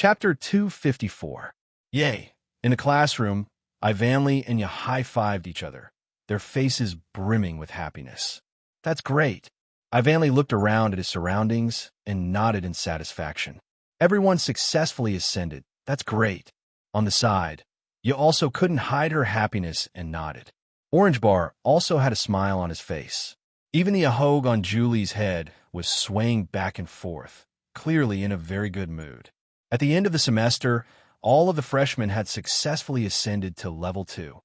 Chapter 254. Yay! In the classroom, Ivanley and Ya high-fived each other, their faces brimming with happiness. That's great. Ivanley looked around at his surroundings and nodded in satisfaction. Everyone successfully ascended. That's great. On the side, Ya also couldn't hide her happiness and nodded. Orange Bar also had a smile on his face. Even the ahog on Julie's head was swaying back and forth, clearly in a very good mood. At the end of the semester, all of the freshmen had successfully ascended to level 2.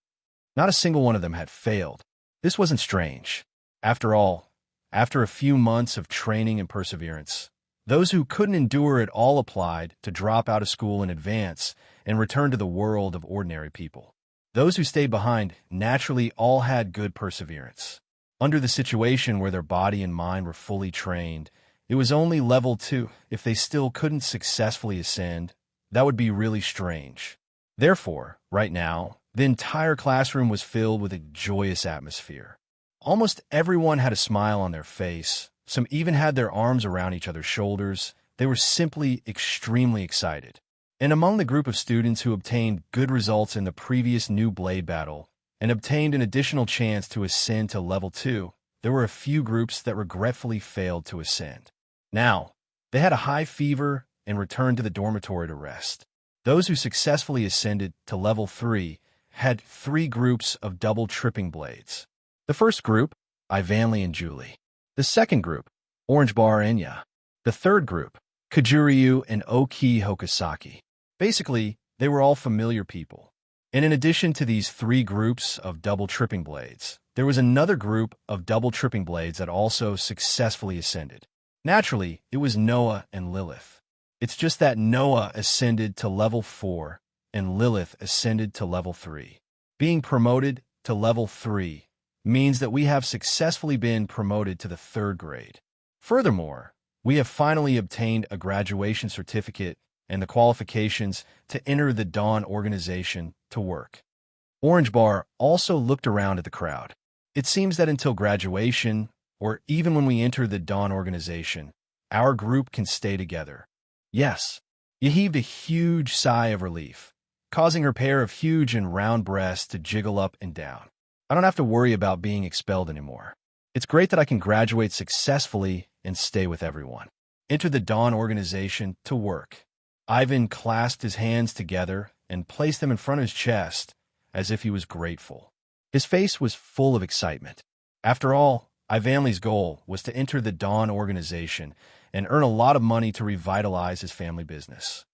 Not a single one of them had failed. This wasn't strange. After all, after a few months of training and perseverance, those who couldn't endure it all applied to drop out of school in advance and return to the world of ordinary people. Those who stayed behind naturally all had good perseverance. Under the situation where their body and mind were fully trained, it was only level 2. If they still couldn't successfully ascend, that would be really strange. Therefore, right now, the entire classroom was filled with a joyous atmosphere. Almost everyone had a smile on their face. Some even had their arms around each other's shoulders. They were simply extremely excited. And among the group of students who obtained good results in the previous new blade battle and obtained an additional chance to ascend to level 2, there were a few groups that regretfully failed to ascend. Now, they had a high fever and returned to the dormitory to rest. Those who successfully ascended to level 3 had 3 groups of double tripping blades. The first group, Ivanley and Julie. The second group, Orange Bar and Ya. The third group, Kajuryu and Oki Hokasaki. Basically, they were all familiar people. And in addition to these 3 groups of double tripping blades, there was another group of double tripping blades that also successfully ascended. Naturally, it was Noah and Lilith. It's just that Noah ascended to level 4 and Lilith ascended to level 3. Being promoted to level 3 means that we have successfully been promoted to the 3rd grade. Furthermore, we have finally obtained a graduation certificate and the qualifications to enter the Dawn organization to work. Orange Bar also looked around at the crowd. It seems that until graduation, or even when we enter the Dawn organization, our group can stay together. Yes. You heaved a huge sigh of relief, causing her pair of huge and round breasts to jiggle up and down. I don't have to worry about being expelled anymore. It's great that I can graduate successfully and stay with everyone. Enter the Dawn organization to work. Ivan clasped his hands together and placed them in front of his chest as if he was grateful. His face was full of excitement. After all, Ivanley's goal was to enter the Dawn organization and earn a lot of money to revitalize his family business.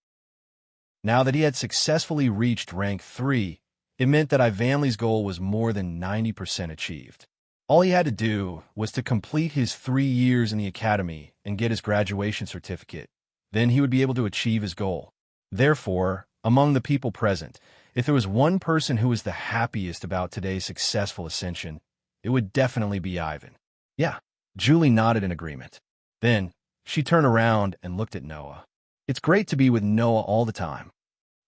Now that he had successfully reached rank 3, it meant that Ivanley's goal was more than 90% achieved. All he had to do was to complete his 3 years in the academy and get his graduation certificate. Then he would be able to achieve his goal. Therefore, among the people present, if there was one person who was the happiest about today's successful ascension, it would definitely be Ivan. Yeah, Julie nodded in agreement. Then, she turned around and looked at Noah. It's great to be with Noah all the time.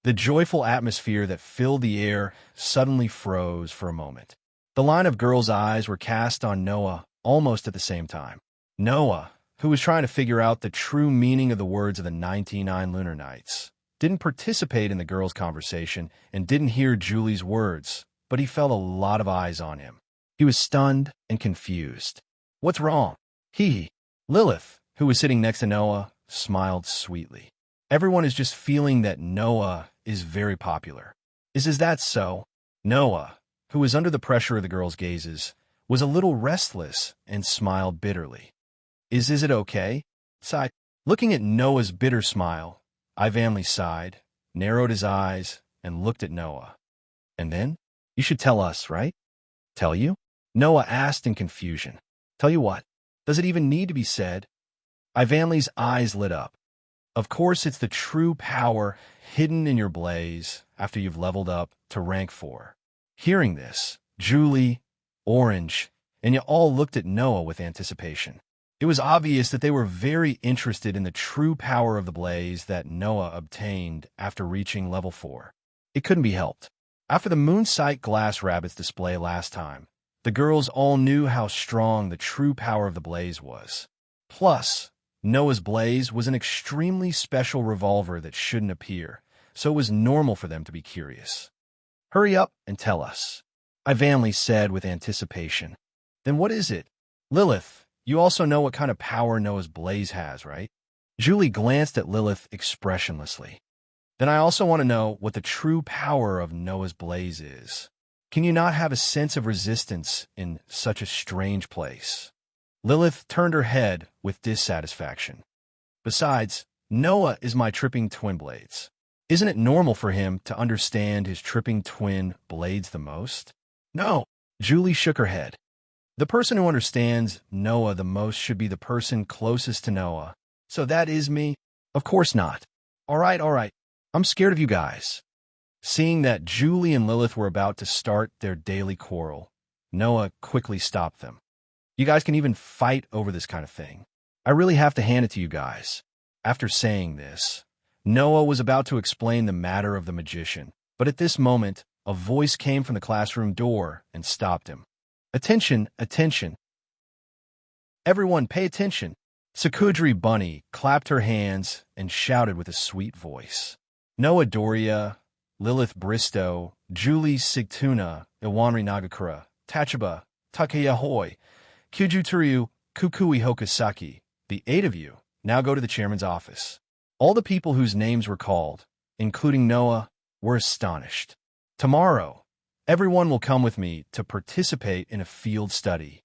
The joyful atmosphere that filled the air suddenly froze for a moment. The line of girls' eyes were cast on Noah almost at the same time. Noah, who was trying to figure out the true meaning of the words of the 99 lunar nights, didn't participate in the girls' conversation and didn't hear Julie's words, but he felt a lot of eyes on him. He was stunned and confused. What's wrong? Lilith, who was sitting next to Noah, smiled sweetly. Everyone is just feeling that Noah is very popular. Is that so? Noah, who was under the pressure of the girls' gazes, was a little restless and smiled bitterly. Is it okay? Sighed. Looking at Noah's bitter smile, Ivanley sighed, narrowed his eyes, and looked at Noah. And then? You should tell us, right? Tell you? Noah asked in confusion. Tell you what? Does it even need to be said? Ivanley's eyes lit up. Of course, it's the true power hidden in your blaze after you've leveled up to rank 4. Hearing this, Julie, Orange, and you all looked at Noah with anticipation. It was obvious that they were very interested in the true power of the blaze that Noah obtained after reaching level 4. It couldn't be helped. After the Moonsight Glass Rabbits display last time, the girls all knew how strong the true power of the blaze was. Plus, Noah's blaze was an extremely special revolver that shouldn't appear, so it was normal for them to be curious. "Hurry up and tell us," Ivanley said with anticipation. "Then what is it?" "Lilith, you also know what kind of power Noah's blaze has, right?" Julie glanced at Lilith expressionlessly. "Then I also want to know what the true power of Noah's blaze is. Can you not have a sense of resistance in such a strange place?" Lilith turned her head with dissatisfaction. "Besides, Noah is my tripping twin blades. Isn't it normal for him to understand his tripping twin blades the most?" "No." Julie shook her head. "The person who understands Noah the most should be the person closest to Noah. So that is me?" "Of course not." All right. I'm scared of you guys." Seeing that Julie and Lilith were about to start their daily quarrel, Noah quickly stopped them. "You guys can even fight over this kind of thing. I really have to hand it to you guys." After saying this, Noah was about to explain the matter of the magician, but at this moment, a voice came from the classroom door and stopped him. "Attention, attention. Everyone pay attention." Sakudri Bunny clapped her hands and shouted with a sweet voice. Noah Doria, Lilith Bristow, Julie Sigtuna, Iwanri Nagakura, Tachaba, Takayahoi, Kyujuturyu, Kukui Hokasaki, the 8 of you, now go to the chairman's office. All the people whose names were called, including Noah, were astonished. "Tomorrow, everyone will come with me to participate in a field study."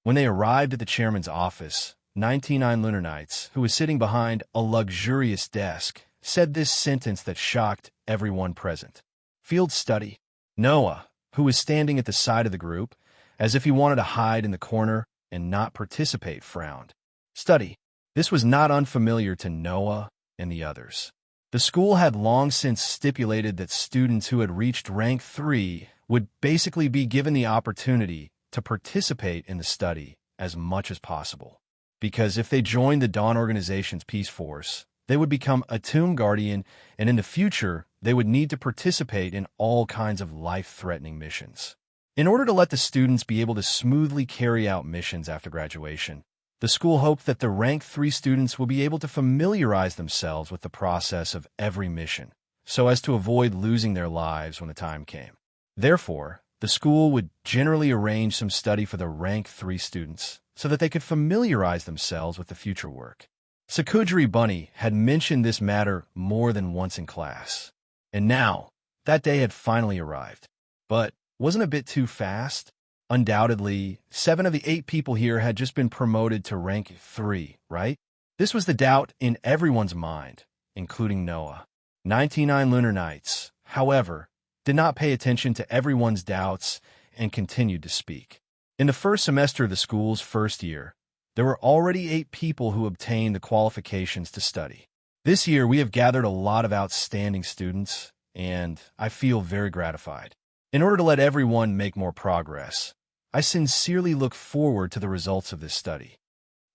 When they arrived at the chairman's office, 99 Lunar Nights, who was sitting behind a luxurious desk, said this sentence that shocked everyone present. "Field study." Noah, who was standing at the side of the group, as if he wanted to hide in the corner and not participate, frowned. "Study." This was not unfamiliar to Noah and the others. The school had long since stipulated that students who had reached rank 3 would basically be given the opportunity to participate in the study as much as possible. Because if they joined the Dawn Organization's Peace Force, they would become a Tomb Guardian, and in the future, they would need to participate in all kinds of life-threatening missions. In order to let the students be able to smoothly carry out missions after graduation, the school hoped that the rank 3 students will be able to familiarize themselves with the process of every mission, so as to avoid losing their lives when the time came. Therefore, the school would generally arrange some study for the rank 3 students, so that they could familiarize themselves with the future work. Sakudri Bunny had mentioned this matter more than once in class. And now, that day had finally arrived. But wasn't it a bit too fast? Undoubtedly, 7 of the 8 people here had just been promoted to rank 3, right? This was the doubt in everyone's mind, including Noah. 99 Lunar Nights, however, did not pay attention to everyone's doubts and continued to speak. In the first semester of the school's first year, there were already 8 people who obtained the qualifications to study. This year, we have gathered a lot of outstanding students, and I feel very gratified. In order to let everyone make more progress, I sincerely look forward to the results of this study.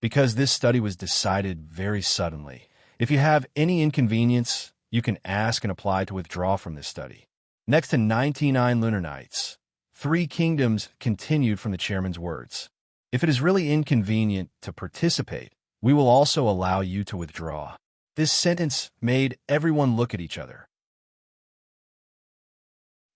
Because this study was decided very suddenly, if you have any inconvenience, you can ask and apply to withdraw from this study. Next to 99 Lunar Nights, 3 Kingdoms continued from the chairman's words. If it is really inconvenient to participate, we will also allow you to withdraw. This sentence made everyone look at each other.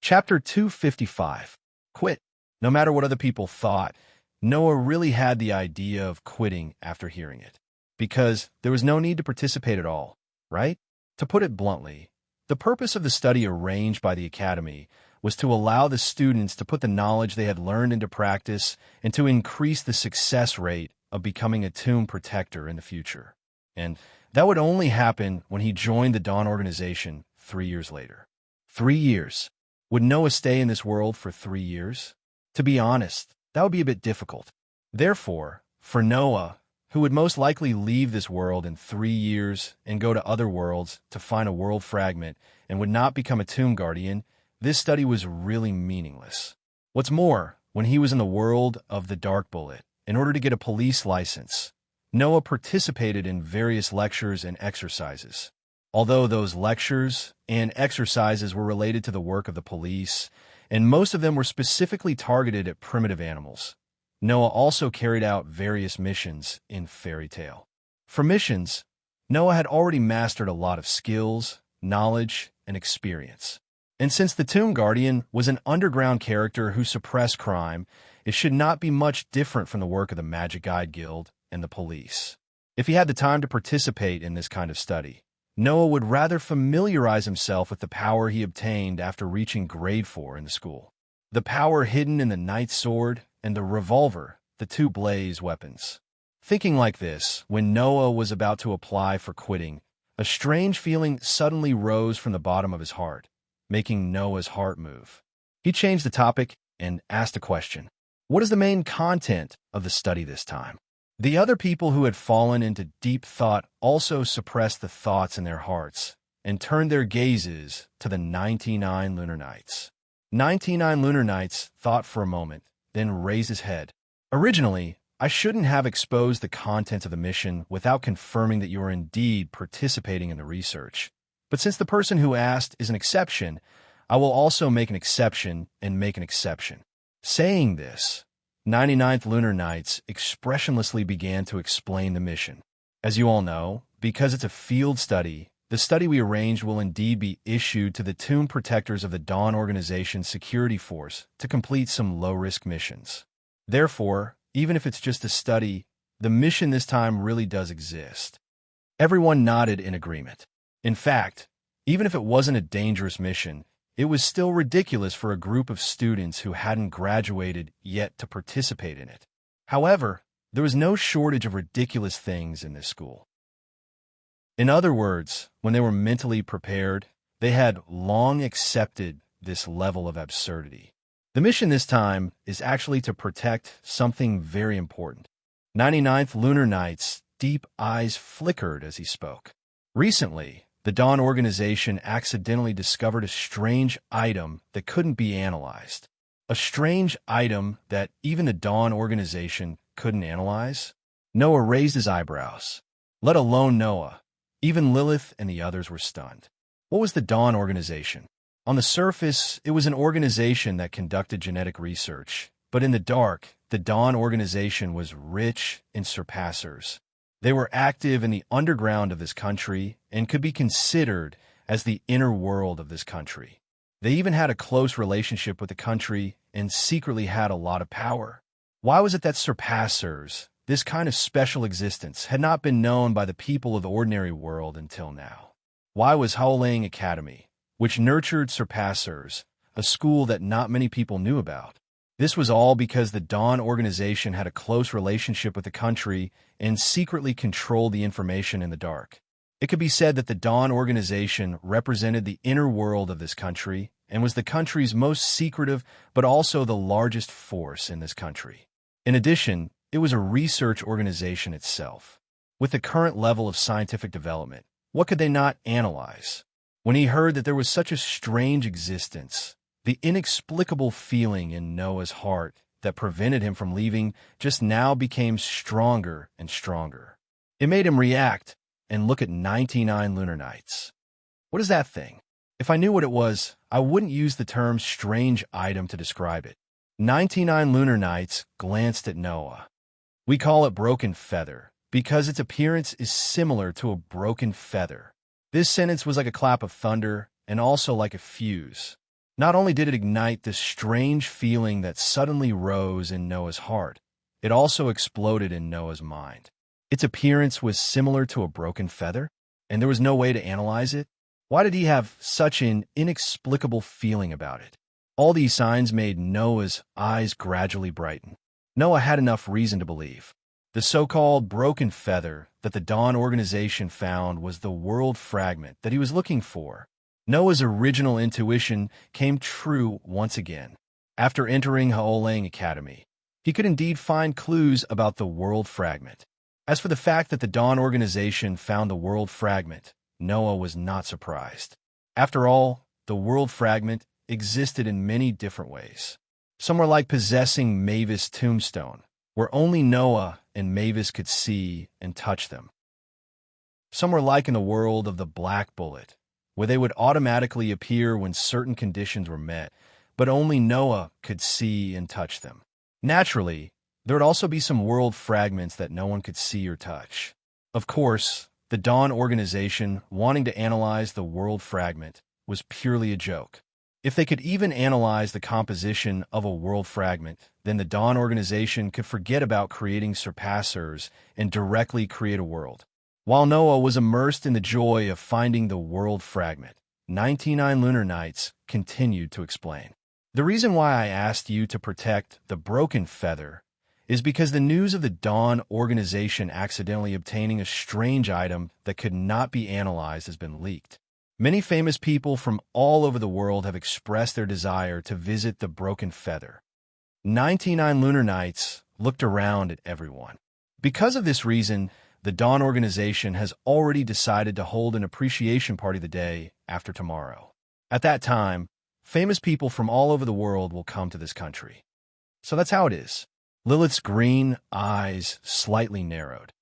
Chapter 255. Quit. No matter what other people thought, Noah really had the idea of quitting after hearing it. Because there was no need to participate at all, right? To put it bluntly, the purpose of the study arranged by the Academy was to allow the students to put the knowledge they had learned into practice and to increase the success rate of becoming a tomb protector in the future. And that would only happen when he joined the Dawn Organization 3 years later. 3 years. Would Noah stay in this world for 3 years? To be honest, that would be a bit difficult. Therefore, for Noah, who would most likely leave this world in 3 years and go to other worlds to find a world fragment and would not become a Tomb Guardian, this study was really meaningless. What's more, when he was in the world of the Dark Bullet, in order to get a police license, Noah participated in various lectures and exercises. Although those lectures and exercises were related to the work of the police, and most of them were specifically targeted at primitive animals, Noah also carried out various missions in Fairy Tale. For missions, Noah had already mastered a lot of skills, knowledge, and experience. And since the Tomb Guardian was an underground character who suppressed crime, it should not be much different from the work of the Magic Guide Guild and the police. If he had the time to participate in this kind of study, Noah would rather familiarize himself with the power he obtained after reaching grade 4 in the school. The power hidden in the knight's sword and the revolver, the two blaze weapons. Thinking like this, when Noah was about to apply for quitting, a strange feeling suddenly rose from the bottom of his heart, making Noah's heart move. He changed the topic and asked a question. What is the main content of the study this time? The other people who had fallen into deep thought also suppressed the thoughts in their hearts and turned their gazes to the 99 lunar nights. 99 lunar nights thought for a moment, then raised his head. Originally, I shouldn't have exposed the contents of the mission without confirming that you are indeed participating in the research. But since the person who asked is an exception, I will also make an exception and make an exception. Saying this, 99th Lunar Nights expressionlessly began to explain the mission. As you all know, because it's a field study, the study we arranged will indeed be issued to the Tomb Protectors of the Dawn Organization's security force to complete some low-risk missions. Therefore, even if it's just a study, the mission this time really does exist. Everyone nodded in agreement. In fact, even if it wasn't a dangerous mission, it was still ridiculous for a group of students who hadn't graduated yet to participate in it. However, there was no shortage of ridiculous things in this school. In other words, when they were mentally prepared, they had long accepted this level of absurdity. The mission this time is actually to protect something very important. 99th Lunar Night's deep eyes flickered as he spoke. Recently, the Dawn Organization accidentally discovered a strange item that couldn't be analyzed. A strange item that even the Dawn Organization couldn't analyze? Noah raised his eyebrows. Let alone Noah. Even Lilith and the others were stunned. What was the Dawn Organization? On the surface, it was an organization that conducted genetic research. But in the dark, the Dawn Organization was rich in surpassers. They were active in the underground of this country and could be considered as the inner world of this country. They even had a close relationship with the country and secretly had a lot of power. Why was it that surpassers, this kind of special existence, had not been known by the people of the ordinary world until now? Why was Howling Academy, which nurtured surpassers, a school that not many people knew about? This was all because the Dawn Organization had a close relationship with the country and secretly controlled the information in the dark. It could be said that the Dawn Organization represented the inner world of this country and was the country's most secretive but also the largest force in this country. In addition, it was a research organization itself. With the current level of scientific development, what could they not analyze? When he heard that there was such a strange existence, the inexplicable feeling in Noah's heart that prevented him from leaving just now became stronger and stronger. It made him react and look at 99 lunar nights. What is that thing? If I knew what it was, I wouldn't use the term strange item to describe it. 99 lunar nights glanced at Noah. We call it broken feather because its appearance is similar to a broken feather. This sentence was like a clap of thunder and also like a fuse. Not only did it ignite this strange feeling that suddenly rose in Noah's heart, it also exploded in Noah's mind. Its appearance was similar to a broken feather, and there was no way to analyze it. Why did he have such an inexplicable feeling about it? All these signs made Noah's eyes gradually brighten. Noah had enough reason to believe. The so-called broken feather that the Dawn Organization found was the world fragment that he was looking for. Noah's original intuition came true once again. After entering Haolang Academy, he could indeed find clues about the world fragment. As for the fact that the Dawn Organization found the world fragment, Noah was not surprised. After all, the world fragment existed in many different ways. Some were like possessing Mavis' tombstone, where only Noah and Mavis could see and touch them. Some were like in the world of the Black Bullet, where they would automatically appear when certain conditions were met, but only Noah could see and touch them. Naturally, there would also be some world fragments that no one could see or touch. Of course, the Dawn organization wanting to analyze the world fragment was purely a joke. If they could even analyze the composition of a world fragment, then the Dawn organization could forget about creating surpassers and directly create a world. While Noah was immersed in the joy of finding the world fragment, 99 Lunar Nights continued to explain. The reason why I asked you to protect the broken feather is because the news of the Dawn organization accidentally obtaining a strange item that could not be analyzed has been leaked. Many famous people from all over the world have expressed their desire to visit the broken feather. 99 Lunar Nights looked around at everyone. Because of this reason, the Dawn organization has already decided to hold an appreciation party the day after tomorrow. At that time, famous people from all over the world will come to this country. So that's how it is. Lilith's green eyes slightly narrowed.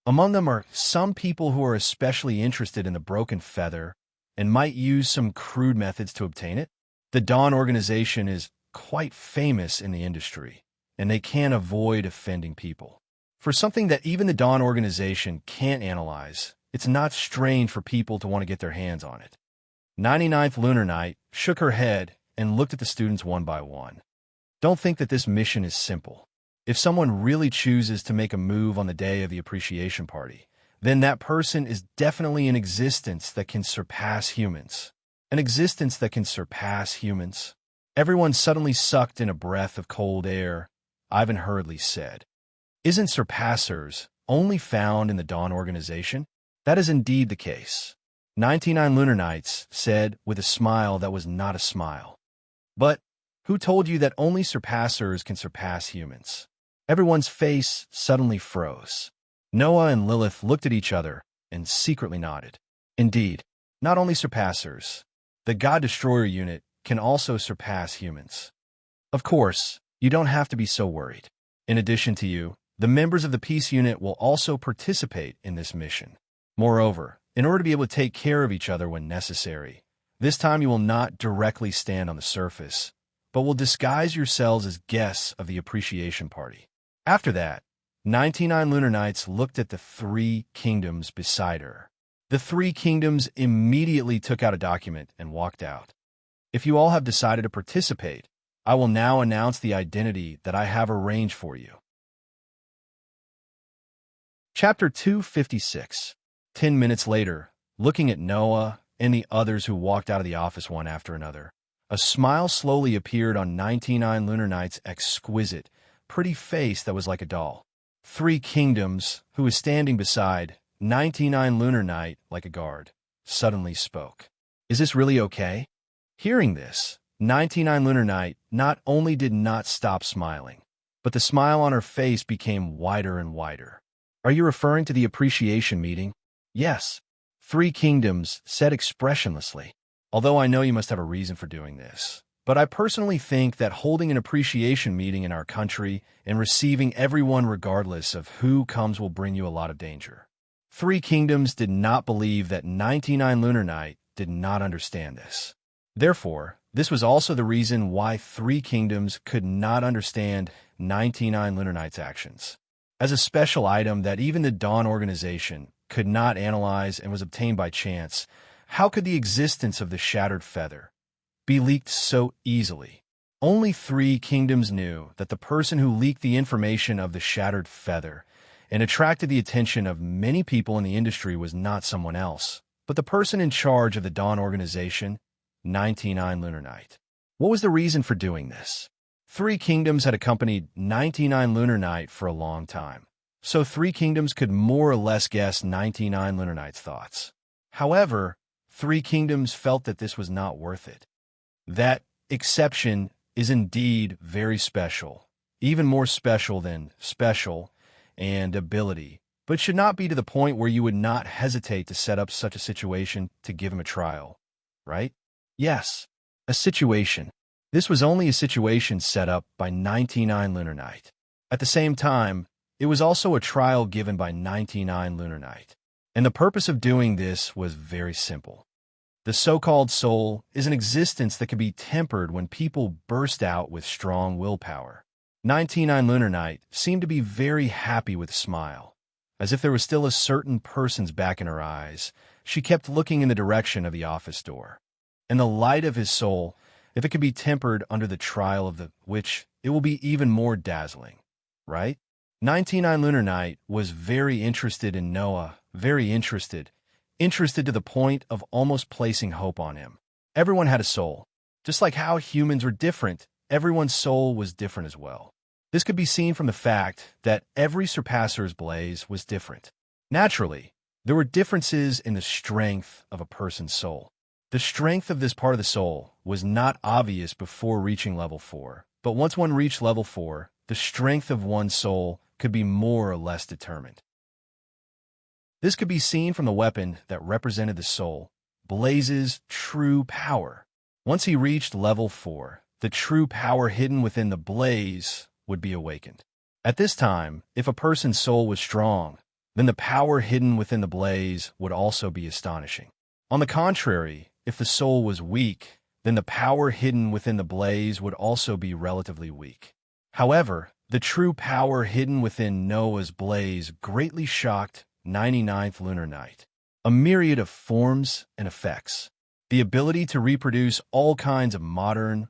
Among them are some people who are especially interested in the broken feather and might use some crude methods to obtain it. The Dawn organization is quite famous in the industry, and they can't avoid offending people. For something that even the Dawn organization can't analyze, it's not strange for people to want to get their hands on it. 99th Lunar Night shook her head and looked at the students one by one. Don't think that this mission is simple. If someone really chooses to make a move on the day of the appreciation party, then that person is definitely an existence that can surpass humans. An existence that can surpass humans. Everyone suddenly sucked in a breath of cold air. Ivan hurriedly said, "Isn't surpassers only found in the Dawn organization?" "That is indeed the case," 99 Lunar Nights said with a smile that was not a smile. "But who told you that only surpassers can surpass humans?" Everyone's face suddenly froze. Noah and Lilith looked at each other and secretly nodded. Indeed, not only surpassers. The God Destroyer unit can also surpass humans. Of course, you don't have to be so worried. In addition to you, the members of the Peace unit will also participate in this mission. Moreover, in order to be able to take care of each other when necessary, this time you will not directly stand on the surface, but will disguise yourselves as guests of the appreciation party. After that, 99 Lunar Nights looked at the three kingdoms beside her. The three kingdoms immediately took out a document and walked out. If you all have decided to participate, I will now announce the identity that I have arranged for you. Chapter 256. 10 minutes later, looking at Noah and the others who walked out of the office one after another, a smile slowly appeared on 99 Lunar Nights' exquisite, pretty face that was like a doll. Three Kingdoms, who was standing beside 99 Lunar Night like a guard, suddenly spoke. "Is this really okay?" Hearing this, 99 Lunar Night not only did not stop smiling, but the smile on her face became wider and wider. "Are you referring to the appreciation meeting?" "Yes," Three Kingdoms said expressionlessly. "Although I know you must have a reason for doing this. But I personally think that holding an appreciation meeting in our country and receiving everyone regardless of who comes will bring you a lot of danger." Three Kingdoms did not believe that 99 Lunar Night did not understand this. Therefore, this was also the reason why Three Kingdoms could not understand 99 Lunar Night's actions. As a special item that even the Dawn organization could not analyze and was obtained by chance, how could the existence of the shattered feather be leaked so easily? Only Three Kingdoms knew that the person who leaked the information of the shattered feather and attracted the attention of many people in the industry was not someone else, but the person in charge of the Dawn organization, 99 Lunar Night. What was the reason for doing this? Three Kingdoms had accompanied 99 Lunar Night for a long time, so Three Kingdoms could more or less guess 99 Lunar Night's thoughts. However, Three Kingdoms felt that this was not worth it. That exception is indeed very special, even more special than special and ability, but should not be to the point where you would not hesitate to set up such a situation to give him a trial, right? Yes, a situation. This was only a situation set up by 99 Lunar Night. At the same time, it was also a trial given by 99 Lunar Night. And the purpose of doing this was very simple. The so-called soul is an existence that can be tempered when people burst out with strong willpower. 99 Lunar Night seemed to be very happy with a smile. As if there was still a certain person's back in her eyes, she kept looking in the direction of the office door. And the light of his soul, if it could be tempered under the trial of the witch, it will be even more dazzling, right? 99 Lunar Night was very interested in Noah, very interested to the point of almost placing hope on him. Everyone had a soul. Just like how humans were different, everyone's soul was different as well. This could be seen from the fact that every surpasser's blaze was different. Naturally, there were differences in the strength of a person's soul. The strength of this part of the soul was not obvious before reaching level 4, but once one reached level 4, the strength of one's soul could be more or less determined. This could be seen from the weapon that represented the soul, Blaze's true power. Once he reached level 4, the true power hidden within the blaze would be awakened. At this time, if a person's soul was strong, then the power hidden within the blaze would also be astonishing. On the contrary, if the soul was weak, then the power hidden within the blaze would also be relatively weak. However, the true power hidden within Noah's blaze greatly shocked 99th Lunar Night. A myriad of forms and effects. The ability to reproduce all kinds of modern,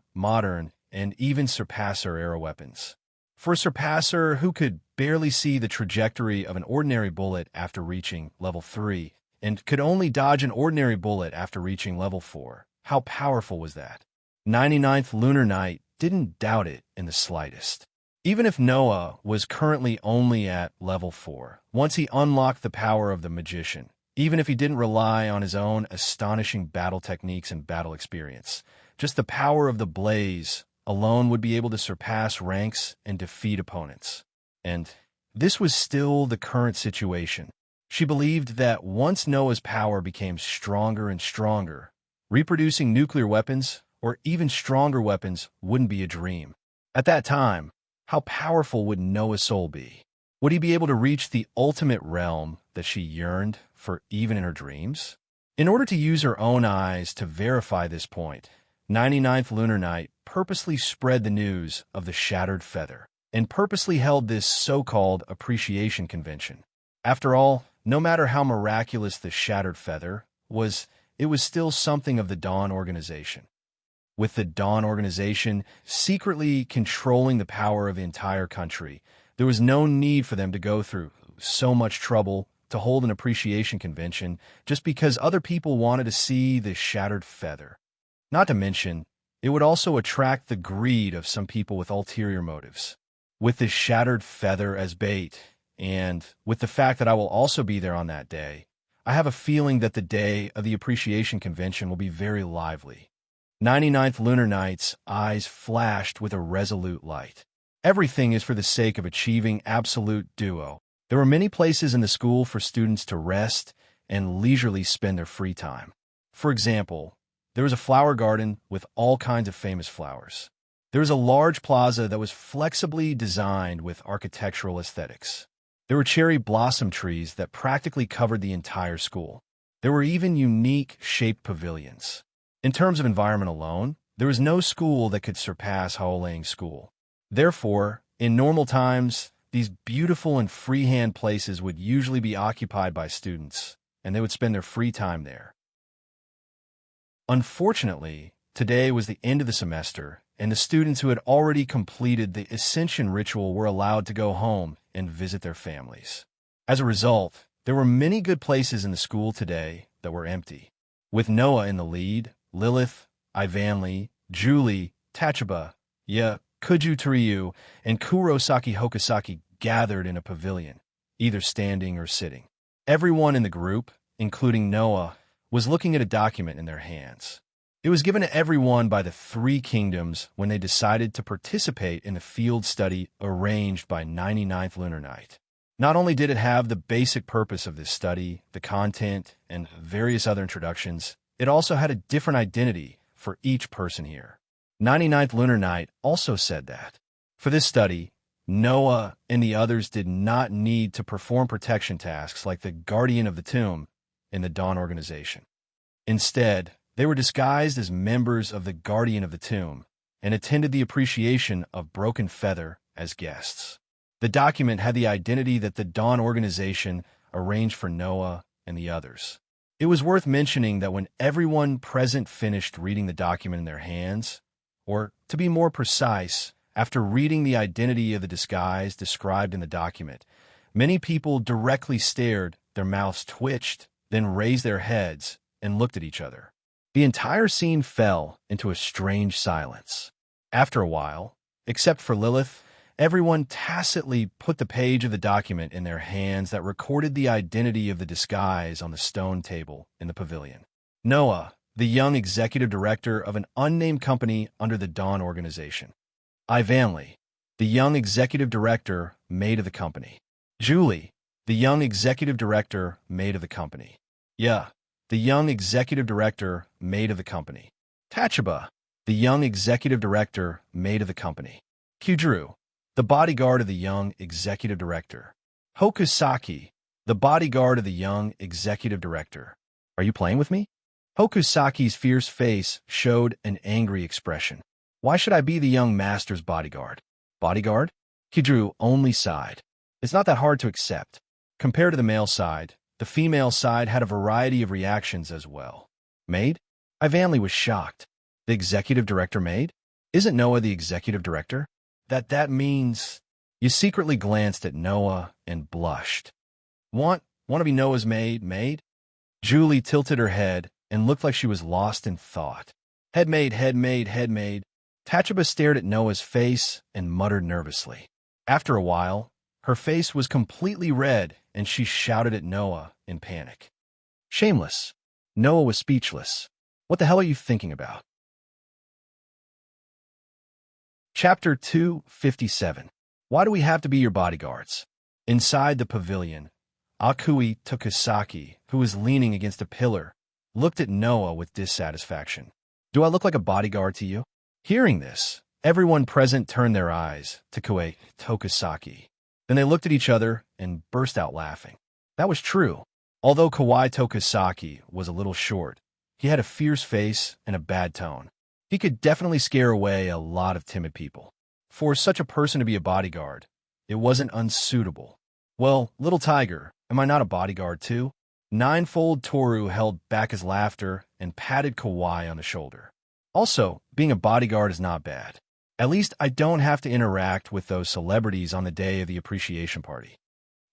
and even Surpasser-era weapons. For a Surpasser who could barely see the trajectory of an ordinary bullet after reaching level 3, and could only dodge an ordinary bullet after reaching level 4, how powerful was that? 99th Lunar Night didn't doubt it in the slightest. Even if Noah was currently only at level 4, once he unlocked the power of the magician, even if he didn't rely on his own astonishing battle techniques and battle experience, just the power of the blaze alone would be able to surpass ranks and defeat opponents. And this was still the current situation. She believed that once Noah's power became stronger and stronger, reproducing nuclear weapons or even stronger weapons wouldn't be a dream. At that time, how powerful would Noah's soul be? Would he be able to reach the ultimate realm that she yearned for even in her dreams? In order to use her own eyes to verify this point, 99th Lunar Night purposely spread the news of the shattered feather and purposely held this so-called appreciation convention. After all, no matter how miraculous the shattered feather was, it was still something of the Dawn organization. With the Dawn organization secretly controlling the power of the entire country, there was no need for them to go through so much trouble to hold an appreciation convention just because other people wanted to see the shattered feather. Not to mention, it would also attract the greed of some people with ulterior motives. With the shattered feather as bait, and with the fact that I will also be there on that day, I have a feeling that the day of the appreciation convention will be very lively. 99th Lunar Night's eyes flashed with a resolute light. Everything is for the sake of achieving absolute duo. There were many places in the school for students to rest and leisurely spend their free time. For example, there was a flower garden with all kinds of famous flowers. There was a large plaza that was flexibly designed with architectural aesthetics. There were cherry blossom trees that practically covered the entire school. There were even unique shaped pavilions. In terms of environment alone, there was no school that could surpass Haolang School. Therefore, in normal times, these beautiful and freehand places would usually be occupied by students, and they would spend their free time there. Unfortunately, today was the end of the semester, and the students who had already completed the Ascension ritual were allowed to go home and visit their families. As a result, there were many good places in the school today that were empty. With Noah in the lead, Lilith, Ivanli, Julie, Tachaba, Kuju Toriu, and Kurosaki Hokasaki gathered in a pavilion, either standing or sitting. Everyone in the group, including Noah, was looking at a document in their hands. It was given to everyone by the Three Kingdoms when they decided to participate in the field study arranged by 99th Lunar Night. Not only did it have the basic purpose of this study, the content, and various other introductions, it also had a different identity for each person here. 99th Lunar Night also said that. For this study, Noah and the others did not need to perform protection tasks like the Guardian of the Tomb in the Dawn organization. Instead, they were disguised as members of the Guardian of the Tomb and attended the appreciation of Broken Feather as guests. The document had the identity that the Dawn organization arranged for Noah and the others. It was worth mentioning that when everyone present finished reading the document in their hands, or to be more precise, after reading the identity of the disguise described in the document, many people directly stared, their mouths twitched, then raised their heads and looked at each other. The entire scene fell into a strange silence. After a while, except for Lilith, everyone tacitly put the page of the document in their hands that recorded the identity of the disguise on the stone table in the pavilion. Noah, the young executive director of an unnamed company under the Dawn organization. Ivanley, the young executive director, maid of the company. Julie, the young executive director, maid of the company. The young executive director, maid of the company. Tachaba, the young executive director, maid of the company. Kudru, the bodyguard of the young executive director. Hokusaki, the bodyguard of the young executive director. Are you playing with me? Hokusaki's fierce face showed an angry expression. Why should I be the young master's bodyguard? Bodyguard? Kudru only sighed. It's not that hard to accept. Compared to the male side, the female side had a variety of reactions as well. Maid? Ivanley was shocked. The executive director maid? Isn't Noah the executive director? That means... You secretly glanced at Noah and blushed. Want to be Noah's maid? Julie tilted her head and looked like she was lost in thought. Head maid. Tachaba stared at Noah's face and muttered nervously. After a while, her face was completely red and she shouted at Noah in panic. Shameless. Noah was speechless. What the hell are you thinking about? Chapter 257. Why do we have to be your bodyguards? Inside the pavilion, Akui Tokusaki, who was leaning against a pillar, looked at Noah with dissatisfaction. Do I look like a bodyguard to you? Hearing this, everyone present turned their eyes to Akui Tokusaki. Then they looked at each other and burst out laughing. That was true. Although Kawai Tokusaki was a little short, he had a fierce face and a bad tone. He could definitely scare away a lot of timid people. For such a person to be a bodyguard, it wasn't unsuitable. Well, little tiger, am I not a bodyguard too? Ninefold Toru held back his laughter and patted Kawai on the shoulder. Also, being a bodyguard is not bad. At least I don't have to interact with those celebrities on the day of the appreciation party.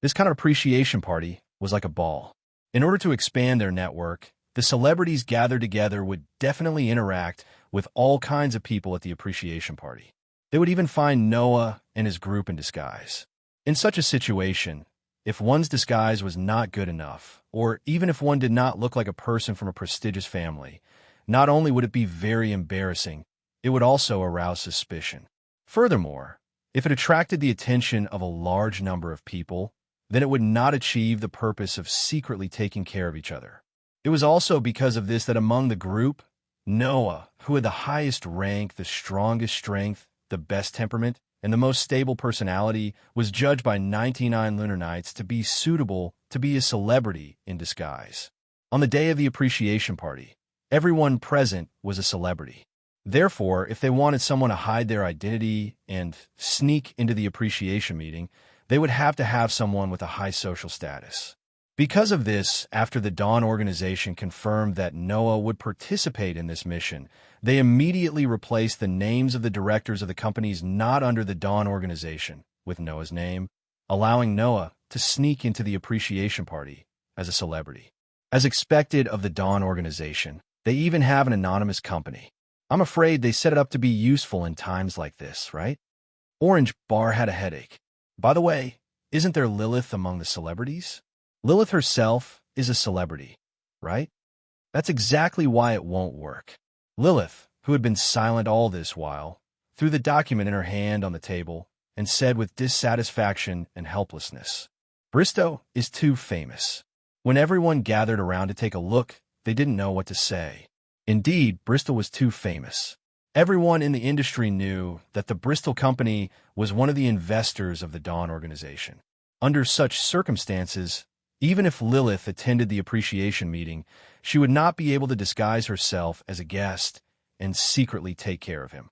This kind of appreciation party was like a ball. In order to expand their network, the celebrities gathered together would definitely interact with all kinds of people at the appreciation party. They would even find Noah and his group in disguise. In such a situation, if one's disguise was not good enough, or even if one did not look like a person from a prestigious family, not only would it be very embarrassing, it would also arouse suspicion. Furthermore, if it attracted the attention of a large number of people, then it would not achieve the purpose of secretly taking care of each other. It was also because of this that among the group, Noah, who had the highest rank, the strongest strength, the best temperament, and the most stable personality, was judged by 99 Lunar Nights to be suitable to be a celebrity in disguise. On the day of the appreciation party, everyone present was a celebrity. Therefore, if they wanted someone to hide their identity and sneak into the appreciation meeting, they would have to have someone with a high social status. Because of this, after the Dawn organization confirmed that Noah would participate in this mission, they immediately replaced the names of the directors of the companies not under the Dawn organization with Noah's name, allowing Noah to sneak into the appreciation party as a celebrity. As expected of the Dawn organization, they even have an anonymous company. I'm afraid they set it up to be useful in times like this, right? Orange Bar had a headache. By the way, isn't there Lilith among the celebrities? Lilith herself is a celebrity, right? That's exactly why it won't work. Lilith, who had been silent all this while, threw the document in her hand on the table and said with dissatisfaction and helplessness, Bristow is too famous. When everyone gathered around to take a look, they didn't know what to say. Indeed, Bristol was too famous. Everyone in the industry knew that the Bristol Company was one of the investors of the Dawn organization. Under such circumstances, even if Lilith attended the appreciation meeting, she would not be able to disguise herself as a guest and secretly take care of him.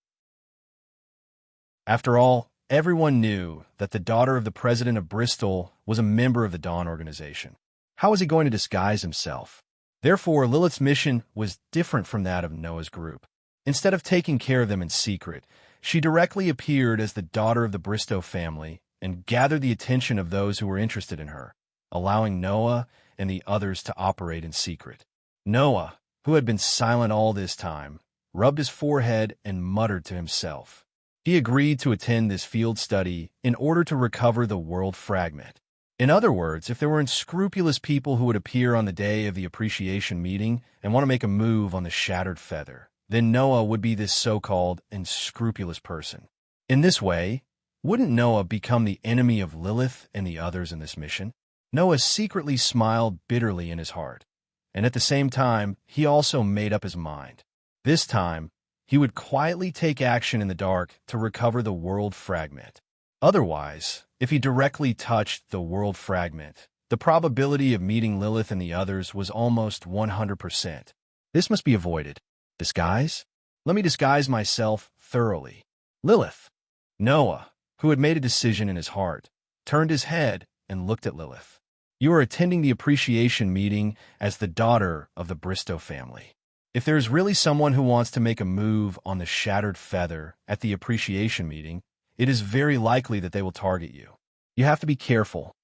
After all, everyone knew that the daughter of the president of Bristol was a member of the Dawn organization. How was he going to disguise himself? Therefore, Lilith's mission was different from that of Noah's group. Instead of taking care of them in secret, she directly appeared as the daughter of the Bristow family and gathered the attention of those who were interested in her, allowing Noah and the others to operate in secret. Noah, who had been silent all this time, rubbed his forehead and muttered to himself. He agreed to attend this field study in order to recover the world fragment. In other words, if there were unscrupulous people who would appear on the day of the appreciation meeting and want to make a move on the shattered feather, then Noah would be this so-called unscrupulous person. In this way, wouldn't Noah become the enemy of Lilith and the others in this mission? Noah secretly smiled bitterly in his heart, and at the same time, he also made up his mind. This time, he would quietly take action in the dark to recover the world fragment. Otherwise, if he directly touched the world fragment, the probability of meeting Lilith and the others was almost 100%. This must be avoided. Disguise? Let me disguise myself thoroughly. Lilith. Noah, who had made a decision in his heart, turned his head and looked at Lilith. You are attending the appreciation meeting as the daughter of the Bristow family. If there is really someone who wants to make a move on the shattered feather at the appreciation meeting, it is very likely that they will target you. You have to be careful.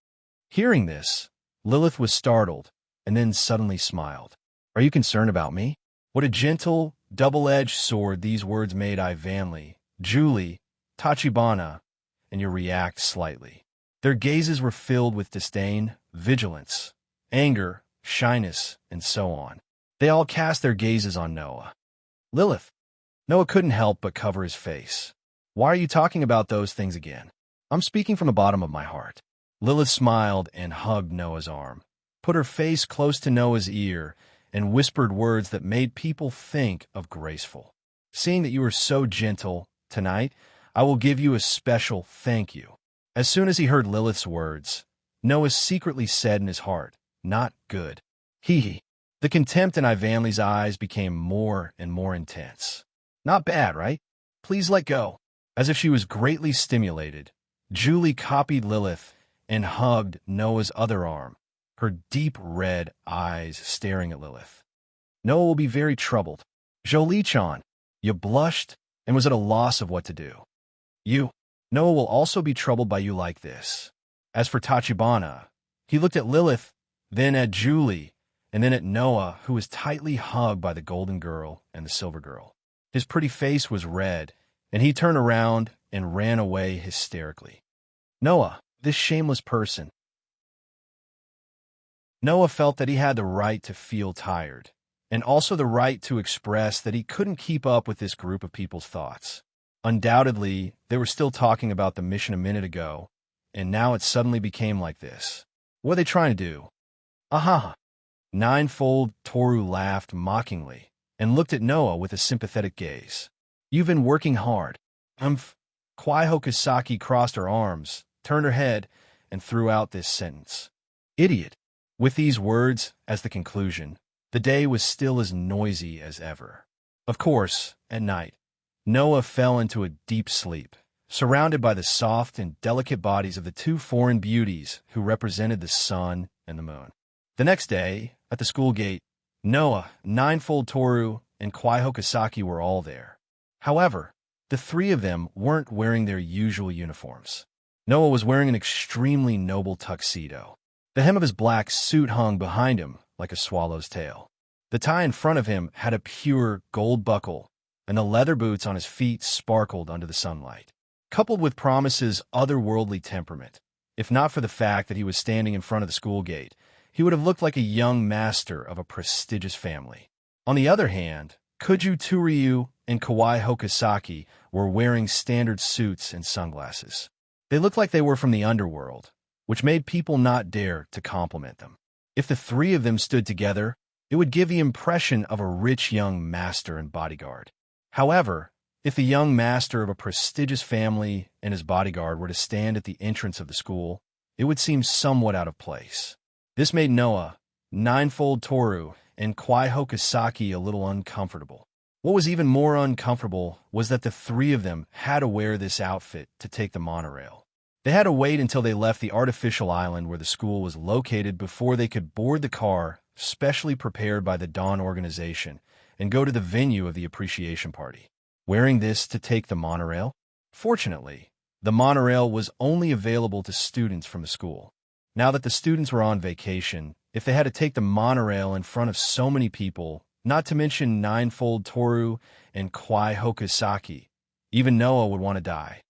Hearing this, Lilith was startled and then suddenly smiled. Are you concerned about me? What a gentle, double-edged sword these words made Ivanli, Julie, Tachibana, and you react slightly. Their gazes were filled with disdain, vigilance, anger, shyness, and so on. They all cast their gazes on Noah. Lilith. Noah couldn't help but cover his face. Why are you talking about those things again? I'm speaking from the bottom of my heart. Lilith smiled and hugged Noah's arm, put her face close to Noah's ear, and whispered words that made people think of Graceful. Seeing that you are so gentle, tonight, I will give you a special thank you. As soon as he heard Lilith's words, Noah secretly said in his heart, not good. Hee. The contempt in Ivanli's eyes became more and more intense. Not bad, right? Please let go. As if she was greatly stimulated, Julie copied Lilith and hugged Noah's other arm, her deep red eyes staring at Lilith. Noah will be very troubled. Jolie-chan, you blushed and was at a loss of what to do. Noah will also be troubled by you like this. As for Tachibana, he looked at Lilith, then at Julie, and then at Noah, who was tightly hugged by the golden girl and the silver girl. His pretty face was red, and he turned around and ran away hysterically. Noah, this shameless person. Noah felt that he had the right to feel tired, and also the right to express that he couldn't keep up with this group of people's thoughts. Undoubtedly, they were still talking about the mission a minute ago, and now it suddenly became like this. What are they trying to do? Aha! Ninefold Toru laughed mockingly and looked at Noah with a sympathetic gaze. You've been working hard. Kwai Hokusaki crossed her arms, turned her head, and threw out this sentence. Idiot. With these words as the conclusion, the day was still as noisy as ever. Of course, at night, Noah fell into a deep sleep, surrounded by the soft and delicate bodies of the two foreign beauties who represented the sun and the moon. The next day, at the school gate, Noah, Ninefold Toru, and Kwai Hokusaki were all there. However, the three of them weren't wearing their usual uniforms. Noah was wearing an extremely noble tuxedo. The hem of his black suit hung behind him like a swallow's tail. The tie in front of him had a pure gold buckle, and the leather boots on his feet sparkled under the sunlight. Coupled with Promise's otherworldly temperament, if not for the fact that he was standing in front of the school gate, he would have looked like a young master of a prestigious family. On the other hand, Kuju Turyu and Kawai Hokusaki were wearing standard suits and sunglasses. They looked like they were from the underworld, which made people not dare to compliment them. If the three of them stood together, it would give the impression of a rich young master and bodyguard. However, if the young master of a prestigious family and his bodyguard were to stand at the entrance of the school, it would seem somewhat out of place. This made Noah, Ninefold Toru, and Kwai Hokusaki a little uncomfortable. What was even more uncomfortable was that the three of them had to wear this outfit to take the monorail. They had to wait until they left the artificial island where the school was located before they could board the car specially prepared by the Dawn organization and go to the venue of the appreciation party. Wearing this to take the monorail? Fortunately, the monorail was only available to students from the school. Now that the students were on vacation, if they had to take the monorail in front of so many people, not to mention Ninefold Toru and Kwai Hokusaki, even Noah would want to die.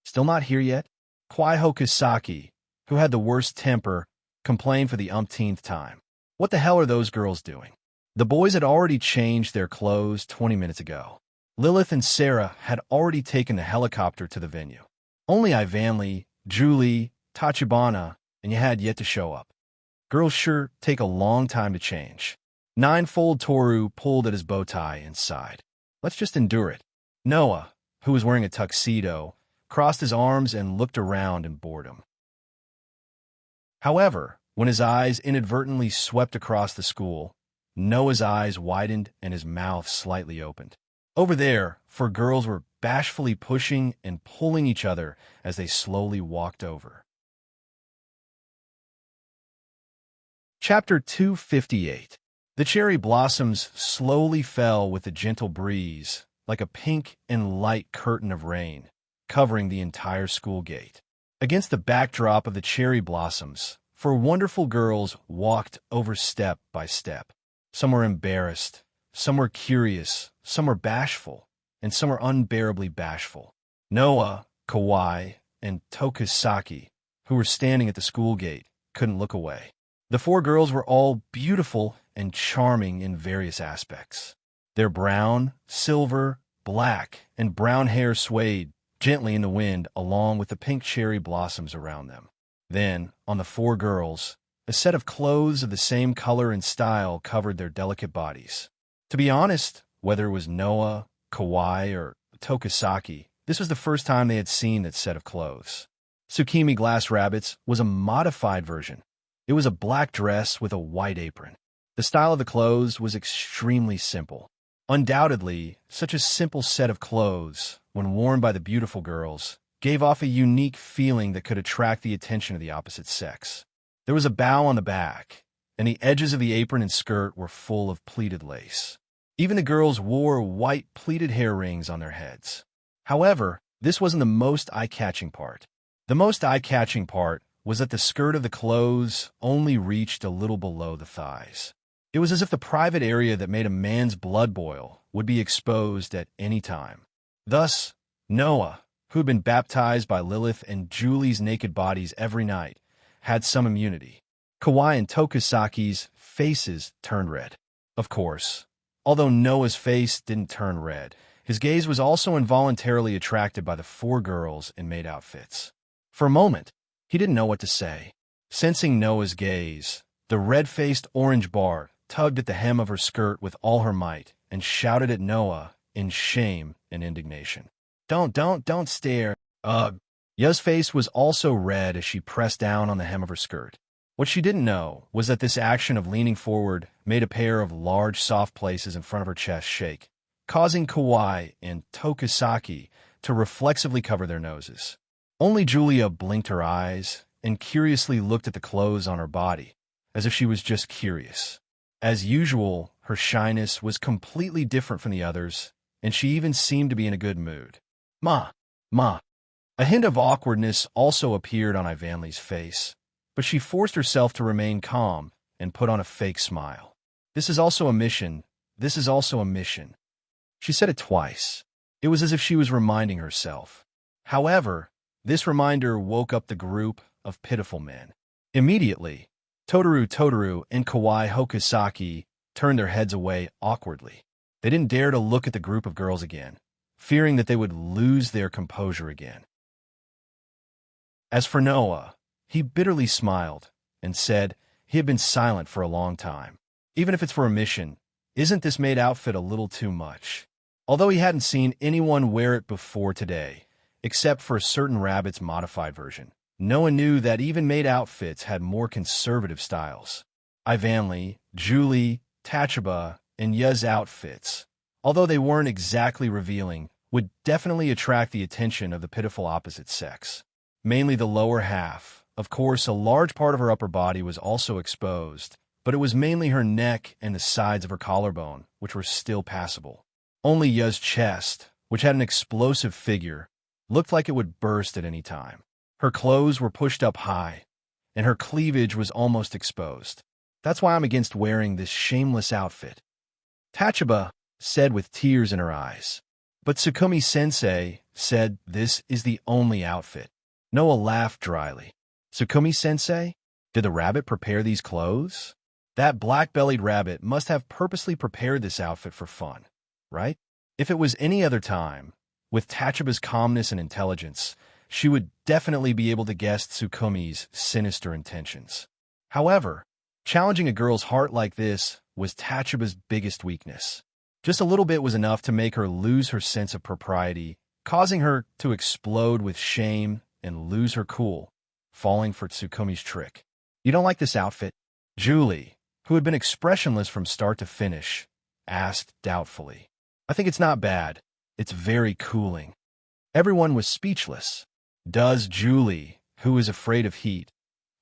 Still not here yet? Kwai Hokusaki, who had the worst temper, complained for the umpteenth time. What the hell are those girls doing? The boys had already changed their clothes 20 minutes ago. Lilith and Sarah had already taken the helicopter to the venue. Only Ivanli, Julie, Tachibana, and you had yet to show up. Girls sure take a long time to change. Ninefold Toru pulled at his bow tie and sighed. Let's just endure it. Noah, who was wearing a tuxedo, crossed his arms and looked around in boredom. However, when his eyes inadvertently swept across the school, Noah's eyes widened and his mouth slightly opened. Over there, four girls were bashfully pushing and pulling each other as they slowly walked over. Chapter 258. The cherry blossoms slowly fell with a gentle breeze, like a pink and light curtain of rain, covering the entire school gate. Against the backdrop of the cherry blossoms, four wonderful girls walked over step by step. Some were embarrassed, some were curious, some were bashful, and some were unbearably bashful. Noah, Kawai, and Tokusaki, who were standing at the school gate, couldn't look away. The four girls were all beautiful and charming in various aspects. Their brown, silver, black, and brown hair swayed gently in the wind along with the pink cherry blossoms around them. Then, on the four girls, a set of clothes of the same color and style covered their delicate bodies. To be honest, whether it was Noah, Kawai, or Tokusaki, this was the first time they had seen that set of clothes. Tsukimi Glass Rabbits was a modified version. It was a black dress with a white apron. The style of the clothes was extremely simple. Undoubtedly, such a simple set of clothes, when worn by the beautiful girls, gave off a unique feeling that could attract the attention of the opposite sex. There was a bow on the back, and the edges of the apron and skirt were full of pleated lace. Even the girls wore white pleated hair rings on their heads. However, this wasn't the most eye-catching part. The most eye-catching part was that the skirt of the clothes only reached a little below the thighs. It was as if the private area that made a man's blood boil would be exposed at any time. Thus, Noah, who had been baptized by Lilith and Julie's naked bodies every night, had some immunity. Kawai and Tokusaki's faces turned red. Of course, although Noah's face didn't turn red, his gaze was also involuntarily attracted by the four girls in maid outfits. For a moment, he didn't know what to say. Sensing Noah's gaze, the red-faced orange bar tugged at the hem of her skirt with all her might and shouted at Noah in shame and indignation. Don't stare. Ugh. Ya's face was also red as she pressed down on the hem of her skirt. What she didn't know was that this action of leaning forward made a pair of large soft places in front of her chest shake, causing Kawai and Tokusaki to reflexively cover their noses. Only Julia blinked her eyes and curiously looked at the clothes on her body, as if she was just curious. As usual, her shyness was completely different from the others, and she even seemed to be in a good mood. Ma. A hint of awkwardness also appeared on Ivanli's face, but she forced herself to remain calm and put on a fake smile. This is also a mission. She said it twice. It was as if she was reminding herself. However, this reminder woke up the group of pitiful men. Immediately, Totoro and Kawai Hokusaki turned their heads away awkwardly. They didn't dare to look at the group of girls again, fearing that they would lose their composure again. As for Noah, he bitterly smiled and said he had been silent for a long time. Even if it's for a mission, isn't this maid outfit a little too much? Although he hadn't seen anyone wear it before today, except for a certain rabbit's modified version, Noah knew that even maid outfits had more conservative styles. Ivanli, Julie, Tachibana, and Ya's outfits although they weren't exactly revealing, would definitely attract the attention of the pitiful opposite sex. Mainly the lower half. Of course, a large part of her upper body was also exposed, but it was mainly her neck and the sides of her collarbone, which were still passable. Only Ya's chest, which had an explosive figure, looked like it would burst at any time. Her clothes were pushed up high, and her cleavage was almost exposed. That's why I'm against wearing this shameless outfit, Tachibana said with tears in her eyes. But Tsukumi-sensei said this is the only outfit. Noah laughed dryly. Tsukumi-sensei? Did the rabbit prepare these clothes? That black-bellied rabbit must have purposely prepared this outfit for fun, right? If it was any other time, with Tachibana's calmness and intelligence, she would definitely be able to guess Tsukumi's sinister intentions. However, challenging a girl's heart like this was Tachibana's biggest weakness. Just a little bit was enough to make her lose her sense of propriety, causing her to explode with shame and lose her cool, falling for Tsukumi's trick. You don't like this outfit? Julie, who had been expressionless from start to finish, asked doubtfully. I think it's not bad. It's very cooling. Everyone was speechless. Does Julie, who is afraid of heat,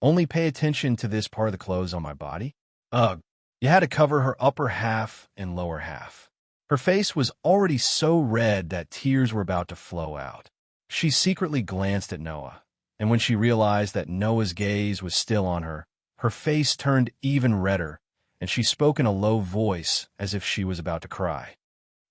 only pay attention to this part of the clothes on my body? Ugh. You had to cover her upper half and lower half. Her face was already so red that tears were about to flow out. She secretly glanced at Noah, and when she realized that Noah's gaze was still on her, her face turned even redder, and she spoke in a low voice as if she was about to cry.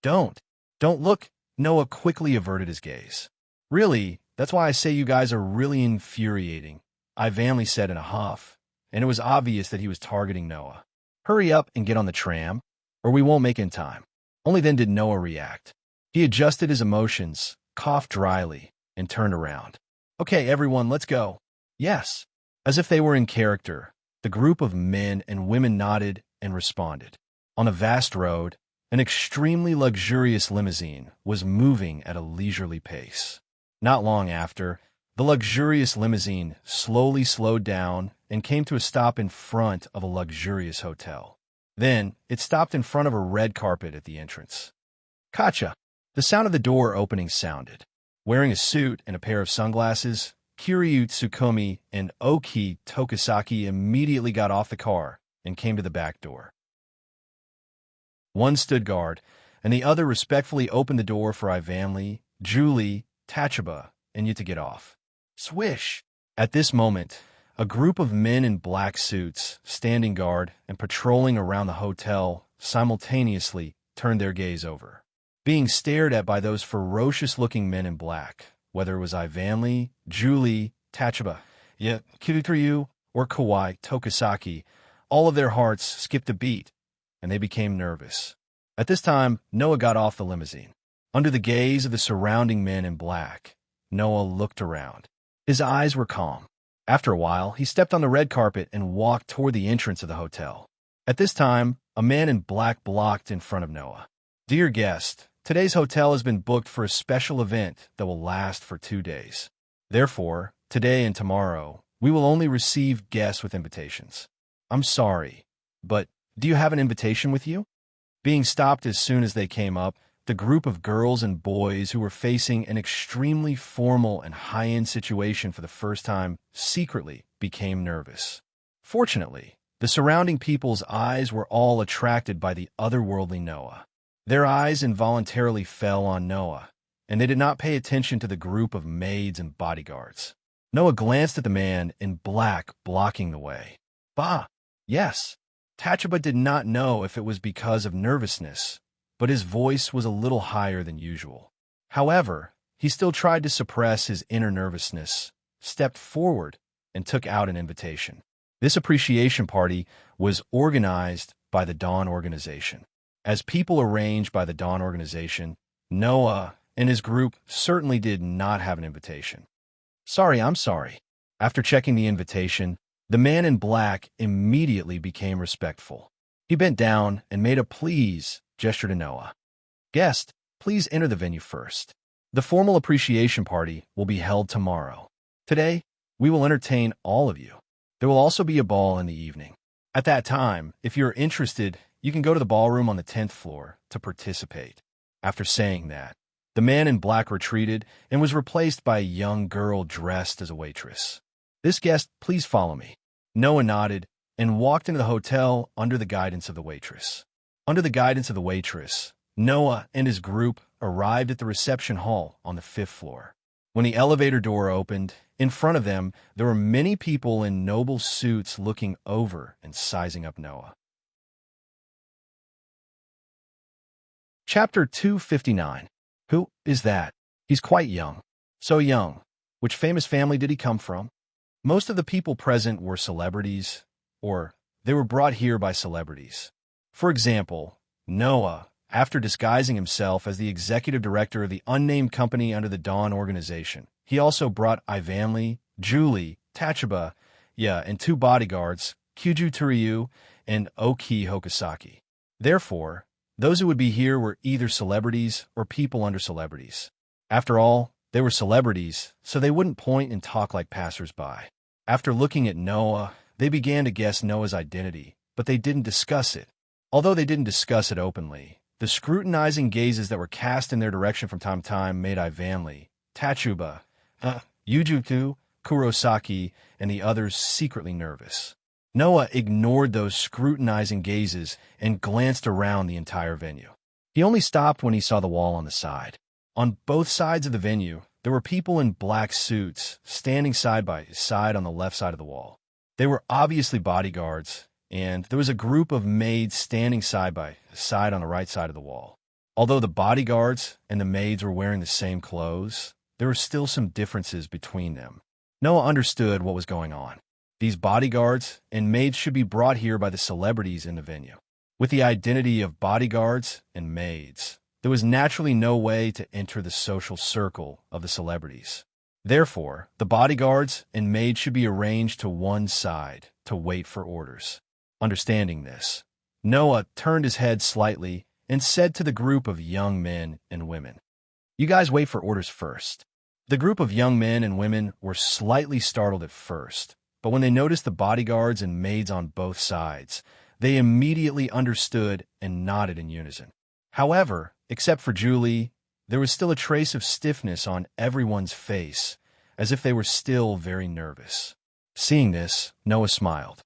Don't look. Noah quickly averted his gaze. Really, that's why I say you guys are really infuriating, Ivanley said in a huff, and it was obvious that he was targeting Noah. Hurry up and get on the tram, or we won't make it in time. Only then did Noah react. He adjusted his emotions, coughed dryly, and turned around. Okay, everyone, let's go. Yes. As if they were in character, the group of men and women nodded and responded. On a vast road, an extremely luxurious limousine was moving at a leisurely pace. Not long after, the luxurious limousine slowly slowed down and came to a stop in front of a luxurious hotel. Then, it stopped in front of a red carpet at the entrance. Kacha! The sound of the door opening sounded. Wearing a suit and a pair of sunglasses, Kiryu Tsukumi and Oki Tokisaki immediately got off the car and came to the back door. One stood guard, and the other respectfully opened the door for Ivanley, Julie, Tachibana, and you to get off. Swish! At this moment, a group of men in black suits, standing guard and patrolling around the hotel, simultaneously turned their gaze over. Being stared at by those ferocious-looking men in black, whether it was Ivanley, Julie, Tachibana, Kiryu, or Kawai Tokisaki, all of their hearts skipped a beat, and they became nervous. At this time, Noah got off the limousine. Under the gaze of the surrounding men in black, Noah looked around. His eyes were calm. After a while, he stepped on the red carpet and walked toward the entrance of the hotel. At this time, a man in black blocked in front of Noah. Dear guest, today's hotel has been booked for a special event that will last for 2 days. Therefore, today and tomorrow, we will only receive guests with invitations. I'm sorry, but do you have an invitation with you? Being stopped as soon as they came up, the group of girls and boys who were facing an extremely formal and high-end situation for the first time secretly became nervous. Fortunately, the surrounding people's eyes were all attracted by the otherworldly Noah. Their eyes involuntarily fell on Noah, and they did not pay attention to the group of maids and bodyguards. Noah glanced at the man in black blocking the way. Bah! Yes. Tachibana did not know if it was because of nervousness, but his voice was a little higher than usual. However, he still tried to suppress his inner nervousness, stepped forward, and took out an invitation. This appreciation party was organized by the Dawn Organization. As people arranged by the Dawn Organization, Noah and his group certainly did not have an invitation. Sorry, I'm sorry. After checking the invitation, the man in black immediately became respectful. He bent down and made a please gesture to Noah. Guest, please enter the venue first. The formal appreciation party will be held tomorrow. Today, we will entertain all of you. There will also be a ball in the evening. At that time, if you're interested, You can go to the ballroom on the 10th floor to participate." After saying that, the man in black retreated and was replaced by a young girl dressed as a waitress. "This guest, please follow me." Noah nodded and walked into the hotel under the guidance of the waitress. Under the guidance of the waitress, Noah and his group arrived at the reception hall on the 5th floor. When the elevator door opened, in front of them, there were many people in noble suits looking over and sizing up Noah. Chapter 259. Who is that? He's quite young. So young. Which famous family did he come from? Most of the people present were celebrities, or they were brought here by celebrities. For example, Noah, after disguising himself as the executive director of the unnamed company under the Dawn organization, he also brought Ivanli, Julie, Tachaba, and 2 bodyguards, Kyuju Turyu and Oki Hokasaki. Therefore, those who would be here were either celebrities or people under celebrities. After all, they were celebrities, so they wouldn't point and talk like passers-by. After looking at Noah, they began to guess Noah's identity, but they didn't discuss it. Although they didn't discuss it openly, the scrutinizing gazes that were cast in their direction from time to time made Ivanli, Tachuba, Yujutu, Kurosaki, and the others secretly nervous. Noah ignored those scrutinizing gazes and glanced around the entire venue. He only stopped when he saw the wall on the side. On both sides of the venue, there were people in black suits standing side by side on the left side of the wall. They were obviously bodyguards, and there was a group of maids standing side by side on the right side of the wall. Although the bodyguards and the maids were wearing the same clothes, there were still some differences between them. Noah understood what was going on. These bodyguards and maids should be brought here by the celebrities in the venue. With the identity of bodyguards and maids, there was naturally no way to enter the social circle of the celebrities. Therefore, the bodyguards and maids should be arranged to one side to wait for orders. Understanding this, Noah turned his head slightly and said to the group of young men and women, "You guys wait for orders first." The group of young men and women were slightly startled at first, but when they noticed the bodyguards and maids on both sides, they immediately understood and nodded in unison. However, except for Julie, there was still a trace of stiffness on everyone's face, as if they were still very nervous. Seeing this, Noah smiled.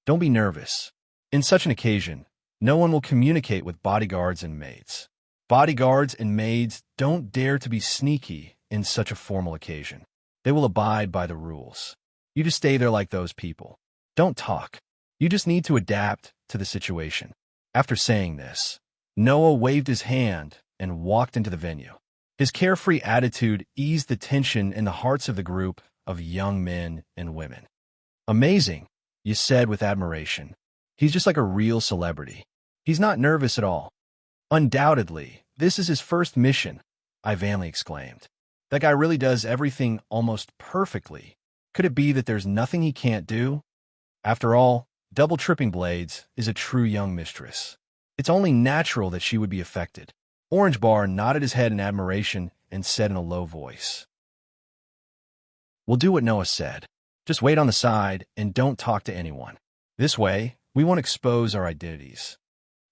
"Don't be nervous. In such an occasion, no one will communicate with bodyguards and maids. Bodyguards and maids don't dare to be sneaky in such a formal occasion. They will abide by the rules. You just stay there like those people. Don't talk. You just need to adapt to the situation." After saying this, Noah waved his hand and walked into the venue. His carefree attitude eased the tension in the hearts of the group of young men and women. "Amazing," you said with admiration. "He's just like a real celebrity. He's not nervous at all." "Undoubtedly, this is his first mission," Ivanli exclaimed. "That guy really does everything almost perfectly. Could it be that there's nothing he can't do?" After all, double tripping blades is a true young mistress. It's only natural that she would be affected. Orange Bar nodded his head in admiration and said in a low voice, "We'll do what Noah said. Just wait on the side and don't talk to anyone. This way, we won't expose our identities."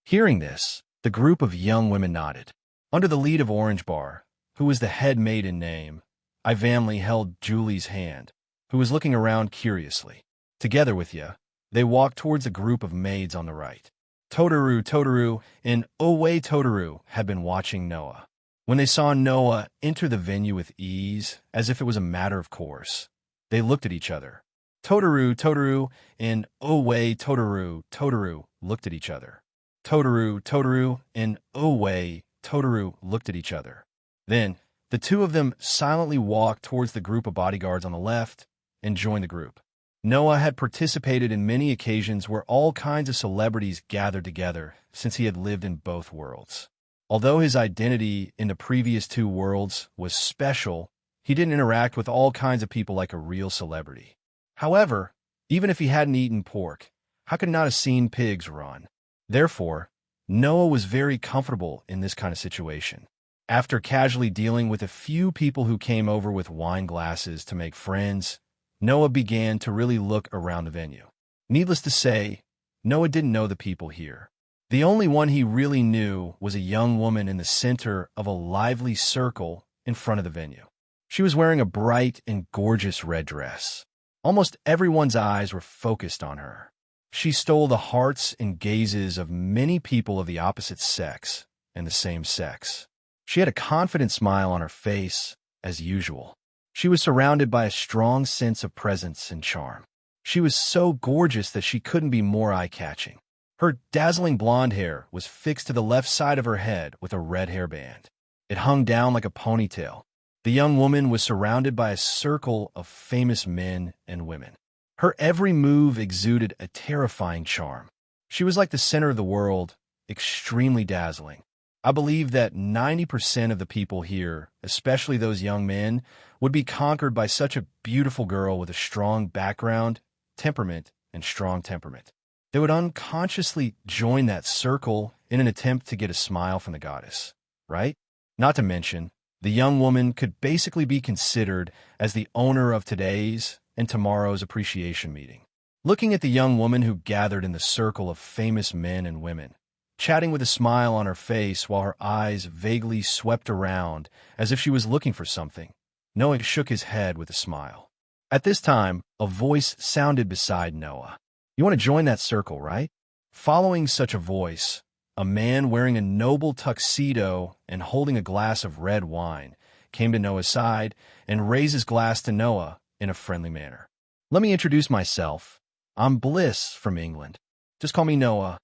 Hearing this, the group of young women nodded. Under the lead of Orange Bar, who was the head maid in name, Ivanli held Julie's hand, who was looking around curiously. Together with Ya, they walked towards a group of maids on the right. Totaru, and Owe Totaru had been watching Noah. When they saw Noah enter the venue with ease, as if it was a matter of course, they looked at each other. Totaru, and Owe Totaru looked at each other. Totaru, and Owe Totaru looked at each other. Then, the two of them silently walked towards the group of bodyguards on the left and joined the group. Noah had participated in many occasions where all kinds of celebrities gathered together since he had lived in both worlds. Although his identity in the previous 2 worlds was special, he didn't interact with all kinds of people like a real celebrity. However, even if he hadn't eaten pork, how could he not have seen pigs run? Therefore, Noah was very comfortable in this kind of situation. After casually dealing with a few people who came over with wine glasses to make friends, Noah began to really look around the venue. Needless to say, Noah didn't know the people here. The only one he really knew was a young woman in the center of a lively circle in front of the venue. She was wearing a bright and gorgeous red dress. Almost everyone's eyes were focused on her. She stole the hearts and gazes of many people of the opposite sex and the same sex. She had a confident smile on her face, as usual. She was surrounded by a strong sense of presence and charm. She was so gorgeous that she couldn't be more eye-catching. Her dazzling blonde hair was fixed to the left side of her head with a red hairband. It hung down like a ponytail. The young woman was surrounded by a circle of famous men and women. Her every move exuded a terrifying charm. She was like the center of the world, extremely dazzling. I believe that 90% of the people here, especially those young men, would be conquered by such a beautiful girl with a strong background, temperament, and strong temperament. They would unconsciously join that circle in an attempt to get a smile from the goddess, right? Not to mention, the young woman could basically be considered as the owner of today's and tomorrow's appreciation meeting. Looking at the young woman who gathered in the circle of famous men and women, chatting with a smile on her face while her eyes vaguely swept around as if she was looking for something, Noah shook his head with a smile. At this time, a voice sounded beside Noah. You want to join that circle, right? Following such a voice, a man wearing a noble tuxedo and holding a glass of red wine came to Noah's side and raised his glass to Noah in a friendly manner. Let me introduce myself. I'm Bliss from England. Just call me Noah.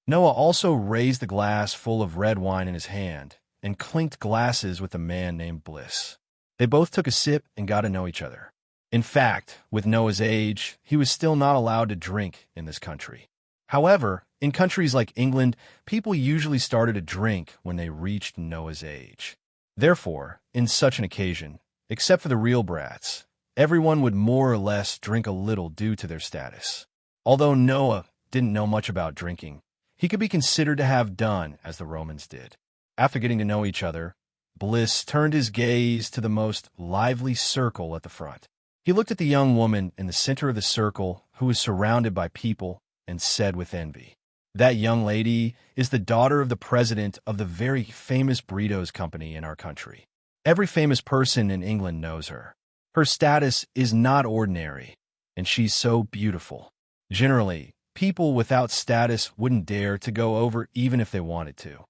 Noah also raised the glass full of red wine in his hand and clinked glasses with a man named Bliss. They both took a sip and got to know each other. In fact, with Noah's age, he was still not allowed to drink in this country. However, in countries like England, people usually started to drink when they reached Noah's age. Therefore, in such an occasion, except for the real brats, everyone would more or less drink a little due to their status. Although Noah didn't know much about drinking, he could be considered to have done as the Romans did. After getting to know each other, Bliss turned his gaze to the most lively circle at the front. He looked at the young woman in the center of the circle who was surrounded by people and said with envy, "That young lady is the daughter of the president of the very famous burritos company in our country. Every famous person in England knows her. Her status is not ordinary, and she's so beautiful. Generally, people without status wouldn't dare to go over even if they wanted to."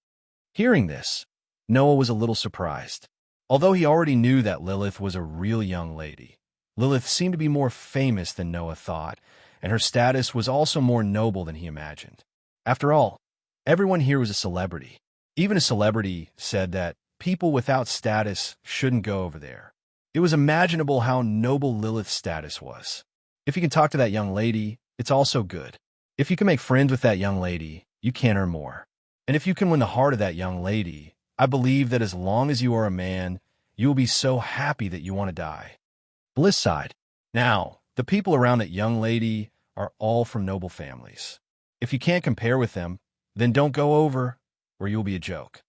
Hearing this, Noah was a little surprised. Although he already knew that Lilith was a real young lady, Lilith seemed to be more famous than Noah thought, and her status was also more noble than he imagined. After all, everyone here was a celebrity. Even a celebrity said that people without status shouldn't go over there. It was imaginable how noble Lilith's status was. If you can talk to that young lady, it's also good. If you can make friends with that young lady, you can earn more. And if you can win the heart of that young lady, I believe that as long as you are a man, you will be so happy that you want to die. Bliss sighed. Now, the people around that young lady are all from noble families. If you can't compare with them, then don't go over, or you'll be a joke.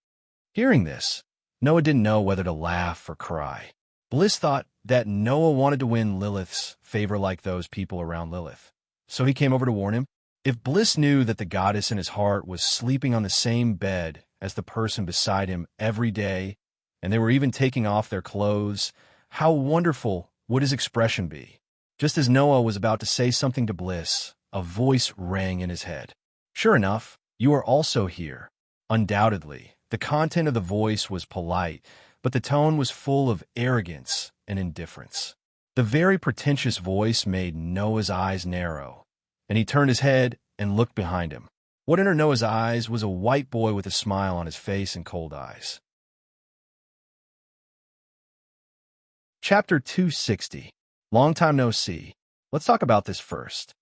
Hearing this, Noah didn't know whether to laugh or cry. Bliss thought that Noah wanted to win Lilith's favor like those people around Lilith, so he came over to warn him. If Bliss knew that the goddess in his heart was sleeping on the same bed as the person beside him every day, and they were even taking off their clothes, how wonderful would his expression be? Just as Noah was about to say something to Bliss, a voice rang in his head. Sure enough, you are also here. Undoubtedly, the content of the voice was polite, but the tone was full of arrogance and indifference. The very pretentious voice made Noah's eyes narrow, and he turned his head and looked behind him. What entered Noah's eyes was a white boy with a smile on his face and cold eyes. Chapter 260. Long time no see. Let's talk about this first.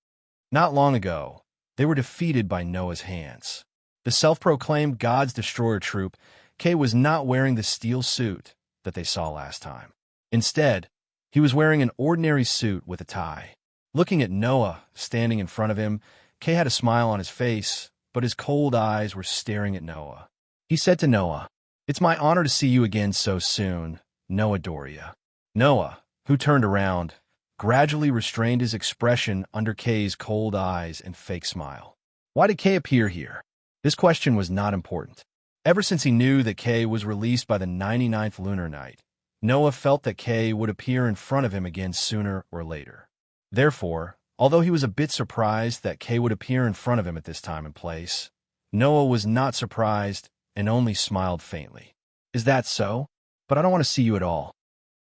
Not long ago, they were defeated by Noah's hands. The self-proclaimed God's Destroyer troop, Kay was not wearing the steel suit that they saw last time. Instead, he was wearing an ordinary suit with a tie. Looking at Noah standing in front of him, Kay had a smile on his face, but his cold eyes were staring at Noah. He said to Noah, "It's my honor to see you again so soon, Noah Doria." Noah, who turned around, gradually restrained his expression under Kay's cold eyes and fake smile. Why did Kay appear here? This question was not important. Ever since he knew that Kay was released by the 99th lunar night, Noah felt that Kay would appear in front of him again sooner or later. Therefore, although he was a bit surprised that Kay would appear in front of him at this time and place, Noah was not surprised and only smiled faintly. Is that so? But I don't want to see you at all.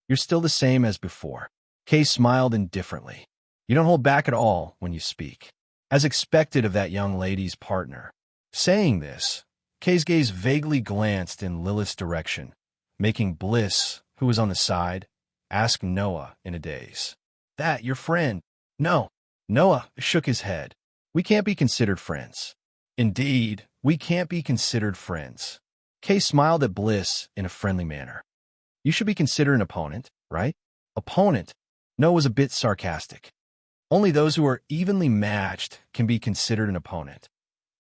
You're still the same as before. Kay smiled indifferently. You don't hold back at all when you speak, as expected of that young lady's partner. Saying this, Kay's gaze vaguely glanced in Lilith's direction, making Bliss, who was on the side, ask Noah in a daze. That your friend? No. Noah shook his head. We can't be considered friends. Indeed, we can't be considered friends. Kay smiled at Bliss in a friendly manner. You should be considered an opponent, right? Opponent? Noah was a bit sarcastic. Only those who are evenly matched can be considered an opponent,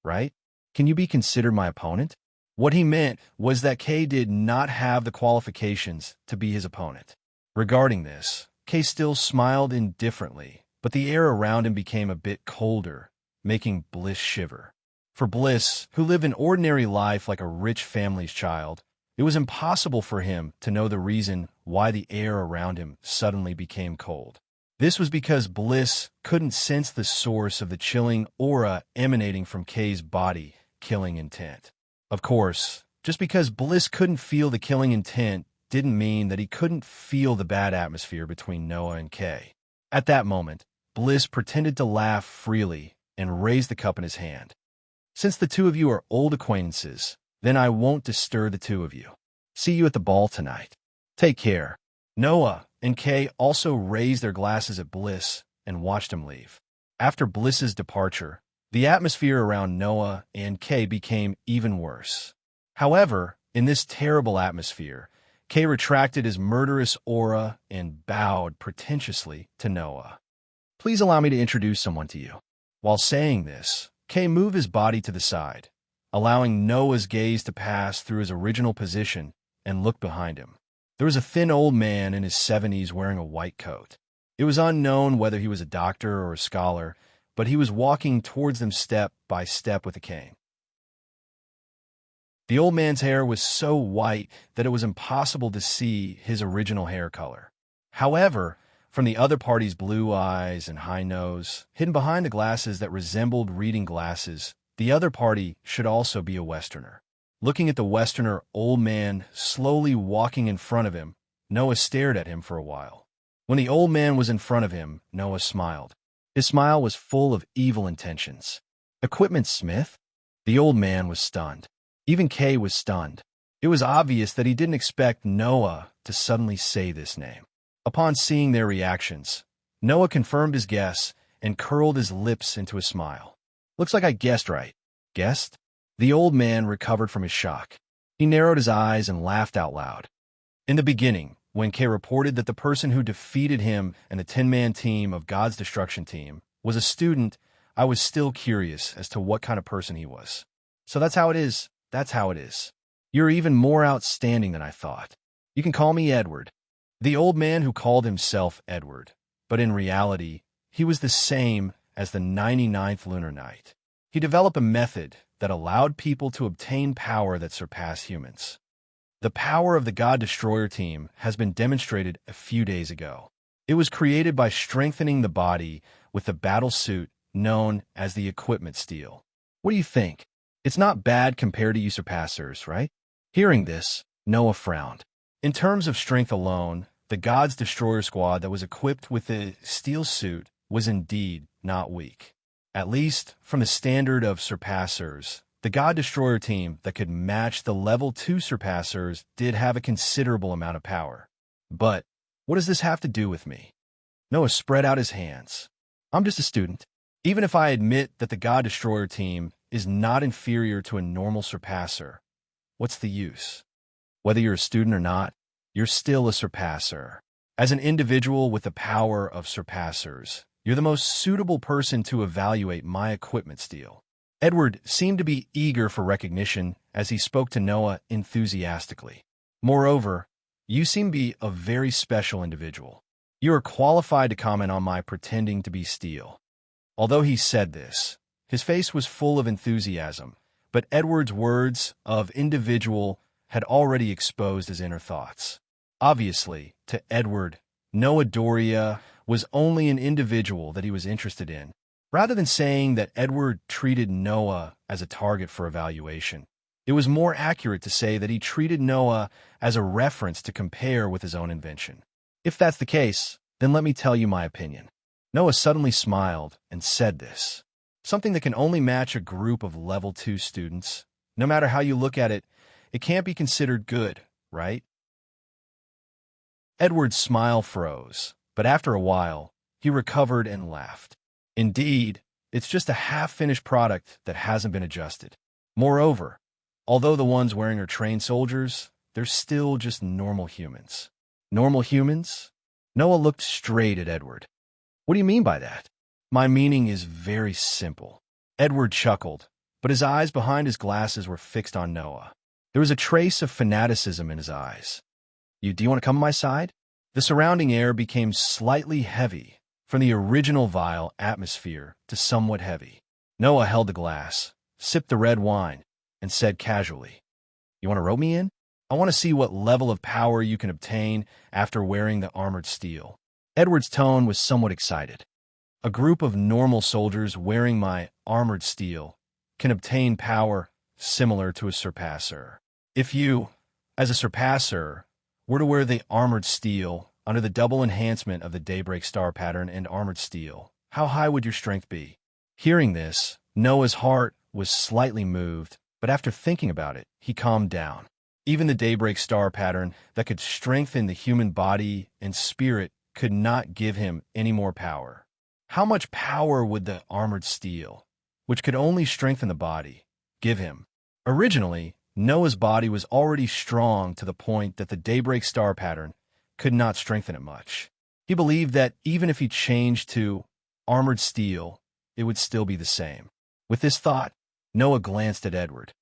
right? Can you be considered my opponent? What he meant was that Kay did not have the qualifications to be his opponent. Regarding this, Kay still smiled indifferently, but the air around him became a bit colder, making Bliss shiver. For Bliss, who lived an ordinary life like a rich family's child, it was impossible for him to know the reason why the air around him suddenly became cold. This was because Bliss couldn't sense the source of the chilling aura emanating from Kay's body, killing intent. Of course, just because Bliss couldn't feel the killing intent didn't mean that he couldn't feel the bad atmosphere between Noah and Kay. At that moment, Bliss pretended to laugh freely and raised the cup in his hand. Since the two of you are old acquaintances, then I won't disturb the two of you. See you at the ball tonight. Take care. Noah and Kay also raised their glasses at Bliss and watched him leave. After Bliss's departure, the atmosphere around Noah and Kay became even worse. However, in this terrible atmosphere, Kay retracted his murderous aura and bowed pretentiously to Noah. Please allow me to introduce someone to you. While saying this, Kay moved his body to the side, allowing Noah's gaze to pass through his original position and look behind him. There was a thin old man in his 70s wearing a white coat. It was unknown whether he was a doctor or a scholar, but he was walking towards them step by step with a cane. The old man's hair was so white that it was impossible to see his original hair color. However, from the other party's blue eyes and high nose, hidden behind the glasses that resembled reading glasses, the other party should also be a Westerner. Looking at the Westerner old man slowly walking in front of him, Noah stared at him for a while. When the old man was in front of him, Noah smiled. His smile was full of evil intentions. Equipment Smith? The old man was stunned. Even Kay was stunned. It was obvious that he didn't expect Noah to suddenly say this name. Upon seeing their reactions, Noah confirmed his guess and curled his lips into a smile. Looks like I guessed right. Guessed? The old man recovered from his shock. He narrowed his eyes and laughed out loud. In the beginning, when Kay reported that the person who defeated him and the 10-man team of God's Destruction Team was a student, I was still curious as to what kind of person he was. So that's how it is. That's how it is. You're even more outstanding than I thought. You can call me Edward. The old man who called himself Edward, but in reality, he was the same as the 99th lunar night. He developed a method that allowed people to obtain power that surpassed humans. The power of the God Destroyer team has been demonstrated a few days ago. It was created by strengthening the body with the battle suit known as the equipment steel. What do you think? It's not bad compared to you surpassers, right? Hearing this, Noah frowned. In terms of strength alone, the God's Destroyer squad that was equipped with the steel suit was indeed not weak. At least, from the standard of surpassers, the God Destroyer team that could match the level 2 surpassers did have a considerable amount of power. But what does this have to do with me? Noah spread out his hands. I'm just a student. Even if I admit that the God Destroyer team is not inferior to a normal surpasser, what's the use? Whether you're a student or not, you're still a surpasser. As an individual with the power of surpassers, you're the most suitable person to evaluate my equipment steel. Edward seemed to be eager for recognition as he spoke to Noah enthusiastically. Moreover, you seem to be a very special individual. You are qualified to comment on my pretending to be steel. Although he said this, His face was full of enthusiasm, but Edward's words of individual had already exposed his inner thoughts. Obviously, to Edward, Noah Doria was only an individual that he was interested in, rather than saying that Edward treated Noah as a target for evaluation. It was more accurate to say that he treated Noah as a reference to compare with his own invention. If that's the case, then let me tell you my opinion. Noah suddenly smiled and said this. Something that can only match a group of level 2 students. No matter how you look at it, it can't be considered good, right? Edward's smile froze, but after a while, he recovered and laughed. Indeed, it's just a half-finished product that hasn't been adjusted. Moreover, although the ones wearing are trained soldiers, they're still just normal humans. Normal humans? Noah looked straight at Edward. What do you mean by that? My meaning is very simple. Edward chuckled, but his eyes behind his glasses were fixed on Noah. There was a trace of fanaticism in his eyes. Do you want to come to my side? The surrounding air became slightly heavy, from the original vile atmosphere to somewhat heavy. Noah held the glass, sipped the red wine, and said casually, "You want to rope me in? I want to see what level of power you can obtain after wearing the armored steel." Edward's tone was somewhat excited. A group of normal soldiers wearing my armored steel can obtain power similar to a surpasser. If you, as a surpasser, were to wear the armored steel under the double enhancement of the daybreak star pattern and armored steel, how high would your strength be? Hearing this, Noah's heart was slightly moved, but after thinking about it, he calmed down. Even the daybreak star pattern that could strengthen the human body and spirit could not give him any more power. How much power would the armored steel, which could only strengthen the body, give him? Originally, Noah's body was already strong to the point that the daybreak star pattern could not strengthen it much. He believed that even if he changed to armored steel, it would still be the same. With this thought, Noah glanced at Edward.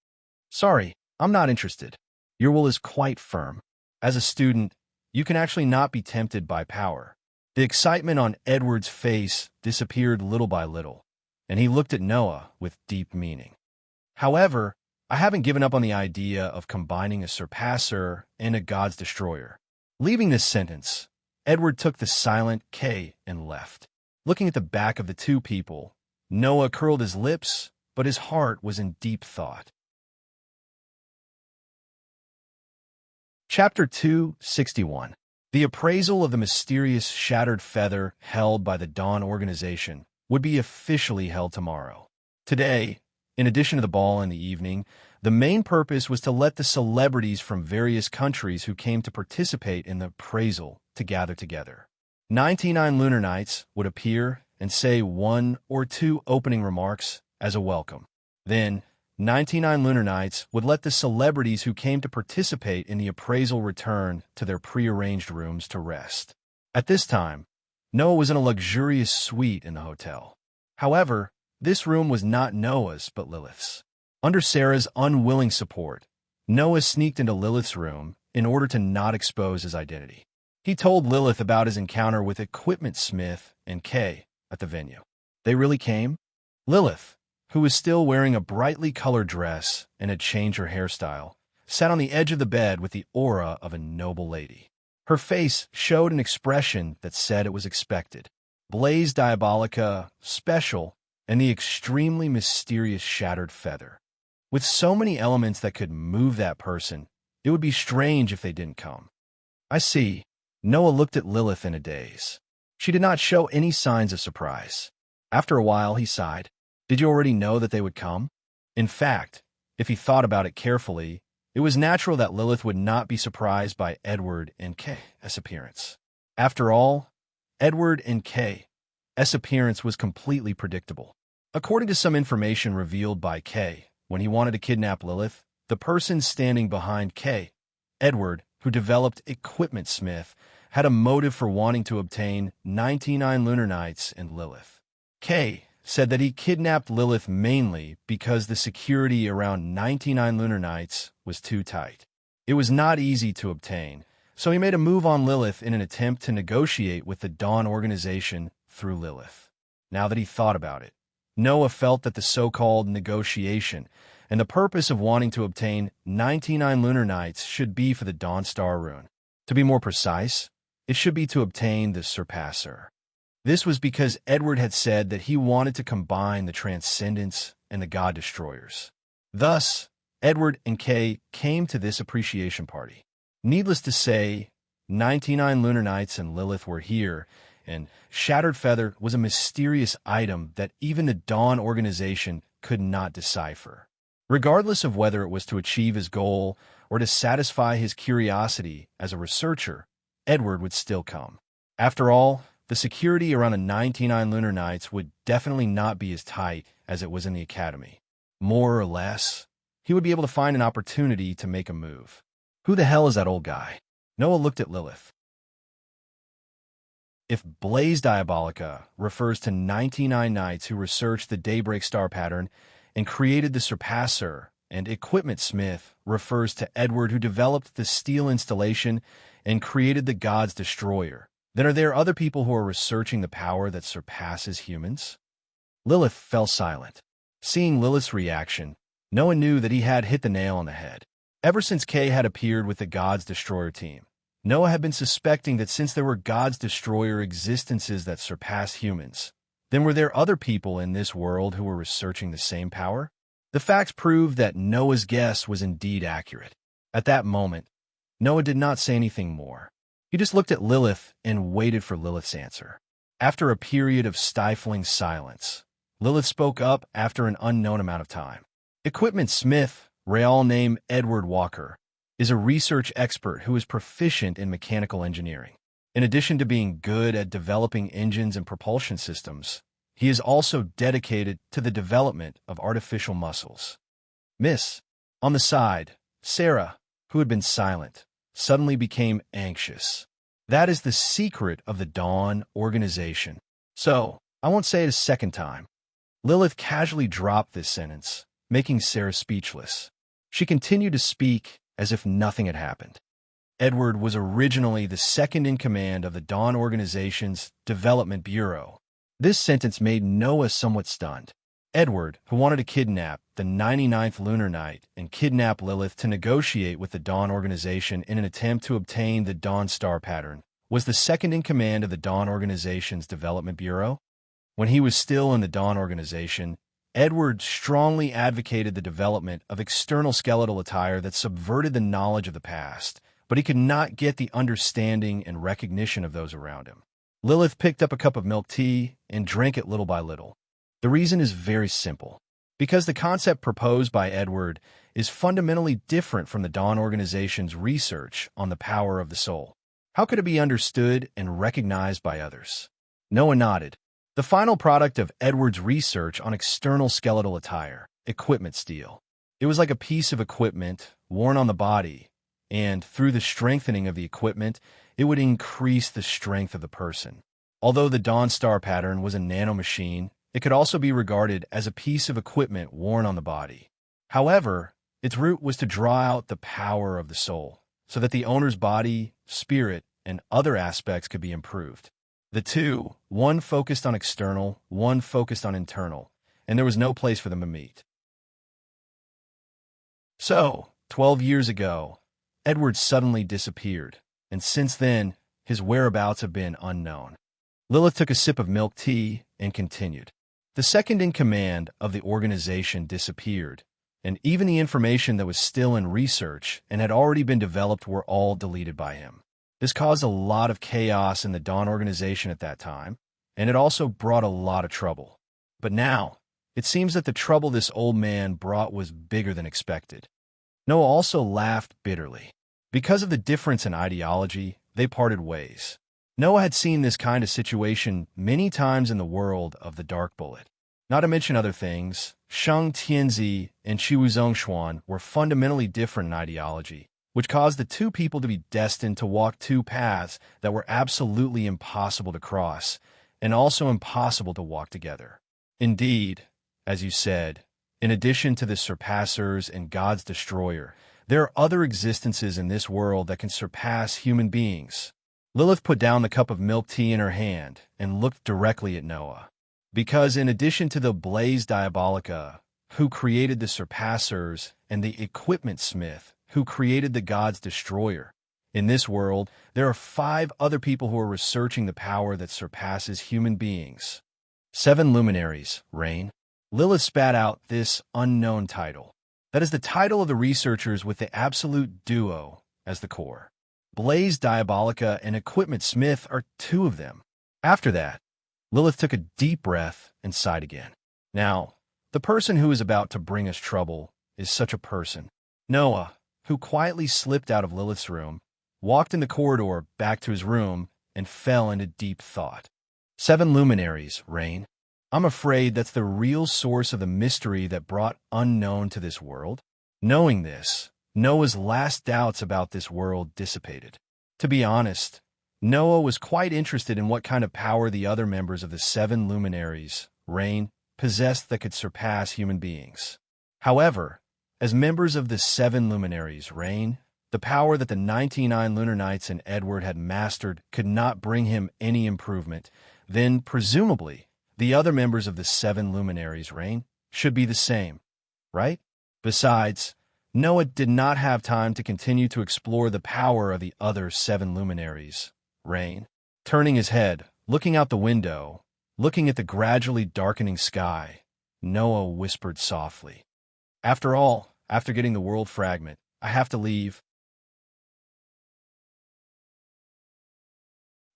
"Sorry, I'm not interested. Your will is quite firm. As a student, you can actually not be tempted by power." The excitement on Edward's face disappeared little by little, and he looked at Noah with deep meaning. "However, I haven't given up on the idea of combining a surpasser and a god's destroyer." Leaving this sentence, Edward took the silent K and left. Looking at the back of the two people, Noah curled his lips, but his heart was in deep thought. Chapter 261. The appraisal of the mysterious shattered feather held by the Dawn organization would be officially held tomorrow. Today, in addition to the ball in the evening, the main purpose was to let the celebrities from various countries who came to participate in the appraisal to gather together. 99 Lunar Nights would appear and say 1 or 2 opening remarks as a welcome. Then, 99 Lunar Nights would let the celebrities who came to participate in the appraisal return to their prearranged rooms to rest. At this time, Noah was in a luxurious suite in the hotel. However, this room was not Noah's but Lilith's. Under Sarah's unwilling support, Noah sneaked into Lilith's room in order to not expose his identity. He told Lilith about his encounter with Equipment Smith and Kay at the venue. They really came? Lilith, who was still wearing a brightly colored dress and had changed her hairstyle, sat on the edge of the bed with the aura of a noble lady. Her face showed an expression that said it was expected. Blaze Diabolica, special, and the extremely mysterious shattered feather. With so many elements that could move that person, it would be strange if they didn't come. I see. Noah looked at Lilith in a daze. She did not show any signs of surprise. After a while, he sighed. Did you already know that they would come? In fact, if he thought about it carefully, it was natural that Lilith would not be surprised by Edward and Kay's appearance. After all, Edward and Kay's appearance was completely predictable. According to some information revealed by Kay, when he wanted to kidnap Lilith, the person standing behind Kay, Edward, who developed Equipment Smith, had a motive for wanting to obtain 99 Lunar Nights and Lilith. Kay said that he kidnapped Lilith mainly because the security around 99 Lunar Nights was too tight. It was not easy to obtain, so he made a move on Lilith in an attempt to negotiate with the Dawn organization through Lilith. Now that he thought about it, Noah felt that the so-called negotiation and the purpose of wanting to obtain 99 lunar nights should be for the Dawn Star rune. To be more precise, it should be to obtain the Surpasser. This was because Edward had said that he wanted to combine the Transcendents and the God Destroyers. Thus, Edward and Kay came to this appreciation party. Needless to say, 99 lunar nights and Lilith were here, and Shattered Feather was a mysterious item that even the Dawn organization could not decipher. Regardless of whether it was to achieve his goal or to satisfy his curiosity as a researcher, Edward would still come. After all, the security around the 99 lunar nights would definitely not be as tight as it was in the academy. More or less, he would be able to find an opportunity to make a move. Who the hell is that old guy? Noah looked at Lilith. If Blaze Diabolica refers to 99 knights who researched the Daybreak Star pattern and created the Surpasser, and Equipment Smith refers to Edward who developed the steel installation and created the God's Destroyer, then are there other people who are researching the power that surpasses humans? Lilith fell silent. Seeing Lilith's reaction, Noah knew that he had hit the nail on the head. Ever since Kay had appeared with the God's Destroyer team, Noah had been suspecting that since there were God's Destroyer existences that surpass humans, then were there other people in this world who were researching the same power? The facts proved that Noah's guess was indeed accurate. At that moment, Noah did not say anything more. He just looked at Lilith and waited for Lilith's answer. After a period of stifling silence, Lilith spoke up after an unknown amount of time. Equipment Smith, real name Edward Walker, is a research expert who is proficient in mechanical engineering. In addition to being good at developing engines and propulsion systems, he is also dedicated to the development of artificial muscles. Miss, on the side, Sarah, who had been silent, suddenly became anxious. That is the secret of the Dawn organization. So, I won't say it a second time. Lilith casually dropped this sentence, making Sarah speechless. She continued to speak as if nothing had happened. Edward was originally the second in command of the Dawn organization's Development Bureau. This sentence made Noah somewhat stunned. Edward, who wanted to kidnap the 99th lunar night and kidnap Lilith to negotiate with the Dawn organization in an attempt to obtain the Dawn Star pattern, was the second in command of the Dawn organization's Development Bureau. When he was still in the Dawn organization, Edward strongly advocated the development of external skeletal attire that subverted the knowledge of the past, but he could not get the understanding and recognition of those around him. Lilith picked up a cup of milk tea and drank it little by little. The reason is very simple. Because the concept proposed by Edward is fundamentally different from the Dawn organization's research on the power of the soul. How could it be understood and recognized by others? Noah nodded. The final product of Edward's research on external skeletal attire, equipment steel. It was like a piece of equipment worn on the body, and through the strengthening of the equipment, it would increase the strength of the person. Although the Dawn Star pattern was a nanomachine, it could also be regarded as a piece of equipment worn on the body. However, its root was to draw out the power of the soul, so that the owner's body, spirit, and other aspects could be improved. The two, one focused on external, one focused on internal, and there was no place for them to meet. So, 12 years ago, Edward suddenly disappeared, and since then, his whereabouts have been unknown. Lilith took a sip of milk tea and continued. The second in command of the organization disappeared, and even the information that was still in research and had already been developed were all deleted by him. This caused a lot of chaos in the Dawn organization at that time, and it also brought a lot of trouble. But now, it seems that the trouble this old man brought was bigger than expected. Noah also laughed bitterly. Because of the difference in ideology, they parted ways. Noah had seen this kind of situation many times in the world of the Dark Bullet. Not to mention other things, Shang Tianzi and Chiwuzong Xuan were fundamentally different in ideology, which caused the two people to be destined to walk two paths that were absolutely impossible to cross, and also impossible to walk together. Indeed, as you said, in addition to the Surpassers and God's Destroyer, there are other existences in this world that can surpass human beings. Lilith put down the cup of milk tea in her hand and looked directly at Noah. Because in addition to the Blaze Diabolica, who created the Surpassers, and the Equipment Smith, who created the God's Destroyer, in this world, there are 5 other people who are researching the power that surpasses human beings. 7 luminaries, reign. Lilith spat out this unknown title. That is the title of the researchers with the absolute duo as the core. Blaze Diabolica and Equipment Smith are 2 of them. After that, Lilith took a deep breath and sighed again. Now, the person who is about to bring us trouble is such a person. Noah, who quietly slipped out of Lilith's room, walked in the corridor back to his room, and fell into deep thought. 7 luminaries, reign. I'm afraid that's the real source of the mystery that brought unknown to this world. Knowing this, Noah's last doubts about this world dissipated. To be honest, Noah was quite interested in what kind of power the other members of the 7 luminaries, reign, possessed that could surpass human beings. However, as members of the 7 luminaries, reign, the power that the 99 Lunar Knights and Edward had mastered could not bring him any improvement, then, presumably, the other members of the 7 luminaries, reign, should be the same, right? Besides, Noah did not have time to continue to explore the power of the other 7 luminaries, reign. Turning his head, looking out the window, looking at the gradually darkening sky, Noah whispered softly, "After all, after getting the world fragment, I have to leave."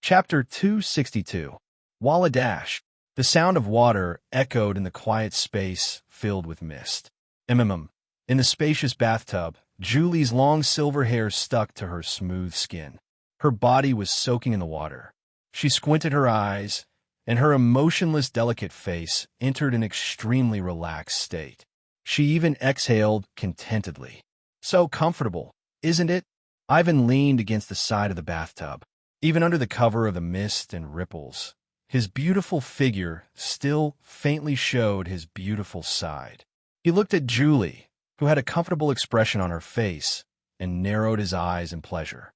Chapter 262. Walladash. The sound of water echoed in the quiet space filled with mist. In the spacious bathtub, Julie's long silver hair stuck to her smooth skin. Her body was soaking in the water. She squinted her eyes, and her emotionless, delicate face entered an extremely relaxed state. She even exhaled contentedly. "So comfortable, isn't it?" Ivan leaned against the side of the bathtub. Even under the cover of the mist and ripples, his beautiful figure still faintly showed his beautiful side. He looked at Julie, who had a comfortable expression on her face, and narrowed his eyes in pleasure.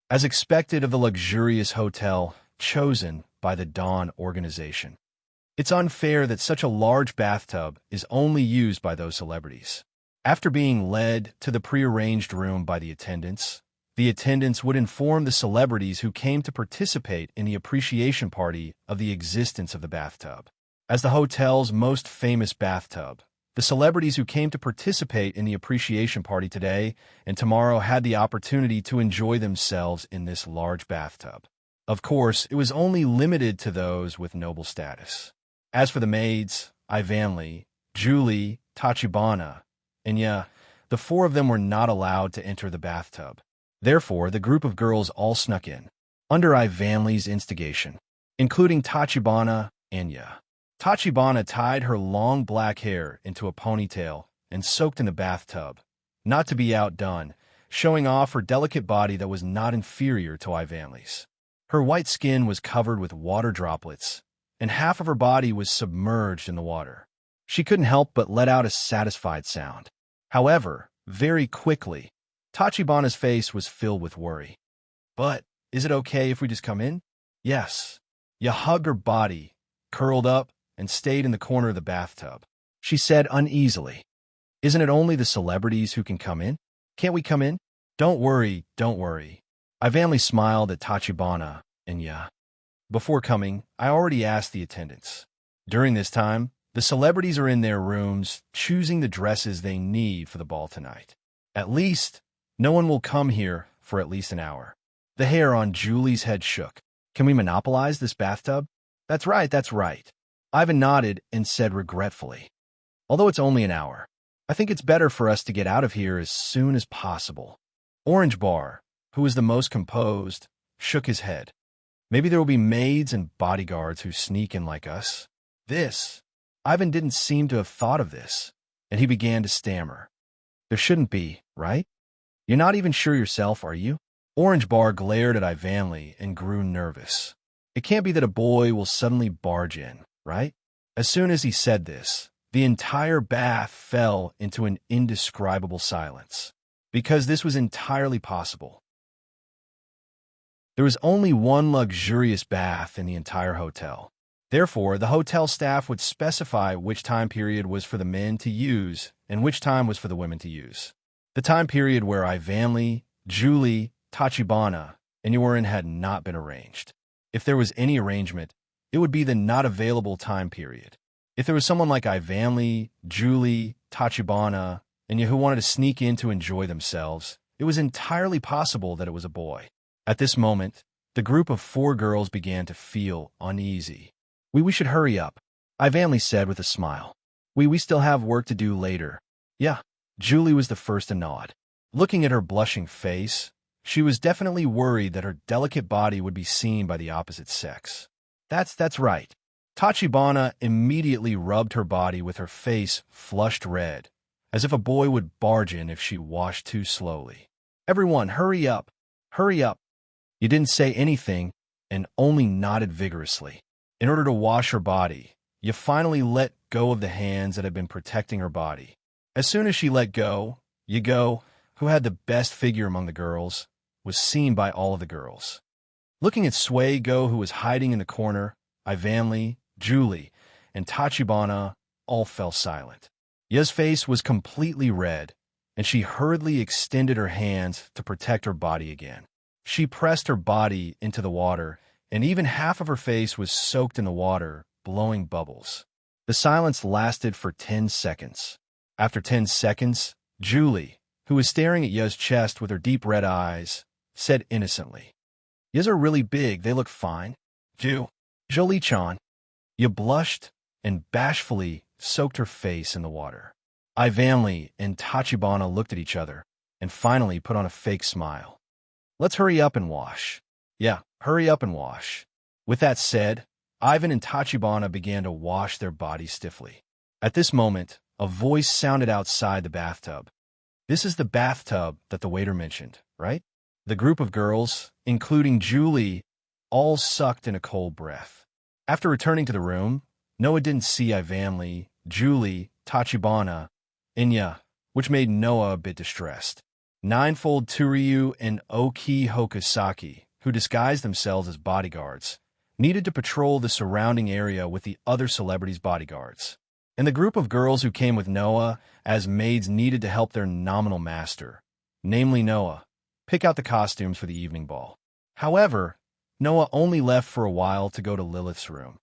As expected of the luxurious hotel chosen by the Dawn organization, it's unfair that such a large bathtub is only used by those celebrities. After being led to the prearranged room by the attendants would inform the celebrities who came to participate in the appreciation party of the existence of the bathtub. As the hotel's most famous bathtub, the celebrities who came to participate in the appreciation party today and tomorrow had the opportunity to enjoy themselves in this large bathtub. Of course, it was only limited to those with noble status. As for the maids, Ivanli, Julie, Tachibana, and the 4 of them were not allowed to enter the bathtub. Therefore, the group of girls all snuck in, under Ivanli's instigation, including Tachibana and Tachibana tied her long black hair into a ponytail and soaked in the bathtub, not to be outdone, showing off her delicate body that was not inferior to Ivanli's. Her white skin was covered with water droplets, and half of her body was submerged in the water. She couldn't help but let out a satisfied sound. However, very quickly, Tachibana's face was filled with worry. "But, is it okay if we just come in?" "Yes." hugged her body, curled up, and stayed in the corner of the bathtub. She said uneasily, "Isn't it only the celebrities who can come in? Can't we come in?" Don't worry. Ivanli smiled at Tachibana, and before coming, I already asked the attendants. During this time, the celebrities are in their rooms, choosing the dresses they need for the ball tonight. At least, no one will come here for at least an hour. The hair on Julie's head shook. "Can we monopolize this bathtub?" That's right. Ivan nodded and said regretfully, "Although it's only an hour, I think it's better for us to get out of here as soon as possible." Orange Bar, who was the most composed, shook his head. "Maybe there will be maids and bodyguards who sneak in like us." Ivan didn't seem to have thought of this, and he began to stammer. "There shouldn't be, right? You're not even sure yourself, are you?" Orange Bar glared at Ivanli and grew nervous. It can't be that a boy will suddenly barge in, right? As soon as he said this, the entire bath fell into an indescribable silence, because this was entirely possible. There was only one luxurious bath in the entire hotel. Therefore, the hotel staff would specify which time period was for the men to use and which time was for the women to use. The time period where Ivanli, Julie, Tachibana, and Yorin had not been arranged. If there was any arrangement, it would be the not available time period. If there was someone like Ivanli, Julie, Tachibana, and who wanted to sneak in to enjoy themselves, it was entirely possible that it was a boy. At this moment, the group of 4 girls began to feel uneasy. We should hurry up, Ivanli said with a smile. We still have work to do later. Yeah, Julie was the first to nod. Looking at her blushing face, she was definitely worried that her delicate body would be seen by the opposite sex. That's right. Tachibana immediately rubbed her body with her face flushed red, as if a boy would barge in if she washed too slowly. Everyone, hurry up! Hurry up! You didn't say anything and only nodded vigorously. In order to wash her body, you finally let go of the hands that had been protecting her body. As soon as she let go, Yago, who had the best figure among the girls, was seen by all of the girls. Looking at Go, who was hiding in the corner, Ivanli, Julie, and Tachibana all fell silent. Ya's face was completely red, and she hurriedly extended her hands to protect her body again. She pressed her body into the water, and even half of her face was soaked in the water, blowing bubbles. The silence lasted for 10 seconds. After 10 seconds, Julie, who was staring at Ya's chest with her deep red eyes, said innocently, "Yas are really big, they look fine." Jolie-chan. Ya blushed and bashfully soaked her face in the water. Ivanli and Tachibana looked at each other and finally put on a fake smile. "Let's hurry up and wash." Yeah, hurry up and wash. With that said, Ivan and Tachibana began to wash their bodies stiffly. At this moment, a voice sounded outside the bathtub. "This is the bathtub that the waiter mentioned, right?" The group of girls, including Julie, all sucked in a cold breath. After returning to the room, Noah didn't see Ivanli, Julie, Tachibana, Inya, which made Noah a bit distressed. Ninefold Turyu and Oki Hokusaki, who disguised themselves as bodyguards, needed to patrol the surrounding area with the other celebrities' bodyguards. And the group of girls who came with Noah as maids needed to help their nominal master, namely Noah, pick out the costumes for the evening ball. However, Noah only left for a while to go to Lilith's room,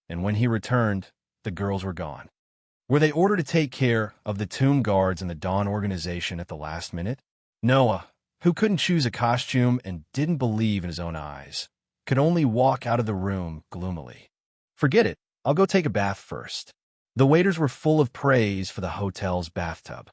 and when he returned, the girls were gone. Were they ordered to take care of the tomb guards and the Dawn organization at the last minute? Noah, who couldn't choose a costume and didn't believe in his own eyes, could only walk out of the room gloomily. "Forget it, I'll go take a bath first." The waiters were full of praise for the hotel's bathtub.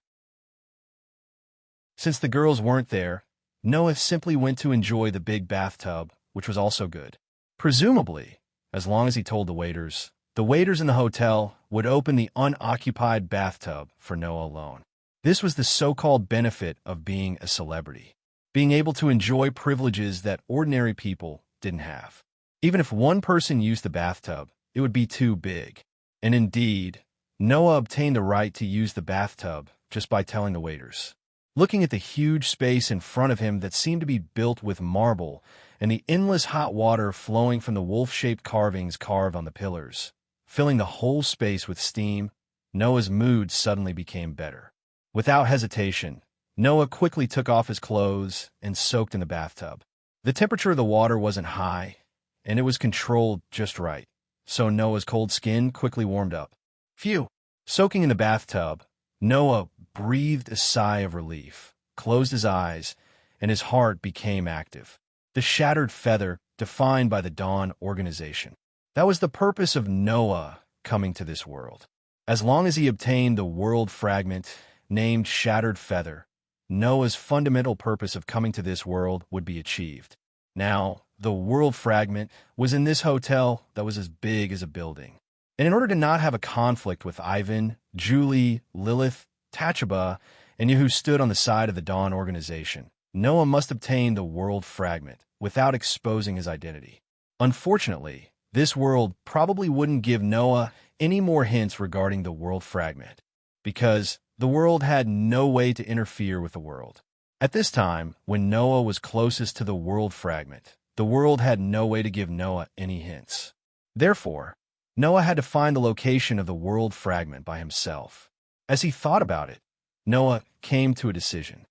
Since the girls weren't there, Noah simply went to enjoy the big bathtub, which was also good. Presumably, as long as he told the waiters in the hotel would open the unoccupied bathtub for Noah alone. This was the so-called benefit of being a celebrity, being able to enjoy privileges that ordinary people didn't have. Even if one person used the bathtub, it would be too big. And indeed, Noah obtained the right to use the bathtub just by telling the waiters. Looking at the huge space in front of him that seemed to be built with marble and the endless hot water flowing from the wolf-shaped carvings carved on the pillars, filling the whole space with steam, Noah's mood suddenly became better. Without hesitation, Noah quickly took off his clothes and soaked in the bathtub. The temperature of the water wasn't high, and it was controlled just right, so Noah's cold skin quickly warmed up. Phew! Soaking in the bathtub, Noah breathed a sigh of relief, closed his eyes, and his heart became active. The shattered feather defined by the Dawn organization. That was the purpose of Noah coming to this world. As long as he obtained the world fragment named Shattered Feather, Noah's fundamental purpose of coming to this world would be achieved. Now, the world fragment was in this hotel that was as big as a building. And in order to not have a conflict with Ivan, Julie, Lilith, Tachibana, and who stood on the side of the Dawn organization, Noah must obtain the world fragment without exposing his identity. Unfortunately, this world probably wouldn't give Noah any more hints regarding the world fragment, because the world had no way to interfere with the world. At this time, when Noah was closest to the world fragment, the world had no way to give Noah any hints. Therefore, Noah had to find the location of the world fragment by himself. As he thought about it, Noah came to a decision.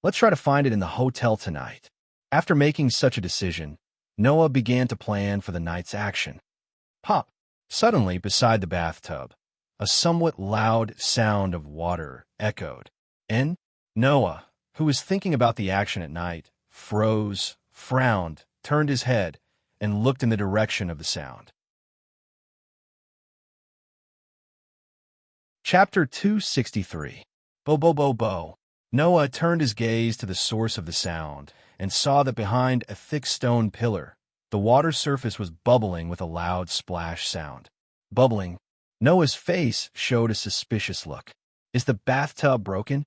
Let's try to find it in the hotel tonight. After making such a decision, Noah began to plan for the night's action. Pop! Suddenly, beside the bathtub, a somewhat loud sound of water echoed. And Noah, who was thinking about the action at night, froze, frowned, turned his head, and looked in the direction of the sound. Chapter 263. Bo bo bo bo. Noah turned his gaze to the source of the sound and saw that behind a thick stone pillar, the water surface was bubbling with a loud splash sound. Bubbling. Noah's face showed a suspicious look. Is the bathtub broken?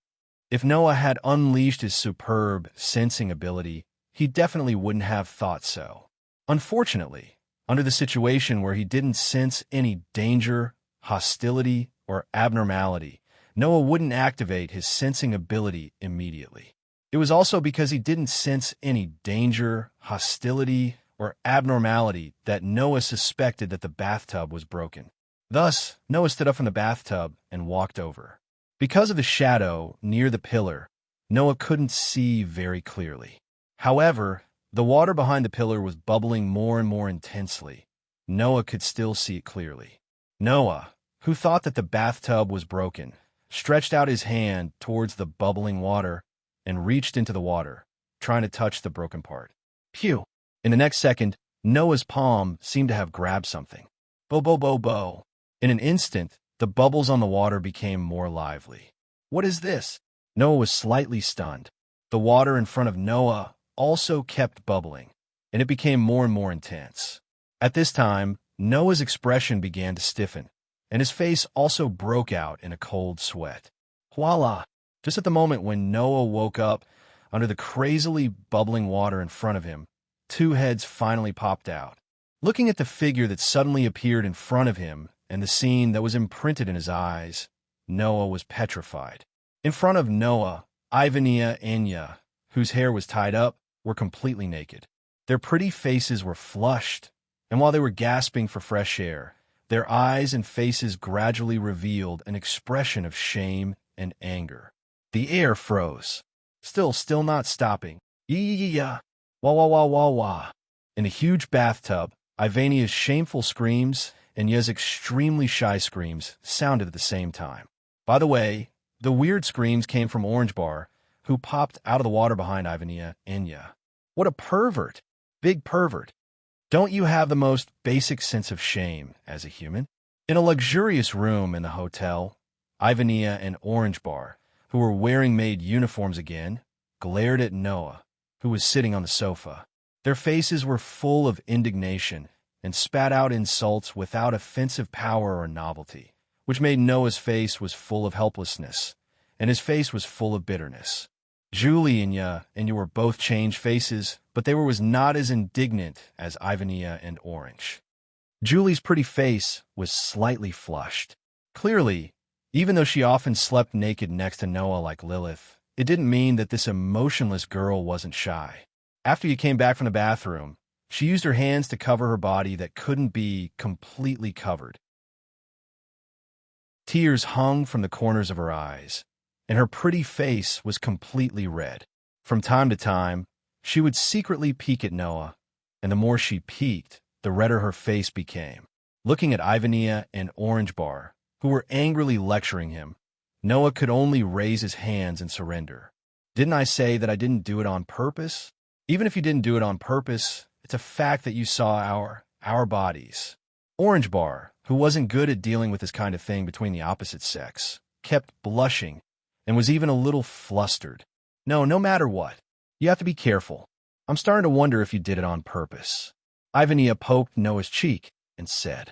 If Noah had unleashed his superb sensing ability, he definitely wouldn't have thought so. Unfortunately, under the situation where he didn't sense any danger, hostility, or abnormality, Noah wouldn't activate his sensing ability immediately. It was also because he didn't sense any danger, hostility, or abnormality that Noah suspected that the bathtub was broken. Thus, Noah stood up from the bathtub and walked over. Because of the shadow near the pillar, Noah couldn't see very clearly. However, the water behind the pillar was bubbling more and more intensely. Noah could still see it clearly. Noah, who thought that the bathtub was broken, stretched out his hand towards the bubbling water and reached into the water, trying to touch the broken part. Phew! In the next second, Noah's palm seemed to have grabbed something. Bo bo bo bo. In an instant, the bubbles on the water became more lively. What is this? Noah was slightly stunned. The water in front of Noah also kept bubbling, and it became more and more intense. At this time, Noah's expression began to stiffen, and his face also broke out in a cold sweat. Voila! Just at the moment when Noah woke up, under the crazily bubbling water in front of him, two heads finally popped out. Looking at the figure that suddenly appeared in front of him and the scene that was imprinted in his eyes, Noah was petrified. In front of Noah, Ivania and Enya, whose hair was tied up, were completely naked. Their pretty faces were flushed, and while they were gasping for fresh air, their eyes and faces gradually revealed an expression of shame and anger. The air froze. Still not stopping. Yee-yee-yee-yah. Wah-wah-wah-wah-wah. In a huge bathtub, Ivania's shameful screams and Yenya's extremely shy screams sounded at the same time. By the way, the weird screams came from Orange Bar, who popped out of the water behind Ivania and Yenya. What a pervert! Big pervert. Don't you have the most basic sense of shame as a human? In a luxurious room in the hotel, Ivania and Orange Bar, who were wearing maid uniforms again, glared at Noah, who was sitting on the sofa. Their faces were full of indignation and spat out insults without offensive power or novelty, which made Noah's face was full of helplessness, and his face was full of bitterness. Julie and Yenya were both changed faces, but they was not as indignant as Ivania and Orange. Julie's pretty face was slightly flushed. Clearly, even though she often slept naked next to Noah like Lilith, it didn't mean that this emotionless girl wasn't shy. After you came back from the bathroom, she used her hands to cover her body that couldn't be completely covered. Tears hung from the corners of her eyes, and her pretty face was completely red. From time to time, she would secretly peek at Noah, and the more she peeked, the redder her face became. Looking at Ivania and Orange Bar, who were angrily lecturing him, Noah could only raise his hands and surrender. Didn't I say that I didn't do it on purpose? Even if you didn't do it on purpose, it's a fact that you saw our bodies. Orange Bar, who wasn't good at dealing with this kind of thing between the opposite sex, kept blushing and was even a little flustered. No matter what, you have to be careful. I'm starting to wonder if you did it on purpose. Ivania poked Noah's cheek and said,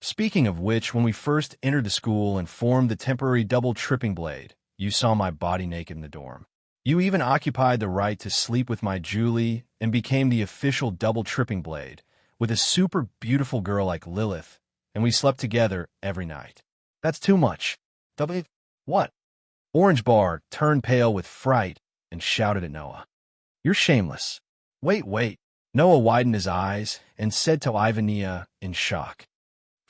"Speaking of which, when we first entered the school and formed the temporary double tripping blade, you saw my body naked in the dorm. You even occupied the right to sleep with my Julie and became the official double tripping blade with a super beautiful girl like Lilith, and we slept together every night. That's too much. What?" Orange Bar turned pale with fright and shouted at Noah, "You're shameless." Wait. Noah widened his eyes and said to Ivania in shock,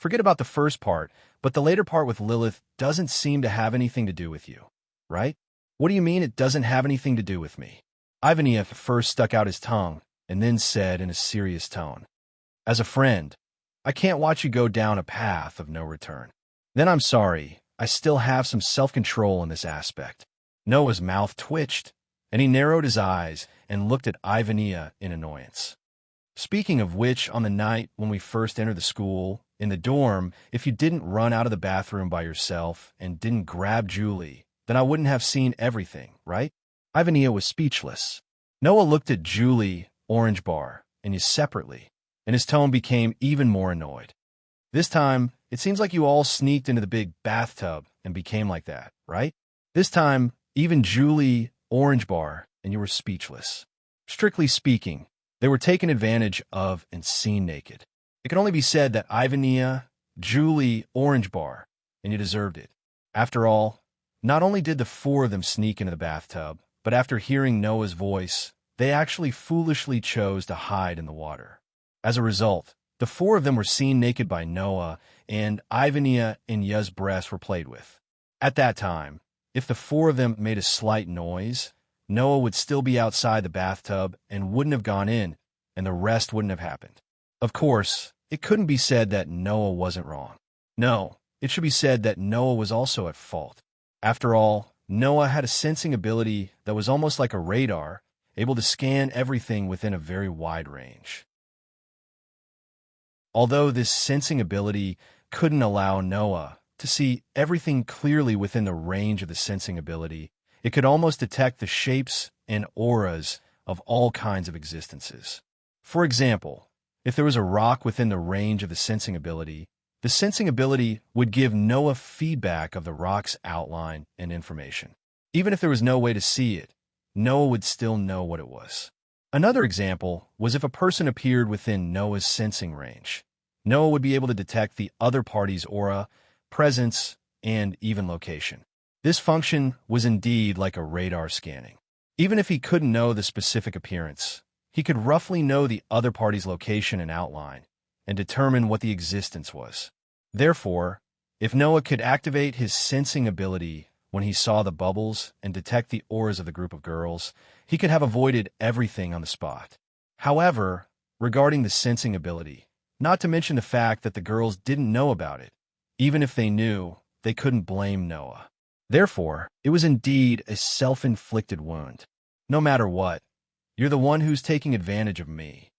Forget about the first part, but the later part with Lilith doesn't seem to have anything to do with you, right? What do you mean it doesn't have anything to do with me? Ivanea first stuck out his tongue and then said in a serious tone, "As a friend, I can't watch you go down a path of no return." Then I'm sorry, I still have some self-control in this aspect. Noah's mouth twitched, and he narrowed his eyes and looked at Ivanea in annoyance. Speaking of which, on the night when we first entered the school, in the dorm, if you didn't run out of the bathroom by yourself and didn't grab Julie, then I wouldn't have seen everything, right? Ivanea was speechless. Noah looked at Julie, Orange Bar, and you separately, and his tone became even more annoyed. This time, it seems like you all sneaked into the big bathtub and became like that, right? This time, even Julie, Orange Bar, and you were speechless. Strictly speaking, they were taken advantage of and seen naked. It can only be said that Ivanea, Julie, Orange Bar, and you deserved it. After all, not only did the four of them sneak into the bathtub, but after hearing Noah's voice, they actually foolishly chose to hide in the water. As a result, the four of them were seen naked by Noah, and Ivanea and Yuz's breasts were played with. At that time, if the four of them made a slight noise, Noah would still be outside the bathtub and wouldn't have gone in, and the rest wouldn't have happened. Of course, it couldn't be said that Noah wasn't wrong. No, it should be said that Noah was also at fault. After all, Noah had a sensing ability that was almost like a radar, able to scan everything within a very wide range. Although this sensing ability couldn't allow Noah to see everything clearly within the range of the sensing ability, it could almost detect the shapes and auras of all kinds of existences. For example, if there was a rock within the range of the sensing ability would give Noah feedback of the rock's outline and information. Even if there was no way to see it, Noah would still know what it was. Another example was if a person appeared within Noah's sensing range. Noah would be able to detect the other party's aura, presence, and even location. This function was indeed like a radar scanning. Even if he couldn't know the specific appearance, he could roughly know the other party's location and outline, and determine what the existence was. Therefore, if Noah could activate his sensing ability when he saw the bubbles and detect the auras of the group of girls, he could have avoided everything on the spot. However, regarding the sensing ability, not to mention the fact that the girls didn't know about it, even if they knew, they couldn't blame Noah. Therefore, it was indeed a self-inflicted wound. No matter what, you're the one who's taking advantage of me.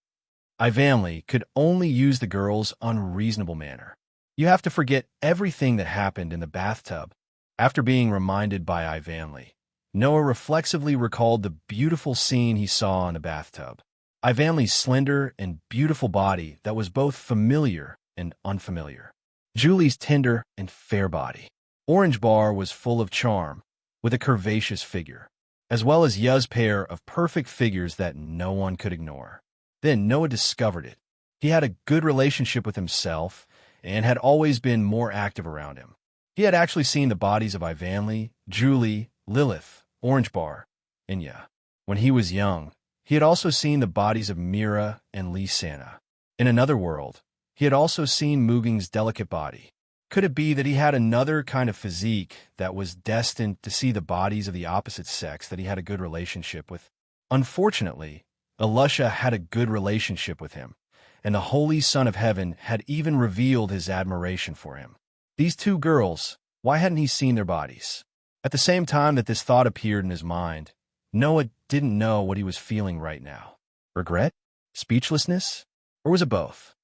Ivanley could only use the girls on a reasonable manner. You have to forget everything that happened in the bathtub. After being reminded by Ivanley, Noah reflexively recalled the beautiful scene he saw in the bathtub. Ivanley's slender and beautiful body that was both familiar and unfamiliar. Julie's tender and fair body. Orange Bar was full of charm, with a curvaceous figure, as well as Yuz's pair of perfect figures that no one could ignore. Then Noah discovered it. He had a good relationship with himself and had always been more active around him. He had actually seen the bodies of Ivanley, Julie, Lilith, Orange Bar, and Yuz. When he was young, he had also seen the bodies of Mira and Lysana. In another world, he had also seen Muging's delicate body. Could it be that he had another kind of physique that was destined to see the bodies of the opposite sex that he had a good relationship with? Unfortunately, Elusha had a good relationship with him, and the Holy Son of Heaven had even revealed his admiration for him. These two girls, why hadn't he seen their bodies? At the same time that this thought appeared in his mind, Noah didn't know what he was feeling right now. Regret? Speechlessness? Or was it both?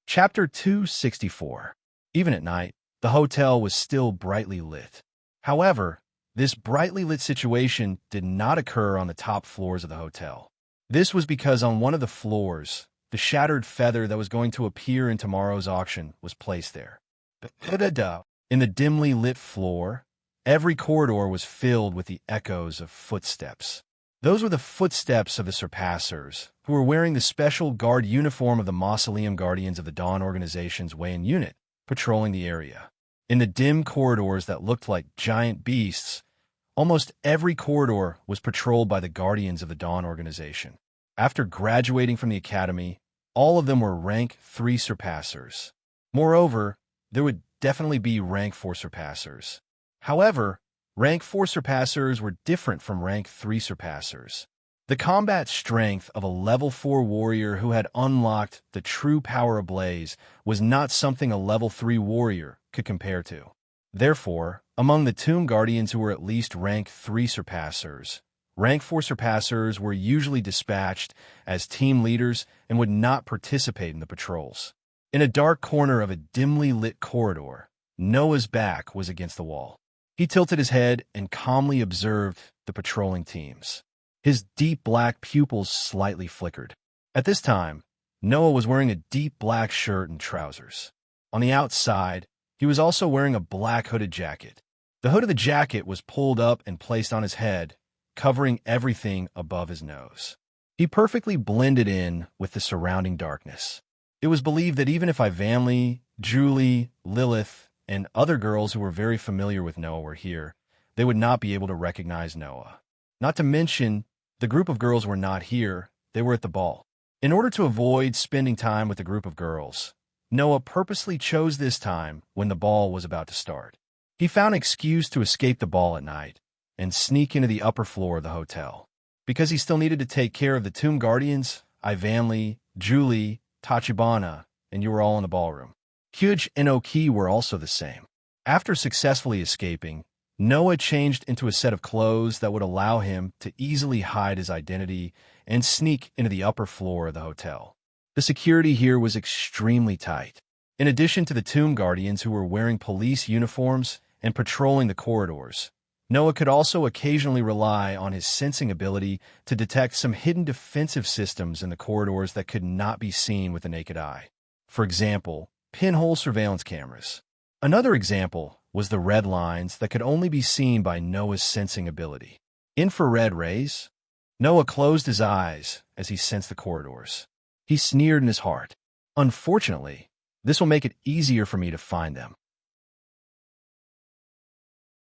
Chapter 264. Even at night, the hotel was still brightly lit. However, this brightly lit situation did not occur on the top floors of the hotel. This was because on one of the floors, the shattered feather that was going to appear in tomorrow's auction was placed there. In the dimly lit floor, every corridor was filled with the echoes of footsteps. Those were the footsteps of the Surpassers, who were wearing the special guard uniform of the Mausoleum Guardians of the Dawn Organization's Wayan unit, patrolling the area. In the dim corridors that looked like giant beasts, almost every corridor was patrolled by the Guardians of the Dawn Organization. After graduating from the academy, All of them were rank 3 surpassers. Moreover, there would definitely be rank 4 surpassers. However, rank 4 surpassers were different from rank 3 surpassers. The combat strength of a level 4 warrior who had unlocked the true power ablaze was not something a level 3 warrior could compare to. Therefore, among the Tomb Guardians who were at least rank 3 surpassers, rank 4 surpassers were usually dispatched as team leaders and would not participate in the patrols. In a dark corner of a dimly lit corridor, Noah's back was against the wall. He tilted his head and calmly observed the patrolling teams. His deep black pupils slightly flickered. At this time, Noah was wearing a deep black shirt and trousers. On the outside, he was also wearing a black hooded jacket. The hood of the jacket was pulled up and placed on his head, covering everything above his nose. He perfectly blended in with the surrounding darkness. It was believed that even if Ivanley, Julie, Lilith, and other girls who were very familiar with Noah were here, they would not be able to recognize Noah. Not to mention, the group of girls were not here, they were at the ball. In order to avoid spending time with a group of girls, Noah purposely chose this time when the ball was about to start. He found an excuse to escape the ball at night and sneak into the upper floor of the hotel. Because he still needed to take care of the Tomb Guardians, Ivanley, Julie, Tachibana, and you were all in the ballroom. Hyuj and Oki were also the same. After successfully escaping, Noah changed into a set of clothes that would allow him to easily hide his identity and sneak into the upper floor of the hotel. The security here was extremely tight. In addition to the Tomb Guardians who were wearing police uniforms and patrolling the corridors, Noah could also occasionally rely on his sensing ability to detect some hidden defensive systems in the corridors that could not be seen with the naked eye. For example, pinhole surveillance cameras. Another example was the red lines that could only be seen by Noah's sensing ability. Infrared rays? Noah closed his eyes as he sensed the corridors. He sneered in his heart. Unfortunately, this will make it easier for me to find them.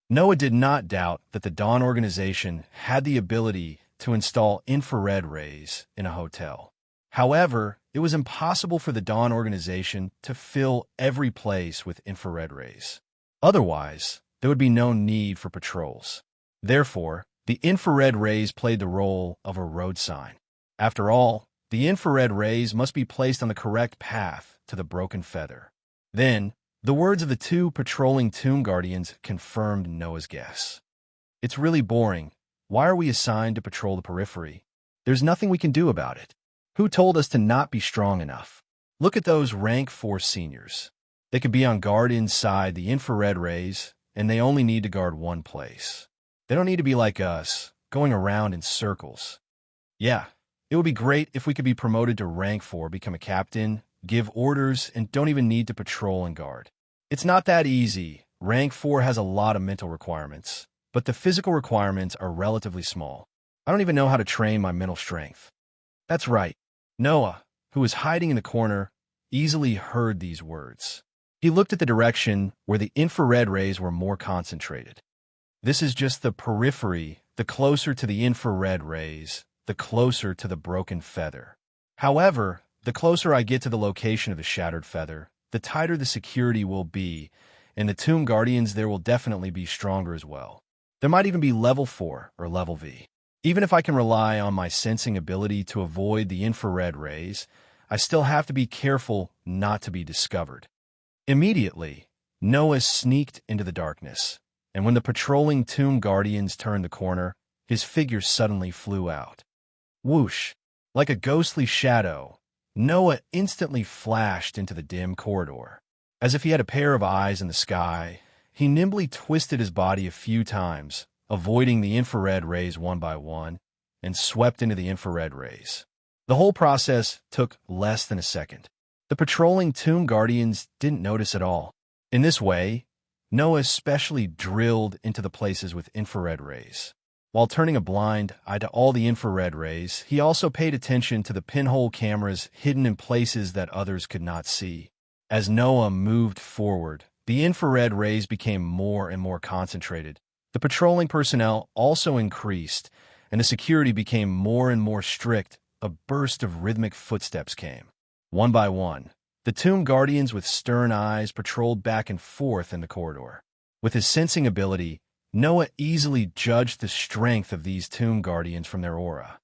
Noah did not doubt that the Dawn organization had the ability to install infrared rays in a hotel. However, it was impossible for the Dawn organization to fill every place with infrared rays. Otherwise, there would be no need for patrols. Therefore, the infrared rays played the role of a road sign. After all, the infrared rays must be placed on the correct path to the broken feather. Then, the words of the two patrolling Tomb Guardians confirmed Noah's guess. It's really boring. Why are we assigned to patrol the periphery? There's nothing we can do about it. Who told us to not be strong enough? Look at those rank 4 seniors. They could be on guard inside the infrared rays, and they only need to guard one place. They don't need to be like us, going around in circles. Yeah, it would be great if we could be promoted to rank 4, become a captain, give orders, and don't even need to patrol and guard. It's not that easy. Rank 4 has a lot of mental requirements, but the physical requirements are relatively small. I don't even know how to train my mental strength. That's right. Noah, who was hiding in the corner, easily heard these words. He looked at the direction where the infrared rays were more concentrated. This is just the periphery. The closer to the infrared rays, the closer to the broken feather. However, the closer I get to the location of the shattered feather, the tighter the security will be, and the Tomb Guardians there will definitely be stronger as well. There might even be level 4 or level V. Even if I can rely on my sensing ability to avoid the infrared rays, I still have to be careful not to be discovered. Immediately, Noah sneaked into the darkness, and when the patrolling Tomb Guardians turned the corner, his figure suddenly flew out. Whoosh! Like a ghostly shadow, Noah instantly flashed into the dim corridor. As if he had a pair of eyes in the sky, he nimbly twisted his body a few times, avoiding the infrared rays one by one, and swept into the infrared rays. The whole process took less than a second. The patrolling Tomb Guardians didn't notice at all. In this way, Noah especially drilled into the places with infrared rays. While turning a blind eye to all the infrared rays, he also paid attention to the pinhole cameras hidden in places that others could not see. As Noah moved forward, the infrared rays became more and more concentrated. The patrolling personnel also increased, and the security became more and more strict. A burst of rhythmic footsteps came. One by one, the tomb guardians with stern eyes patrolled back and forth in the corridor. With his sensing ability, Noah easily judged the strength of these tomb guardians from their aura.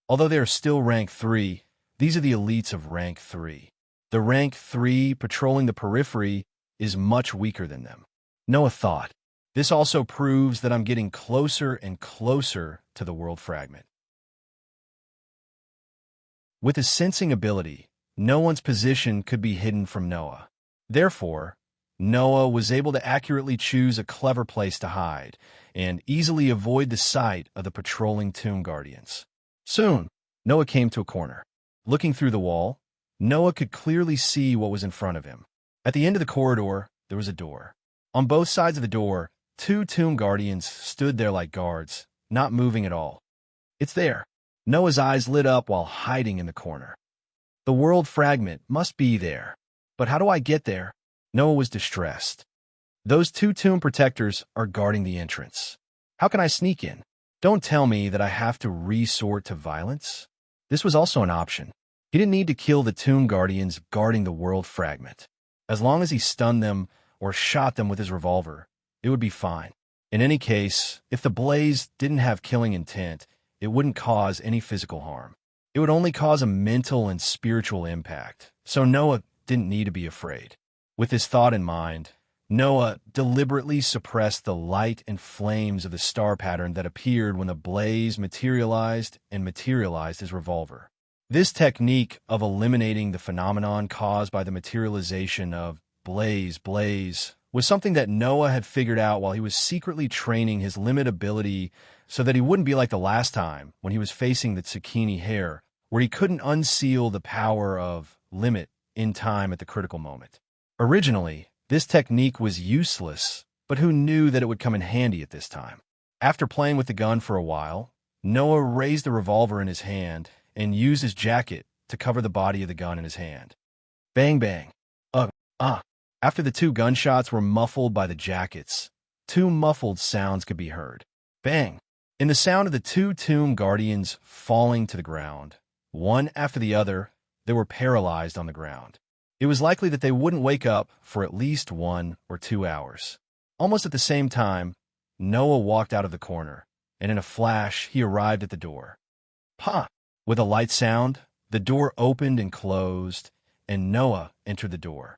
Although they are still rank 3, these are the elites of rank 3. The rank 3 patrolling the periphery is much weaker than them. Noah thought, this also proves that I'm getting closer and closer to the world fragment. With his sensing ability, no one's position could be hidden from Noah. Therefore, Noah was able to accurately choose a clever place to hide and easily avoid the sight of the patrolling tomb guardians. Soon, Noah came to a corner. Looking through the wall, Noah could clearly see what was in front of him. At the end of the corridor, there was a door. On both sides of the door, 2 tomb guardians stood there like guards, not moving at all. It's there. Noah's eyes lit up while hiding in the corner. The world fragment must be there. But how do I get there? Noah was distressed. Those 2 tomb protectors are guarding the entrance. How can I sneak in? Don't tell me that I have to resort to violence. This was also an option. He didn't need to kill the tomb guardians guarding the world fragment. As long as he stunned them or shot them with his revolver, it would be fine. In any case, if the blaze didn't have killing intent, it wouldn't cause any physical harm. It would only cause a mental and spiritual impact, so Noah didn't need to be afraid. With this thought in mind, Noah deliberately suppressed the light and flames of the star pattern that appeared when the blaze materialized his revolver. This technique of eliminating the phenomenon caused by the materialization of blaze was something that Noah had figured out while he was secretly training his limit ability so that he wouldn't be like the last time when he was facing the Tsukini hair, where he couldn't unseal the power of limit in time at the critical moment. Originally, this technique was useless, but who knew that it would come in handy at this time? After playing with the gun for a while, Noah raised the revolver in his hand and used his jacket to cover the body of the gun in his hand. Bang, bang. After the 2 gunshots were muffled by the jackets, 2 muffled sounds could be heard. Bang. In the sound of the 2 tomb guardians falling to the ground, one after the other, they were paralyzed on the ground. It was likely that they wouldn't wake up for at least 1 or 2 hours. Almost at the same time, Noah walked out of the corner, and in a flash, he arrived at the door. Pa! With a light sound, the door opened and closed, and Noah entered the door.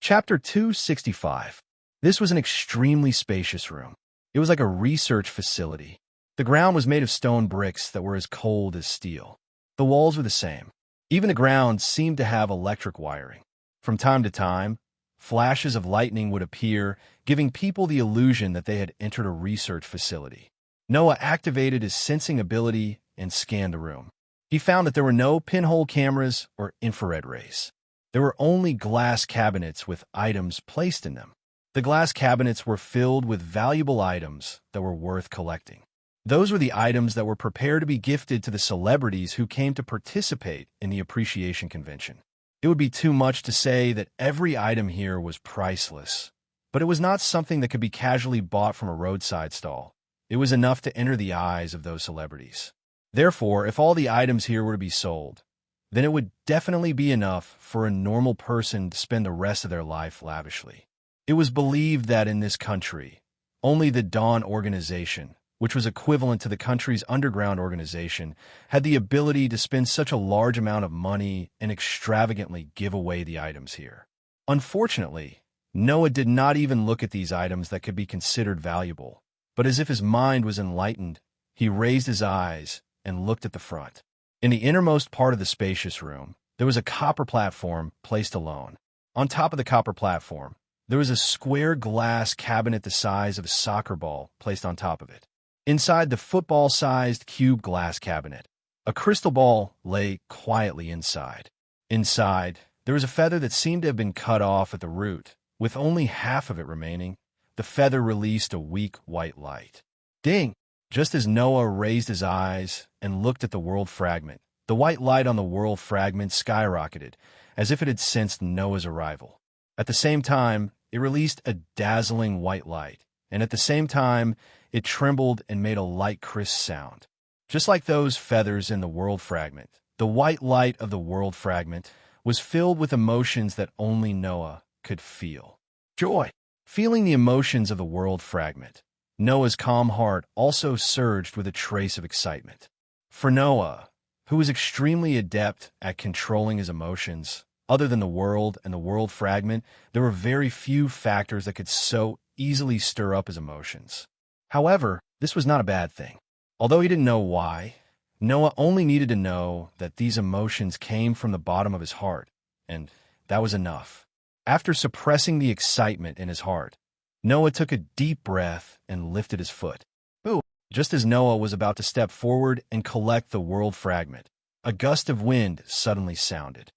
Chapter 265. This was an extremely spacious room. It was like a research facility. The ground was made of stone bricks that were as cold as steel. The walls were the same. Even the ground seemed to have electric wiring. From time to time, flashes of lightning would appear, giving people the illusion that they had entered a research facility. Noah activated his sensing ability and scanned the room. He found that there were no pinhole cameras or infrared rays. There were only glass cabinets with items placed in them. The glass cabinets were filled with valuable items that were worth collecting. Those were the items that were prepared to be gifted to the celebrities who came to participate in the appreciation convention. It would be too much to say that every item here was priceless, but it was not something that could be casually bought from a roadside stall. It was enough to enter the eyes of those celebrities. Therefore, if all the items here were to be sold, then it would definitely be enough for a normal person to spend the rest of their life lavishly. It was believed that in this country, only the Dawn organization, which was equivalent to the country's underground organization, had the ability to spend such a large amount of money and extravagantly give away the items here. Unfortunately, Noah did not even look at these items that could be considered valuable, but as if his mind was enlightened, he raised his eyes and looked at the front. In the innermost part of the spacious room, there was a copper platform placed alone. On top of the copper platform, there was a square glass cabinet the size of a soccer ball placed on top of it. Inside the football-sized cube glass cabinet, a crystal ball lay quietly inside. Inside, there was a feather that seemed to have been cut off at the root. With only half of it remaining, the feather released a weak white light. Ding! Just as Noah raised his eyes and looked at the world fragment, the white light on the world fragment skyrocketed, as if it had sensed Noah's arrival. At the same time, it released a dazzling white light, and at the same time, it trembled and made a light, crisp sound. Just like those feathers in the world fragment, the white light of the world fragment was filled with emotions that only Noah could feel. Joy. Feeling the emotions of the world fragment, Noah's calm heart also surged with a trace of excitement. For Noah, who was extremely adept at controlling his emotions, other than the world and the world fragment, there were very few factors that could so easily stir up his emotions. However, this was not a bad thing. Although he didn't know why, Noah only needed to know that these emotions came from the bottom of his heart, and that was enough. After suppressing the excitement in his heart, Noah took a deep breath and lifted his foot. Ooh! Just as Noah was about to step forward and collect the world fragment, a gust of wind suddenly sounded.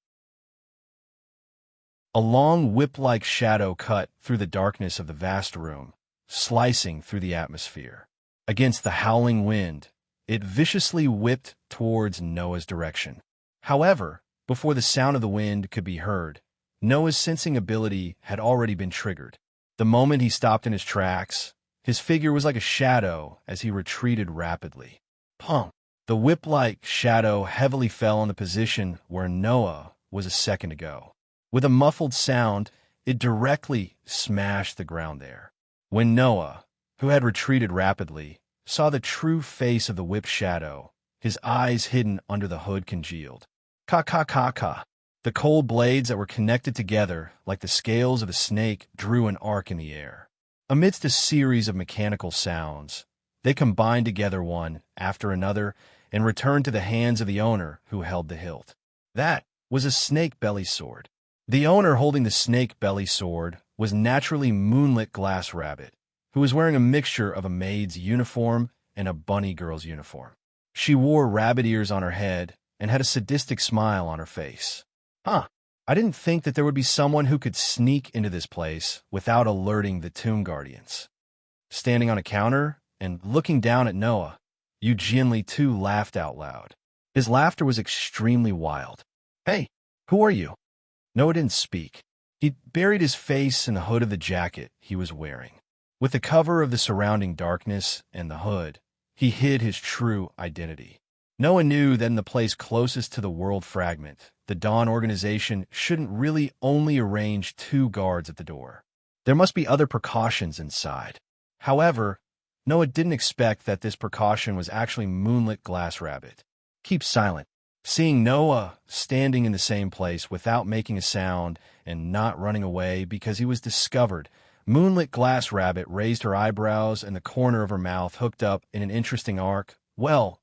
A long whip-like shadow cut through the darkness of the vast room, slicing through the atmosphere. Against the howling wind, it viciously whipped towards Noah's direction. However, before the sound of the wind could be heard, Noah's sensing ability had already been triggered. The moment he stopped in his tracks, his figure was like a shadow as he retreated rapidly. Pum! The whip-like shadow heavily fell on the position where Noah was a second ago. With a muffled sound, it directly smashed the ground there. When Noah, who had retreated rapidly, saw the true face of the whipped shadow, his eyes hidden under the hood congealed. Ka. The cold blades that were connected together like the scales of a snake drew an arc in the air. Amidst a series of mechanical sounds, they combined together one after another and returned to the hands of the owner who held the hilt. That was a snake belly sword. The owner holding the snake belly sword was naturally Moonlit Glass Rabbit, who was wearing a mixture of a maid's uniform and a bunny girl's uniform. She wore rabbit ears on her head and had a sadistic smile on her face. I didn't think that there would be someone who could sneak into this place without alerting the Tomb Guardians. Standing on a counter and looking down at Noah, Eugene too laughed out loud. His laughter was extremely wild. Hey, who are you? Noah didn't speak. He buried his face in the hood of the jacket he was wearing. With the cover of the surrounding darkness and the hood, he hid his true identity. Noah knew that in the place closest to the world fragment, the Dawn organization shouldn't really only arrange 2 guards at the door. There must be other precautions inside. However, Noah didn't expect that this precaution was actually Moonlit Glass Rabbit. Keep silent. Seeing Noah standing in the same place without making a sound and not running away because he was discovered, Moonlit Glass Rabbit raised her eyebrows and the corner of her mouth hooked up in an interesting arc. Well,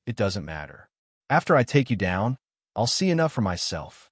it doesn't matter. After I take you down, I'll see enough for myself.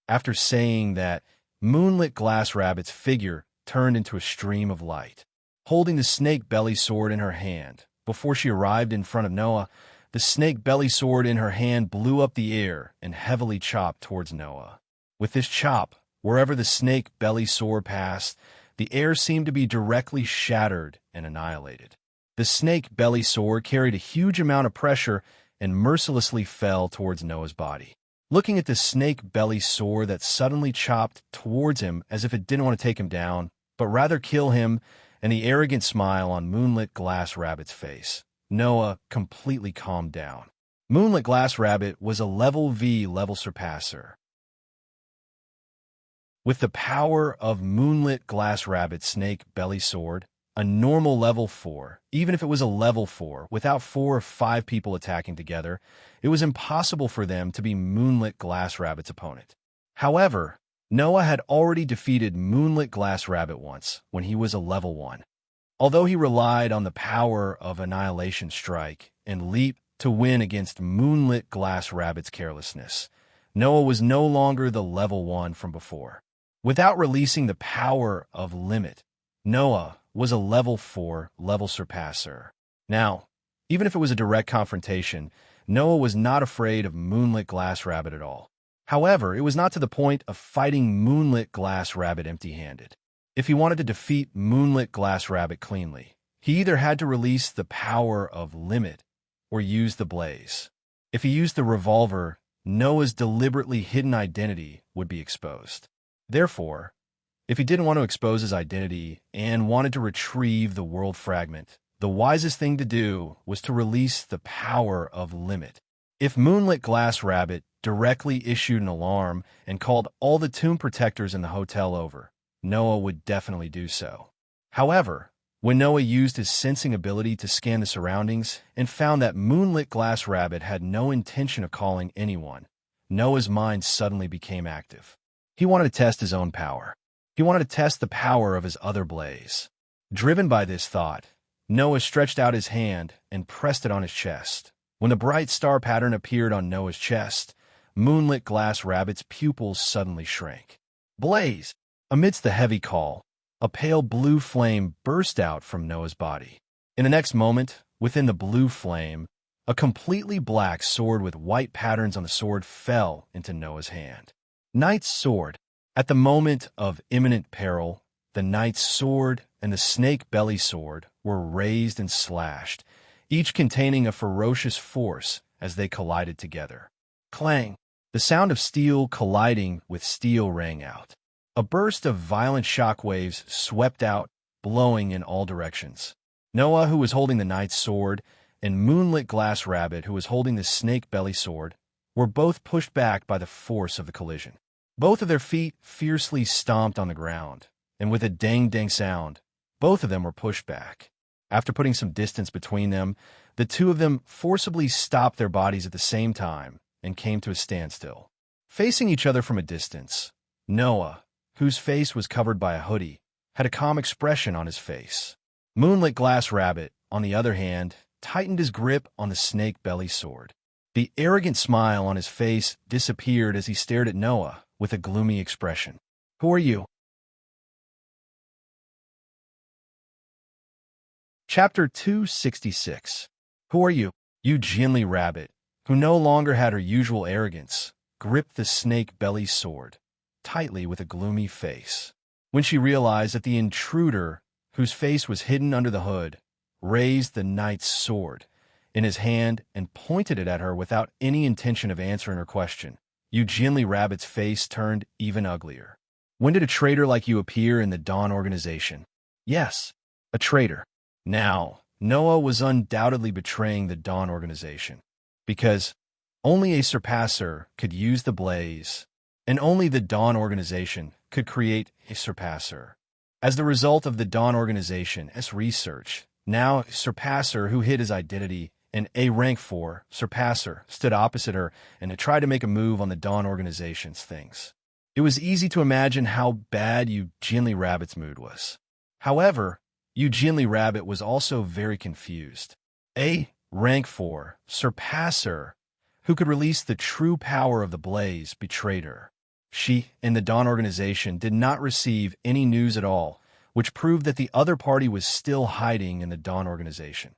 After saying that, Moonlit Glass Rabbit's figure turned into a stream of light. Holding the snake belly sword in her hand, before she arrived in front of Noah, the snake belly sword in her hand blew up the air and heavily chopped towards Noah. With this chop, wherever the snake belly sword passed, the air seemed to be directly shattered and annihilated. The snake belly sword carried a huge amount of pressure and mercilessly fell towards Noah's body. Looking at the snake belly sword that suddenly chopped towards him as if it didn't want to take him down, but rather kill him, and the arrogant smile on Moonlit Glass Rabbit's face, Noah completely calmed down. Moonlit Glass Rabbit was a level V level surpasser. With the power of Moonlit Glass Rabbit's snake belly sword, a normal level 4, even if it was a level 4, without 4 or 5 people attacking together, it was impossible for them to be Moonlit Glass Rabbit's opponent. However, Noah had already defeated Moonlit Glass Rabbit once, when he was a level 1. Although he relied on the power of Annihilation Strike and Leap to win against Moonlit Glass Rabbit's carelessness, Noah was no longer the level 1 from before. Without releasing the power of Limit, Noah was a level 4 level surpasser. Now, even if it was a direct confrontation, Noah was not afraid of Moonlit Glass Rabbit at all. However, it was not to the point of fighting Moonlit Glass Rabbit empty-handed. If he wanted to defeat Moonlit Glass Rabbit cleanly, he either had to release the power of Limit or use the Blaze. If he used the revolver, Noah's deliberately hidden identity would be exposed. Therefore, if he didn't want to expose his identity and wanted to retrieve the world fragment, the wisest thing to do was to release the power of limit. If Moonlit Glass Rabbit directly issued an alarm and called all the tomb protectors in the hotel over, Noah would definitely do so. However, when Noah used his sensing ability to scan the surroundings and found that Moonlit Glass Rabbit had no intention of calling anyone, Noah's mind suddenly became active. He wanted to test his own power. He wanted to test the power of his other blaze. Driven by this thought, Noah stretched out his hand and pressed it on his chest. When the bright star pattern appeared on Noah's chest, Moonlit Glass Rabbit's pupils suddenly shrank. Blaze! Amidst the heavy call, a pale blue flame burst out from Noah's body. In the next moment, within the blue flame, a completely black sword with white patterns on the sword fell into Noah's hand. Knight's Sword. At the moment of imminent peril, the Knight's Sword and the Snake Belly Sword were raised and slashed, each containing a ferocious force as they collided together. Clang! The sound of steel colliding with steel rang out. A burst of violent shock waves swept out, blowing in all directions. Noah, who was holding the Knight's Sword, and Moonlit Glass Rabbit, who was holding the Snake Belly Sword, were both pushed back by the force of the collision. Both of their feet fiercely stomped on the ground, and with a dang-dang sound, both of them were pushed back. After putting some distance between them, the two of them forcibly stopped their bodies at the same time and came to a standstill. Facing each other from a distance, Noah, whose face was covered by a hoodie, had a calm expression on his face. Moonlit Glass Rabbit, on the other hand, tightened his grip on the Snake Belly Sword. The arrogant smile on his face disappeared as he stared at Noah with a gloomy expression. "Who are you?" Chapter 266. Who are you? You Jinli Rabbit, who no longer had her usual arrogance, gripped the Snake Belly Sword tightly with a gloomy face. When she realized that the intruder, whose face was hidden under the hood, raised the Knight's Sword in his hand and pointed it at her without any intention of answering her question, Jinli Rabbit's face turned even uglier. When did a traitor like you appear in the Dawn Organization? Yes, a traitor. Now, Noah was undoubtedly betraying the Dawn Organization, because only a surpasser could use the blaze, and only the Dawn Organization could create a surpasser. As the result of the Dawn Organization's research, now a surpasser who hid his identity and a rank 4 surpasser stood opposite her and had tried to make a move on the Dawn Organization's things. It was easy to imagine how bad Jinli Rabbit's mood was. However, Jinli Rabbit was also very confused. A rank 4 surpasser who could release the true power of the blaze betrayed her. She and the Dawn Organization did not receive any news at all, which proved that the other party was still hiding in the Dawn Organization.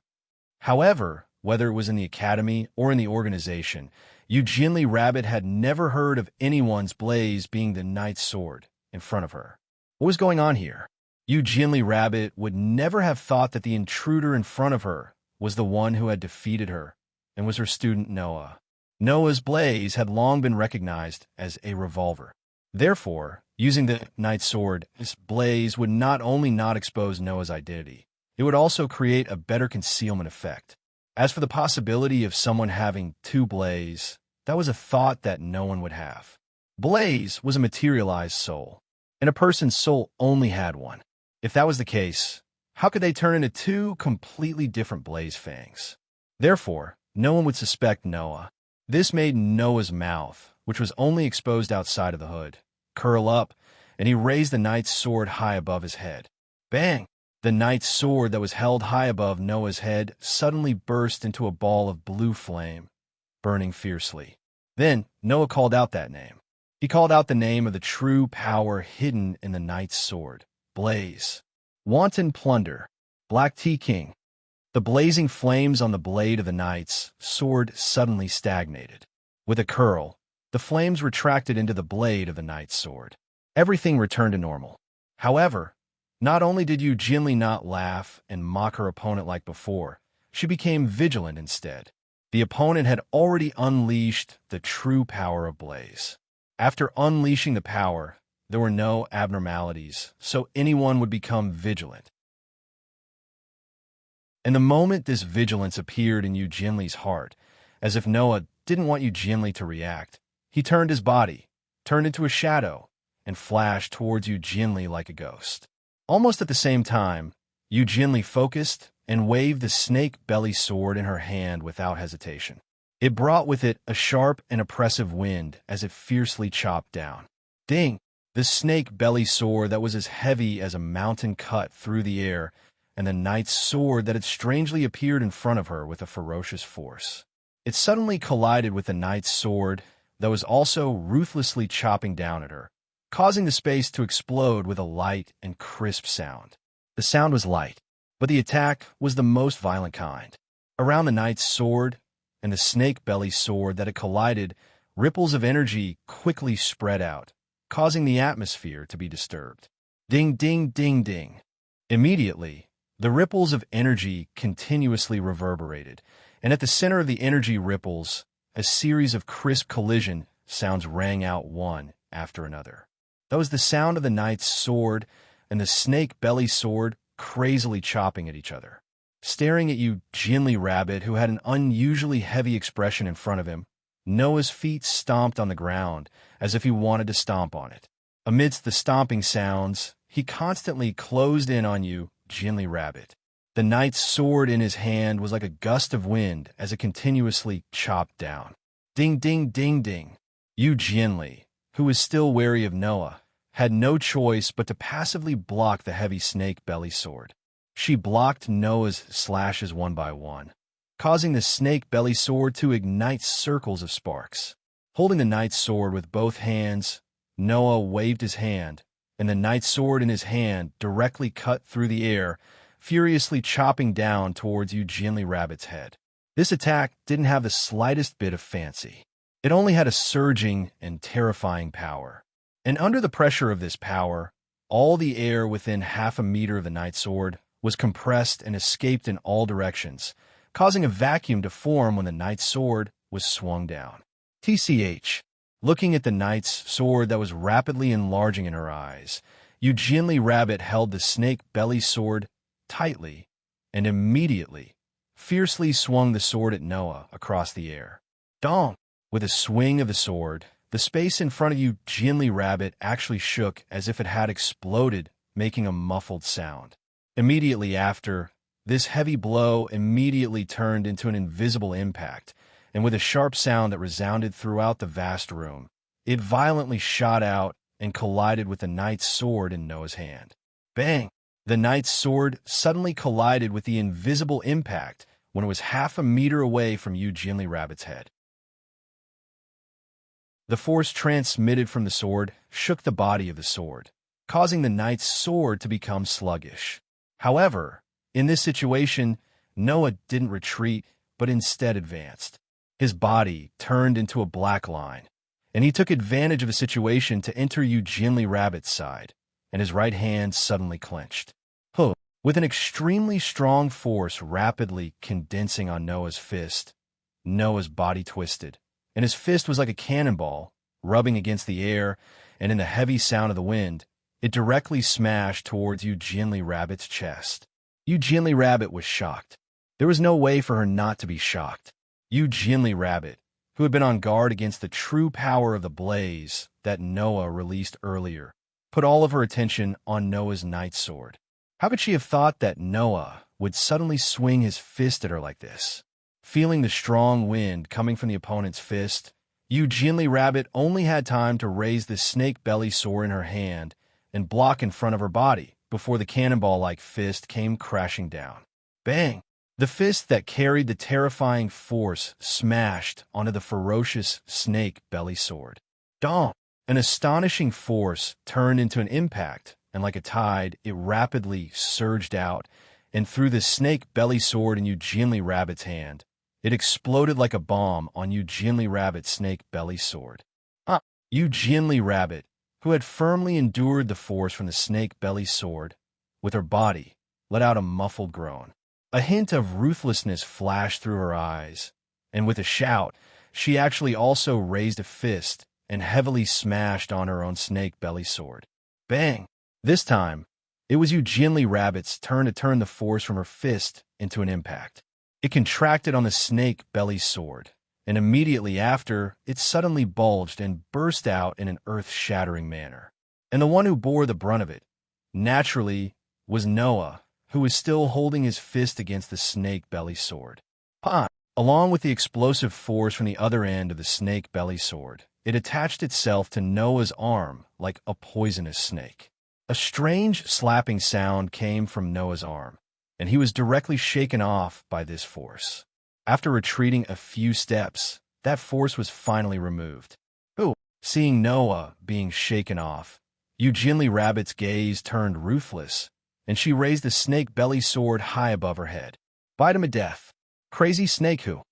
However, whether it was in the Academy or in the organization, Jinli Rabbit had never heard of anyone's blaze being the Knight's Sword in front of her. What was going on here? Jinli Rabbit would never have thought that the intruder in front of her was the one who had defeated her and was her student Noah. Noah's blaze had long been recognized as a revolver. Therefore, using the Knight's Sword, this blaze would not only not expose Noah's identity, it would also create a better concealment effect. As for the possibility of someone having two blaze, that was a thought that no one would have. Blaze was a materialized soul, and a person's soul only had one. If that was the case, how could they turn into two completely different blaze fangs? Therefore, no one would suspect Noah. This made Noah's mouth, which was only exposed outside of the hood, curl up, and he raised the Knight's Sword high above his head. Bang! The Knight's Sword that was held high above Noah's head suddenly burst into a ball of blue flame, burning fiercely. Then Noah called out that name. He called out the name of the true power hidden in the Knight's Sword. Blaze. Wanton plunder. Black Tea King. The blazing flames on the blade of the Knight's Sword suddenly stagnated. With a curl, the flames retracted into the blade of the Knight's Sword. Everything returned to normal. However, not only did Jinli not laugh and mock her opponent like before, she became vigilant instead. The opponent had already unleashed the true power of Blaze. After unleashing the power, there were no abnormalities, so anyone would become vigilant. And the moment this vigilance appeared in Yu Jinli's heart, as if Noah didn't want Yu Jinli to react, he turned his body, turned into a shadow, and flashed towards Yu Jinli like a ghost. Almost at the same time, Yu Jinli focused and waved the snake belly sword in her hand without hesitation. It brought with it a sharp and oppressive wind as it fiercely chopped down. Ding! The snake belly sword that was as heavy as a mountain cut through the air, and the knight's sword that had strangely appeared in front of her with a ferocious force. It suddenly collided with the knight's sword that was also ruthlessly chopping down at her, causing the space to explode with a light and crisp sound. The sound was light, but the attack was the most violent kind. Around the knight's sword and the snake belly sword that had collided, ripples of energy quickly spread out, causing the atmosphere to be disturbed. Ding, ding, ding, ding. Immediately, the ripples of energy continuously reverberated, and at the center of the energy ripples, a series of crisp collision sounds rang out one after another. That was the sound of the knight's sword and the snake belly sword crazily chopping at each other. Staring at Yu Jinli Rabbit, who had an unusually heavy expression in front of him, Noah's feet stomped on the ground as if he wanted to stomp on it. Amidst the stomping sounds, he constantly closed in on Yu Jinli Rabbit. The knight's sword in his hand was like a gust of wind as it continuously chopped down. Ding, ding, ding, ding. Yu Jinli, who was still wary of Noah, had no choice but to passively block the heavy snake belly sword. She blocked Noah's slashes one by one, causing the snake belly sword to ignite circles of sparks. Holding the knight's sword with both hands, Noah waved his hand, and the knight's sword in his hand directly cut through the air, furiously chopping down towards Yu Jinli Rabbit's head. This attack didn't have the slightest bit of fancy. It only had a surging and terrifying power. And under the pressure of this power, all the air within half a meter of the knight's sword was compressed and escaped in all directions, causing a vacuum to form when the knight's sword was swung down. TCH. Looking at the knight's sword that was rapidly enlarging in her eyes, Yu Jinli Rabbit held the snake belly sword tightly and immediately fiercely swung the sword at Noah across the air. Dong! With a swing of the sword, the space in front of Yu Jinli Rabbit actually shook as if it had exploded, making a muffled sound. Immediately after, this heavy blow immediately turned into an invisible impact, and with a sharp sound that resounded throughout the vast room, it violently shot out and collided with the knight's sword in Noah's hand. Bang! The knight's sword suddenly collided with the invisible impact when it was half a meter away from Yu Jinli Rabbit's head. The force transmitted from the sword shook the body of the sword, causing the knight's sword to become sluggish. However, in this situation, Noah didn't retreat, but instead advanced. His body turned into a black line, and he took advantage of the situation to enter Yu Jinli Rabbit's side, and his right hand suddenly clenched. With an extremely strong force rapidly condensing on Noah's fist, Noah's body twisted, and his fist was like a cannonball, rubbing against the air, and in the heavy sound of the wind, it directly smashed towards Yu Jinli Rabbit's chest. Yu Jinli Rabbit was shocked. There was no way for her not to be shocked. Yu Jinli Rabbit, who had been on guard against the true power of the blaze that Noah released earlier, put all of her attention on Noah's knight's sword. How could she have thought that Noah would suddenly swing his fist at her like this? Feeling the strong wind coming from the opponent's fist, Yu Jinli Rabbit only had time to raise the snake belly sword in her hand and block in front of her body before the cannonball-like fist came crashing down. Bang! The fist that carried the terrifying force smashed onto the ferocious snake belly sword. Dong! An astonishing force turned into an impact, and like a tide, it rapidly surged out, and through the snake belly sword in Yu Jinli Rabbit's hand, it exploded like a bomb on Yu Jinli Rabbit's snake belly sword. Yu Jinli Rabbit, who had firmly endured the force from the snake belly sword, with her body, let out a muffled groan. A hint of ruthlessness flashed through her eyes, and with a shout, she actually also raised a fist and heavily smashed on her own snake belly sword. Bang! This time, It was Eugenly Rabbit's turn to turn the force from her fist into an impact. It contracted on the snake belly sword, and immediately after, it suddenly bulged and burst out in an earth-shattering manner. And the one who bore the brunt of it, naturally, was Noah, who was still holding his fist against the snake belly sword. Pah! Along with the explosive force from the other end of the snake belly sword, it attached itself to Noah's arm like a poisonous snake. A strange slapping sound came from Noah's arm, and he was directly shaken off by this force. After retreating a few steps, that force was finally removed. Seeing Noah being shaken off, Eugenly Rabbit's gaze turned ruthless, and she raised the snake belly sword high above her head. "Bite him to death, crazy snake who!"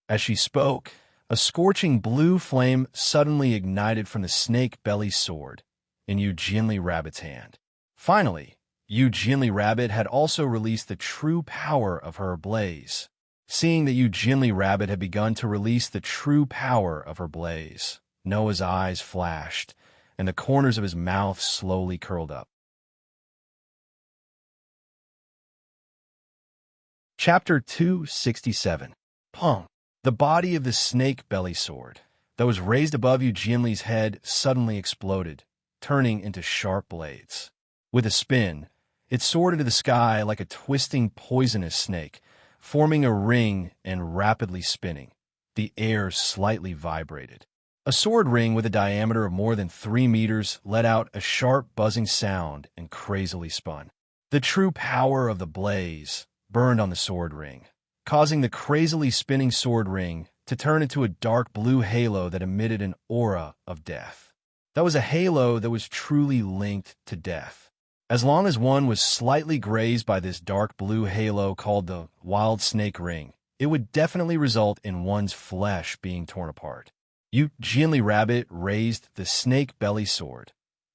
As she spoke, a scorching blue flame suddenly ignited from the snake belly sword in Eugenly Rabbit's hand. Finally, Eugenly Rabbit had also released the true power of her blaze. Seeing that Eugenly Rabbit had begun to release the true power of her blaze, Noah's eyes flashed, and the corners of his mouth slowly curled up. Chapter 267. Pong! The body of the snake belly sword that was raised above Eugenly's head suddenly exploded, turning into sharp blades. With a spin, it soared into the sky like a twisting poisonous snake, forming a ring and rapidly spinning. The air slightly vibrated. A sword ring with a diameter of more than 3 meters let out a sharp buzzing sound and crazily spun. The true power of the blaze burned on the sword ring, causing the crazily spinning sword ring to turn into a dark blue halo that emitted an aura of death. That was a halo that was truly linked to death. As long as one was slightly grazed by this dark blue halo called the wild snake ring, it would definitely result in one's flesh being torn apart. Eugenly Rabbit raised the snake belly sword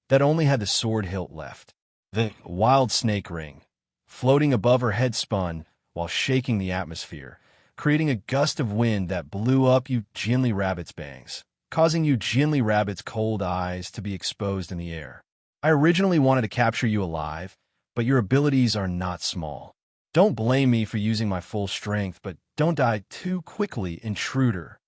that only had the sword hilt left. The wild snake ring, floating above her head, spun while shaking the atmosphere, creating a gust of wind that blew up Eugenly Rabbit's bangs, causing Eugenly Rabbit's cold eyes to be exposed in the air. "I originally wanted to capture you alive, but your abilities are not small. Don't blame me for using my full strength, but don't die too quickly, intruder."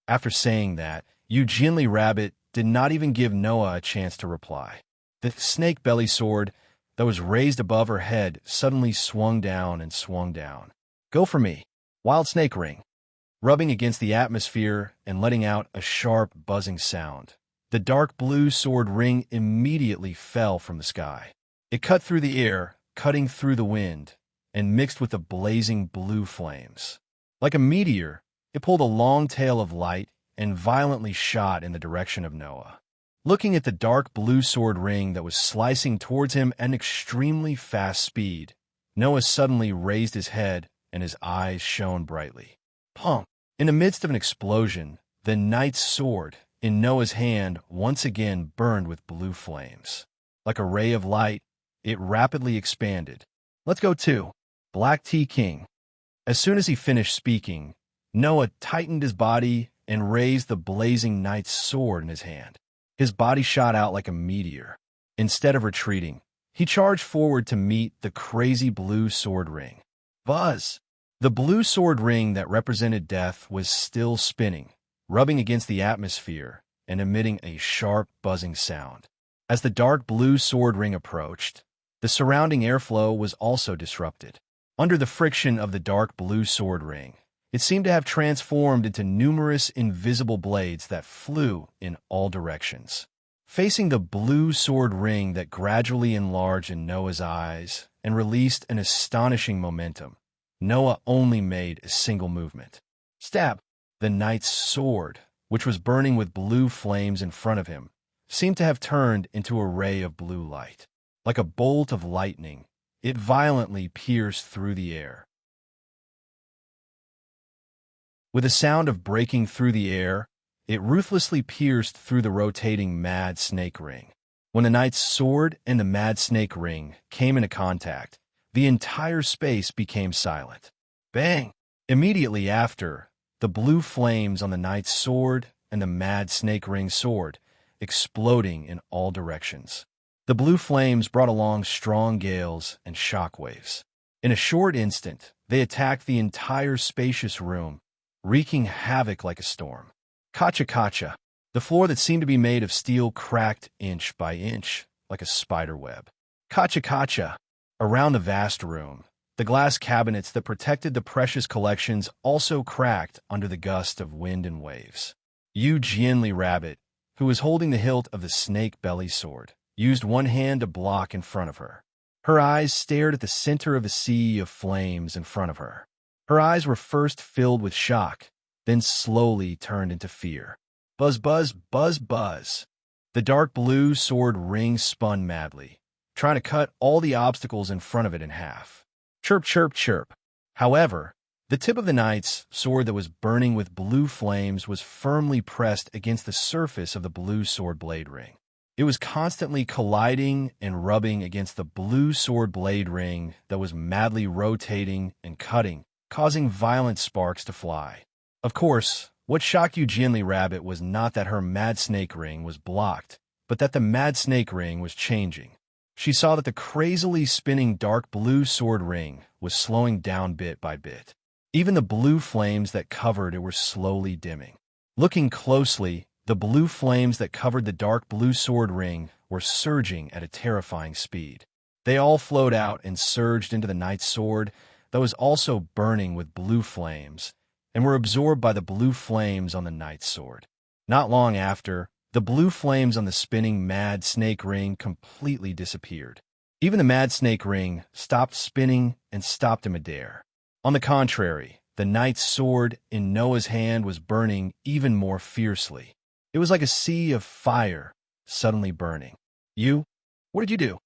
After saying that, Eugenly Rabbit did not even give Noah a chance to reply. The snake belly sword that was raised above her head suddenly swung down and swung down. "Go for me, wild snake ring." Rubbing against the atmosphere and letting out a sharp, buzzing sound, the dark blue sword ring immediately fell from the sky. It cut through the air, cutting through the wind, and mixed with the blazing blue flames. Like a meteor, it pulled a long tail of light and violently shot in the direction of Noah. Looking at the dark blue sword ring that was slicing towards him at an extremely fast speed, Noah suddenly raised his head and his eyes shone brightly. Pump! In the midst of an explosion, the knight's sword in Noah's hand once again burned with blue flames. Like a ray of light, it rapidly expanded. "Let's go too, Black Tea King." As soon as he finished speaking, Noah tightened his body and raised the blazing knight's sword in his hand. His body shot out like a meteor. Instead of retreating, he charged forward to meet the crazy blue sword ring. Buzz! The blue sword ring that represented death was still spinning, rubbing against the atmosphere and emitting a sharp, buzzing sound. As the dark blue sword ring approached, the surrounding airflow was also disrupted. Under the friction of the dark blue sword ring, it seemed to have transformed into numerous invisible blades that flew in all directions. Facing the blue sword ring that gradually enlarged in Noah's eyes and released an astonishing momentum, Noah only made a single movement. Stab! The knight's sword, which was burning with blue flames in front of him, seemed to have turned into a ray of blue light. Like a bolt of lightning, it violently pierced through the air. With a sound of breaking through the air, it ruthlessly pierced through the rotating mad snake ring. When the knight's sword and the mad snake ring came into contact, the entire space became silent. Bang! Immediately after, the blue flames on the knight's sword and the mad snake ring sword exploding in all directions. The blue flames brought along strong gales and shock waves. In a short instant, they attacked the entire spacious room, wreaking havoc like a storm. Kacha-kacha. The floor that seemed to be made of steel cracked inch by inch, like a spider web. Kacha-kacha. Around the vast room, the glass cabinets that protected the precious collections also cracked under the gust of wind and waves. Yu Jianli Rabbit, who was holding the hilt of the snake belly sword, used one hand to block in front of her. Her eyes stared at the center of a sea of flames in front of her. Her eyes were first filled with shock, then slowly turned into fear. Buzz, buzz, buzz, buzz. The dark blue sword ring spun madly, trying to cut all the obstacles in front of it in half. Chirp, chirp, chirp. However, the tip of the knight's sword that was burning with blue flames was firmly pressed against the surface of the blue sword blade ring. It was constantly colliding and rubbing against the blue sword blade ring that was madly rotating and cutting, causing violent sparks to fly. Of course, what shocked Yu Jianli Rabbit was not that her mad snake ring was blocked, but that the mad snake ring was changing. She saw that the crazily spinning dark blue sword ring was slowing down bit by bit. Even the blue flames that covered it were slowly dimming. Looking closely, the blue flames that covered the dark blue sword ring were surging at a terrifying speed. They all flowed out and surged into the knight's sword that was also burning with blue flames, and were absorbed by the blue flames on the knight's sword. Not long after, the blue flames on the spinning mad snake ring completely disappeared. Even the mad snake ring stopped spinning and stopped in midair. On the contrary, the knight's sword in Noah's hand was burning even more fiercely. It was like a sea of fire suddenly burning. What did you do?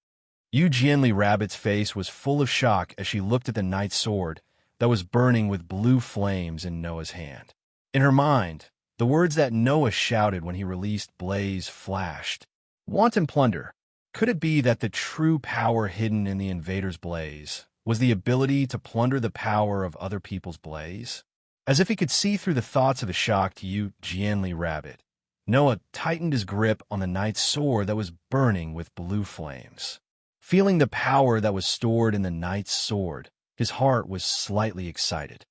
Yu Jianli Rabbit's face was full of shock as she looked at the knight's sword that was burning with blue flames in Noah's hand. In her mind, the words that Noah shouted when he released Blaze flashed. Wanton plunder. Could it be that the true power hidden in the invader's blaze was the ability to plunder the power of other people's blaze? As if he could see through the thoughts of the shocked Yu Jianli Rabbit, Noah tightened his grip on the knight's sword that was burning with blue flames. Feeling the power that was stored in the knight's sword, his heart was slightly excited.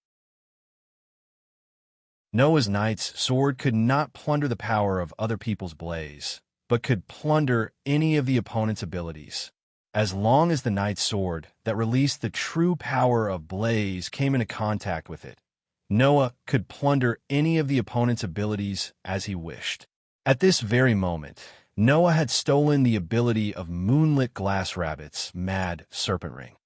Noah's knight's sword could not plunder the power of other people's blaze, but could plunder any of the opponent's abilities. As long as the knight's sword that released the true power of blaze came into contact with it, Noah could plunder any of the opponent's abilities as he wished. At this very moment, Noah had stolen the ability of Moonlit Glass Rabbit's Mad Serpent Ring.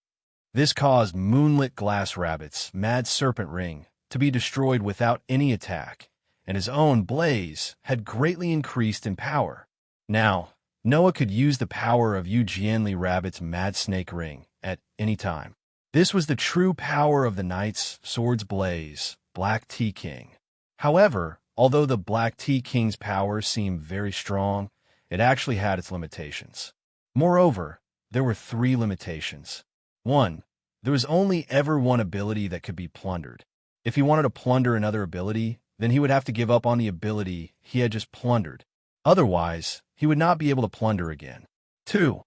This caused Moonlit Glass Rabbit's Mad Serpent Ring to be destroyed without any attack, and his own blaze had greatly increased in power. Now, Noah could use the power of Yu Jianli Rabbit's Mad Snake Ring at any time. This was the true power of the knight's sword's blaze, Black Tea King. However, although the Black Tea King's power seemed very strong, it actually had its limitations. Moreover, there were 3 limitations. 1. There was only ever one ability that could be plundered. If he wanted to plunder another ability, then he would have to give up on the ability he had just plundered. Otherwise, he would not be able to plunder again. 2.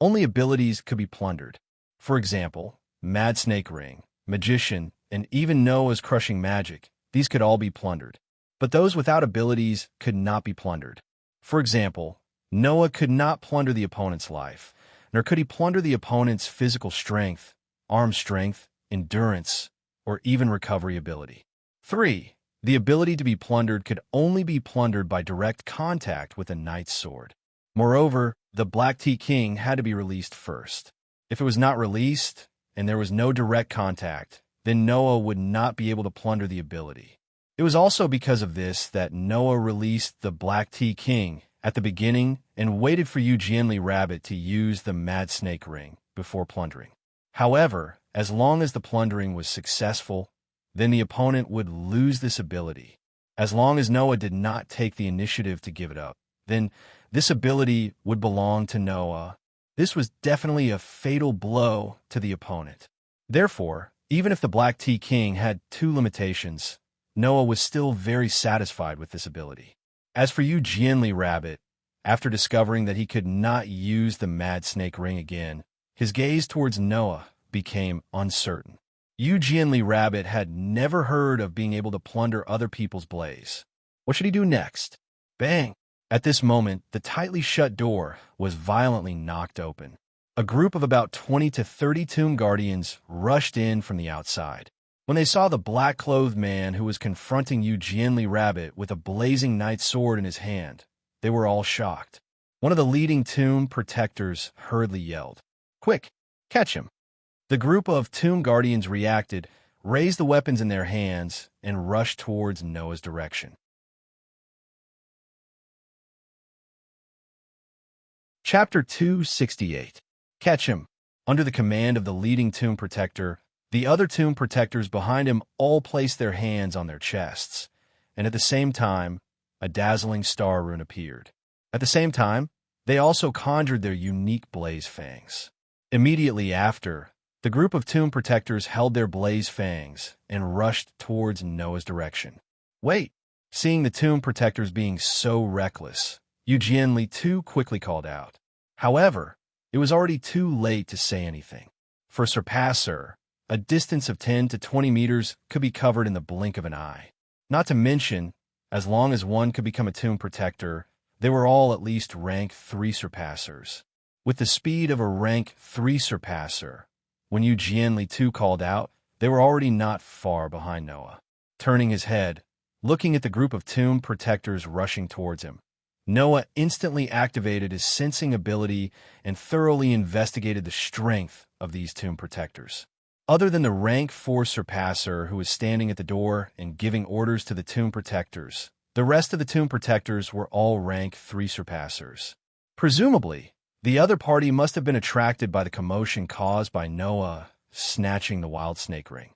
Only abilities could be plundered. For example, Mad Snake Ring, Magician, and even Noah's Crushing Magic. These could all be plundered. But those without abilities could not be plundered. For example, Noah could not plunder the opponent's life, nor could he plunder the opponent's physical strength, arm strength, endurance, or even recovery ability. 3. The ability to be plundered could only be plundered by direct contact with a knight's sword. Moreover, the Black Tea King had to be released first. If it was not released, and there was no direct contact, then Noah would not be able to plunder the ability. It was also because of this that Noah released the Black Tea King at the beginning and waited for Yu Jianli Rabbit to use the Mad Snake Ring before plundering. However, as long as the plundering was successful, then the opponent would lose this ability. As long as Noah did not take the initiative to give it up, then this ability would belong to Noah. This was definitely a fatal blow to the opponent. Therefore, even if the Black Tea King had 2 limitations, Noah was still very satisfied with this ability. As for Yu Jianli Rabbit, After discovering that he could not use the Mad Snake Ring again, his gaze towards Noah became uncertain. Yu Jianli Rabbit had never heard of being able to plunder other people's blaze. What should he do next? Bang! At this moment, the tightly shut door was violently knocked open. A group of about 20 to 30 Tomb Guardians rushed in from the outside. When they saw the black-clothed man who was confronting Yu Jianli Rabbit with a blazing night sword in his hand, they were all shocked. One of the leading tomb protectors hurriedly yelled, "Quick, catch him!" The group of Tomb Guardians reacted, raised the weapons in their hands, and rushed towards Noah's direction. Chapter 268. Catch him. Under the command of the leading tomb protector, the other tomb protectors behind him all placed their hands on their chests, and at the same time, a dazzling star rune appeared. At the same time, they also conjured their unique blaze fangs. Immediately after, the group of tomb protectors held their blaze fangs and rushed towards Noah's direction. Wait! Seeing the tomb protectors being so reckless, Yu Jianli too quickly called out. However, it was already too late to say anything. For Surpasser, a distance of 10 to 20 meters could be covered in the blink of an eye. Not to mention, as long as one could become a tomb protector, they were all at least rank 3 Surpassers. With the speed of a rank 3 Surpasser, when Yu Jianli too called out, they were already not far behind Noah. Turning his head, looking at the group of tomb protectors rushing towards him, Noah instantly activated his sensing ability and thoroughly investigated the strength of these tomb protectors. Other than the rank 4 Surpasser who was standing at the door and giving orders to the tomb protectors, the rest of the tomb protectors were all rank 3 Surpassers. Presumably, the other party must have been attracted by the commotion caused by Noah snatching the wild snake ring,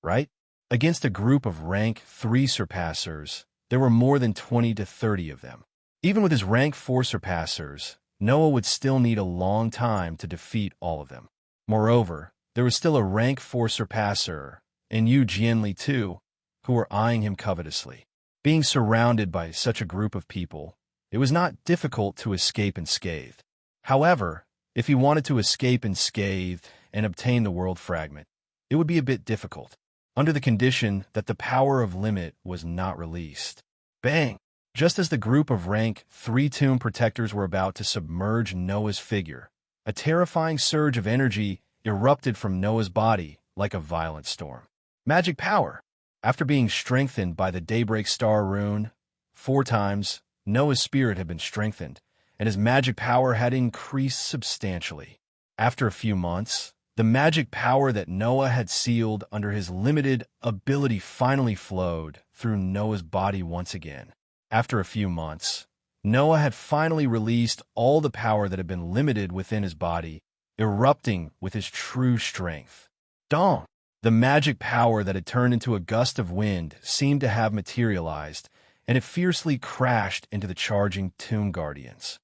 right? Against a group of rank 3 Surpassers, there were more than 20 to 30 of them. Even with his rank 4 Surpassers, Noah would still need a long time to defeat all of them. Moreover, there was still a rank 4 Surpasser, and Yu Jianli too, who were eyeing him covetously. Being surrounded by such a group of people, it was not difficult to escape unscathed. However, if he wanted to escape unscathed and obtain the world fragment, it would be a bit difficult, under the condition that the power of limit was not released. Bang! Just as the group of rank 3 tomb protectors were about to submerge Noah's figure, a terrifying surge of energy erupted from Noah's body like a violent storm. Magic power! After being strengthened by the Daybreak Star rune 4 times, Noah's spirit had been strengthened, and his magic power had increased substantially. After a few months, the magic power that Noah had sealed under his limited ability finally flowed through Noah's body once again. After a few months, Noah had finally released all the power that had been limited within his body, erupting with his true strength. Dong! The magic power that had turned into a gust of wind seemed to have materialized, and it fiercely crashed into the charging Tomb Guardians.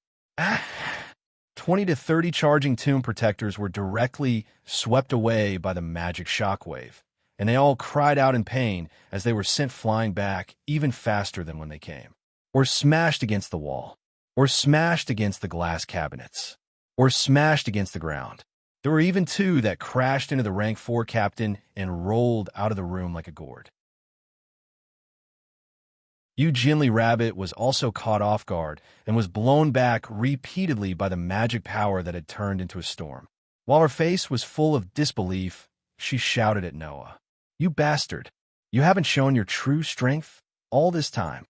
20 to 30 charging Tomb Protectors were directly swept away by the magic shockwave, and they all cried out in pain as they were sent flying back even faster than when they came, or smashed against the wall, or smashed against the glass cabinets, or smashed against the ground. There were even 2 that crashed into the rank 4 captain and rolled out of the room like a gourd. Yu Jianli Rabbit was also caught off guard and was blown back repeatedly by the magic power that had turned into a storm. While her face was full of disbelief, she shouted at Noah, "You bastard! You haven't shown your true strength all this time."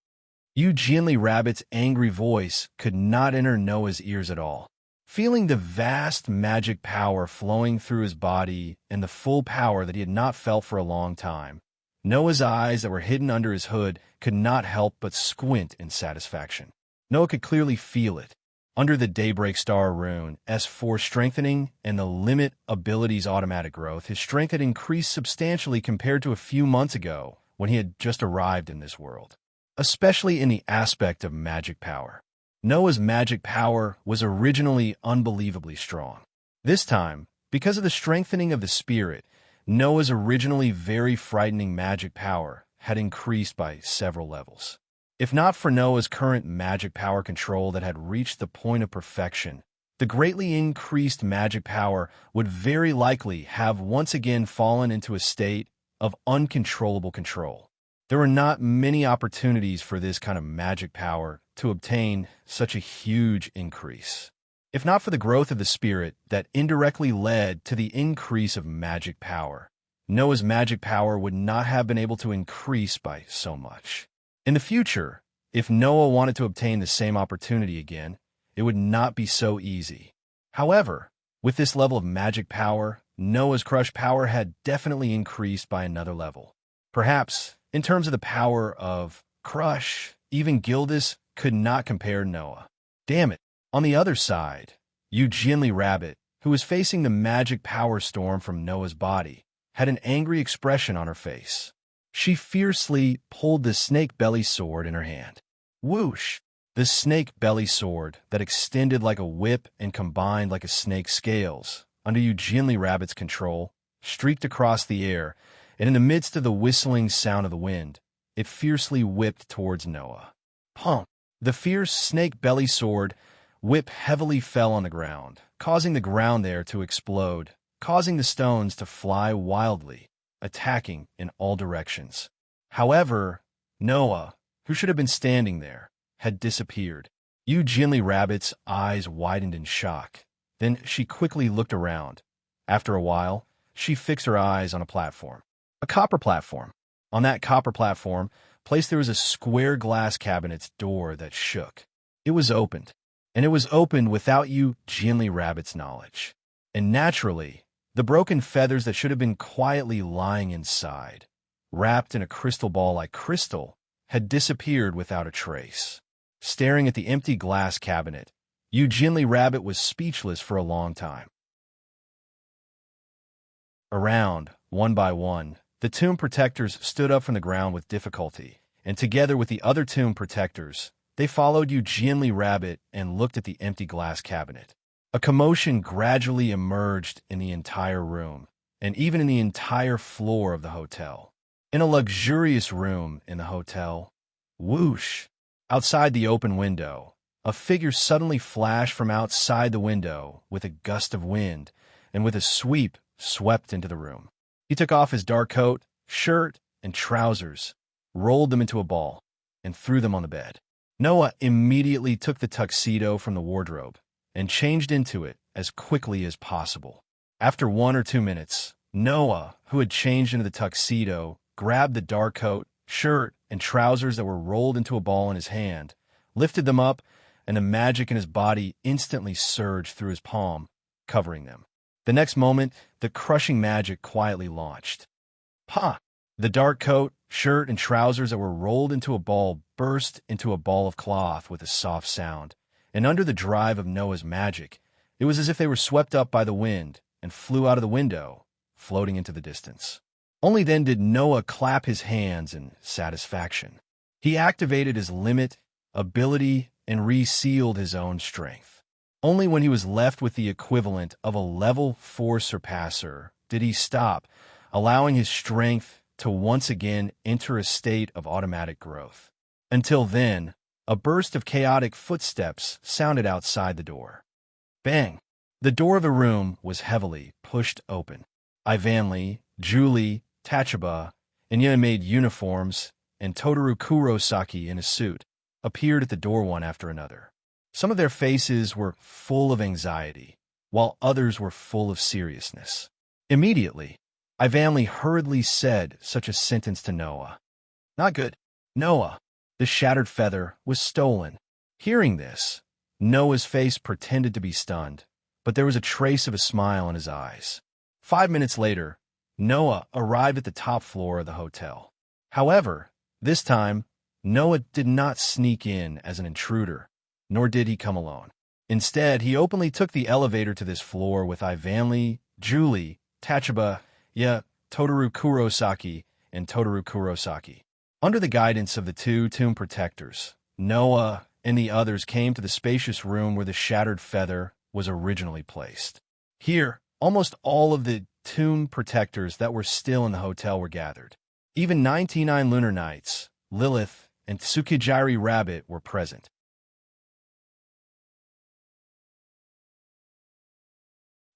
Yu Jianli Rabbit's angry voice could not enter Noah's ears at all. Feeling the vast magic power flowing through his body and the full power that he had not felt for a long time, Noah's eyes that were hidden under his hood could not help but squint in satisfaction. Noah could clearly feel it. Under the Daybreak Star rune, S4 strengthening, and the limit ability's automatic growth, his strength had increased substantially compared to a few months ago when he had just arrived in this world, especially in the aspect of magic power. Noah's magic power was originally unbelievably strong. This time, because of the strengthening of the spirit, Noah's originally very frightening magic power had increased by several levels. If not for Noah's current magic power control that had reached the point of perfection, the greatly increased magic power would very likely have once again fallen into a state of uncontrollable control. There were not many opportunities for this kind of magic power to obtain such a huge increase. If not for the growth of the spirit that indirectly led to the increase of magic power, Noah's magic power would not have been able to increase by so much. In the future, if Noah wanted to obtain the same opportunity again, it would not be so easy. However, with this level of magic power, Noah's crush power had definitely increased by another level. Perhaps, in terms of the power of crush, even Gildas could not compare Noah. Damn it. On the other side, Eugenie Rabbit, who was facing the magic power storm from Noah's body, had an angry expression on her face. She fiercely pulled the snake belly sword in her hand. Whoosh! The snake belly sword that extended like a whip and combined like a snake's scales, under Eugenie Rabbit's control, streaked across the air, and in the midst of the whistling sound of the wind, it fiercely whipped towards Noah. Pump! The fierce snake belly sword whip heavily fell on the ground, causing the ground there to explode, causing the stones to fly wildly, attacking in all directions. However, Noah, who should have been standing there, had disappeared. Eugenie Rabbit's eyes widened in shock. Then she quickly looked around. After a while, she fixed her eyes on a platform. A copper platform. On that copper platform, placed there was a square glass cabinet's door that shook. It was opened, and it was opened without Eugenie Rabbit's knowledge. And naturally, the broken feathers that should have been quietly lying inside, wrapped in a crystal ball like crystal, had disappeared without a trace. Staring at the empty glass cabinet, Eugenie Rabbit was speechless for a long time. Around, one by one, the tomb protectors stood up from the ground with difficulty, and together with the other tomb protectors, they followed Eugenie Rabbit and looked at the empty glass cabinet. A commotion gradually emerged in the entire room, and even in the entire floor of the hotel. In a luxurious room in the hotel, whoosh! Outside the open window, a figure suddenly flashed from outside the window with a gust of wind, and with a sweep swept into the room. He took off his dark coat, shirt, and trousers, rolled them into a ball, and threw them on the bed. Noah immediately took the tuxedo from the wardrobe and changed into it as quickly as possible. After 1 or 2 minutes, Noah, who had changed into the tuxedo, grabbed the dark coat, shirt, and trousers that were rolled into a ball in his hand, lifted them up, and the magic in his body instantly surged through his palm, covering them. The next moment, the crushing magic quietly launched. Pa! The dark coat, shirt, and trousers that were rolled into a ball burst into a ball of cloth with a soft sound, and under the drive of Noah's magic, it was as if they were swept up by the wind and flew out of the window, floating into the distance. Only then did Noah clap his hands in satisfaction. He activated his limit, ability, and resealed his own strength. Only when he was left with the equivalent of a level 4 surpasser did he stop, allowing his strength to once again enter a state of automatic growth. Until then, a burst of chaotic footsteps sounded outside the door. Bang! The door of the room was heavily pushed open. Ivanli, Julie, Tachaba, in Made uniforms, and Totaru Kurosaki in a suit, appeared at the door one after another. Some of their faces were full of anxiety, while others were full of seriousness. Immediately, Ivanli hurriedly said such a sentence to Noah. Not good. Noah, the shattered feather was stolen. Hearing this, Noah's face pretended to be stunned, but there was a trace of a smile in his eyes. 5 minutes later, Noah arrived at the top floor of the hotel. However, this time, Noah did not sneak in as an intruder, nor did he come alone. Instead, he openly took the elevator to this floor with Ivanli, Julie, Tachaba, Totaru Kurosaki, and Totaru Kurosaki. Under the guidance of the 2 tomb protectors, Noah and the others came to the spacious room where the shattered feather was originally placed. Here, almost all of the tomb protectors that were still in the hotel were gathered. Even 99 lunar knights, Lilith, and Tsukijiri Rabbit were present.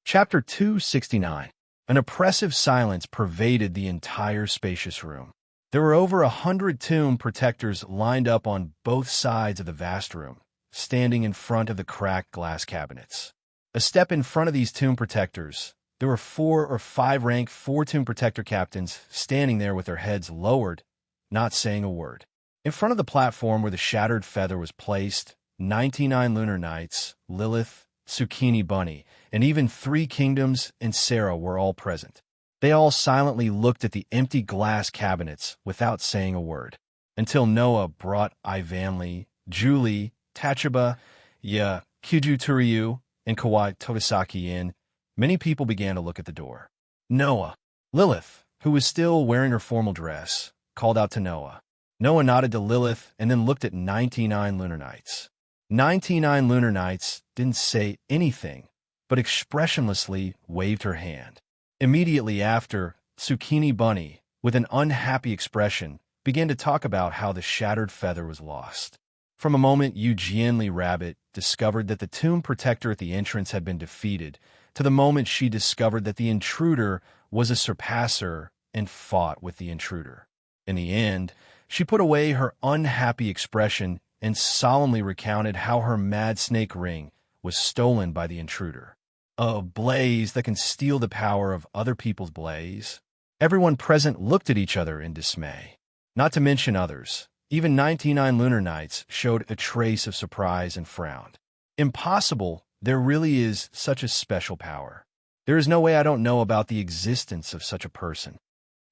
Chapter 269. An oppressive silence pervaded the entire spacious room. There were over 100 tomb protectors lined up on both sides of the vast room, standing in front of the cracked glass cabinets. A step in front of these tomb protectors, there were 4 or 5 rank 4 tomb protector captains standing there with their heads lowered, not saying a word. In front of the platform where the shattered feather was placed, 99 lunar knights, Lilith, Zucchini Bunny, and even 3 kingdoms and Sarah were all present. They all silently looked at the empty glass cabinets without saying a word, until Noah brought Ivanli, Julie, Tachaba, Kyuju Turiyu, and Kawai Togasaki in. Many people began to look at the door. Noah. Lilith, who was still wearing her formal dress, called out to Noah. Noah nodded to Lilith and then looked at 99 lunar knights. 99 lunar knights didn't say anything, but expressionlessly waved her hand. Immediately after, Zucchini Bunny, with an unhappy expression, began to talk about how the shattered feather was lost. From a moment Eugenli Rabbit discovered that the tomb protector at the entrance had been defeated, to the moment she discovered that the intruder was a surpasser and fought with the intruder. In the end, she put away her unhappy expression and solemnly recounted how her mad snake ring was stolen by the intruder. A blaze that can steal the power of other people's blaze. Everyone present looked at each other in dismay. Not to mention others. Even 99 lunar knights showed a trace of surprise and frowned. Impossible, there really is such a special power. There is no way I don't know about the existence of such a person.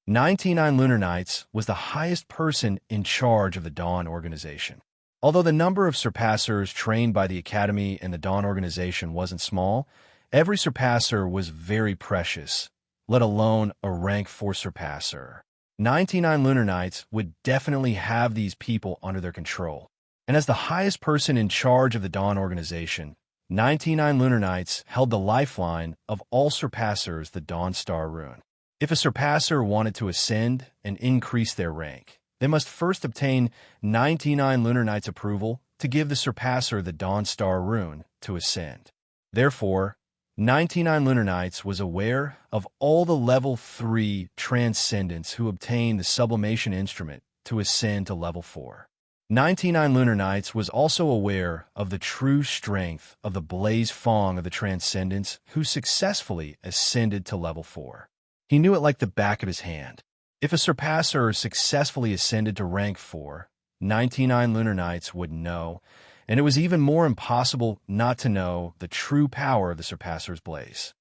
99 lunar knights was the highest person in charge of the Dawn organization. Although the number of surpassers trained by the Academy and the Dawn organization wasn't small, every surpasser was very precious, let alone a rank 4 surpasser. 99 lunar knights would definitely have these people under their control. And as the highest person in charge of the Dawn organization, 99 lunar knights held the lifeline of all surpassers, the Dawn Star Rune. If a surpasser wanted to ascend and increase their rank, they must first obtain 99 lunar knights' approval to give the surpasser the Dawn Star Rune to ascend. Therefore, 99 lunar knights was aware of all the level 3 transcendents who obtained the sublimation instrument to ascend to level 4. 99 lunar knights was also aware of the true strength of the Blaze Fong of the transcendents who successfully ascended to level 4. He knew it like the back of his hand. If a surpasser successfully ascended to rank 4, 99 lunar knights would know, and it was even more impossible not to know the true power of the surpasser's blaze.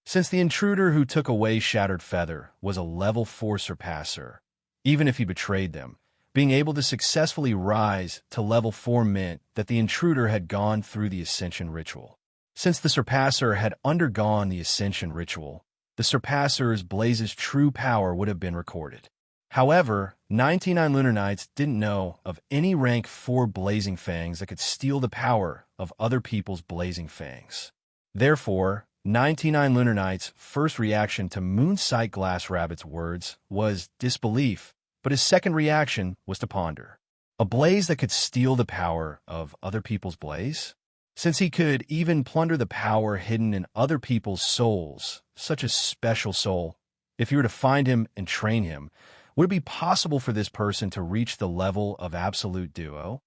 Since the intruder who took away Shattered Feather was a level 4 surpasser, even if he betrayed them, being able to successfully rise to level 4 meant that the intruder had gone through the Ascension Ritual. Since the surpasser had undergone the Ascension Ritual, the surpasser's blaze's true power would have been recorded. However, 99 lunar knights didn't know of any rank 4 blazing fangs that could steal the power of other people's blazing fangs. Therefore, 99 lunar knights' first reaction to Moonsight Glass Rabbit's words was disbelief, but his second reaction was to ponder. A blaze that could steal the power of other people's blaze? Since he could even plunder the power hidden in other people's souls, such a special soul, if he were to find him and train him, would it be possible for this person to reach the level of absolute duo?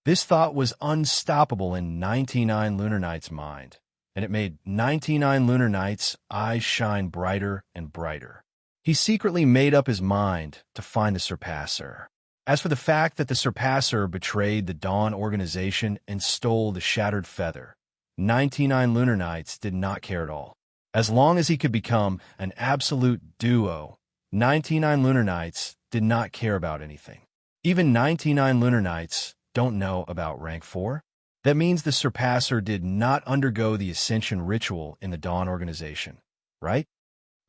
This thought was unstoppable in 99 lunar knights' mind, and it made 99 lunar knights' eyes shine brighter and brighter. He secretly made up his mind to find the surpasser. As for the fact that the surpasser betrayed the Dawn organization and stole the Shattered Feather, 99 lunar knights did not care at all. As long as he could become an absolute duo, 99 lunar knights did not care about anything. Even 99 lunar knights don't know about rank 4. That means the surpasser did not undergo the Ascension Ritual in the Dawn organization, right?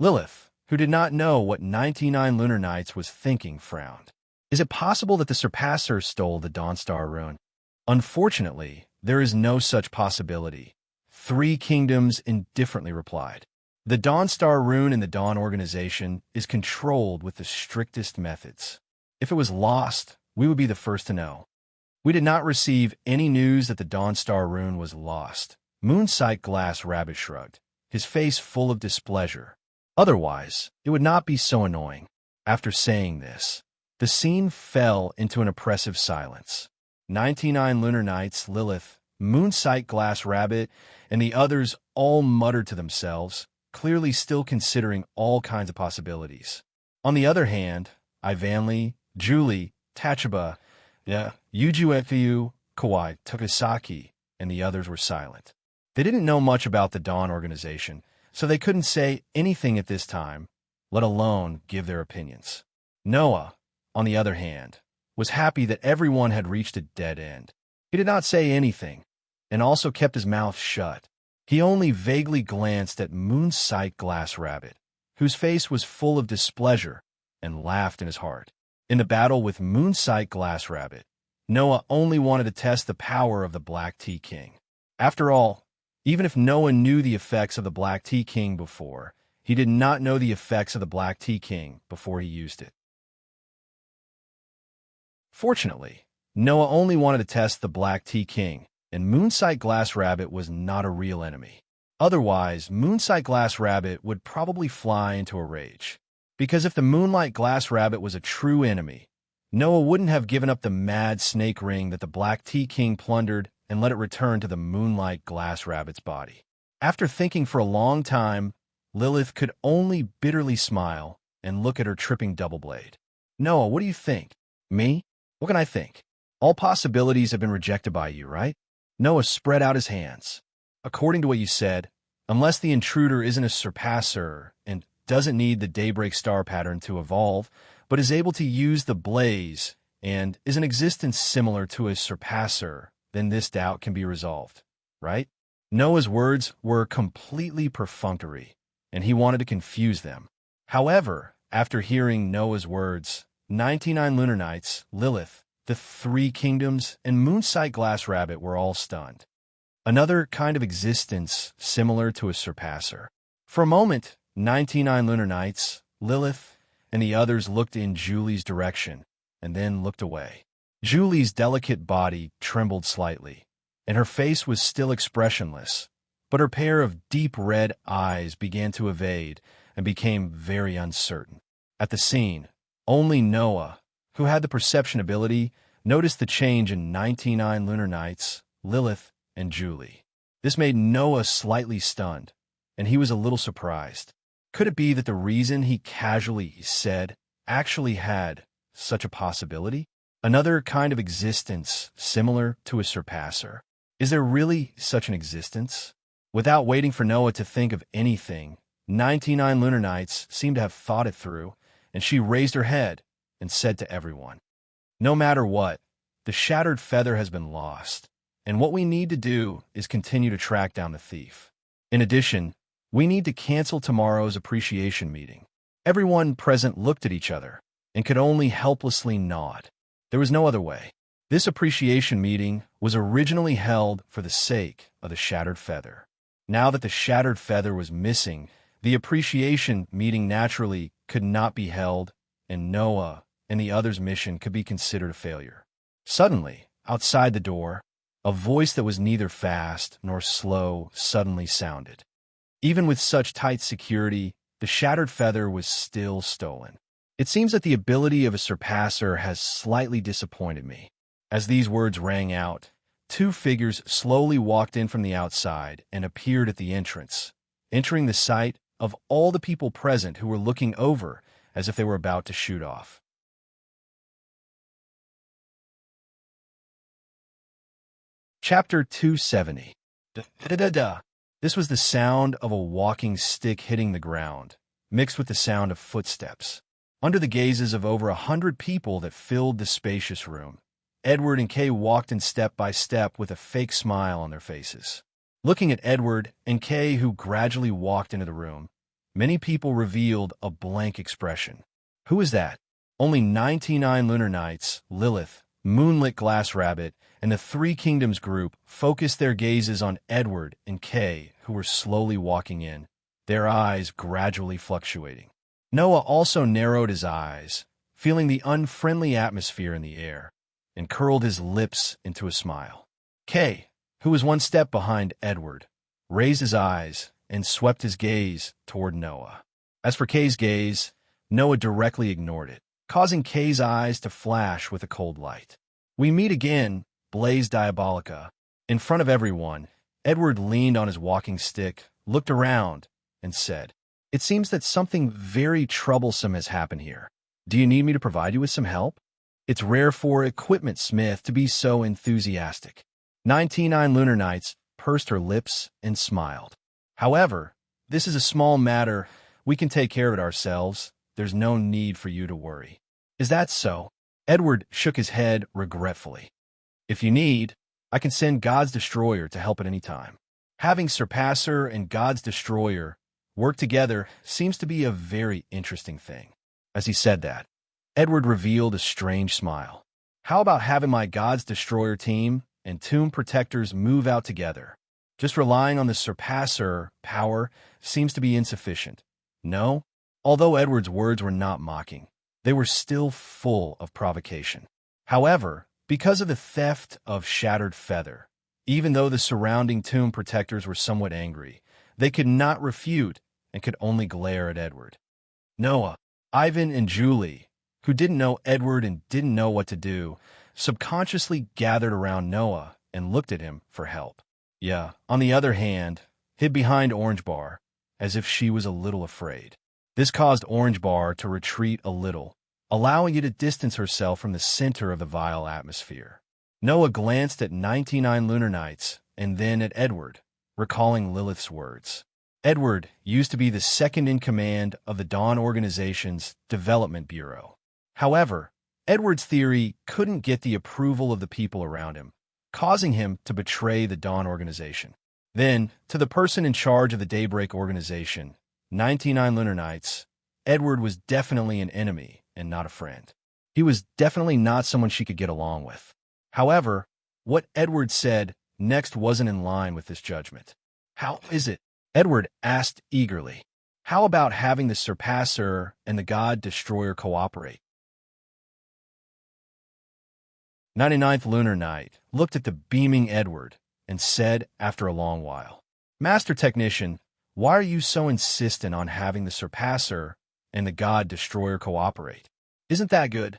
Lilith, who did not know what 99 lunar knights was thinking, frowned. Is it possible that the surpasser stole the Dawnstar Rune? Unfortunately, there is no such possibility. 3 kingdoms indifferently replied. The Dawnstar Rune in the Dawn organization is controlled with the strictest methods. If it was lost, we would be the first to know. We did not receive any news that the Dawnstar rune was lost. Moonsight Glass Rabbit shrugged, his face full of displeasure. Otherwise, it would not be so annoying. After saying this, the scene fell into an oppressive silence. 99 Lunar Nights, Lilith, Moonsight Glass Rabbit, and the others all muttered to themselves, clearly still considering all kinds of possibilities. On the other hand, Ivanli, Julie, Tachaba, Yuju Kawai, Takasaki, and the others were silent. They didn't know much about the Dawn organization, so they couldn't say anything at this time, let alone give their opinions. Noah, on the other hand, was happy that everyone had reached a dead end. He did not say anything, and also kept his mouth shut. He only vaguely glanced at Moonsight Glass Rabbit, whose face was full of displeasure, and laughed in his heart. In the battle with Moonsight Glass Rabbit, Noah only wanted to test the power of the Black Tea King. After all, even if Noah knew the effects of the Black Tea King before, he did not know the effects of the Black Tea King before he used it. Fortunately, Noah only wanted to test the Black Tea King, and Moonsight Glass Rabbit was not a real enemy. Otherwise, Moonsight Glass Rabbit would probably fly into a rage. Because if the Moonlight Glass Rabbit was a true enemy, Noah wouldn't have given up the mad snake ring that the Black Tea King plundered and let it return to the Moonlight Glass Rabbit's body. After thinking for a long time, Lilith could only bitterly smile and look at her tripping double blade. Noah, what do you think? Me? What can I think? All possibilities have been rejected by you, right? Noah spread out his hands. According to what you said, unless the intruder isn't a surpasser and doesn't need the daybreak star pattern to evolve, but is able to use the blaze and is an existence similar to a surpasser, then this doubt can be resolved, right? Noah's words were completely perfunctory, and he wanted to confuse them. However, after hearing Noah's words, 99 Lunar Nights, Lilith, the Three Kingdoms, and Moonsight Glass Rabbit were all stunned. Another kind of existence similar to a surpasser. For a moment, 99 Lunar Nights, Lilith, and the others looked in Julie's direction, and then looked away. Julie's delicate body trembled slightly, and her face was still expressionless, but her pair of deep red eyes began to evade and became very uncertain. At the scene, only Noah, who had the perception ability, noticed the change in 99 Lunar Nights, Lilith, and Julie. This made Noah slightly stunned, and he was a little surprised. Could it be that the reason he casually said actually had such a possibility? Another kind of existence similar to a surpasser. Is there really such an existence? Without waiting for Noah to think of anything, 99 Lunar Nights seemed to have thought it through, and she raised her head and said to everyone, "No matter what, the shattered feather has been lost, and what we need to do is continue to track down the thief. In addition, we need to cancel tomorrow's appreciation meeting." Everyone present looked at each other and could only helplessly nod. There was no other way. This appreciation meeting was originally held for the sake of the shattered feather. Now that the shattered feather was missing, the appreciation meeting naturally could not be held, and Noah and the others' mission could be considered a failure. Suddenly, outside the door, a voice that was neither fast nor slow suddenly sounded. Even with such tight security, the shattered feather was still stolen. It seems that the ability of a surpasser has slightly disappointed me. As these words rang out, two figures slowly walked in from the outside and appeared at the entrance, entering the sight of all the people present who were looking over as if they were about to shoot off. Chapter 270. Da-da-da-da. This was the sound of a walking stick hitting the ground, mixed with the sound of footsteps. Under the gazes of over 100 people that filled the spacious room, Edward and Kay walked in step by step with a fake smile on their faces. Looking at Edward and Kay, who gradually walked into the room, many people revealed a blank expression. Who is that? Only 99 Lunar Nights, Lilith, Moonlit Glass Rabbit, and the Three Kingdoms group focused their gazes on Edward and Kay, who were slowly walking in, their eyes gradually fluctuating. Noah also narrowed his eyes, feeling the unfriendly atmosphere in the air, and curled his lips into a smile. Kay, who was one step behind Edward, raised his eyes and swept his gaze toward Noah. As for Kay's gaze, Noah directly ignored it, causing Kay's eyes to flash with a cold light. "We meet again, Blaze Diabolica." In front of everyone, Edward leaned on his walking stick, looked around, and said, "It seems that something very troublesome has happened here. Do you need me to provide you with some help?" It's rare for Equipment Smith to be so enthusiastic. 99 Lunar Nights pursed her lips and smiled. "However, this is a small matter. We can take care of it ourselves. There's no need for you to worry." "Is that so?" Edward shook his head regretfully. "If you need, I can send God's Destroyer to help at any time." Having Surpasser and God's Destroyer work together seems to be a very interesting thing. As he said that, Edward revealed a strange smile. "How about having my God's Destroyer team and Tomb Protectors move out together? Just relying on the Surpasser power seems to be insufficient. No?" Although Edward's words were not mocking, they were still full of provocation. However, because of the theft of Shattered Feather, even though the surrounding Tomb Protectors were somewhat angry, they could not refute and could only glare at Edward. Noah, Ivan, and Julie, who didn't know Edward and didn't know what to do, subconsciously gathered around Noah and looked at him for help. Yeah, on the other hand, hid behind Orange Bar, as if she was a little afraid. This caused Orange Bar to retreat a little, allowing you to distance herself from the center of the vile atmosphere. Noah glanced at 99 Lunar Nights and then at Edward, recalling Lilith's words. Edward used to be the second in command of the Dawn Organization's Development Bureau. However, Edward's theory couldn't get the approval of the people around him, causing him to betray the Dawn Organization. Then, to the person in charge of the Daybreak Organization, 99 Lunar Nights, Edward was definitely an enemy and not a friend. He was definitely not someone she could get along with. However, what Edward said next wasn't in line with this judgment. "How is it?" Edward asked eagerly. "How about having the Surpasser and the God Destroyer cooperate?" 99th Lunar Night looked at the beaming Edward and said after a long while, "Master Technician, why are you so insistent on having the Surpasser and the God Destroyer cooperate? Isn't that good?"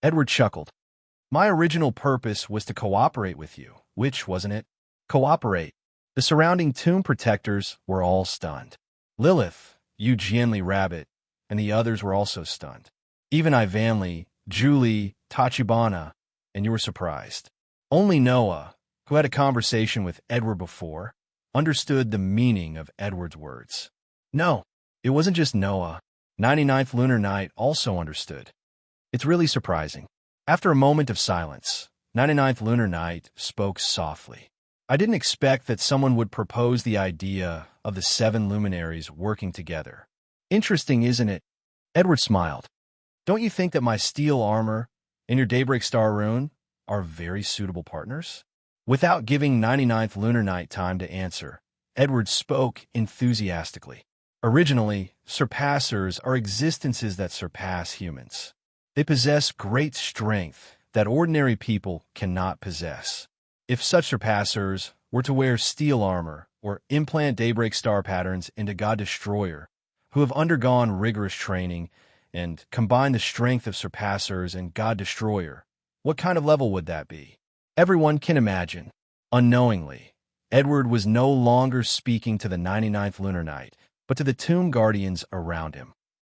Edward chuckled. "My original purpose was to cooperate with you, which, wasn't it? Cooperate." The surrounding Tomb Protectors were all stunned. Lilith, Yu Jianli Rabbit, and the others were also stunned. Even Ivanli, Julie, Tachibana, and you were surprised. Only Noah, who had a conversation with Edward before, understood the meaning of Edward's words. No, it wasn't just Noah. 99th Lunar Night also understood. It's really surprising. After a moment of silence, 99th Lunar Night spoke softly. "I didn't expect that someone would propose the idea of the 7 luminaries working together. Interesting, isn't it?" Edward smiled. "Don't you think that my steel armor and your Daybreak Star rune are very suitable partners?" Without giving 99th Lunar Night time to answer, Edward spoke enthusiastically. "Originally, Surpassers are existences that surpass humans. They possess great strength that ordinary people cannot possess. If such Surpassers were to wear steel armor or implant Daybreak Star patterns into God Destroyer, who have undergone rigorous training, and combine the strength of Surpassers and God Destroyer, what kind of level would that be?" Everyone can imagine. Unknowingly, Edward was no longer speaking to the 99th Lunar Night, but to the Tomb Guardians around him.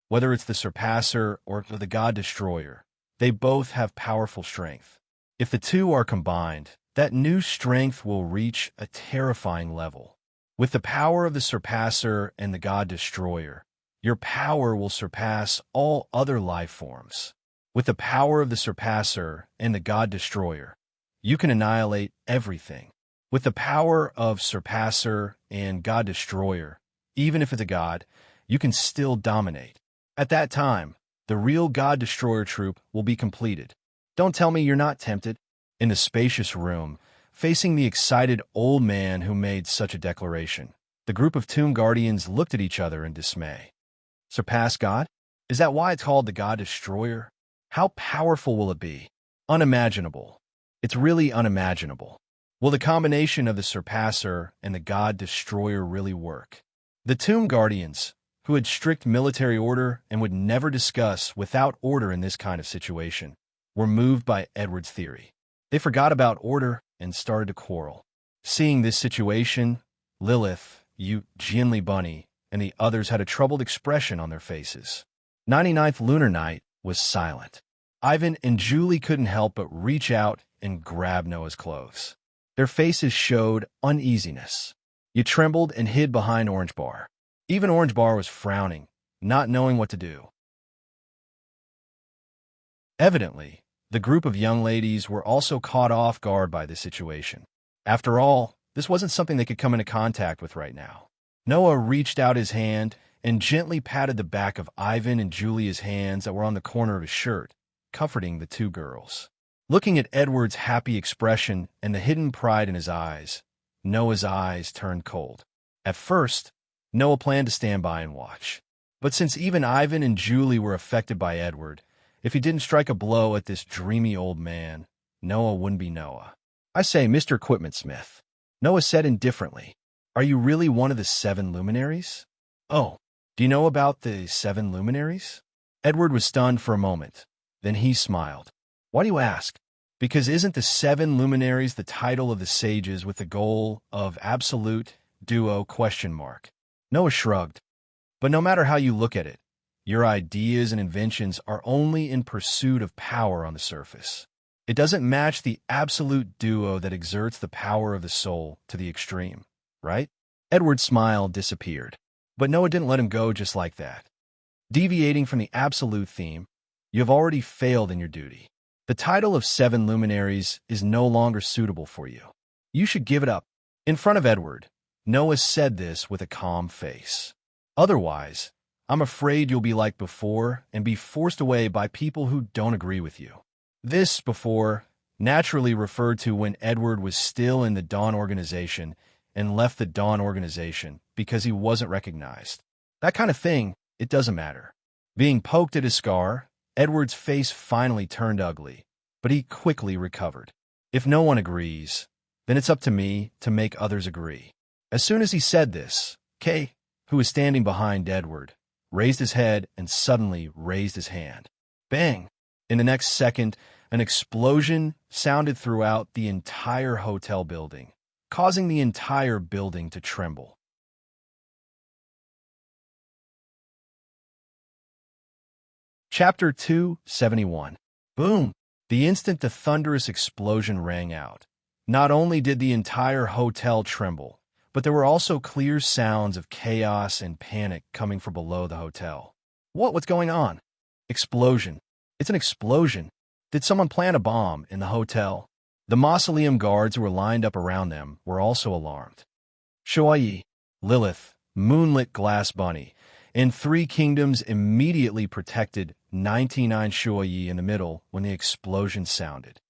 Whether it's the Surpasser or the God Destroyer, they both have powerful strength. If the two are combined, that new strength will reach a terrifying level. With the power of the Surpasser and the God Destroyer, your power will surpass all other life forms. With the power of the Surpasser and the God Destroyer, you can annihilate everything. With the power of Surpasser and God Destroyer, even if it's a god, you can still dominate. At that time, the real God Destroyer troop will be completed. Don't tell me you're not tempted. In the spacious room, facing the excited old man who made such a declaration, the group of Tomb Guardians looked at each other in dismay. Surpass God? Is that why it's called the God Destroyer? How powerful will it be? Unimaginable. It's really unimaginable. Will the combination of the Surpasser and the God Destroyer really work? The Tomb Guardians, who had strict military order and would never discuss without order in this kind of situation, were moved by Edward's theory. They forgot about order and started to quarrel. Seeing this situation, Lilith, Jinli Bunny, and the others had a troubled expression on their faces. 99th Lunar Night was silent. Ivan and Julie couldn't help but reach out and grab Noah's clothes. Their faces showed uneasiness. You trembled and hid behind Orange Bar. Even Orange Bar was frowning, not knowing what to do. Evidently, the group of young ladies were also caught off guard by this situation. After all, this wasn't something they could come into contact with right now. Noah reached out his hand and gently patted the back of Ivan and Julia's hands that were on the corner of his shirt, comforting the two girls. Looking at Edward's happy expression and the hidden pride in his eyes, Noah's eyes turned cold. At first, Noah planned to stand by and watch. But since even Ivan and Julie were affected by Edward, if he didn't strike a blow at this dreamy old man, Noah wouldn't be Noah. "I say, Mr. Equipment Smith," Noah said indifferently, "are you really one of the 7 luminaries?" "Oh, do you know about the 7 luminaries?" Edward was stunned for a moment. Then he smiled. "Why do you ask?" "Because isn't the 7 luminaries the title of the sages with the goal of absolute duo ? Noah shrugged. "But no matter how you look at it, your ideas and inventions are only in pursuit of power on the surface. It doesn't match the absolute duo that exerts the power of the soul to the extreme, right?" Edward's smile disappeared. But Noah didn't let him go just like that. "Deviating from the absolute theme, you have already failed in your duty. The title of 7 luminaries is no longer suitable for you. You should give it up." In front of Edward, Noah said this with a calm face. "Otherwise, I'm afraid you'll be like before and be forced away by people who don't agree with you." This before naturally referred to when Edward was still in the Dawn organization and left the Dawn organization because he wasn't recognized. That kind of thing, it doesn't matter. Being poked at his scar, Edward's face finally turned ugly, but he quickly recovered. "If no one agrees, then it's up to me to make others agree." As soon as he said this, Kay, who was standing behind Edward, raised his head and suddenly raised his hand. Bang! In the next second, an explosion sounded throughout the entire hotel building, causing the entire building to tremble. Chapter 271. Boom! The instant the thunderous explosion rang out, not only did the entire hotel tremble, but there were also clear sounds of chaos and panic coming from below the hotel. What's going on? Explosion. It's an explosion. Did someone plant a bomb in the hotel? The mausoleum guards who were lined up around them were also alarmed. Shuai, Lilith, Moonlit Glass Bunny, and 3 Kingdoms immediately protected 99 Shuai in the middle when the explosion sounded.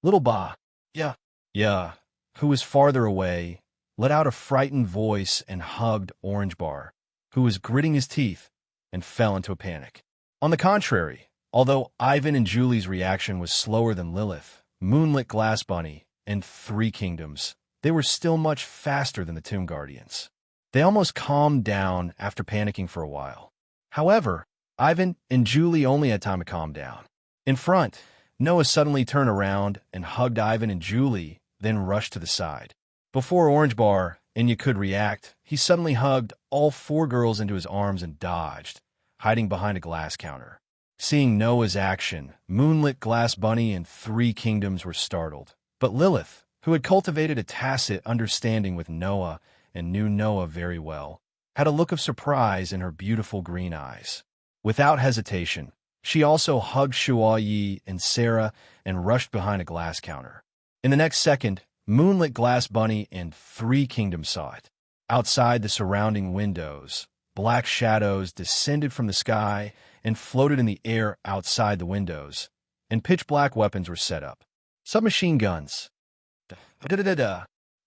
Little Ba, yeah, who was farther away, let out a frightened voice and hugged Orange Bar, who was gritting his teeth and fell into a panic. On the contrary, although Ivan and Julie's reaction was slower than Lilith, Moonlit Glass Bunny, and 3 Kingdoms, they were still much faster than the Tomb Guardians. They almost calmed down after panicking for a while. However, Ivan and Julie only had time to calm down. In front, Noah suddenly turned around and hugged Ivan and Julie, then rushed to the side. Before Orange Bar and you could react, he suddenly hugged all 4 girls into his arms and dodged, hiding behind a glass counter. Seeing Noah's action, Moonlit Glass Bunny and 3 Kingdoms were startled. But Lilith, who had cultivated a tacit understanding with Noah and knew Noah very well, had a look of surprise in her beautiful green eyes. Without hesitation, she also hugged Shuai and Sarah and rushed behind a glass counter. In the next second, Moonlit Glass Bunny and 3 Kingdoms saw it. Outside the surrounding windows, black shadows descended from the sky and floated in the air outside the windows, and pitch-black weapons were set up. Submachine guns.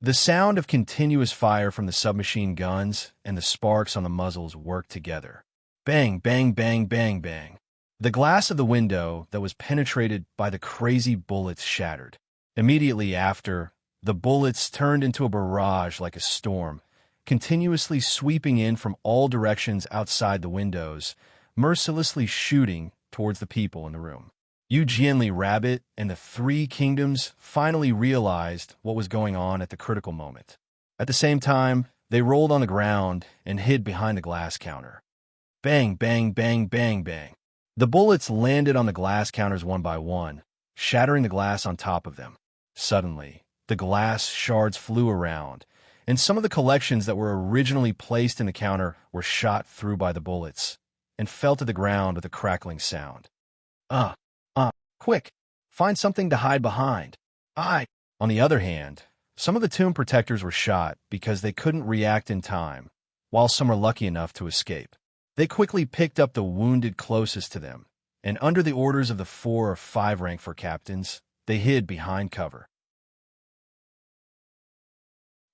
The sound of continuous fire from the submachine guns and the sparks on the muzzles worked together. Bang, bang, bang, bang, bang. The glass of the window that was penetrated by the crazy bullets shattered. Immediately after, the bullets turned into a barrage like a storm, continuously sweeping in from all directions outside the windows, mercilessly shooting towards the people in the room. Eugenly Rabbit and the Three Kingdoms finally realized what was going on at the critical moment. At the same time, they rolled on the ground and hid behind the glass counter. Bang, bang, bang, bang, bang. The bullets landed on the glass counters one by one, shattering the glass on top of them. Suddenly, the glass shards flew around, and some of the collections that were originally placed in the counter were shot through by the bullets and fell to the ground with a crackling sound. Quick! Find something to hide behind. On the other hand, some of the tomb protectors were shot because they couldn't react in time, while some were lucky enough to escape. They quickly picked up the wounded closest to them, and under the orders of the 4 or 5 rank 4 captains, they hid behind cover.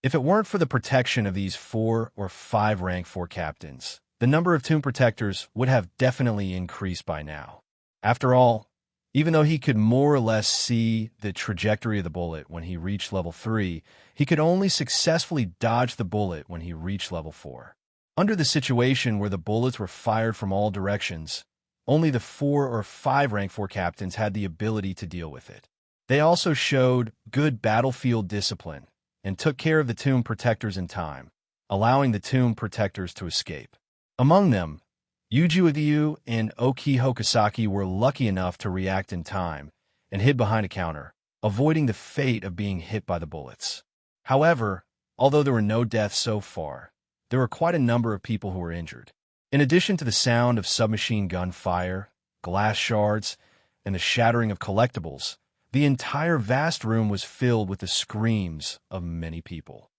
If it weren't for the protection of these 4 or 5 rank 4 captains, the number of tomb protectors would have definitely increased by now. After all, even though he could more or less see the trajectory of the bullet when he reached level 3, he could only successfully dodge the bullet when he reached level 4. Under the situation where the bullets were fired from all directions, only the 4 or 5 rank 4 captains had the ability to deal with it. They also showed good battlefield discipline and took care of the tomb protectors in time, allowing the tomb protectors to escape. Among them, Yuji and Oki Hokusaki were lucky enough to react in time and hid behind a counter, avoiding the fate of being hit by the bullets. However, although there were no deaths so far, there were quite a number of people who were injured. In addition to the sound of submachine gun fire, glass shards, and the shattering of collectibles, the entire vast room was filled with the screams of many people.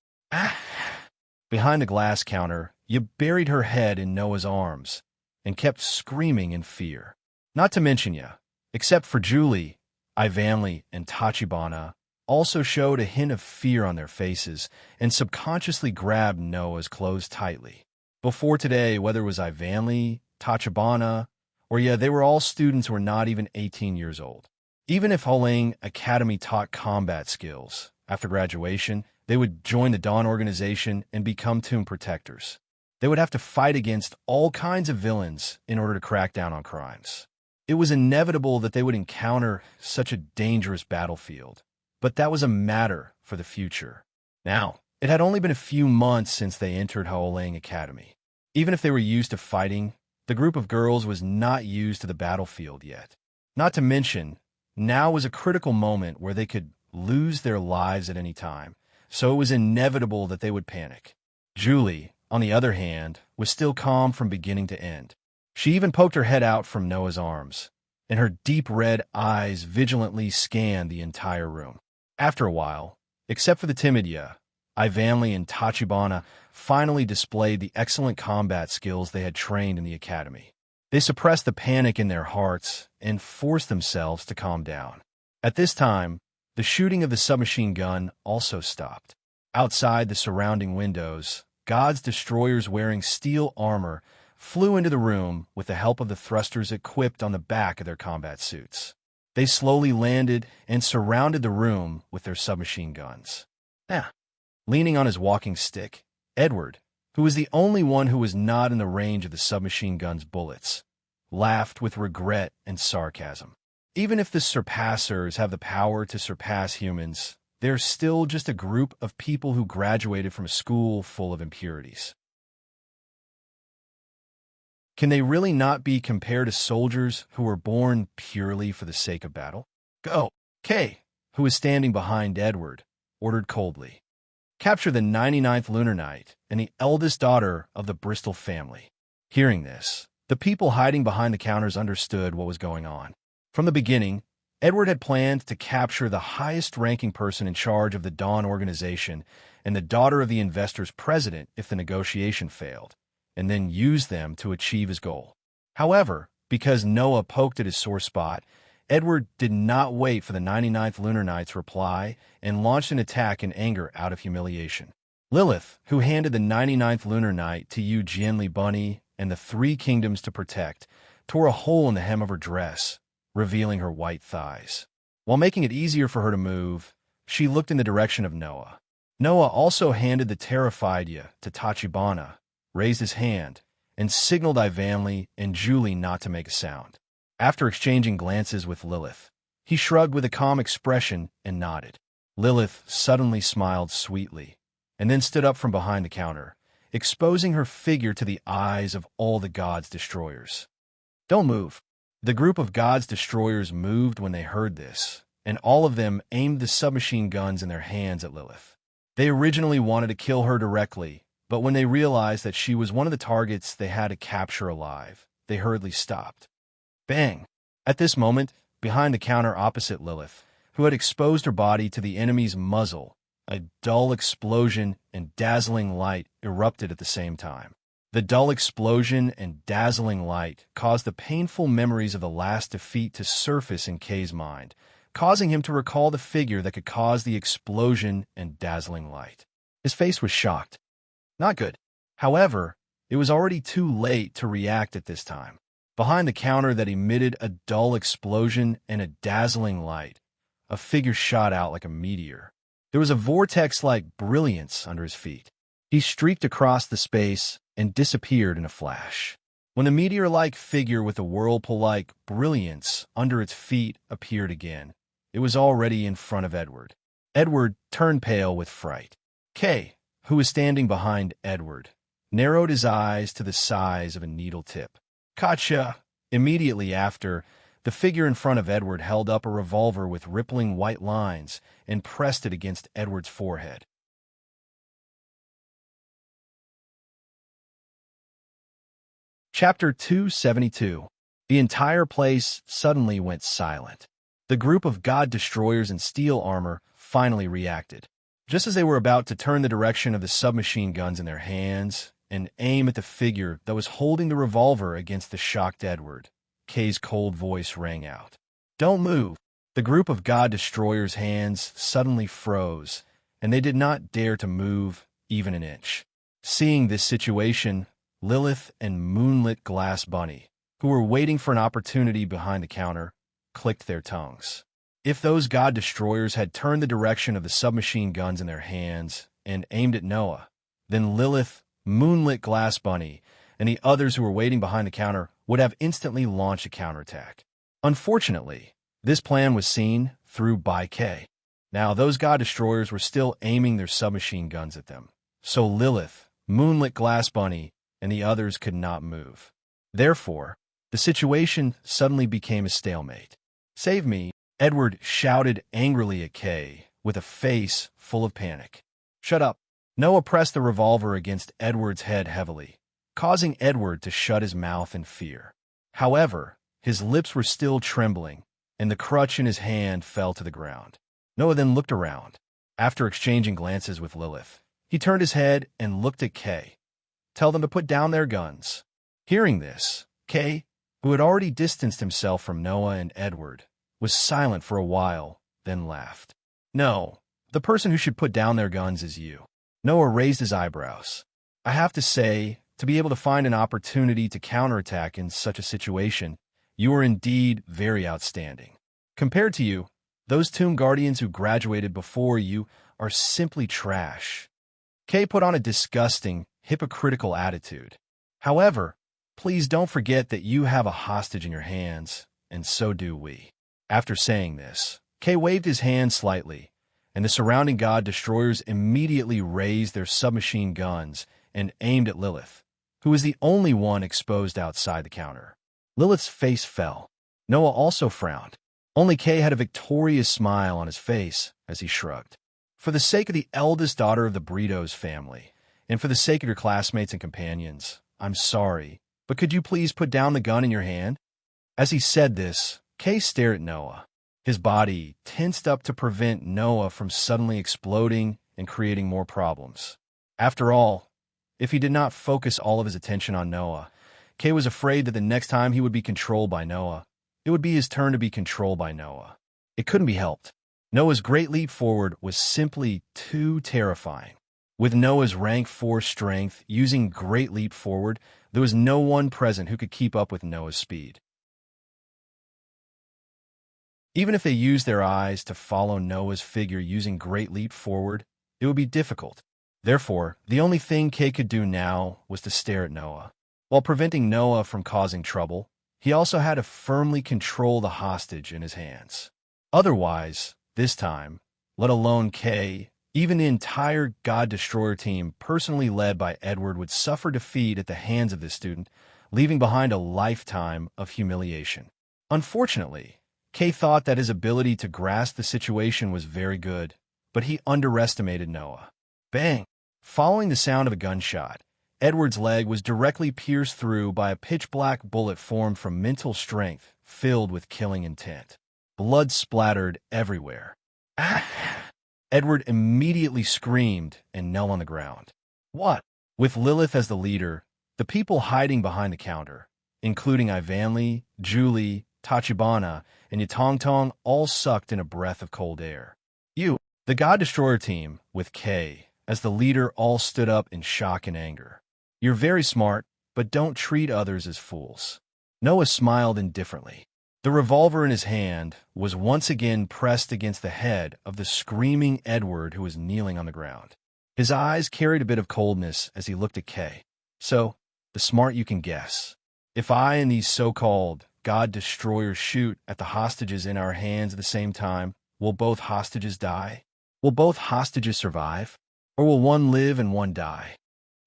Behind the glass counter, you buried her head in Noah's arms and kept screaming in fear. Not to mention you, except for Julie, Ivanli, and Tachibana, also showed a hint of fear on their faces and subconsciously grabbed Noah's clothes tightly. Before today, whether it was Ivanli, Tachibana, or they were all students who were not even 18 years old. Even if Holang Academy taught combat skills, after graduation, they would join the Dawn organization and become tomb protectors. They would have to fight against all kinds of villains in order to crack down on crimes. It was inevitable that they would encounter such a dangerous battlefield, but that was a matter for the future. Now, it had only been a few months since they entered Holang Academy. Even if they were used to fighting, the group of girls was not used to the battlefield yet. Not to mention, now was a critical moment where they could lose their lives at any time, so it was inevitable that they would panic. Julie, on the other hand, was still calm from beginning to end. She even poked her head out from Noah's arms, and her deep red eyes vigilantly scanned the entire room. After a while, except for the timid Ivanli and Tachibana finally displayed the excellent combat skills they had trained in the academy. They suppressed the panic in their hearts and forced themselves to calm down. At this time, the shooting of the submachine gun also stopped. Outside the surrounding windows, God's destroyers wearing steel armor flew into the room with the help of the thrusters equipped on the back of their combat suits. They slowly landed and surrounded the room with their submachine guns. Leaning on his walking stick, Edward, who was the only one who was not in the range of the submachine gun's bullets, laughed with regret and sarcasm. Even if the surpassers have the power to surpass humans, they're still just a group of people who graduated from a school full of impurities. Can they really not be compared to soldiers who were born purely for the sake of battle? Go! Kay, who was standing behind Edward, ordered coldly. Capture the 99th Lunar Knight and the eldest daughter of the Bristol family. Hearing this, the people hiding behind the counters understood what was going on. From the beginning, Edward had planned to capture the highest-ranking person in charge of the Dawn organization and the daughter of the investor's president if the negotiation failed, and then use them to achieve his goal. However, because Noah poked at his sore spot, Edward did not wait for the 99th Lunar Knight's reply and launched an attack in anger out of humiliation. Lilith, who handed the 99th Lunar Knight to Eugenly Bunny and the Three Kingdoms to protect, tore a hole in the hem of her dress, revealing her white thighs. While making it easier for her to move, she looked in the direction of Noah. Noah also handed the terrified Ya to Tachibana, raised his hand, and signaled Ivanli and Julie not to make a sound. After exchanging glances with Lilith, he shrugged with a calm expression and nodded. Lilith suddenly smiled sweetly, and then stood up from behind the counter, exposing her figure to the eyes of all the God's destroyers. "Don't move." The group of God's destroyers moved when they heard this, and all of them aimed the submachine guns in their hands at Lilith. They originally wanted to kill her directly, but when they realized that she was one of the targets they had to capture alive, they hurriedly stopped. Bang! At this moment, behind the counter opposite Lilith, who had exposed her body to the enemy's muzzle, a dull explosion and dazzling light erupted at the same time. The dull explosion and dazzling light caused the painful memories of the last defeat to surface in Kay's mind, causing him to recall the figure that could cause the explosion and dazzling light. His face was shocked. Not good. However, it was already too late to react at this time. Behind the counter that emitted a dull explosion and a dazzling light, a figure shot out like a meteor. There was a vortex-like brilliance under his feet. He streaked across the space and disappeared in a flash. When the meteor-like figure with a whirlpool-like brilliance under its feet appeared again, it was already in front of Edward. Edward turned pale with fright. Kay, who was standing behind Edward, narrowed his eyes to the size of a needle tip. "Gotcha!" Immediately after, the figure in front of Edward held up a revolver with rippling white lines and pressed it against Edward's forehead. Chapter 272. The entire place suddenly went silent. The group of God destroyers in steel armor finally reacted. Just as they were about to turn the direction of the submachine guns in their hands and aim at the figure that was holding the revolver against the shocked Edward, Kay's cold voice rang out. "Don't move." The group of God destroyers' hands suddenly froze, and they did not dare to move even an inch. Seeing this situation, Lilith and Moonlit Glass Bunny, who were waiting for an opportunity behind the counter, clicked their tongues. If those God destroyers had turned the direction of the submachine guns in their hands and aimed at Noah, then Lilith, Moonlit Glass Bunny, and the others who were waiting behind the counter would have instantly launched a counterattack. Unfortunately, this plan was seen through by Kay. Now, those God destroyers were still aiming their submachine guns at them, so Lilith, Moonlit Glass Bunny, and the others could not move. Therefore, the situation suddenly became a stalemate. "Save me," Edward shouted angrily at Kay, with a face full of panic. "Shut up." Noah pressed the revolver against Edward's head heavily, causing Edward to shut his mouth in fear. However, his lips were still trembling, and the crutch in his hand fell to the ground. Noah then looked around. After exchanging glances with Lilith, he turned his head and looked at Kay. "Tell them to put down their guns." Hearing this, Kay, who had already distanced himself from Noah and Edward, was silent for a while, then laughed. "No, the person who should put down their guns is you." Noah raised his eyebrows. "I have to say, to be able to find an opportunity to counterattack in such a situation, you are indeed very outstanding. Compared to you, those Tomb Guardians who graduated before you are simply trash." Kay put on a disgusting, hypocritical attitude. "However, please don't forget that you have a hostage in your hands, and so do we." After saying this, Kay waved his hand slightly, and the surrounding God destroyers immediately raised their submachine guns and aimed at Lilith, who was the only one exposed outside the counter. Lilith's face fell. Noah also frowned. Only Kay had a victorious smile on his face as he shrugged. "For the sake of the eldest daughter of the Britos family, and for the sake of your classmates and companions, I'm sorry, but could you please put down the gun in your hand?" As he said this, Kay stared at Noah. His body tensed up to prevent Noah from suddenly exploding and creating more problems. After all, if he did not focus all of his attention on Noah, Kay was afraid that the next time he would be controlled by Noah, it would be his turn to be controlled by Noah. It couldn't be helped. Noah's great leap forward was simply too terrifying. With Noah's rank 4 strength using great leap forward, There was no one present who could keep up with Noah's speed. Even if they used their eyes to follow Noah's figure using great leap forward, it would be difficult. Therefore, the only thing Kay could do now was to stare at Noah. While preventing Noah from causing trouble, he also had to firmly control the hostage in his hands. Otherwise, this time, let alone Kay, even the entire God Destroyer team, personally led by Edward, would suffer defeat at the hands of this student, leaving behind a lifetime of humiliation. Unfortunately, Kay thought that his ability to grasp the situation was very good, but he underestimated Noah. Bang! Following the sound of a gunshot, Edward's leg was directly pierced through by a pitch-black bullet formed from mental strength, filled with killing intent. Blood splattered everywhere. Ah! Edward immediately screamed and knelt on the ground. What? With Lilith as the leader, the people hiding behind the counter, including Ivanli, Julie, Tachibana, and Yatongtong, all sucked in a breath of cold air. The God Destroyer team, with Kay as the leader, all stood up in shock and anger. You're very smart, but don't treat others as fools. Noah smiled indifferently. The revolver in his hand was once again pressed against the head of the screaming Edward, who was kneeling on the ground. His eyes carried a bit of coldness as he looked at Kay. So, the smart you can guess. If I and these so-called God Destroyers shoot at the hostages in our hands at the same time, will both hostages die? Will both hostages survive? Or will one live and one die?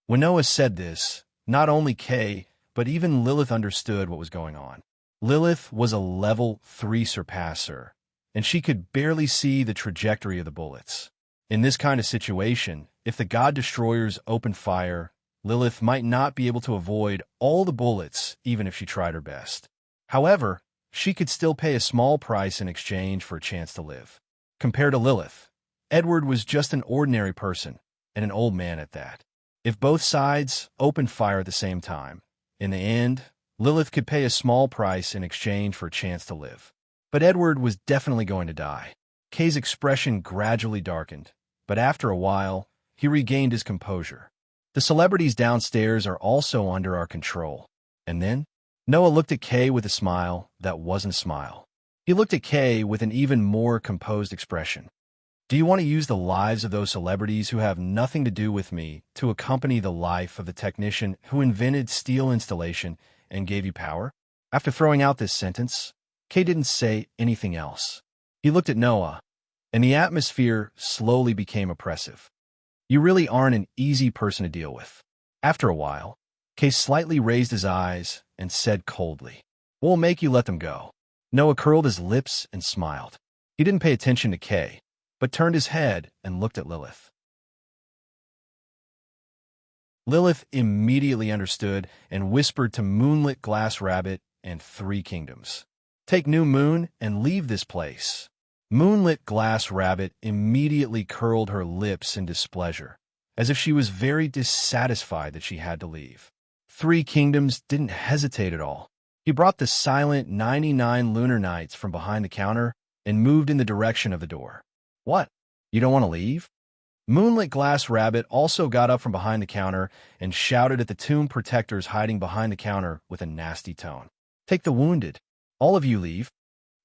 When Noah said this, not only Kay, but even Lilith understood what was going on. Lilith was a level 3 surpasser, and she could barely see the trajectory of the bullets. In this kind of situation, if the God Destroyers opened fire, Lilith might not be able to avoid all the bullets even if she tried her best. However, she could still pay a small price in exchange for a chance to live. Compared to Lilith, Edward was just an ordinary person, and an old man at that. If both sides opened fire at the same time, in the end, Lilith could pay a small price in exchange for a chance to live. But Edward was definitely going to die. Kay's expression gradually darkened, but after a while, he regained his composure. The celebrities downstairs are also under our control. And then, Noah looked at Kay with a smile that wasn't a smile. He looked at Kay with an even more composed expression. Do you want to use the lives of those celebrities who have nothing to do with me to accompany the life of the technician who invented steel installation and gave you power? After throwing out this sentence, Kay didn't say anything else. He looked at Noah, and the atmosphere slowly became oppressive. You really aren't an easy person to deal with. After a while, Kay slightly raised his eyes and said coldly, "We'll make you let them go." Noah curled his lips and smiled. He didn't pay attention to Kay, but turned his head and looked at Lilith. Lilith immediately understood and whispered to Moonlit Glass Rabbit and 3 Kingdoms, "Take New Moon and leave this place." Moonlit Glass Rabbit immediately curled her lips in displeasure, as if she was very dissatisfied that she had to leave. 3 Kingdoms didn't hesitate at all. He brought the silent 99 lunar nights from behind the counter and moved in the direction of the door. What? You don't want to leave? Moonlit Glass Rabbit also got up from behind the counter and shouted at the tomb protectors hiding behind the counter with a nasty tone. "Take the wounded. All of you leave.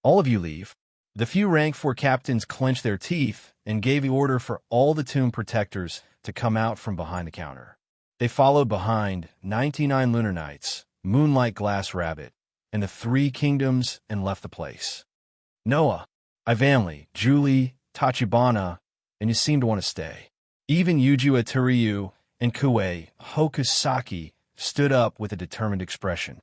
All of you leave." The few rank 4 captains clenched their teeth and gave the order for all the tomb protectors to come out from behind the counter. They followed behind 99 lunar nights, Moonlight Glass Rabbit, and the 3 Kingdoms and left the place. Noah, Ivanli, Julie, Tachibana, and you seem to want to stay. Even Yuju Aturiyu and Kue Hokusaki stood up with a determined expression.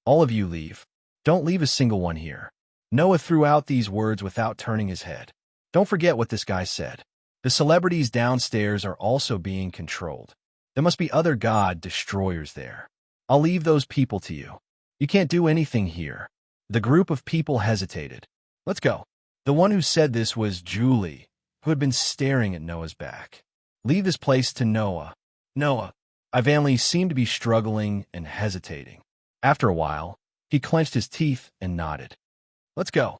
"All of you leave. Don't leave a single one here." Noah threw out these words without turning his head. Don't forget what this guy said. The celebrities downstairs are also being controlled. There must be other God Destroyers there. I'll leave those people to you. You can't do anything here. The group of people hesitated. Let's go. The one who said this was Julie, who had been staring at Noah's back. Leave this place to Noah. Noah. Ivanli seemed to be struggling and hesitating. After a while, he clenched his teeth and nodded. Let's go.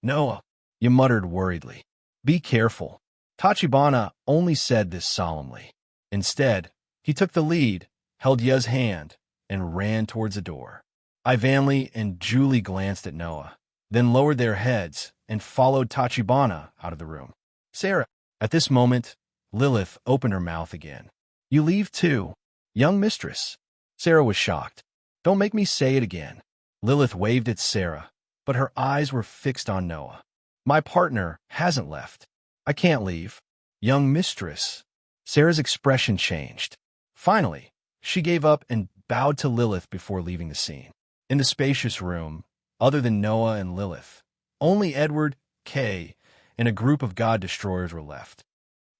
Noah, you muttered worriedly. Be careful. Tachibana only said this solemnly. Instead, he took the lead, held Ye's hand, and ran towards the door. Ivanli and Julie glanced at Noah, then lowered their heads and followed Tachibana out of the room. Sarah. At this moment, Lilith opened her mouth again. You leave too, young mistress. Sarah was shocked. Don't make me say it again. Lilith waved at Sarah, but her eyes were fixed on Noah. My partner hasn't left. I can't leave. Young mistress. Sarah's expression changed. Finally, she gave up and bowed to Lilith before leaving the scene. In the spacious room, other than Noah and Lilith, only Edward, Kay, and a group of god destroyers were left.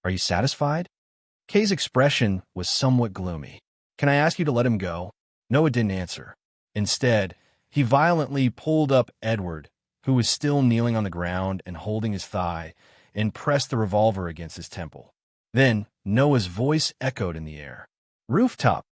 Are you satisfied? Kay's expression was somewhat gloomy. Can I ask you to let him go? Noah didn't answer. Instead, he violently pulled up Edward, who was still kneeling on the ground and holding his thigh, and pressed the revolver against his temple. Then, Noah's voice echoed in the air. Rooftop.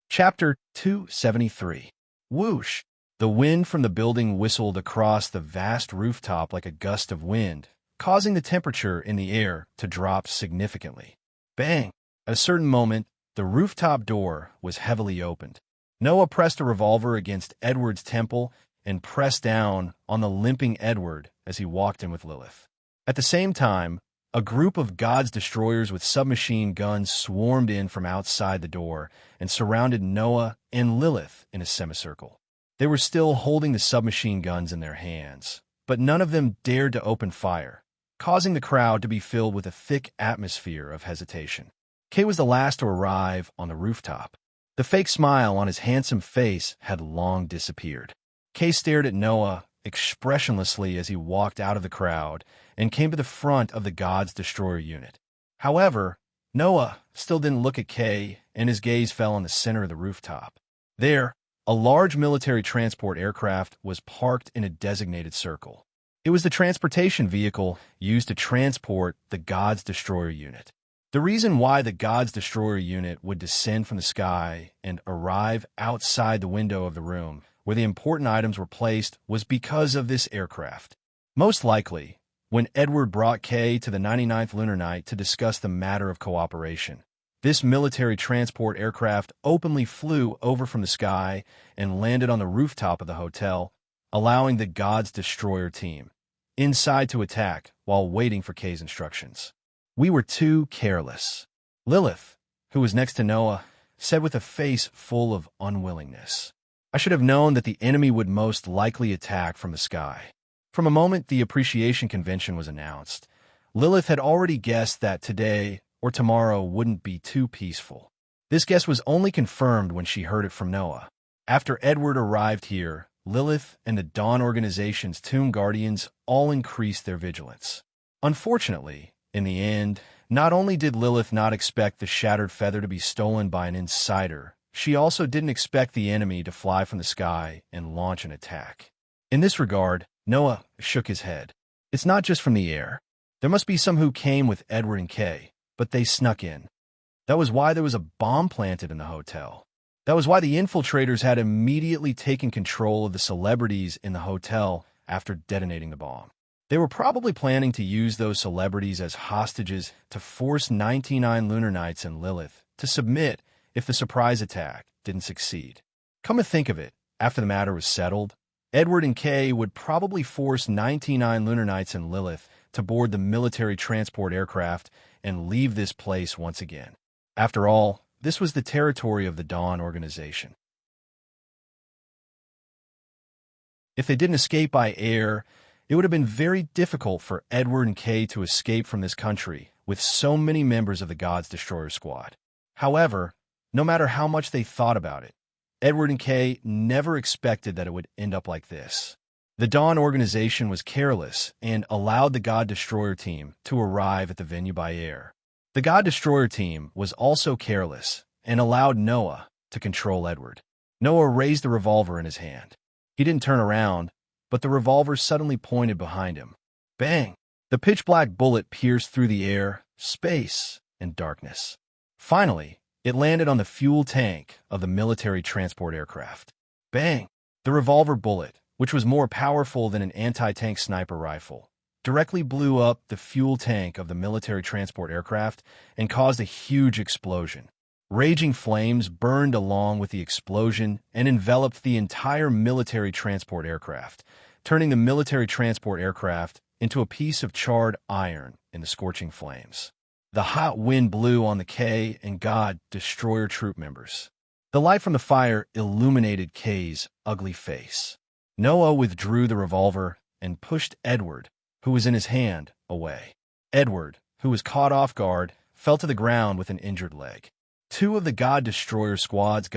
Chapter 273. Whoosh! The wind from the building whistled across the vast rooftop like a gust of wind, causing the temperature in the air to drop significantly. Bang! At a certain moment, the rooftop door was heavily opened. Noah pressed a revolver against Edward's temple and pressed down on the limping Edward as he walked in with Lilith. At the same time, a group of God's destroyers with submachine guns swarmed in from outside the door and surrounded Noah and Lilith in a semicircle. They were still holding the submachine guns in their hands, but none of them dared to open fire, causing the crowd to be filled with a thick atmosphere of hesitation. Kay was the last to arrive on the rooftop. The fake smile on his handsome face had long disappeared. Kay stared at Noah expressionlessly as he walked out of the crowd and came to the front of the God's Destroyer unit. However, Noah still didn't look at Kay, and his gaze fell on the center of the rooftop. There, a large military transport aircraft was parked in a designated circle. It was the transportation vehicle used to transport the God's Destroyer unit. The reason why the God's Destroyer unit would descend from the sky and arrive outside the window of the room where the important items were placed was because of this aircraft. Most likely, when Edward brought Kay to the 99th lunar night to discuss the matter of cooperation, this military transport aircraft openly flew over from the sky and landed on the rooftop of the hotel, allowing the God's Destroyer team inside to attack while waiting for Kay's instructions. We were too careless. Lilith, who was next to Noah, said with a face full of unwillingness. I should have known that the enemy would most likely attack from the sky. From the moment the appreciation convention was announced, Lilith had already guessed that today or tomorrow wouldn't be too peaceful. This guess was only confirmed when she heard it from Noah. After Edward arrived here, Lilith and the Dawn Organization's Tomb Guardians all increased their vigilance. Unfortunately, in the end, not only did Lilith not expect the shattered feather to be stolen by an insider, she also didn't expect the enemy to fly from the sky and launch an attack. In this regard, Noah shook his head. It's not just from the air. There must be some who came with Edward and Kay, but they snuck in. That was why there was a bomb planted in the hotel. That was why the infiltrators had immediately taken control of the celebrities in the hotel after detonating the bomb. They were probably planning to use those celebrities as hostages to force 99 lunar nights and Lilith to submit if the surprise attack didn't succeed. Come to think of it, after the matter was settled, Edward and Kay would probably force 99 lunar nights and Lilith to board the military transport aircraft and leave this place once again. After all, this was the territory of the Dawn Organization. If they didn't escape by air, it would have been very difficult for Edward and Kay to escape from this country with so many members of the God's Destroyer squad. However, no matter how much they thought about it, Edward and Kay never expected that it would end up like this. The Dawn Organization was careless and allowed the God Destroyer team to arrive at the venue by air. The God Destroyer team was also careless and allowed Noah to control Edward. Noah raised the revolver in his hand. He didn't turn around, but the revolver suddenly pointed behind him. Bang! The pitch-black bullet pierced through the air, space, and darkness. Finally, it landed on the fuel tank of the military transport aircraft. Bang! The revolver bullet, which was more powerful than an anti-tank sniper rifle, directly blew up the fuel tank of the military transport aircraft and caused a huge explosion. Raging flames burned along with the explosion and enveloped the entire military transport aircraft, turning the military transport aircraft into a piece of charred iron in the scorching flames. The hot wind blew on the K and God destroyer troop members. The light from the fire illuminated K's ugly face. Noah withdrew the revolver and pushed Edward, who was in his hand, away. Edward, who was caught off guard, fell to the ground with an injured leg. Two of the God Destroyer Squad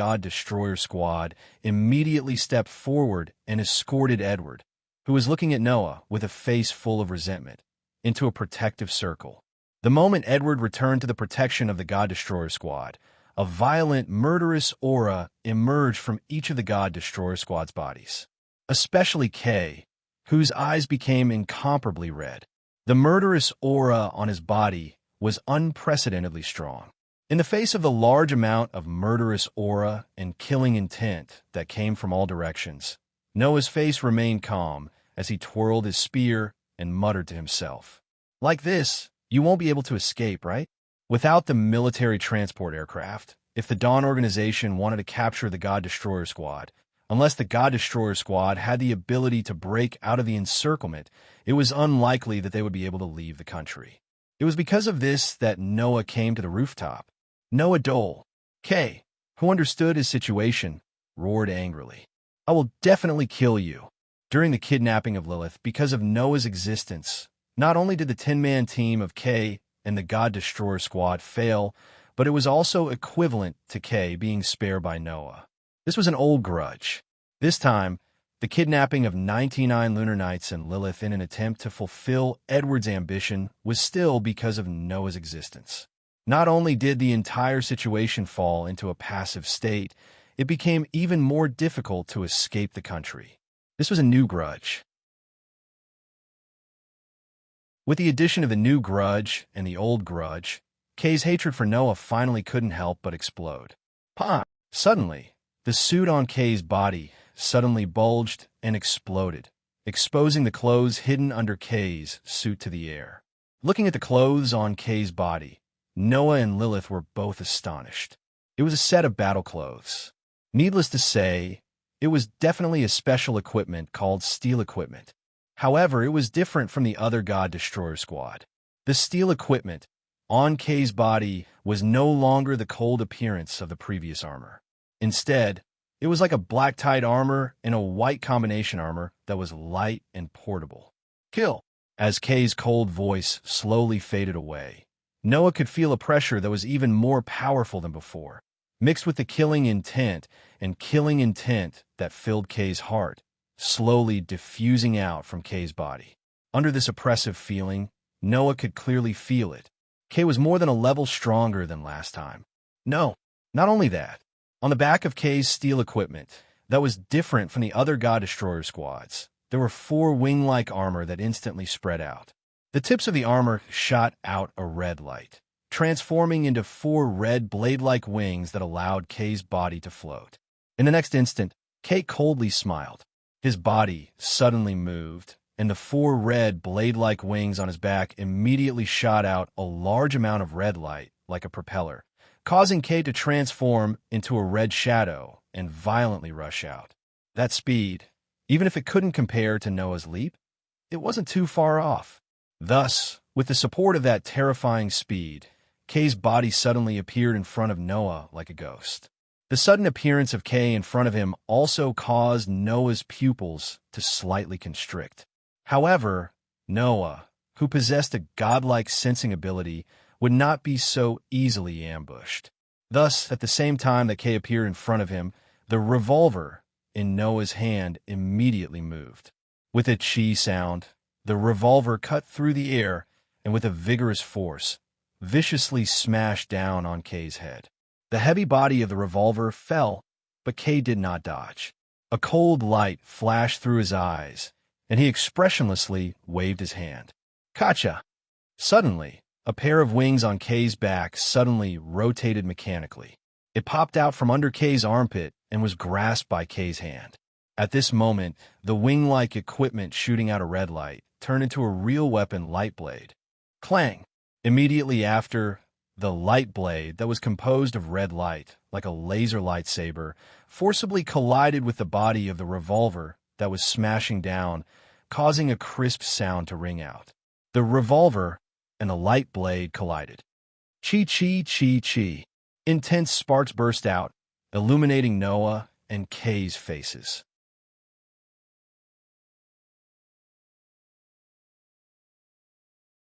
immediately stepped forward and escorted Edward, who was looking at Noah with a face full of resentment, into a protective circle. The moment Edward returned to the protection of the God Destroyer Squad, a violent, murderous aura emerged from each of the God Destroyer Squad's bodies, especially K, whose eyes became incomparably red. The murderous aura on his body was unprecedentedly strong. In the face of the large amount of murderous aura and killing intent that came from all directions, Noah's face remained calm as he twirled his spear and muttered to himself, "Like this, you won't be able to escape, right?" Without the military transport aircraft, if the Dawn organization wanted to capture the God Destroyer Squad, unless the God Destroyer Squad had the ability to break out of the encirclement, it was unlikely that they would be able to leave the country. It was because of this that Noah came to the rooftop. Noah Dole, K, who understood his situation, roared angrily, "I will definitely kill you." During the kidnapping of Lilith, because of Noah's existence, not only did the 10-man team of K and the God Destroyer Squad fail, but it was also equivalent to K being spared by Noah. This was an old grudge. This time, the kidnapping of 99 Lunar Knights and Lilith in an attempt to fulfill Edward's ambition was still because of Noah's existence. Not only did the entire situation fall into a passive state, it became even more difficult to escape the country. This was a new grudge. With the addition of the new grudge and the old grudge, K's hatred for Noah finally couldn't help but explode. Suddenly, the suit on K's body suddenly bulged and exploded, exposing the clothes hidden under K's suit to the air. Looking at the clothes on K's body, Noah and Lilith were both astonished. It was a set of battle clothes. Needless to say, it was definitely a special equipment called steel equipment. However, it was different from the other God Destroyer Squad. The steel equipment on K's body was no longer the cold appearance of the previous armor. Instead, it was like a black-tied armor and a white combination armor that was light and portable. Kill! As K's cold voice slowly faded away, Noah could feel a pressure that was even more powerful than before, mixed with the killing intent that filled K's heart, slowly diffusing out from K's body. Under this oppressive feeling, Noah could clearly feel it. K was more than a level stronger than last time. No, not only that. On the back of K's steel equipment, that was different from the other God Destroyer Squads, there were 4 wing-like armor that instantly spread out. The tips of the armor shot out a red light, transforming into 4 red blade-like wings that allowed K's body to float. In the next instant, K coldly smiled. His body suddenly moved, and the 4 red blade-like wings on his back immediately shot out a large amount of red light like a propeller, causing K to transform into a red shadow and violently rush out. That speed, even if it couldn't compare to Noah's leap, it wasn't too far off. Thus, with the support of that terrifying speed, K's body suddenly appeared in front of Noah like a ghost. The sudden appearance of K in front of him also caused Noah's pupils to slightly constrict. However, Noah, who possessed a godlike sensing ability, would not be so easily ambushed. Thus, at the same time that K appeared in front of him, the revolver in Noah's hand immediately moved. With a chi sound, the revolver cut through the air and with a vigorous force, viciously smashed down on K's head. The heavy body of the revolver fell, but K did not dodge. A cold light flashed through his eyes, and he expressionlessly waved his hand. Gotcha! Suddenly, a pair of wings on K's back suddenly rotated mechanically. It popped out from under K's armpit and was grasped by K's hand. At this moment, the wing-like equipment shooting out a red light turned into a real weapon, light blade. Clang! Immediately after, the light blade that was composed of red light, like a laser lightsaber, forcibly collided with the body of the revolver that was smashing down, causing a crisp sound to ring out. The revolver and the light blade collided. Chi. Intense sparks burst out, illuminating Noah and Kay's faces.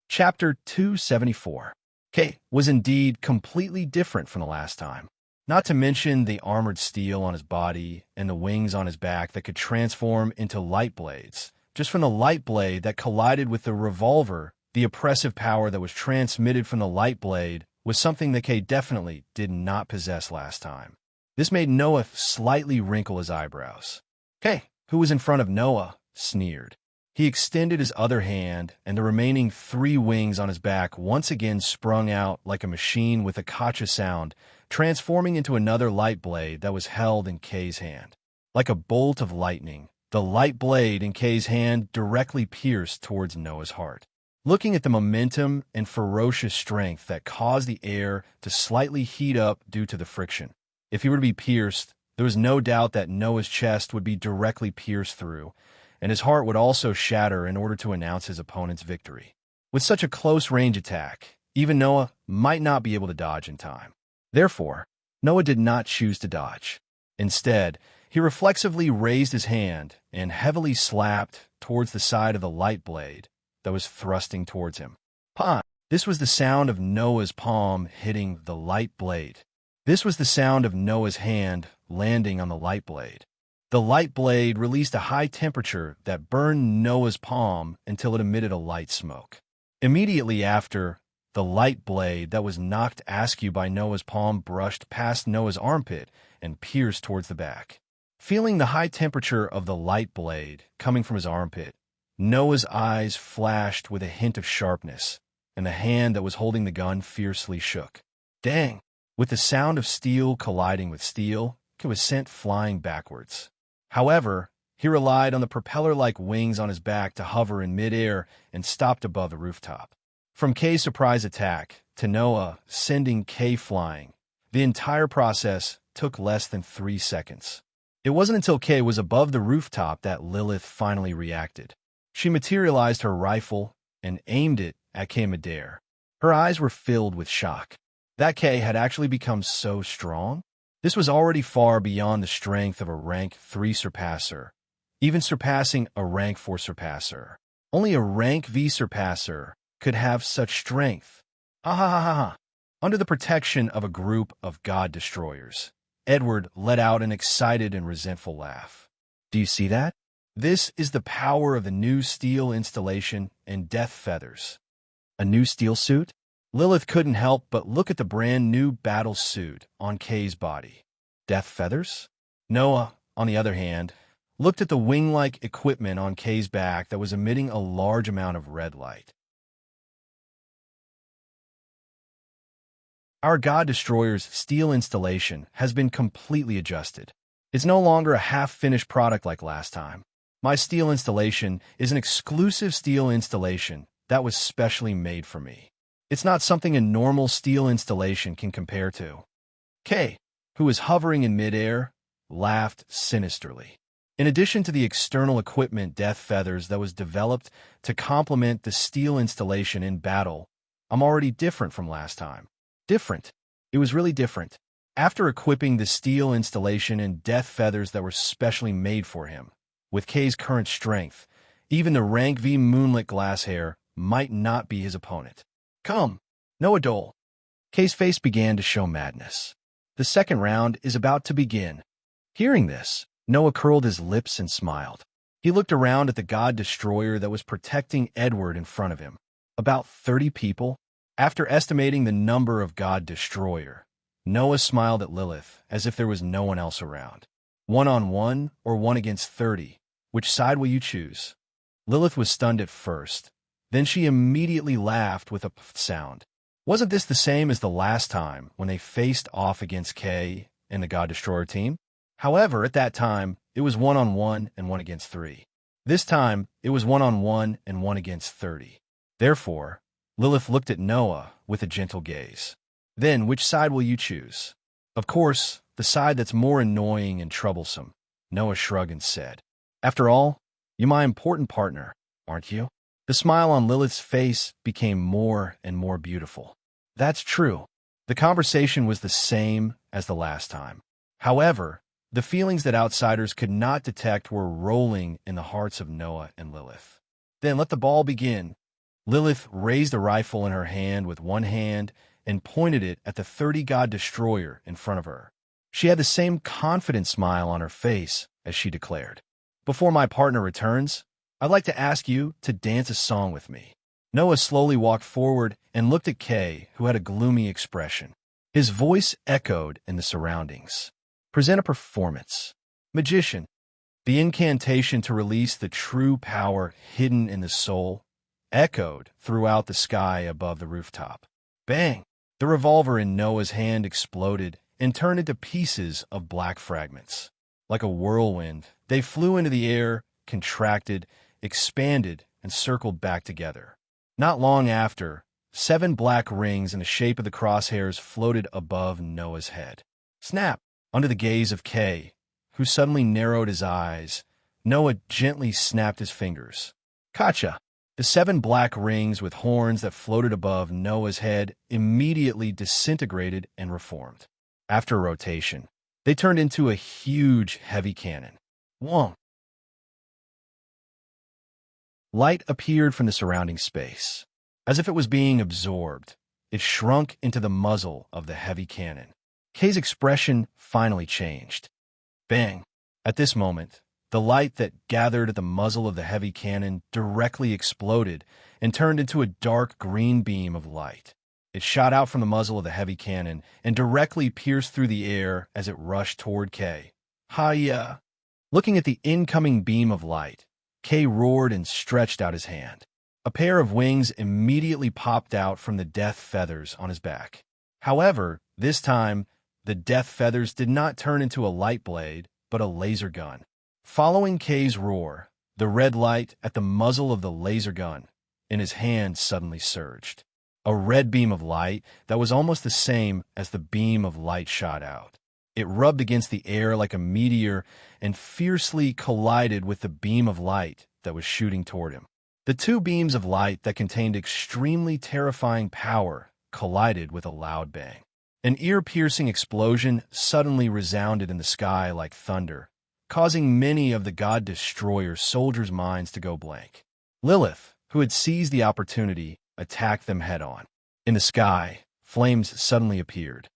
Chapter 274. Kay was indeed completely different from the last time. Not to mention the armored steel on his body and the wings on his back that could transform into light blades. Just from the light blade that collided with the revolver, the oppressive power that was transmitted from the light blade was something that Kay definitely did not possess last time. This made Noah slightly wrinkle his eyebrows. Kay, who was in front of Noah, sneered. He extended his other hand, and the remaining 3 wings on his back once again sprung out like a machine with a kacha sound, transforming into another light blade that was held in Kay's hand. Like a bolt of lightning, the light blade in Kay's hand directly pierced towards Noah's heart. Looking at the momentum and ferocious strength that caused the air to slightly heat up due to the friction. If he were to be pierced, there was no doubt that Noah's chest would be directly pierced through, and his heart would also shatter in order to announce his opponent's victory. With such a close-range attack, even Noah might not be able to dodge in time. Therefore, Noah did not choose to dodge. Instead, he reflexively raised his hand and heavily slapped towards the side of the light blade that was thrusting towards him. Pah! This was the sound of Noah's palm hitting the light blade. This was the sound of Noah's hand landing on the light blade. The light blade released a high temperature that burned Noah's palm until it emitted a light smoke. Immediately after, the light blade that was knocked askew by Noah's palm brushed past Noah's armpit and pierced towards the back. Feeling the high temperature of the light blade coming from his armpit, Noah's eyes flashed with a hint of sharpness, and the hand that was holding the gun fiercely shook. Dang! With the sound of steel colliding with steel, it was sent flying backwards. However, he relied on the propeller-like wings on his back to hover in midair and stopped above the rooftop. From Kay's surprise attack to Noah sending Kay flying, the entire process took less than 3 seconds. It wasn't until Kay was above the rooftop that Lilith finally reacted. She materialized her rifle and aimed it at Kay midair. Her eyes were filled with shock. That Kay had actually become so strong? This was already far beyond the strength of a rank 3 surpasser, even surpassing a rank 4 surpasser. Only a rank V surpasser could have such strength. Ha ha ha ha ha. Under the protection of a group of god destroyers, Edward let out an excited and resentful laugh. Do you see that? This is the power of the new steel installation and death feathers. A new steel suit? Lilith couldn't help but look at the brand new battle suit on Kay's body. Death feathers? Noah, on the other hand, looked at the wing-like equipment on Kay's back that was emitting a large amount of red light. Our God Destroyer's steel installation has been completely adjusted. It's no longer a half-finished product like last time. My steel installation is an exclusive steel installation that was specially made for me. It's not something a normal steel installation can compare to. Kay, who was hovering in midair, laughed sinisterly. In addition to the external equipment death feathers that was developed to complement the steel installation in battle, I'm already different from last time. Different. It was really different. After equipping the steel installation and death feathers that were specially made for him, with Kay's current strength, even the rank V moonlit glasshair might not be his opponent. Come, Noah Dole. Kay's face began to show madness. The second round is about to begin. Hearing this, Noah curled his lips and smiled. He looked around at the God Destroyer that was protecting Edward in front of him. About 30 people? After estimating the number of God Destroyer, Noah smiled at Lilith as if there was no one else around. 1-on-1 or 1 against 30? Which side will you choose? Lilith was stunned at first. Then she immediately laughed with a pff sound. Wasn't this the same as the last time when they faced off against Kay and the God Destroyer team? However, at that time, it was 1-on-1 and 1 against 3. This time, it was 1-on-1 and 1 against 30. Therefore, Lilith looked at Noah with a gentle gaze. Then, which side will you choose? Of course, the side that's more annoying and troublesome. Noah shrugged and said, After all, you're my important partner, aren't you? The smile on Lilith's face became more and more beautiful. That's true. The conversation was the same as the last time. However, the feelings that outsiders could not detect were rolling in the hearts of Noah and Lilith. Then let the ball begin. Lilith raised a rifle in her hand with one hand and pointed it at the 30-god destroyer in front of her. She had the same confident smile on her face as she declared, Before my partner returns, I'd like to ask you to dance a song with me. Noah slowly walked forward and looked at Kay, who had a gloomy expression. His voice echoed in the surroundings. Present a performance. Magician. The incantation to release the true power hidden in the soul echoed throughout the sky above the rooftop. Bang! The revolver in Noah's hand exploded and turned into pieces of black fragments. Like a whirlwind, they flew into the air, contracted, expanded, and circled back together. Not long after, 7 black rings in the shape of the crosshairs floated above Noah's head. Snap! Under the gaze of Kay, who suddenly narrowed his eyes, Noah gently snapped his fingers. Gotcha! The 7 black rings with horns that floated above Noah's head immediately disintegrated and reformed. After a rotation, they turned into a huge, heavy cannon. Whoa! Light appeared from the surrounding space. As if it was being absorbed, it shrunk into the muzzle of the heavy cannon. Kay's expression finally changed. Bang! At this moment, the light that gathered at the muzzle of the heavy cannon directly exploded and turned into a dark green beam of light. It shot out from the muzzle of the heavy cannon and directly pierced through the air as it rushed toward Kay. Hi-ya! Looking at the incoming beam of light, Kay roared and stretched out his hand. A pair of wings immediately popped out from the death feathers on his back. However, this time, the death feathers did not turn into a light blade, but a laser gun. Following Kay's roar, the red light at the muzzle of the laser gun in his hand suddenly surged. A red beam of light that was almost the same as the beam of light shot out. It rubbed against the air like a meteor and fiercely collided with the beam of light that was shooting toward him. The 2 beams of light that contained extremely terrifying power collided with a loud bang. An ear-piercing explosion suddenly resounded in the sky like thunder, causing many of the God Destroyer's soldiers' minds to go blank. Lilith, who had seized the opportunity, attacked them head-on. In the sky, flames suddenly appeared.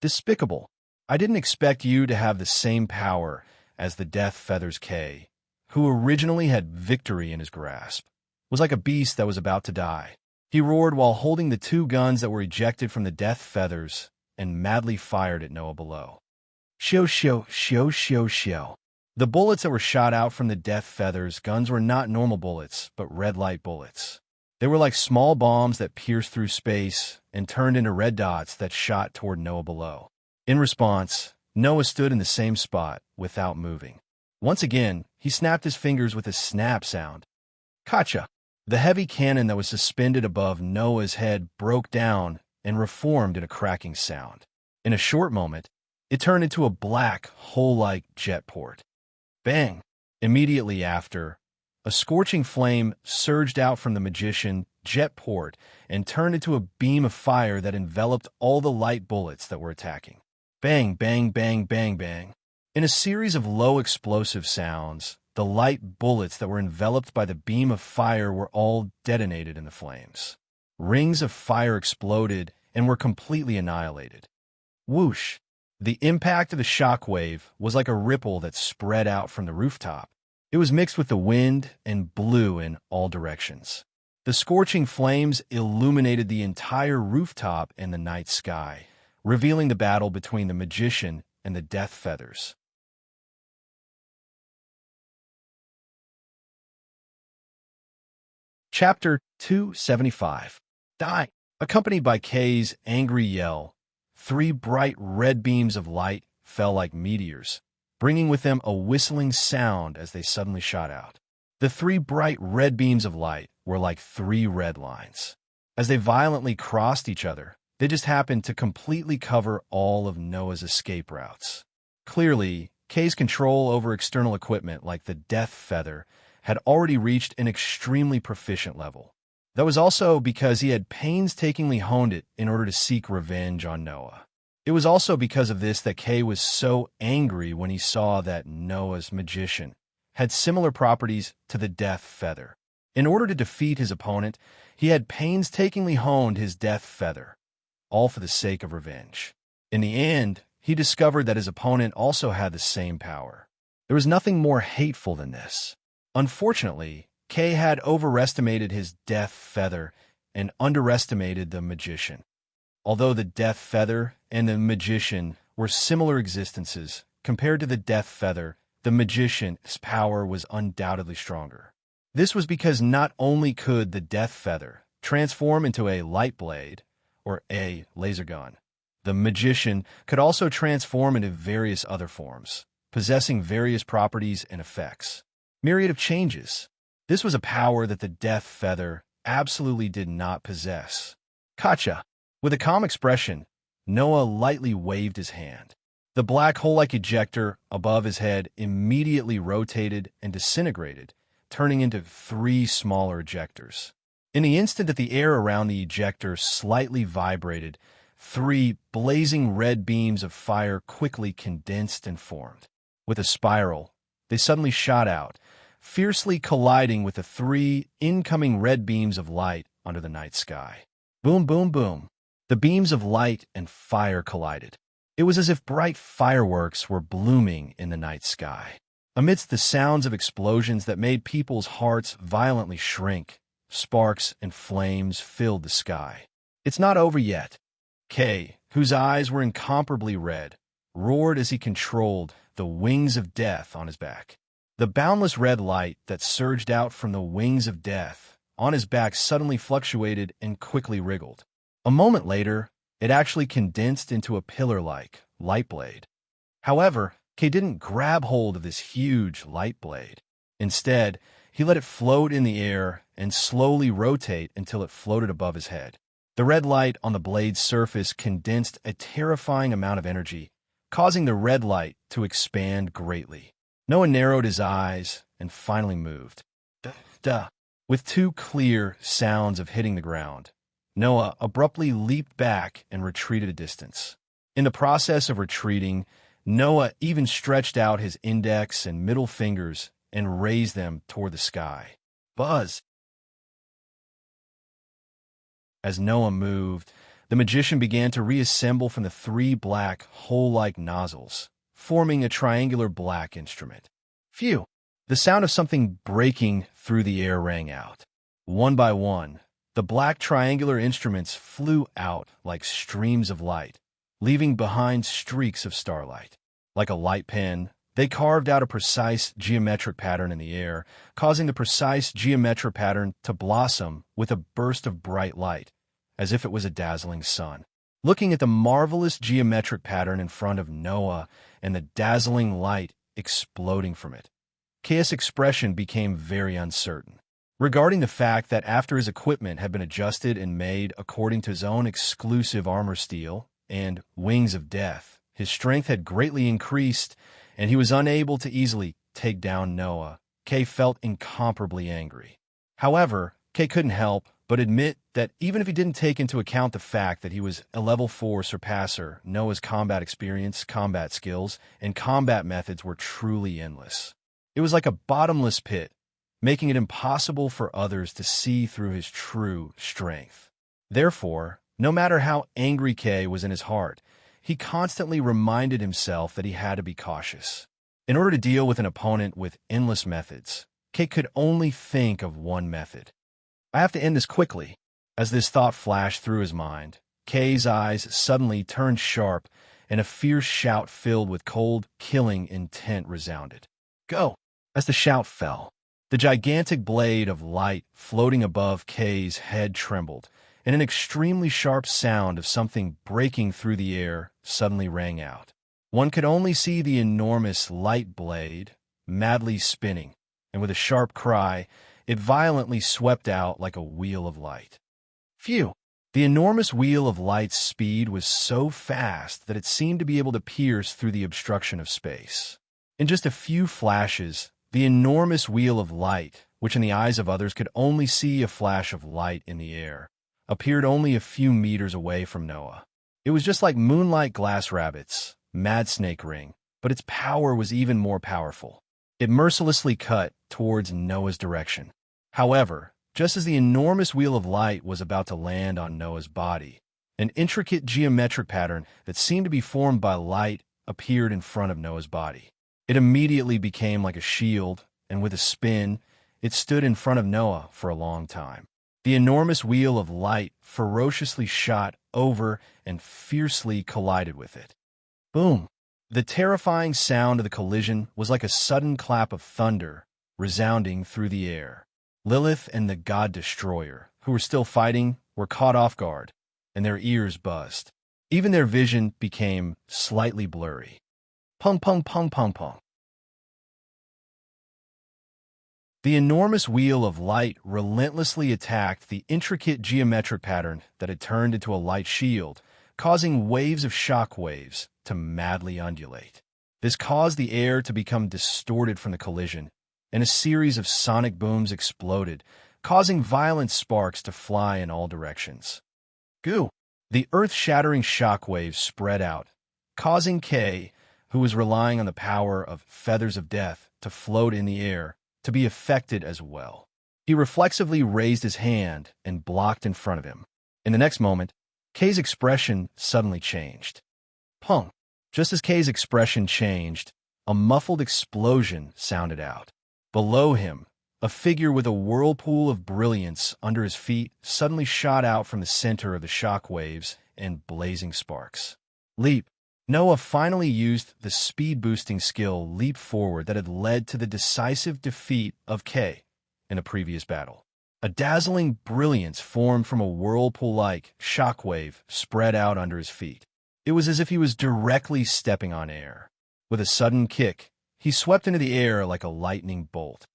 Despicable! I didn't expect you to have the same power as the Death Feathers Kay, who originally had victory in his grasp. Was like a beast that was about to die. He roared while holding the 2 guns that were ejected from the Death Feathers and madly fired at Noah below. Shoo, shoo, shoo, shoo, shoo. The bullets that were shot out from the Death Feathers guns were not normal bullets, but red light bullets. They were like small bombs that pierced through space and turned into red dots that shot toward Noah below. In response, Noah stood in the same spot without moving. Once again, he snapped his fingers with a snap sound. Gotcha! The heavy cannon that was suspended above Noah's head broke down and reformed in a cracking sound. In a short moment, it turned into a black, hole-like jet port. Bang! Immediately after, a scorching flame surged out from the magician jet port and turned into a beam of fire that enveloped all the light bullets that were attacking. Bang, bang, bang, bang, bang. In a series of low explosive sounds, the light bullets that were enveloped by the beam of fire were all detonated in the flames. Rings of fire exploded and were completely annihilated. Whoosh! The impact of the shockwave was like a ripple that spread out from the rooftop. It was mixed with the wind and blew in all directions. The scorching flames illuminated the entire rooftop and the night sky, revealing the battle between the magician and the Death Feathers. Chapter 275. Die! Accompanied by Kay's angry yell, 3 bright red beams of light fell like meteors, bringing with them a whistling sound as they suddenly shot out. The three bright red beams of light were like three red lines. As they violently crossed each other, they just happened to completely cover all of Noah's escape routes. Clearly, Kay's control over external equipment like the Death Feather had already reached an extremely proficient level. That was also because he had painstakingly honed it in order to seek revenge on Noah. It was also because of this that Kay was so angry when he saw that Noah's magician had similar properties to the Death Feather. In order to defeat his opponent, he had painstakingly honed his Death Feather, all for the sake of revenge. In the end, he discovered that his opponent also had the same power. There was nothing more hateful than this. Unfortunately, Kay had overestimated his Death Feather and underestimated the magician. Although the Death Feather and the magician were similar existences, compared to the Death Feather, the magician's power was undoubtedly stronger. This was because not only could the Death Feather transform into a light blade or a laser gun, the magician could also transform into various other forms, possessing various properties and effects. Myriad of changes. This was a power that the Death Feather absolutely did not possess. Gotcha! With a calm expression, Noah lightly waved his hand. The black hole-like ejector above his head immediately rotated and disintegrated, turning into three smaller ejectors. In the instant that the air around the ejector slightly vibrated, three blazing red beams of fire quickly condensed and formed. With a spiral, they suddenly shot out, fiercely colliding with the three incoming red beams of light under the night sky. Boom, boom, boom. The beams of light and fire collided. It was as if bright fireworks were blooming in the night sky. Amidst the sounds of explosions that made people's hearts violently shrink, sparks and flames filled the sky. It's not over yet. Kay, whose eyes were incomparably red, roared as he controlled the wings of death on his back. The boundless red light that surged out from the wings of death on his back suddenly fluctuated and quickly wriggled. A moment later, it actually condensed into a pillar-like light blade. However, Kay didn't grab hold of this huge light blade. Instead, he let it float in the air and slowly rotate until it floated above his head. The red light on the blade's surface condensed a terrifying amount of energy, causing the red light to expand greatly. Noah narrowed his eyes and finally moved. Duh. With two clear sounds of hitting the ground, Noah abruptly leaped back and retreated a distance. In the process of retreating, Noah even stretched out his index and middle fingers and raised them toward the sky. Buzz! As Noah moved, the magician began to reassemble from the three black, hole-like nozzles, forming a triangular black instrument. Phew! The sound of something breaking through the air rang out. One by one, the black triangular instruments flew out like streams of light, leaving behind streaks of starlight. Like a light pen, they carved out a precise geometric pattern in the air, causing the precise geometric pattern to blossom with a burst of bright light, as if it was a dazzling sun. Looking at the marvelous geometric pattern in front of Noah and the dazzling light exploding from it, Kay's expression became very uncertain. Regarding the fact that after his equipment had been adjusted and made according to his own exclusive armor steel and wings of death, his strength had greatly increased and he was unable to easily take down Noah, Kay felt incomparably angry. However, Kay couldn't help but admit that even if he didn't take into account the fact that he was a level 4 surpasser, Noah's combat experience, combat skills, and combat methods were truly endless. It was like a bottomless pit, making it impossible for others to see through his true strength. Therefore, no matter how angry Kay was in his heart, he constantly reminded himself that he had to be cautious. In order to deal with an opponent with endless methods, Kay could only think of one method. I have to end this quickly. As this thought flashed through his mind, Kay's eyes suddenly turned sharp and a fierce shout filled with cold, killing intent resounded. Go! As the shout fell, the gigantic blade of light floating above Kay's head trembled, and an extremely sharp sound of something breaking through the air suddenly rang out. One could only see the enormous light blade madly spinning and with a sharp cry, it violently swept out like a wheel of light. Phew! The enormous wheel of light's speed was so fast that it seemed to be able to pierce through the obstruction of space. In just a few flashes, the enormous wheel of light, which in the eyes of others could only see a flash of light in the air, appeared only a few meters away from Noah. It was just like moonlight glass rabbits, mad snake ring, but its power was even more powerful. It mercilessly cut towards Noah's direction. However, just as the enormous wheel of light was about to land on Noah's body, an intricate geometric pattern that seemed to be formed by light appeared in front of Noah's body. It immediately became like a shield, and with a spin, it stood in front of Noah for a long time. The enormous wheel of light ferociously shot over and fiercely collided with it. Boom! The terrifying sound of the collision was like a sudden clap of thunder, resounding through the air. Lilith and the god destroyer, who were still fighting, were caught off guard, and their ears buzzed. Even their vision became slightly blurry. Pung pung pung pung pung. The enormous wheel of light relentlessly attacked the intricate geometric pattern that had turned into a light shield, causing waves of shock waves to madly undulate. This caused the air to become distorted from the collision, and a series of sonic booms exploded, causing violent sparks to fly in all directions. Goo! The earth-shattering shock waves spread out, causing Kay, who was relying on the power of feathers of death to float in the air, to be affected as well. He reflexively raised his hand and blocked in front of him. In the next moment, Kay's expression suddenly changed. Pung! Just as Kay's expression changed, a muffled explosion sounded out. Below him, a figure with a whirlpool of brilliance under his feet suddenly shot out from the center of the shock waves and blazing sparks. Leap! Noah finally used the speed-boosting skill Leap Forward that had led to the decisive defeat of Kay in a previous battle. A dazzling brilliance formed from a whirlpool-like shockwave spread out under his feet. It was as if he was directly stepping on air. With a sudden kick, he swept into the air like a lightning bolt.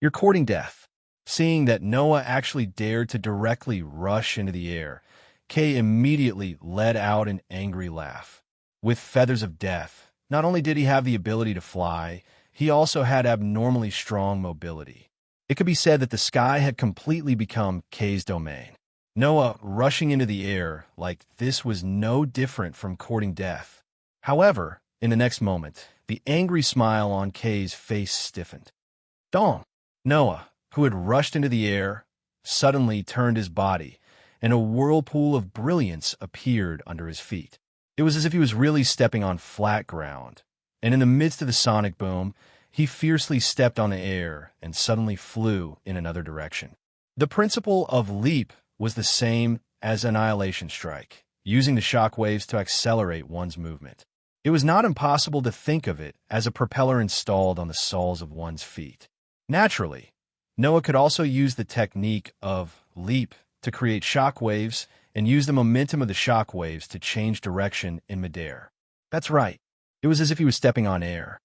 You're courting death. Seeing that Noah actually dared to directly rush into the air, Kay immediately let out an angry laugh. With feathers of death, not only did he have the ability to fly, he also had abnormally strong mobility. It could be said that the sky had completely become Kay's domain. Noah rushing into the air like this was no different from courting death. However, in the next moment, the angry smile on Kay's face stiffened. Dong! Noah, who had rushed into the air, suddenly turned his body, and a whirlpool of brilliance appeared under his feet. It was as if he was really stepping on flat ground, and in the midst of the sonic boom, he fiercely stepped on the air and suddenly flew in another direction. The principle of leap was the same as Annihilation Strike, using the shock waves to accelerate one's movement. It was not impossible to think of it as a propeller installed on the soles of one's feet. Naturally, Noah could also use the technique of leap to create shock waves and use the momentum of the shock waves to change direction in midair. That's right. It was as if he was stepping on air.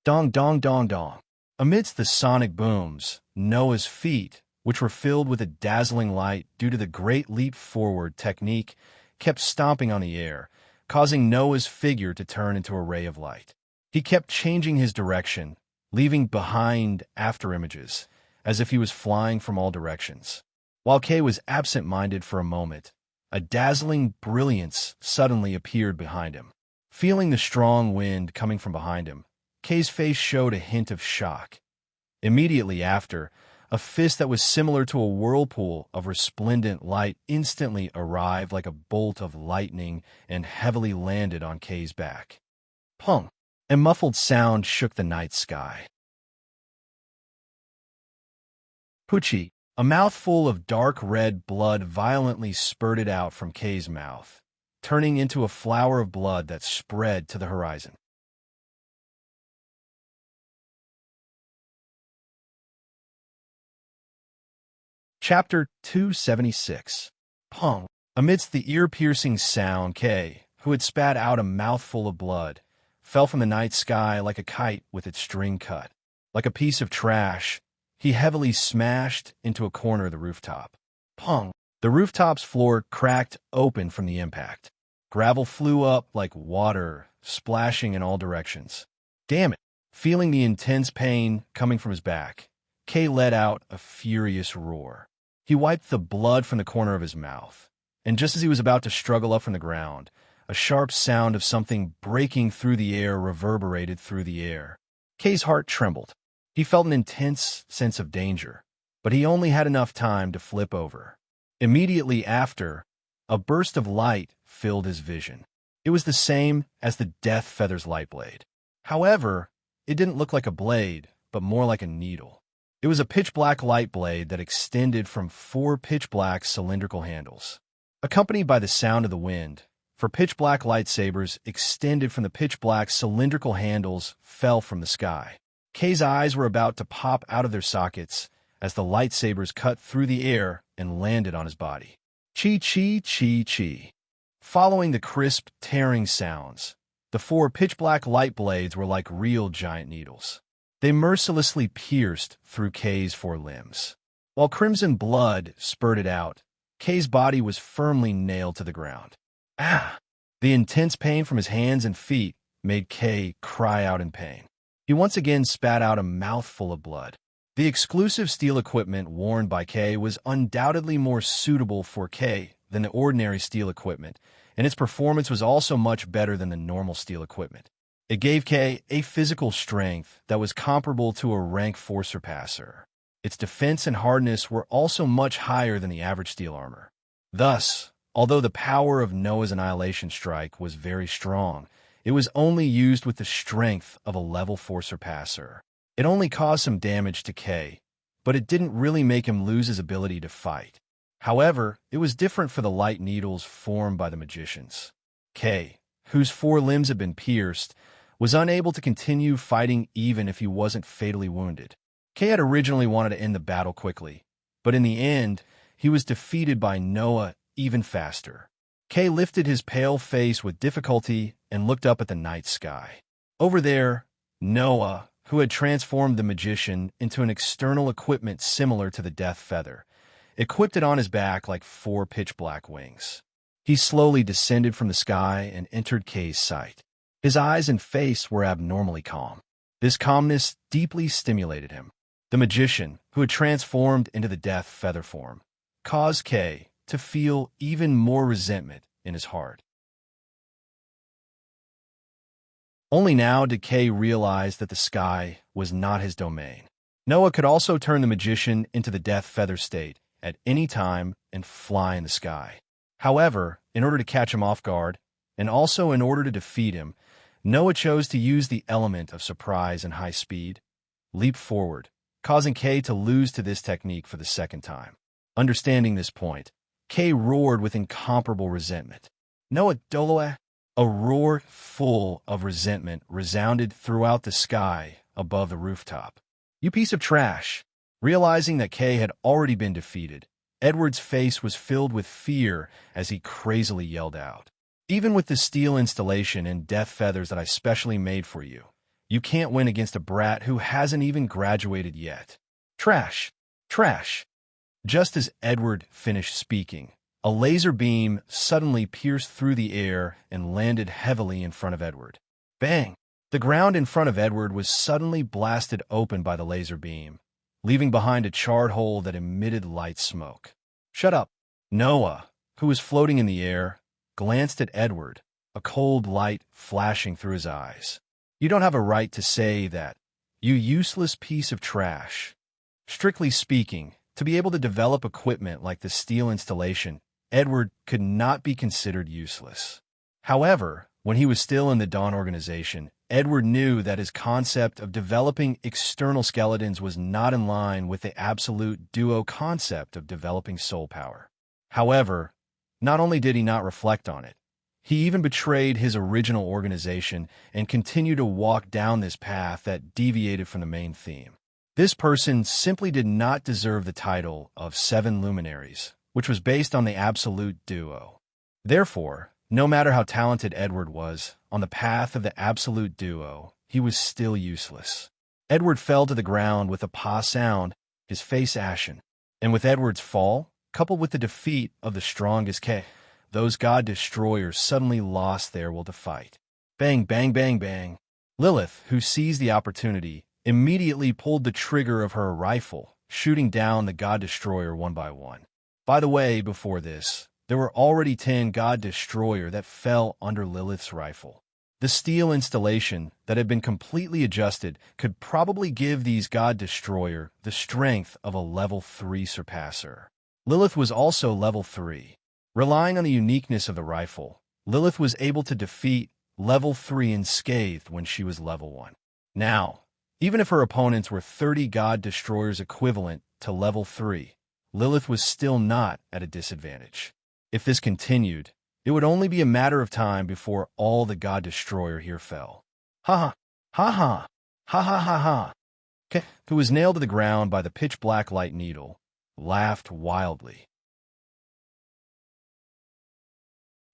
Dong, dong, dong, dong. Amidst the sonic booms, Noah's feet, which were filled with a dazzling light due to the great leap forward technique, kept stomping on the air, causing Noah's figure to turn into a ray of light. He kept changing his direction, leaving behind afterimages, as if he was flying from all directions. While Kay was absent-minded for a moment, a dazzling brilliance suddenly appeared behind him. Feeling the strong wind coming from behind him, Kay's face showed a hint of shock. Immediately after, a fist that was similar to a whirlpool of resplendent light instantly arrived like a bolt of lightning and heavily landed on Kay's back. Pung! A muffled sound shook the night sky. Poochie! A mouthful of dark red blood violently spurted out from Kay's mouth, turning into a flower of blood that spread to the horizon. Chapter 276. Pung! Amidst the ear-piercing sound, Kay, who had spat out a mouthful of blood, fell from the night sky like a kite with its string cut. Like a piece of trash, he heavily smashed into a corner of the rooftop. Pong! The rooftop's floor cracked open from the impact. Gravel flew up like water, splashing in all directions. Damn it! Feeling the intense pain coming from his back, Kay let out a furious roar. He wiped the blood from the corner of his mouth, and just as he was about to struggle up from the ground, a sharp sound of something breaking through the air reverberated through the air. Kay's heart trembled. He felt an intense sense of danger, but he only had enough time to flip over. Immediately after, a burst of light filled his vision. It was the same as the Death Feather's light blade. However, it didn't look like a blade, but more like a needle. It was a pitch-black light blade that extended from 4 pitch-black cylindrical handles. Accompanied by the sound of the wind, 4 pitch-black lightsabers extended from the pitch-black cylindrical handles fell from the sky. Kay's eyes were about to pop out of their sockets as the lightsabers cut through the air and landed on his body. Chi-chi-chi-chi. Following the crisp, tearing sounds, the 4 pitch-black light blades were like real giant needles. They mercilessly pierced through Kay's 4 limbs. While crimson blood spurted out, Kay's body was firmly nailed to the ground. Ah! The intense pain from his hands and feet made Kay cry out in pain. He once again spat out a mouthful of blood. The exclusive steel equipment worn by Kay was undoubtedly more suitable for Kay than the ordinary steel equipment, and its performance was also much better than the normal steel equipment. It gave Kay a physical strength that was comparable to a rank 4 surpasser. Its defense and hardness were also much higher than the average steel armor. Thus, although the power of Noah's Annihilation Strike was very strong, it was only used with the strength of a level 4 surpasser. It only caused some damage to Kay, but it didn't really make him lose his ability to fight. However, it was different for the light needles formed by the magicians. Kay, whose 4 limbs had been pierced, was unable to continue fighting even if he wasn't fatally wounded. Kay had originally wanted to end the battle quickly, but in the end, he was defeated by Noah even faster. Kay lifted his pale face with difficulty and looked up at the night sky. Over there, Noah, who had transformed the magician into an external equipment similar to the Death Feather, equipped it on his back like 4 pitch-black wings. He slowly descended from the sky and entered Kay's sight. His eyes and face were abnormally calm. This calmness deeply stimulated him. The magician, who had transformed into the Death Feather form, caused Kay to feel even more resentment in his heart. Only now did Kay realize that the sky was not his domain. Noah could also turn the magician into the Death Feather state at any time and fly in the sky. However, in order to catch him off guard, and also in order to defeat him, Noah chose to use the element of surprise and high speed, leap forward, causing Kay to lose to this technique for the second time. Understanding this point, Kay roared with incomparable resentment. Noah Doloa! A roar full of resentment resounded throughout the sky above the rooftop. You piece of trash! Realizing that Kay had already been defeated, Edward's face was filled with fear as he crazily yelled out. Even with the steel installation and death feathers that I specially made for you, you can't win against a brat who hasn't even graduated yet. Trash! Trash! Just as Edward finished speaking, a laser beam suddenly pierced through the air and landed heavily in front of Edward. Bang! The ground in front of Edward was suddenly blasted open by the laser beam, leaving behind a charred hole that emitted light smoke. Shut up! Noah, who was floating in the air, glanced at Edward, a cold light flashing through his eyes. You don't have a right to say that, you useless piece of trash. Strictly speaking, to be able to develop equipment like the steel installation, Edward could not be considered useless. However, when he was still in the Dawn organization, Edward knew that his concept of developing external skeletons was not in line with the absolute duo concept of developing soul power. However, not only did he not reflect on it, he even betrayed his original organization and continued to walk down this path that deviated from the main theme. This person simply did not deserve the title of 7 Luminaries, which was based on the absolute duo. Therefore, no matter how talented Edward was, on the path of the absolute duo, he was still useless. Edward fell to the ground with a pa sound his face ashen. And with Edward's fall, coupled with the defeat of the strongest those god destroyers suddenly lost their will to fight. Bang, bang, bang, bang. Lilith, who seized the opportunity, immediately pulled the trigger of her rifle, shooting down the god destroyer one by one. By the way, before this, there were already 10 god destroyer that fell under Lilith's rifle. The steel installation that had been completely adjusted could probably give these god destroyer the strength of a level 3 surpasser. Lilith was also level 3. Relying on the uniqueness of the rifle, Lilith was able to defeat level 3 unscathed when she was level 1. Now, even if her opponents were 30 god destroyers equivalent to level 3, Lilith was still not at a disadvantage. If this continued, it would only be a matter of time before all the god destroyer here fell. Ha ha, ha ha, ha ha ha ha. K, who was nailed to the ground by the pitch-black light needle, laughed wildly.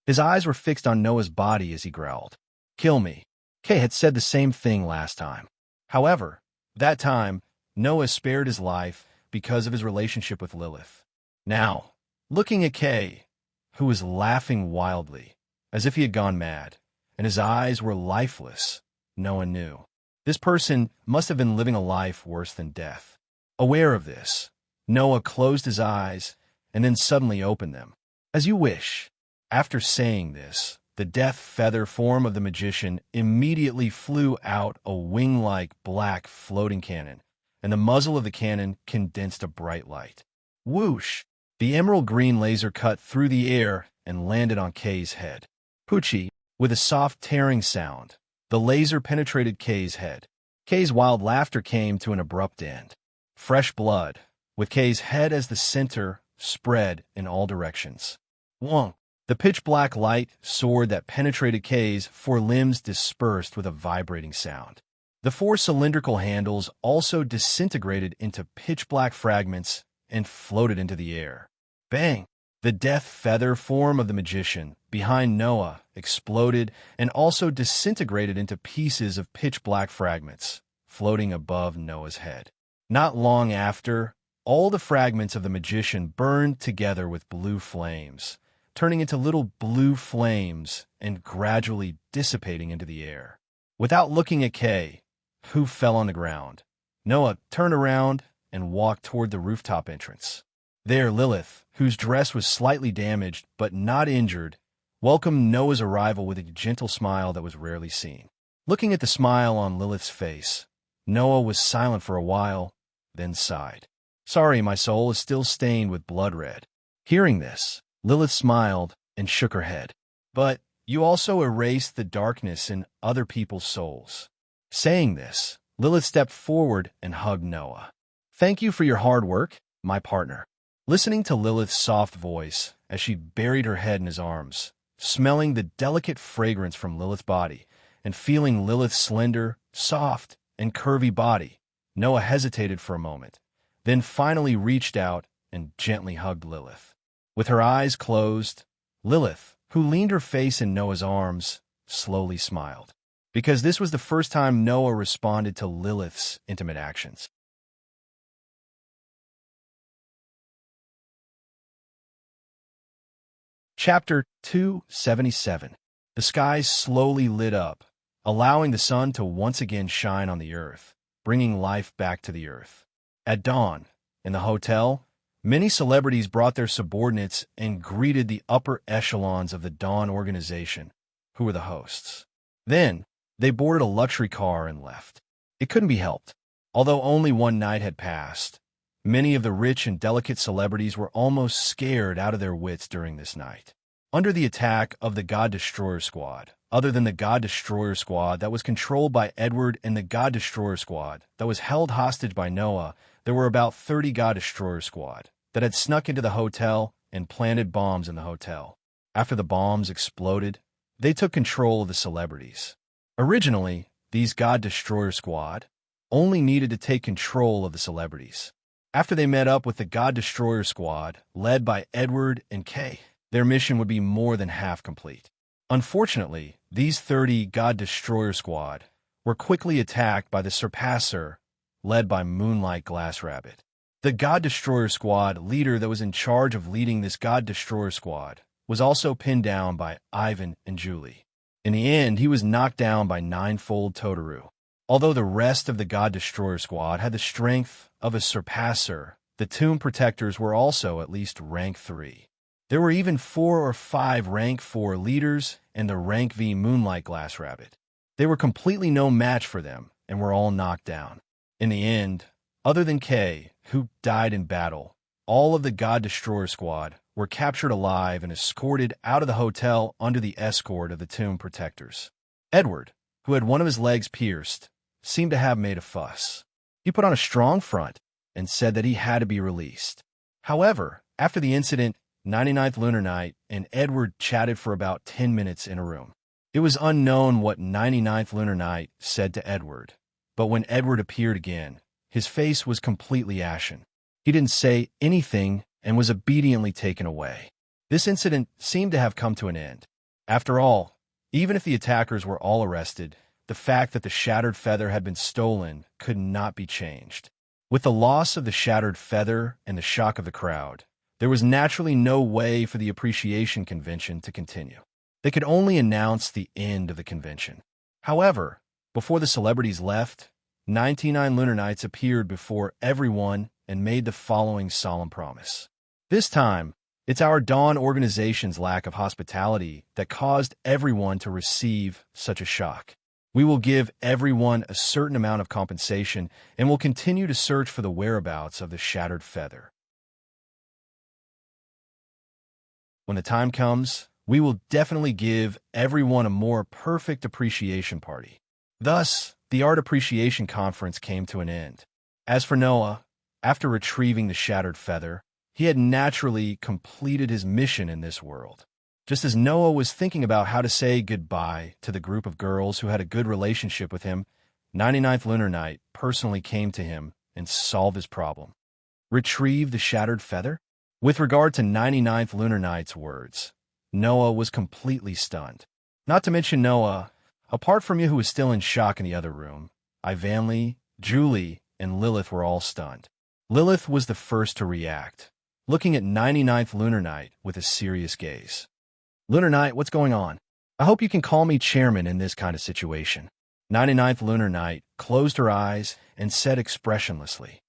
His eyes were fixed on Noah's body as he growled, "Kill me." Kay had said the same thing last time. However, that time, Noah spared his life because of his relationship with Lilith. Now, looking at Kay, who was laughing wildly, as if he had gone mad, and his eyes were lifeless, Noah knew. This person must have been living a life worse than death. Aware of this, Noah closed his eyes and then suddenly opened them. "As you wish." After saying this, the death feather form of the magician immediately flew out a wing-like black floating cannon, and the muzzle of the cannon condensed a bright light. Whoosh! The emerald green laser cut through the air and landed on Kay's head. Poochie, with a soft tearing sound, the laser penetrated Kay's head. Kay's wild laughter came to an abrupt end. Fresh blood, with Kay's head as the center, spread in all directions. Wong! The pitch-black light sword that penetrated Kay's 4 limbs dispersed with a vibrating sound. The 4 cylindrical handles also disintegrated into pitch-black fragments and floated into the air. Bang! The death feather form of the magician behind Noah exploded and also disintegrated into pieces of pitch-black fragments, floating above Noah's head. Not long after, all the fragments of the magician burned together with blue flames, turning into little blue flames and gradually dissipating into the air. Without looking at Kay, who fell on the ground, Noah turned around and walked toward the rooftop entrance. There, Lilith, whose dress was slightly damaged but not injured, welcomed Noah's arrival with a gentle smile that was rarely seen. Looking at the smile on Lilith's face, Noah was silent for a while, then sighed. "Sorry, my soul is still stained with blood red." Hearing this, Lilith smiled and shook her head. "But you also erased the darkness in other people's souls." Saying this, Lilith stepped forward and hugged Noah. "Thank you for your hard work, my partner." Listening to Lilith's soft voice as she buried her head in his arms, smelling the delicate fragrance from Lilith's body, and feeling Lilith's slender, soft, and curvy body, Noah hesitated for a moment, then finally reached out and gently hugged Lilith. With her eyes closed, Lilith, who leaned her face in Noah's arms, slowly smiled, because this was the first time Noah responded to Lilith's intimate actions. Chapter 277. The skies slowly lit up, allowing the sun to once again shine on the earth, bringing life back to the earth. At dawn, in the hotel, many celebrities brought their subordinates and greeted the upper echelons of the Dawn organization, who were the hosts. Then, they boarded a luxury car and left. It couldn't be helped. Although only one night had passed, many of the rich and delicate celebrities were almost scared out of their wits during this night. Under the attack of the God Destroyer Squad, other than the God Destroyer Squad that was controlled by Edward and the God Destroyer Squad that was held hostage by Noah, there were about 30 God Destroyer Squad that had snuck into the hotel and planted bombs in the hotel. After the bombs exploded, they took control of the celebrities. Originally, these God Destroyer Squad only needed to take control of the celebrities. After they met up with the God Destroyer Squad, led by Edward and Kay, their mission would be more than half complete. Unfortunately, these 30 God Destroyer Squad were quickly attacked by the Surpasser, led by Moonlight Glass Rabbit. The God Destroyer Squad leader that was in charge of leading this God Destroyer Squad was also pinned down by Ivan and Julie. In the end, he was knocked down by ninefold Totoro. Although the rest of the God Destroyer Squad had the strength of a surpasser, the Tomb Protectors were also at least rank 3. There were even 4 or 5 rank 4 leaders and the rank V Moonlight Glass Rabbit. They were completely no match for them and were all knocked down. In the end, other than Kay, who died in battle, all of the God Destroyer Squad were captured alive and escorted out of the hotel under the escort of the Tomb Protectors. Edward, who had one of his legs pierced, seemed to have made a fuss. He put on a strong front and said that he had to be released. However, after the incident, 99th Lunar Night and Edward chatted for about 10 minutes in a room. It was unknown what 99th Lunar Night said to Edward, but when Edward appeared again, his face was completely ashen. He didn't say anything and was obediently taken away. This incident seemed to have come to an end. After all, even if the attackers were all arrested, the fact that the Shattered Feather had been stolen could not be changed. With the loss of the Shattered Feather and the shock of the crowd, there was naturally no way for the Appreciation Convention to continue. They could only announce the end of the convention. However, before the celebrities left, 99 Lunar Nights appeared before everyone and made the following solemn promise. This time, it's our Dawn organization's lack of hospitality that caused everyone to receive such a shock. We will give everyone a certain amount of compensation and will continue to search for the whereabouts of the Shattered Feather. When the time comes, we will definitely give everyone a more perfect appreciation party. Thus, the Art Appreciation Conference came to an end. As for Noah, after retrieving the Shattered Feather, he had naturally completed his mission in this world. Just as Noah was thinking about how to say goodbye to the group of girls who had a good relationship with him, 99th Lunar Night personally came to him and solved his problem. Retrieve the Shattered Feather? With regard to 99th Lunar Night's words, Noah was completely stunned. Not to mention Noah, apart from you who was still in shock in the other room, Ivanley, Julie, and Lilith were all stunned. Lilith was the first to react, looking at 99th Lunar Night with a serious gaze. Lunar Night, what's going on? I hope you can call me chairman in this kind of situation. 99th Lunar Night closed her eyes and said expressionlessly,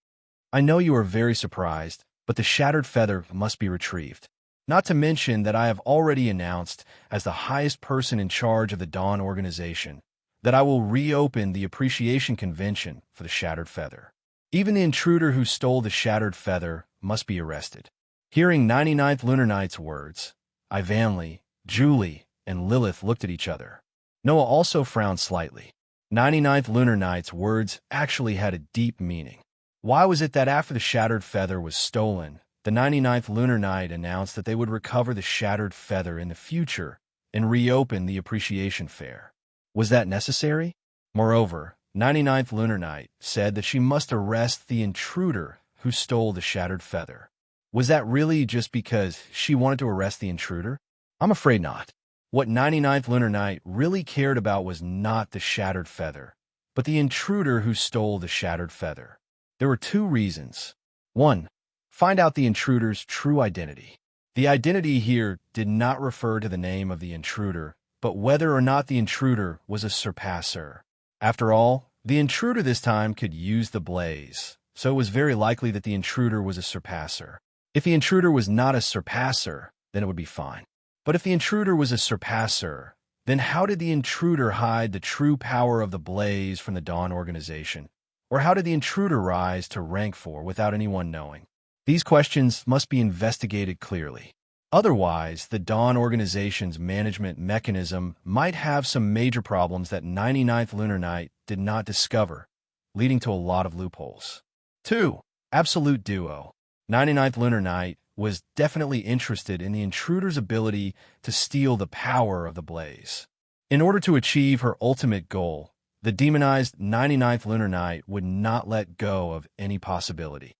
I know you are very surprised, but the Shattered Feather must be retrieved. Not to mention that I have already announced, as the highest person in charge of the Dawn organization, that I will reopen the Appreciation Convention for the Shattered Feather. Even the intruder who stole the Shattered Feather must be arrested. Hearing 99th Lunar Night's words, Ivanley, Julie, and Lilith looked at each other. Noah also frowned slightly. 99th Lunar Night's words actually had a deep meaning. Why was it that after the Shattered Feather was stolen, the 99th Lunar Night announced that they would recover the Shattered Feather in the future and reopen the Appreciation Fair? Was that necessary? Moreover, 99th Lunar Night said that she must arrest the intruder who stole the Shattered Feather. Was that really just because she wanted to arrest the intruder? I'm afraid not. What 99th Lunar Night really cared about was not the Shattered Feather, but the intruder who stole the Shattered Feather. There were 2 reasons. 1. Find out the intruder's true identity. The identity here did not refer to the name of the intruder, but whether or not the intruder was a surpasser. After all, the intruder this time could use the blaze, so it was very likely that the intruder was a surpasser. If the intruder was not a surpasser, then it would be fine. But if the intruder was a surpasser, then how did the intruder hide the true power of the blaze from the Dawn organization? Or how did the intruder rise to rank 4 without anyone knowing? These questions must be investigated clearly. Otherwise, the Dawn organization's management mechanism might have some major problems that 99th Lunar Night did not discover, leading to a lot of loopholes. 2. Absolute Duo. 99th Lunar Night was definitely interested in the intruder's ability to steal the power of the blaze. In order to achieve her ultimate goal, the demonized 99th Lunar Night would not let go of any possibility.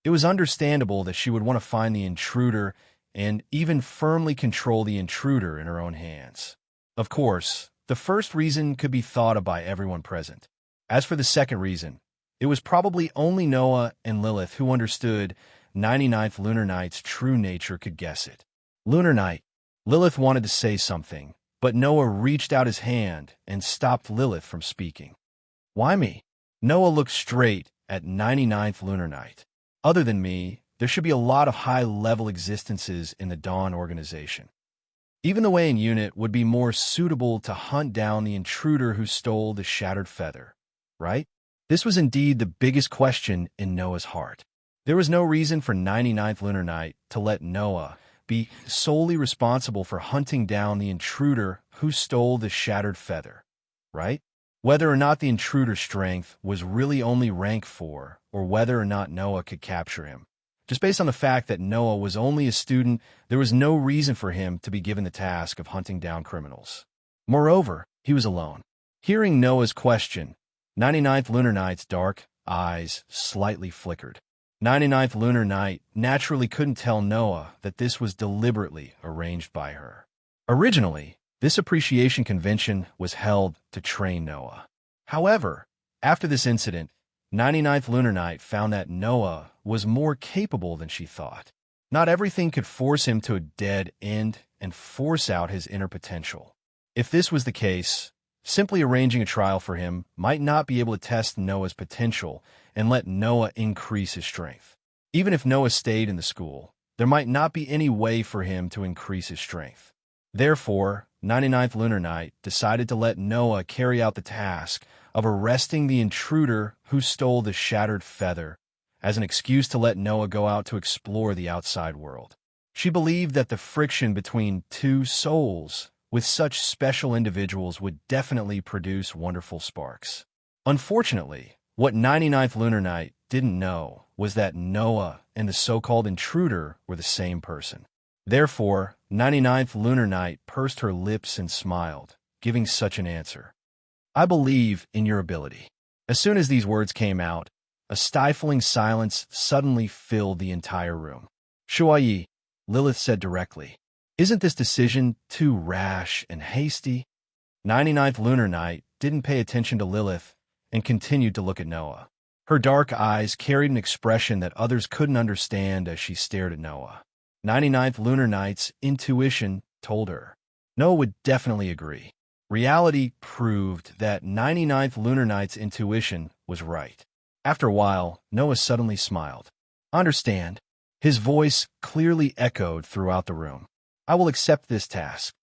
It was understandable that she would want to find the intruder and even firmly control the intruder in her own hands. Of course, the first reason could be thought of by everyone present. As for the second reason, It was probably only Noah and Lilith who understood 99th Lunar Night's true nature could guess it. Lunar Night. Lilith wanted to say something, but Noah reached out his hand and stopped Lilith from speaking. Why me? Noah looked straight at 99th Lunar Night. Other than me, there should be a lot of high-level existences in the Dawn organization. Even the Wayne unit would be more suitable to hunt down the intruder who stole the shattered feather, right? This was indeed the biggest question in Noah's heart. There was no reason for 99th Lunar Night to let Noah be solely responsible for hunting down the intruder who stole the shattered feather, right? Whether or not the intruder's strength was really only rank 4, or whether or not Noah could capture him. Just based on the fact that Noah was only a student, there was no reason for him to be given the task of hunting down criminals. Moreover, he was alone. Hearing Noah's question, 99th Lunar Night's dark eyes slightly flickered. 99th Lunar Night naturally couldn't tell Noah that this was deliberately arranged by her. Originally, this appreciation convention was held to train Noah. However, after this incident, 99th Lunar Night found that Noah was more capable than she thought. Not everything could force him to a dead end and force out his inner potential. If this was the case, simply arranging a trial for him might not be able to test Noah's potential and let Noah increase his strength. Even if Noah stayed in the school, there might not be any way for him to increase his strength. Therefore, 99th Lunar Night decided to let Noah carry out the task of arresting the intruder who stole the shattered feather as an excuse to let Noah go out to explore the outside world. She believed that the friction between two souls with such special individuals would definitely produce wonderful sparks. Unfortunately, what 99th Lunar Night didn't know was that Noah and the so-called intruder were the same person. Therefore, 99th Lunar Night pursed her lips and smiled, giving such an answer. I believe in your ability. As soon as these words came out, a stifling silence suddenly filled the entire room. Shuai, Lilith said directly, isn't this decision too rash and hasty? 99th Lunar Night didn't pay attention to Lilith and continued to look at Noah. Her dark eyes carried an expression that others couldn't understand as she stared at Noah. 99th Lunar Night's intuition told her. Noah would definitely agree. Reality proved that 99th Lunar Night's intuition was right. After a while, Noah suddenly smiled. Understand. His voice clearly echoed throughout the room. I will accept this task.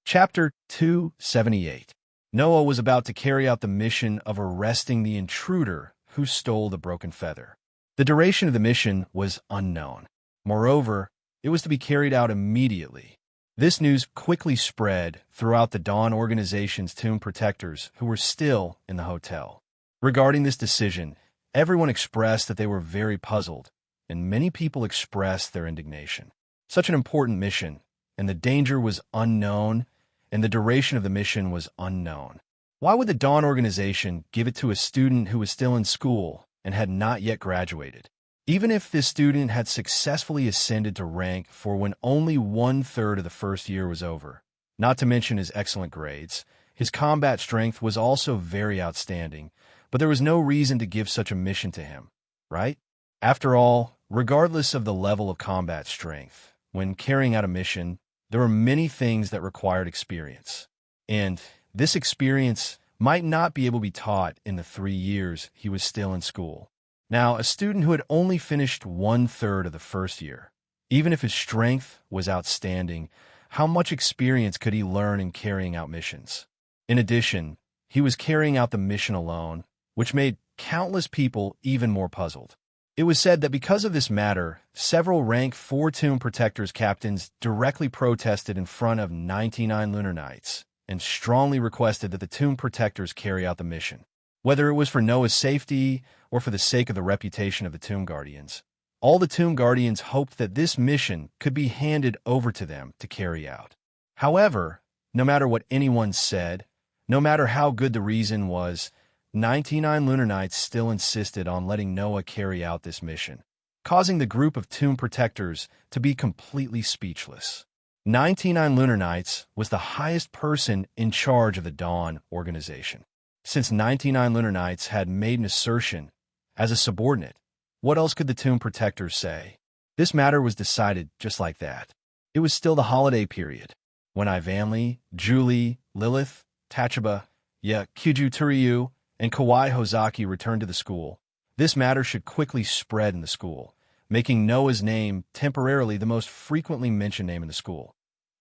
Chapter 278. Noah was about to carry out the mission of arresting the intruder who stole the broken feather. The duration of the mission was unknown. Moreover, it was to be carried out immediately. This news quickly spread throughout the Dawn organization's tomb protectors who were still in the hotel. Regarding this decision, everyone expressed that they were very puzzled, and many people expressed their indignation. Such an important mission, and the danger was unknown, and the duration of the mission was unknown. Why would the Dawn organization give it to a student who was still in school and had not yet graduated? Even if this student had successfully ascended to rank for when only 1/3 of the first year was over, not to mention his excellent grades, his combat strength was also very outstanding, but there was no reason to give such a mission to him, right? After all, regardless of the level of combat strength, when carrying out a mission, there were many things that required experience. And this experience might not be able to be taught in the 3 years he was still in school. Now, a student who had only finished 1/3 of the first year, even if his strength was outstanding, how much experience could he learn in carrying out missions? In addition, he was carrying out the mission alone, which made countless people even more puzzled. It was said that because of this matter, several rank 4 Tomb Protectors captains directly protested in front of 99 Lunar Nights and strongly requested that the Tomb Protectors carry out the mission. Whether it was for Noah's safety or for the sake of the reputation of the Tomb Guardians, all the Tomb Guardians hoped that this mission could be handed over to them to carry out. However, no matter what anyone said, no matter how good the reason was, 99 Lunar Nights still insisted on letting Noah carry out this mission, causing the group of Tomb Protectors to be completely speechless. 99 Lunar Nights was the highest person in charge of the Dawn organization. Since 99 Lunar Nights had made an assertion as a subordinate, what else could the Tomb Protectors say? This matter was decided just like that. It was still the holiday period. When Ivanli, Julie, Lilith, Tachaba, Kyuju Turyu, and Kawai Hozaki returned to the school, this matter should quickly spread in the school, making Noah's name temporarily the most frequently mentioned name in the school,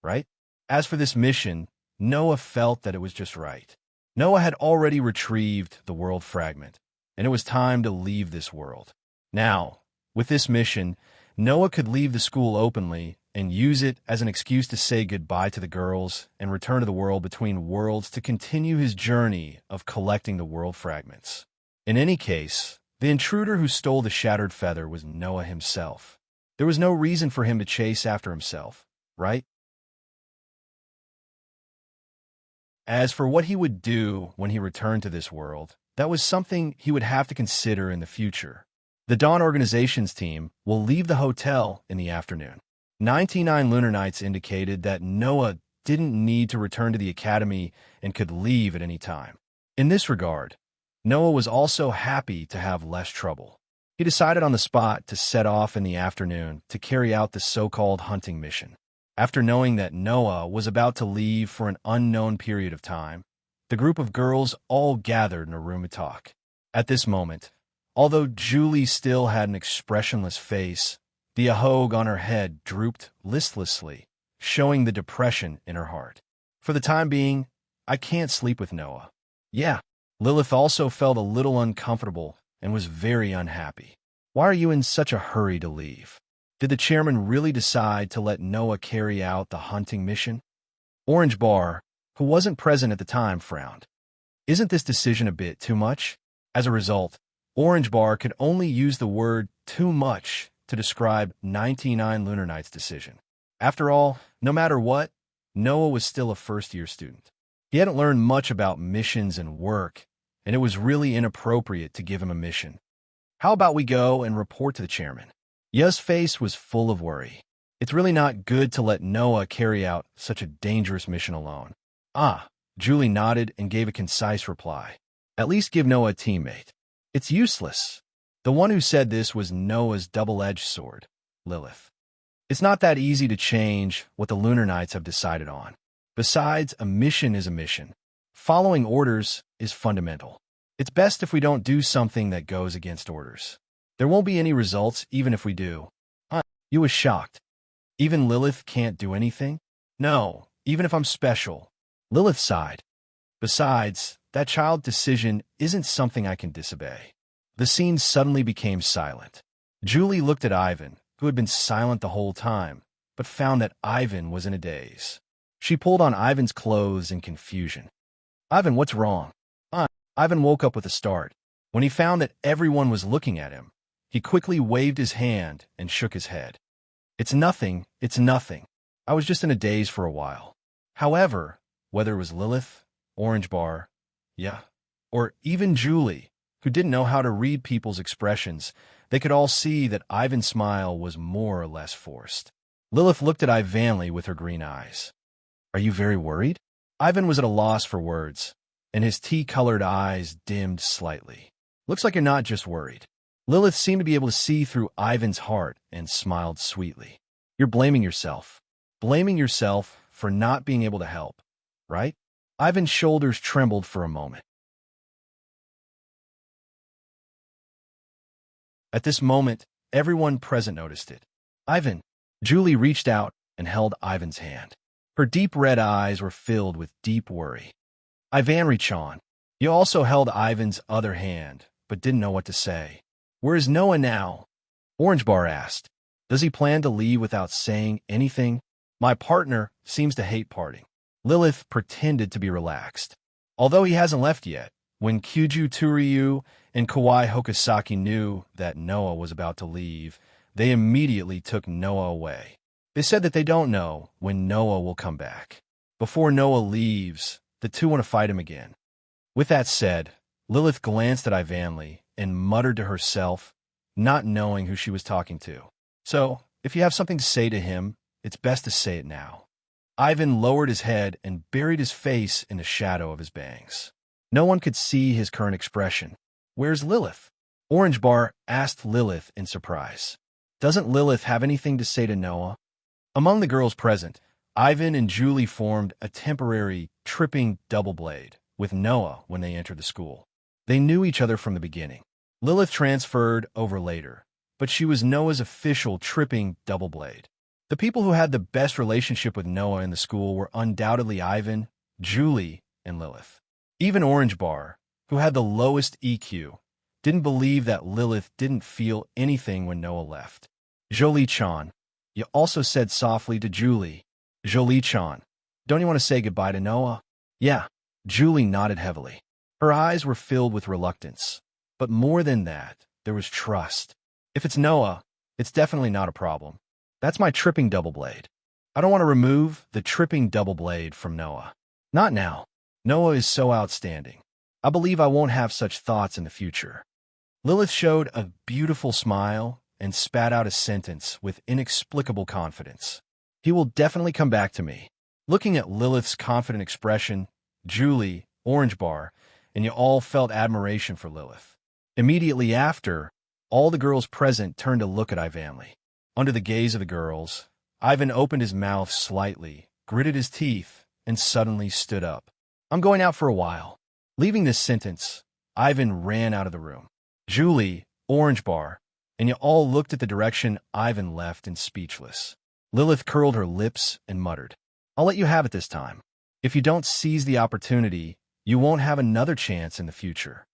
right? As for this mission, Noah felt that it was just right. Noah had already retrieved the world fragment, and it was time to leave this world. Now, with this mission, Noah could leave the school openly and use it as an excuse to say goodbye to the girls and return to the world between worlds to continue his journey of collecting the world fragments. In any case, the intruder who stole the shattered feather was Noah himself. There was no reason for him to chase after himself, right? As for what he would do when he returned to this world, that was something he would have to consider in the future. The Dawn Organization's team will leave the hotel in the afternoon. 99 Lunar Nights indicated that Noah didn't need to return to the academy and could leave at any time. In this regard, Noah was also happy to have less trouble. He decided on the spot to set off in the afternoon to carry out the so-called hunting mission. After knowing that Noah was about to leave for an unknown period of time, the group of girls all gathered in a room to talk. At this moment, although Julie still had an expressionless face, the ahog on her head drooped listlessly, showing the depression in her heart. For the time being, I can't sleep with Noah. Yeah, Lilith also felt a little uncomfortable and was very unhappy. Why are you in such a hurry to leave? Did the chairman really decide to let Noah carry out the hunting mission? Orange Bar, who wasn't present at the time, frowned. Isn't this decision a bit too much? As a result, Orange Bar could only use the word too much to describe 99 Lunar Nights' decision. After all, no matter what, Noah was still a first-year student. He hadn't learned much about missions and work, and it was really inappropriate to give him a mission. How about we go and report to the chairman? Ya's face was full of worry. It's really not good to let Noah carry out such a dangerous mission alone. Julie nodded and gave a concise reply. At least give Noah a teammate. It's useless. The one who said this was Noah's double-edged sword, Lilith. It's not that easy to change what the Lunar Nights have decided on. Besides, a mission is a mission. Following orders is fundamental. It's best if we don't do something that goes against orders. There won't be any results even if we do. You was shocked. Even Lilith can't do anything? No, even if I'm special. Lilith sighed. Besides, that child decision isn't something I can disobey. The scene suddenly became silent. Julie looked at Ivan, who had been silent the whole time, but found that Ivan was in a daze. She pulled on Ivan's clothes in confusion. Ivan, what's wrong? Ivan woke up with a start. When he found that everyone was looking at him, he quickly waved his hand and shook his head. It's nothing. I was just in a daze for a while. However, whether it was Lilith, Orange Bar, or even Julie, who didn't know how to read people's expressions, they could all see that Ivan's smile was more or less forced. Lilith looked at Ivanli with her green eyes. Are you very worried? Ivan was at a loss for words, and his tea-colored eyes dimmed slightly. Looks like you're not just worried. Lilith seemed to be able to see through Ivan's heart and smiled sweetly. You're blaming yourself. Blaming yourself for not being able to help, right? Ivan's shoulders trembled for a moment. At this moment, everyone present noticed it. Ivan. Julie reached out and held Ivan's hand. Her deep red eyes were filled with deep worry. Ivanri-chan. You also held Ivan's other hand, but didn't know what to say. Where is Noah now? Orange Bar asked. Does he plan to leave without saying anything? My partner seems to hate parting. Lilith pretended to be relaxed. Although he hasn't left yet, when Kyuju Turyu and Kawai Hokasaki knew that Noah was about to leave, they immediately took Noah away. They said that they don't know when Noah will come back. Before Noah leaves, the two want to fight him again. With that said, Lilith glanced at Ivanli and muttered to herself, not knowing who she was talking to. So, if you have something to say to him, it's best to say it now. Ivan lowered his head and buried his face in the shadow of his bangs. No one could see his current expression. "Where's Lilith?" Orange Bar asked Lilith in surprise. "Doesn't Lilith have anything to say to Noah?" Among the girls present, Ivan and Julie formed a temporary, tripping double blade with Noah when they entered the school. They knew each other from the beginning. Lilith transferred over later, but she was Noah's official tripping double blade. The people who had the best relationship with Noah in the school were undoubtedly Ivan, Julie, and Lilith. Even Orange Bar, who had the lowest EQ, didn't believe that Lilith didn't feel anything when Noah left. Jolie-chan, you also said softly to Julie. Jolie-chan, don't you want to say goodbye to Noah? Yeah. Julie nodded heavily. Her eyes were filled with reluctance. But more than that, there was trust. If it's Noah, it's definitely not a problem. That's my tripping double blade. I don't want to remove the tripping double blade from Noah. Not now. Noah is so outstanding. I believe I won't have such thoughts in the future. Lilith showed a beautiful smile and spat out a sentence with inexplicable confidence. He will definitely come back to me. Looking at Lilith's confident expression, Julie, Orange Bar, and you all felt admiration for Lilith. Immediately after, all the girls present turned to look at Ivanly. Under the gaze of the girls, Ivan opened his mouth slightly, gritted his teeth, and suddenly stood up. I'm going out for a while. Leaving this sentence, Ivan ran out of the room. Julie, Orange Bar, and you all looked at the direction Ivan left and speechless. Lilith curled her lips and muttered, I'll let you have it this time. If you don't seize the opportunity, you won't have another chance in the future.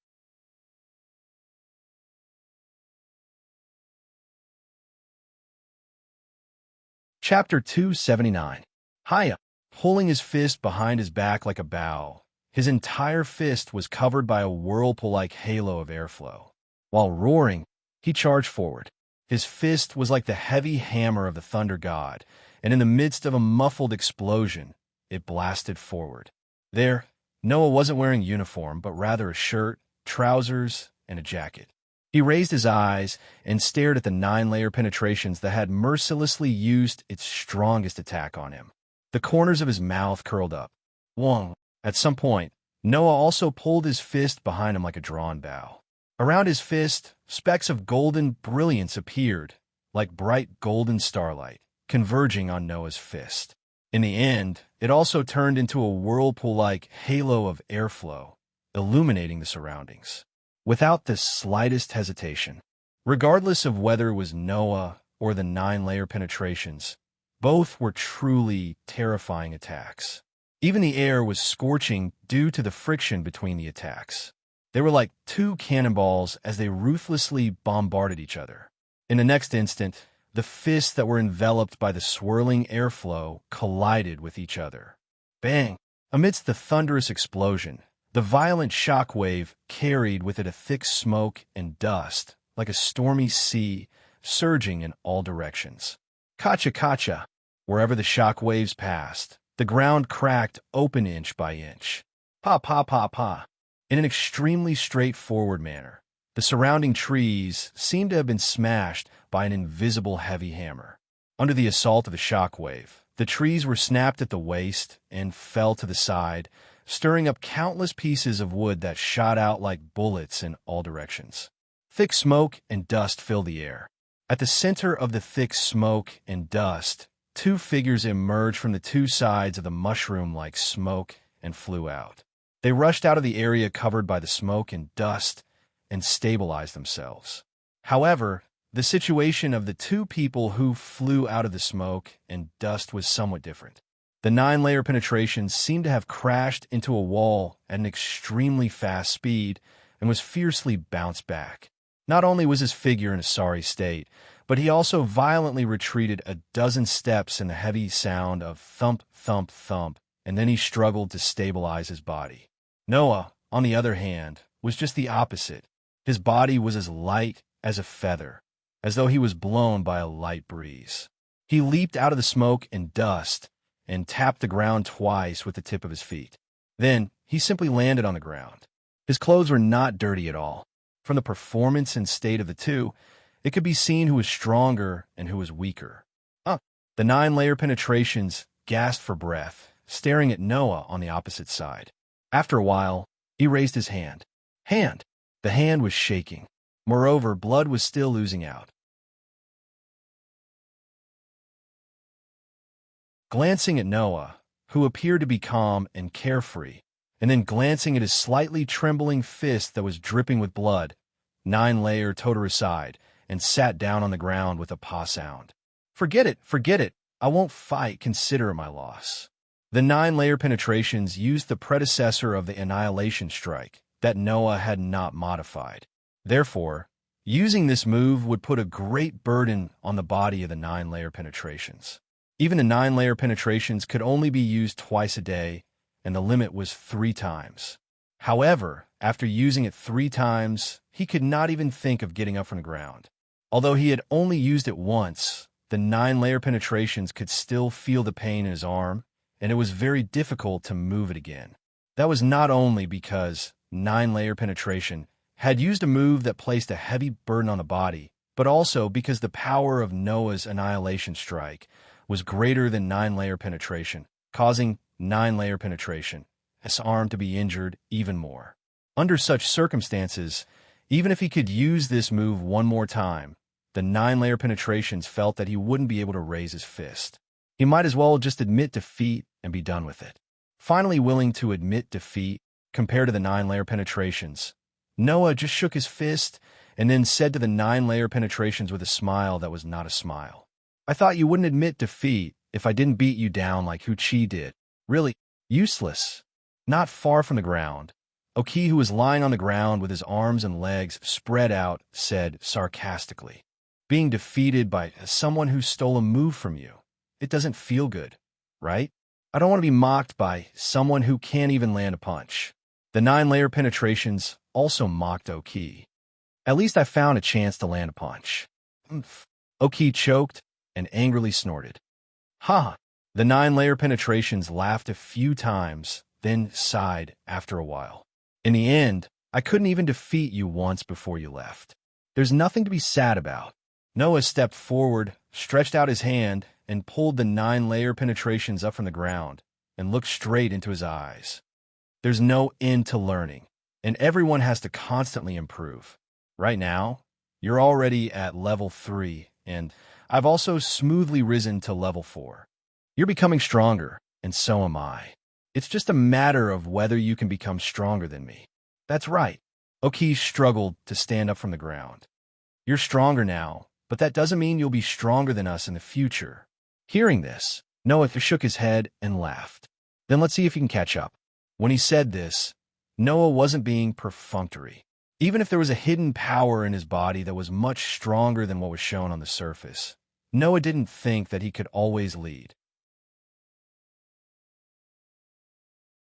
Chapter 279. Haya, pulling his fist behind his back like a bow, his entire fist was covered by a whirlpool-like halo of airflow. While roaring, he charged forward. His fist was like the heavy hammer of the thunder god, and in the midst of a muffled explosion, it blasted forward. There, Noah wasn't wearing uniform, but rather a shirt, trousers, and a jacket. He raised his eyes and stared at the 9-layer penetrations that had mercilessly used its strongest attack on him. The corners of his mouth curled up. Wong. At some point, Noah also pulled his fist behind him like a drawn bow. Around his fist, specks of golden brilliance appeared, like bright golden starlight, converging on Noah's fist. In the end, it also turned into a whirlpool-like halo of airflow, illuminating the surroundings. Without the slightest hesitation. Regardless of whether it was Noah or the 9-layer penetrations, both were truly terrifying attacks. Even the air was scorching due to the friction between the attacks. They were like two cannonballs as they ruthlessly bombarded each other. In the next instant, the fists that were enveloped by the swirling airflow collided with each other. Bang! Amidst the thunderous explosion, the violent shock wave carried with it a thick smoke and dust, like a stormy sea, surging in all directions. Kacha-kacha! Wherever the shock waves passed, the ground cracked open inch by inch. Pa-pa-pa-pa! In an extremely straightforward manner, the surrounding trees seemed to have been smashed by an invisible heavy hammer. Under the assault of the shock wave, the trees were snapped at the waist and fell to the side, stirring up countless pieces of wood that shot out like bullets in all directions. Thick smoke and dust filled the air. At the center of the thick smoke and dust, two figures emerged from the two sides of the mushroom-like smoke and flew out. They rushed out of the area covered by the smoke and dust and stabilized themselves. However, the situation of the two people who flew out of the smoke and dust was somewhat different. The 9-layer penetration seemed to have crashed into a wall at an extremely fast speed and was fiercely bounced back. Not only was his figure in a sorry state, but he also violently retreated a dozen steps in the heavy sound of thump, thump, thump, and then he struggled to stabilize his body. Noah, on the other hand, was just the opposite. His body was as light as a feather, as though he was blown by a light breeze. He leaped out of the smoke and dust and tapped the ground twice with the tip of his feet. Then, he simply landed on the ground. His clothes were not dirty at all. From the performance and state of the two, it could be seen who was stronger and who was weaker. The 9-layer penetrations gasped for breath, staring at Noah on the opposite side. After a while, he raised his hand. Hand! The hand was shaking. Moreover, blood was still oozing out. Glancing at Noah, who appeared to be calm and carefree, and then glancing at his slightly trembling fist that was dripping with blood, Nine-Layer towed her aside and sat down on the ground with a paw sound. Forget it. I won't fight. Consider it my loss. The Nine-Layer penetrations used the predecessor of the Annihilation Strike that Noah had not modified. Therefore, using this move would put a great burden on the body of the Nine-Layer penetrations. Even the Nine-Layer penetrations could only be used twice a day, and the limit was 3 times. However, after using it 3 times, he could not even think of getting up from the ground. Although he had only used it once, the Nine-Layer penetrations could still feel the pain in his arm, and it was very difficult to move it again. That was not only because Nine-Layer penetration had used a move that placed a heavy burden on the body, but also because the power of Noah's Annihilation Strike was greater than Nine-Layer penetration, causing Nine-Layer penetration, his arm to be injured even more. Under such circumstances, even if he could use this move one more time, the Nine-Layer penetrations felt that he wouldn't be able to raise his fist. He might as well just admit defeat and be done with it. Finally willing to admit defeat compared to the Nine-Layer penetrations, Noah just shook his fist and then said to the Nine-Layer penetrations with a smile that was not a smile. I thought you wouldn't admit defeat if I didn't beat you down like Chi did. Really, useless. Not far from the ground, Oki, who was lying on the ground with his arms and legs spread out, said sarcastically, being defeated by someone who stole a move from you. It doesn't feel good, right? I don't want to be mocked by someone who can't even land a punch. The Nine-Layer penetrations also mocked Oki. At least I found a chance to land a punch. Oki choked and angrily snorted. Ha! The Nine-Layer penetrations laughed a few times, then sighed after a while. In the end, I couldn't even defeat you once before you left. There's nothing to be sad about. Noah stepped forward, stretched out his hand, and pulled the Nine-Layer penetrations up from the ground and looked straight into his eyes. There's no end to learning, and everyone has to constantly improve. Right now, you're already at level 3, and I've also smoothly risen to level 4. You're becoming stronger, and so am I. It's just a matter of whether you can become stronger than me. That's right. Oki struggled to stand up from the ground. You're stronger now, but that doesn't mean you'll be stronger than us in the future. Hearing this, Noah shook his head and laughed. Then let's see if you can catch up. When he said this, Noah wasn't being perfunctory. Even if there was a hidden power in his body that was much stronger than what was shown on the surface, Noah didn't think that he could always lead.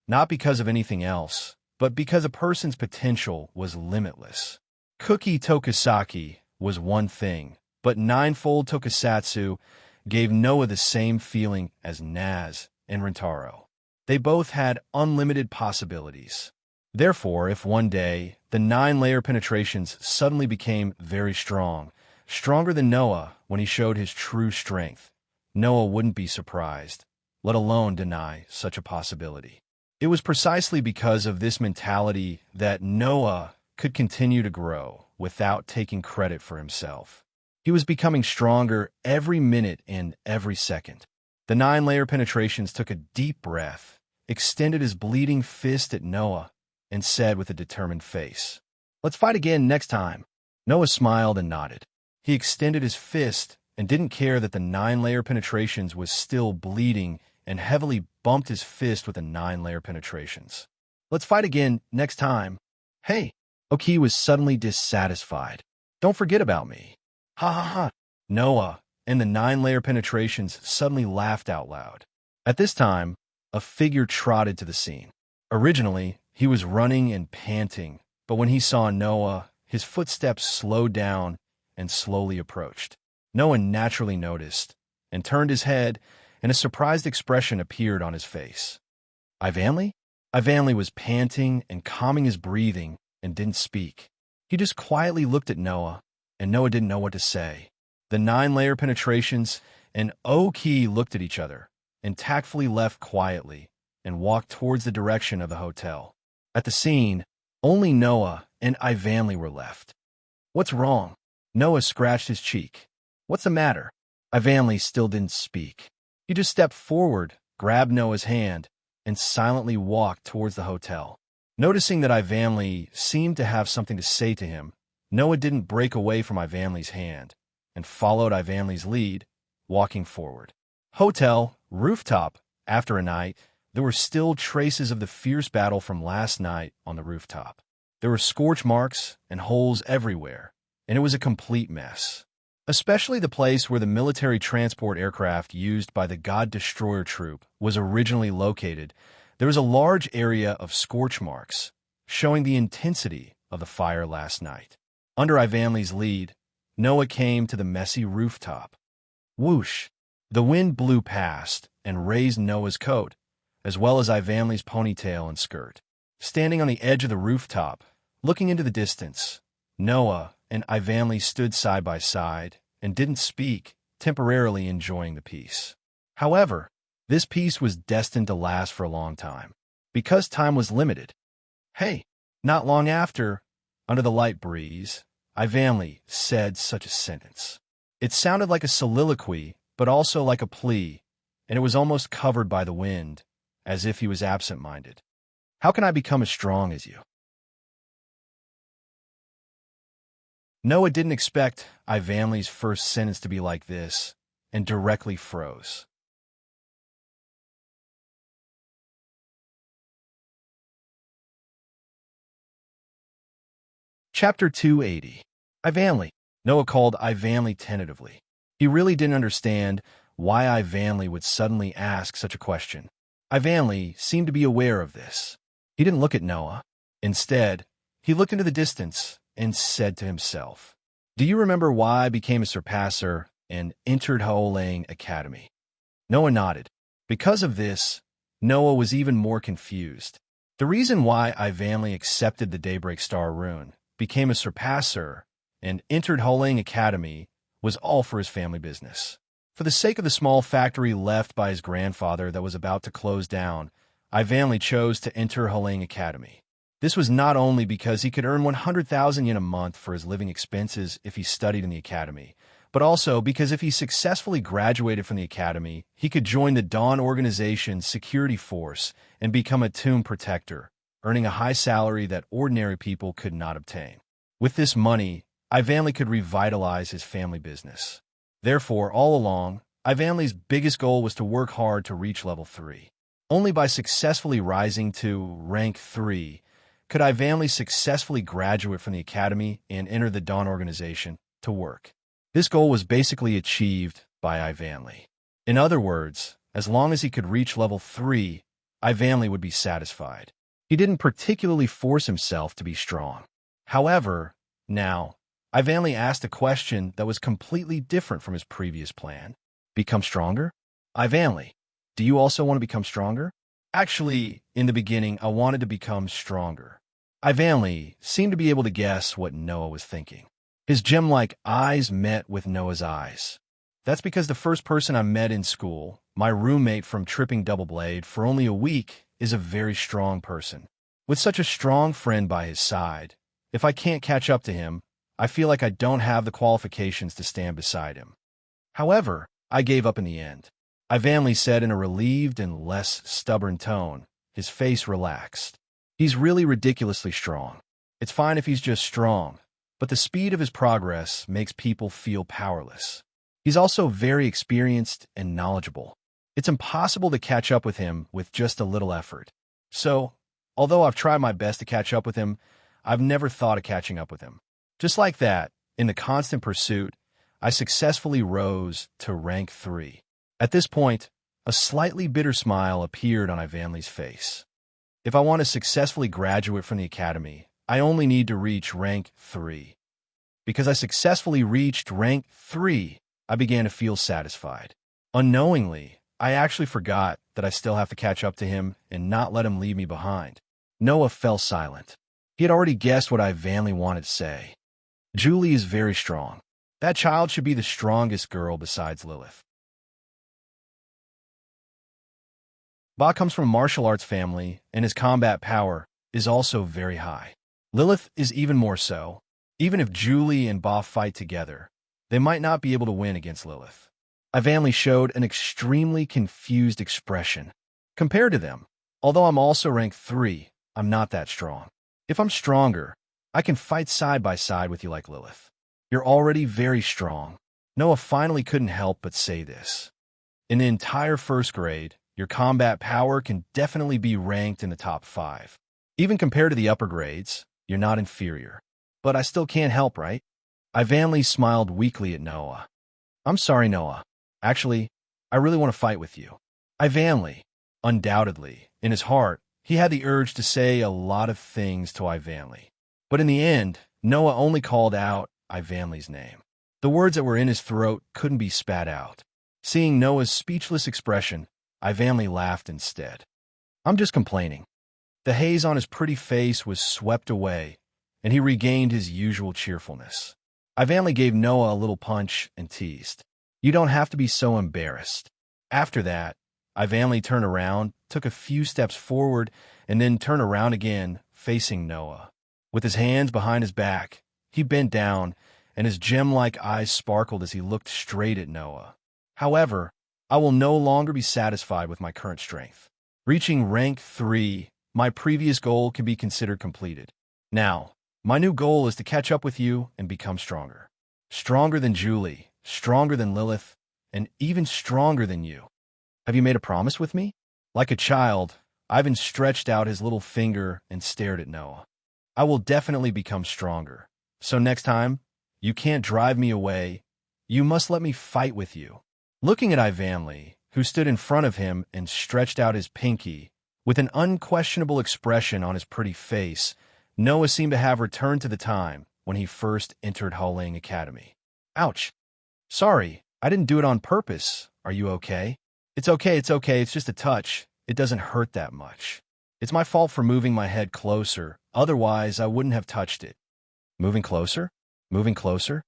Not because of anything else, but because a person's potential was limitless. Cookie Tokusaki was one thing, but Ninefold Tokusatsu gave Noah the same feeling as Naz and Rentaro. They both had unlimited possibilities. Therefore, if one day the Nine-Layer penetrations suddenly became very strong, stronger than Noah when he showed his true strength, Noah wouldn't be surprised, let alone deny such a possibility. It was precisely because of this mentality that Noah could continue to grow without taking credit for himself. He was becoming stronger every minute and every second. The Nine-Layer penetrations took a deep breath, extended his bleeding fist at Noah, and said with a determined face, "Let's fight again next time." Noah smiled and nodded. He extended his fist and didn't care that the Nine-Layer penetrations was still bleeding and heavily bumped his fist with the Nine-Layer penetrations. "Let's fight again next time." Hey, Oki was suddenly dissatisfied. "Don't forget about me." Ha ha ha. Noah and the Nine-Layer penetrations suddenly laughed out loud. At this time, a figure trotted to the scene. Originally, he was running and panting, but when he saw Noah, his footsteps slowed down and slowly approached. Noah naturally noticed and turned his head, and a surprised expression appeared on his face. Ivanli? Ivanli was panting and calming his breathing and didn't speak. He just quietly looked at Noah, and Noah didn't know what to say. The Nine-Layer penetrations and Oki looked at each other, and tactfully left quietly and walked towards the direction of the hotel. At the scene, only Noah and Ivanley were left. "What's wrong?" Noah scratched his cheek. "What's the matter?" Ivanley still didn't speak. He just stepped forward, grabbed Noah's hand, and silently walked towards the hotel. Noticing that Ivanley seemed to have something to say to him, Noah didn't break away from Ivanley's hand and followed Ivanley's lead, walking forward. Hotel, rooftop. After a night, there were still traces of the fierce battle from last night on the rooftop. There were scorch marks and holes everywhere, and it was a complete mess. Especially the place where the military transport aircraft used by the God Destroyer troop was originally located. There was a large area of scorch marks, showing the intensity of the fire last night. Under Ivanley's lead, Noah came to the messy rooftop. Whoosh! The wind blew past and raised Noah's coat, as well as Ivanley's ponytail and skirt. Standing on the edge of the rooftop, looking into the distance, Noah and Ivanley stood side by side and didn't speak, temporarily enjoying the peace. However, this peace was destined to last for a long time, because time was limited. "Hey!" Not long after, under the light breeze, Ivanley said such a sentence. It sounded like a soliloquy, but also like a plea, and it was almost covered by the wind, as if he was absent-minded. "How can I become as strong as you?" Noah didn't expect Ivanley's first sentence to be like this, and directly froze. Chapter 280. Ivanley. Noah called Ivanley tentatively. He really didn't understand why Ivanley would suddenly ask such a question. Ivanley seemed to be aware of this. He didn't look at Noah. Instead, he looked into the distance and said to himself, "Do you remember why I became a surpasser and entered Haolang Academy?" Noah nodded. Because of this, Noah was even more confused. The reason why Ivanley accepted the Daybreak Star rune, became a surpasser, and entered Haolang Academy was all for his family business. For the sake of the small factory left by his grandfather that was about to close down, Ivanley chose to enter Haolang Academy. This was not only because he could earn 100,000 yen a month for his living expenses if he studied in the academy, but also because if he successfully graduated from the academy, he could join the Dawn Organization's security force and become a tomb protector, earning a high salary that ordinary people could not obtain. With this money, Ivanley could revitalize his family business. Therefore, all along, Ivanley's biggest goal was to work hard to reach level 3. Only by successfully rising to rank 3 could Ivanley successfully graduate from the academy and enter the Dawn Organization to work. This goal was basically achieved by Ivanley. In other words, as long as he could reach level 3, Ivanley would be satisfied. He didn't particularly force himself to be strong. However, now, Ivanley asked a question that was completely different from his previous plan. Become stronger? Ivanley, do you also want to become stronger? Actually, in the beginning, I wanted to become stronger. Ivanley seemed to be able to guess what Noah was thinking. His gem-like eyes met with Noah's eyes. That's because the first person I met in school, my roommate from Tripping Double Blade for only a week, is a very strong person. With such a strong friend by his side, if I can't catch up to him, I feel like I don't have the qualifications to stand beside him. However, I gave up in the end. Ivanley said in a relieved and less stubborn tone, his face relaxed. He's really ridiculously strong. It's fine if he's just strong, but the speed of his progress makes people feel powerless. He's also very experienced and knowledgeable. It's impossible to catch up with him with just a little effort. So, although I've tried my best to catch up with him, I've never thought of catching up with him. Just like that, in the constant pursuit, I successfully rose to rank 3. At this point, a slightly bitter smile appeared on Ivanley's face. If I want to successfully graduate from the academy, I only need to reach rank 3. Because I successfully reached rank 3, I began to feel satisfied. Unknowingly, I actually forgot that I still have to catch up to him and not let him leave me behind. Noah fell silent. He had already guessed what Ivanley wanted to say. Julie is very strong. That child should be the strongest girl besides Lilith. Ba comes from a martial arts family, and his combat power is also very high. Lilith is even more so. Even if Julie and Ba fight together, they might not be able to win against Lilith. Ivanley showed an extremely confused expression. Compared to them, although I'm also rank 3, I'm not that strong. If I'm stronger, I can fight side by side with you like Lilith. You're already very strong. Noah finally couldn't help but say this. In the entire first grade, your combat power can definitely be ranked in the top 5. Even compared to the upper grades, you're not inferior. But I still can't help, right? Ivanley smiled weakly at Noah. I'm sorry, Noah. Actually, I really want to fight with you. Ivanley, undoubtedly, in his heart, he had the urge to say a lot of things to Ivanley. But in the end, Noah only called out Ivanley's name. The words that were in his throat couldn't be spat out. Seeing Noah's speechless expression, Ivanley laughed instead. I'm just complaining. The haze on his pretty face was swept away, and he regained his usual cheerfulness. Ivanley gave Noah a little punch and teased. You don't have to be so embarrassed. After that, Ivanley turned around, took a few steps forward, and then turned around again, facing Noah. With his hands behind his back, he bent down, and his gem-like eyes sparkled as he looked straight at Noah. However, I will no longer be satisfied with my current strength. Reaching rank 3, my previous goal can be considered completed. Now, my new goal is to catch up with you and become stronger. Stronger than Julie, stronger than Lilith, and even stronger than you. Have you made a promise with me? Like a child, Ivan stretched out his little finger and stared at Noah. I will definitely become stronger. So next time, you can't drive me away. You must let me fight with you. Looking at Ivanley, who stood in front of him and stretched out his pinky, with an unquestionable expression on his pretty face, Noah seemed to have returned to the time when he first entered Huling Academy. Ouch. Sorry, I didn't do it on purpose. Are you okay? It's okay, it's just a touch. It doesn't hurt that much. It's my fault for moving my head closer, otherwise I wouldn't have touched it. Moving closer? Moving closer?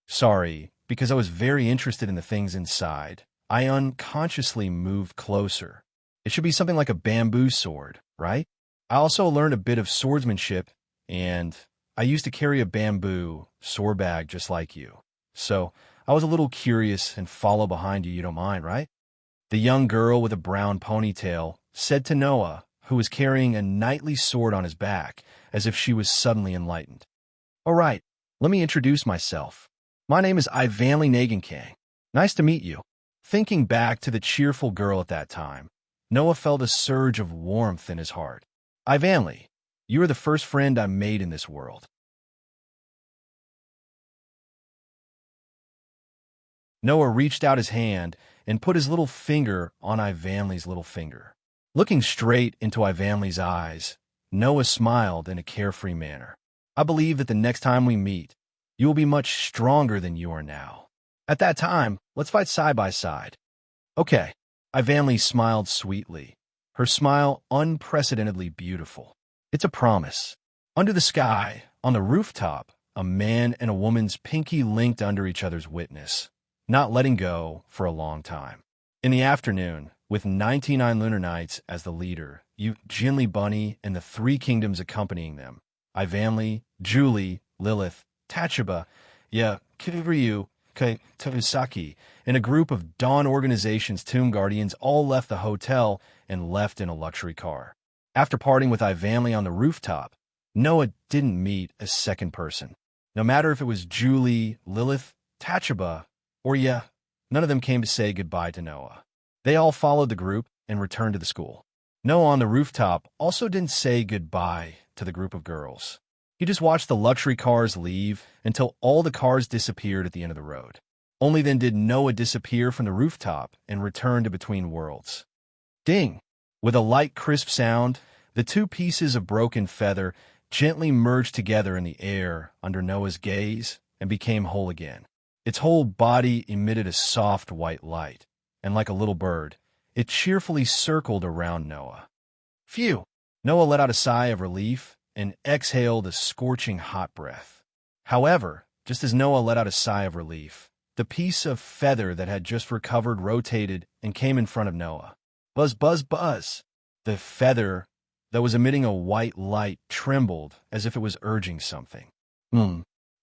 Sorry, because I was very interested in the things inside. I unconsciously moved closer. It should be something like a bamboo sword, right? I also learned a bit of swordsmanship, and I used to carry a bamboo sword bag just like you. So I was a little curious and follow behind you don't mind, right? The young girl with a brown ponytail said to Noah, who was carrying a knightly sword on his back, as if she was suddenly enlightened. All right, let me introduce myself. My name is Ivanley Nagankang. Nice to meet you. Thinking back to the cheerful girl at that time, Noah felt a surge of warmth in his heart. Ivanley, you are the first friend I made in this world. Noah reached out his hand and put his little finger on Ivanley's little finger. Looking straight into Ivanley's eyes, Noah smiled in a carefree manner. I believe that the next time we meet, you will be much stronger than you are now. At that time, let's fight side by side. Okay. Ivanley smiled sweetly, her smile unprecedentedly beautiful. It's a promise. Under the sky, on the rooftop, a man and a woman's pinky linked under each other's witness, not letting go for a long time. In the afternoon, with 99 lunar nights as the leader, you, Jinli Bunny, and the 3 kingdoms accompanying them, Ivanley, Julie, Lilith, Tachaba, Kiryu, Tobusaki, and a group of Dawn Organization's Tomb Guardians all left the hotel and left in a luxury car. After parting with Ivanley on the rooftop, Noah didn't meet a second person. No matter if it was Julie, Lilith, Tachaba, or none of them came to say goodbye to Noah. They all followed the group and returned to the school. Noah on the rooftop also didn't say goodbye to the group of girls. He just watched the luxury cars leave until all the cars disappeared at the end of the road. Only then did Noah disappear from the rooftop and return to Between Worlds. Ding! With a light, crisp sound, the 2 pieces of broken feather gently merged together in the air under Noah's gaze and became whole again. Its whole body emitted a soft white light, and like a little bird, it cheerfully circled around Noah. Phew! Noah let out a sigh of relief and exhaled a scorching hot breath. However, just as Noah let out a sigh of relief, the piece of feather that had just recovered rotated and came in front of Noah. Buzz, buzz, buzz. The feather that was emitting a white light trembled as if it was urging something.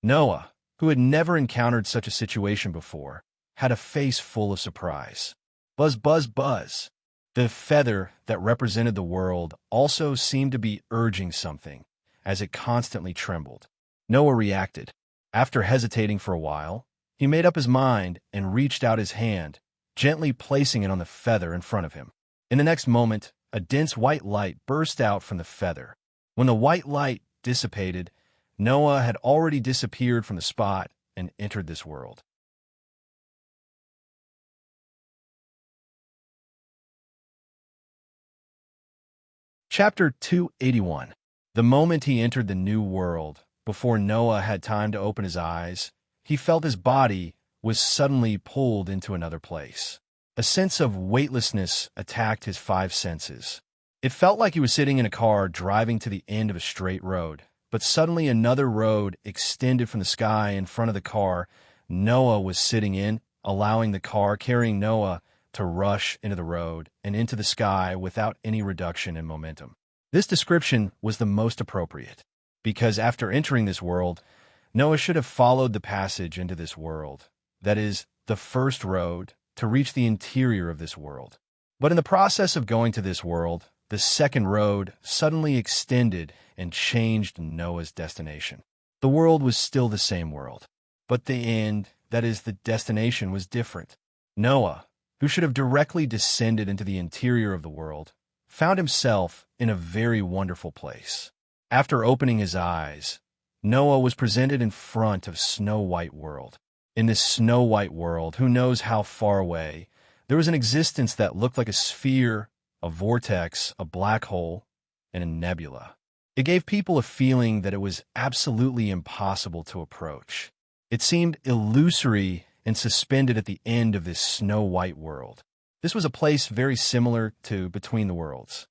Noah, who had never encountered such a situation before, had a face full of surprise. Buzz, buzz, buzz. The feather that represented the world also seemed to be urging something, as it constantly trembled. Noah reacted. After hesitating for a while, he made up his mind and reached out his hand, gently placing it on the feather in front of him. In the next moment, a dense white light burst out from the feather. When the white light dissipated, Noah had already disappeared from the spot and entered this world. Chapter 281. The moment he entered the new world, before Noah had time to open his eyes, he felt his body was suddenly pulled into another place. A sense of weightlessness attacked his five senses. It felt like he was sitting in a car driving to the end of a straight road, but suddenly another road extended from the sky in front of the car Noah was sitting in, allowing the car carrying Noah to rush into the road and into the sky without any reduction in momentum. This description was the most appropriate, because after entering this world, Noah should have followed the passage into this world, that is, the first road, to reach the interior of this world. But in the process of going to this world, the second road suddenly extended and changed Noah's destination. The world was still the same world, but the end, that is, the destination, was different. Noah, who should have directly descended into the interior of the world, found himself in a very wonderful place. After opening his eyes, Noah was presented in front of snow-white world. In this snow-white world, who knows how far away, there was an existence that looked like a sphere, a vortex, a black hole, and a nebula. It gave people a feeling that it was absolutely impossible to approach. It seemed illusory and suspended at the end of this snow-white world. This was a place very similar to Between the Worlds.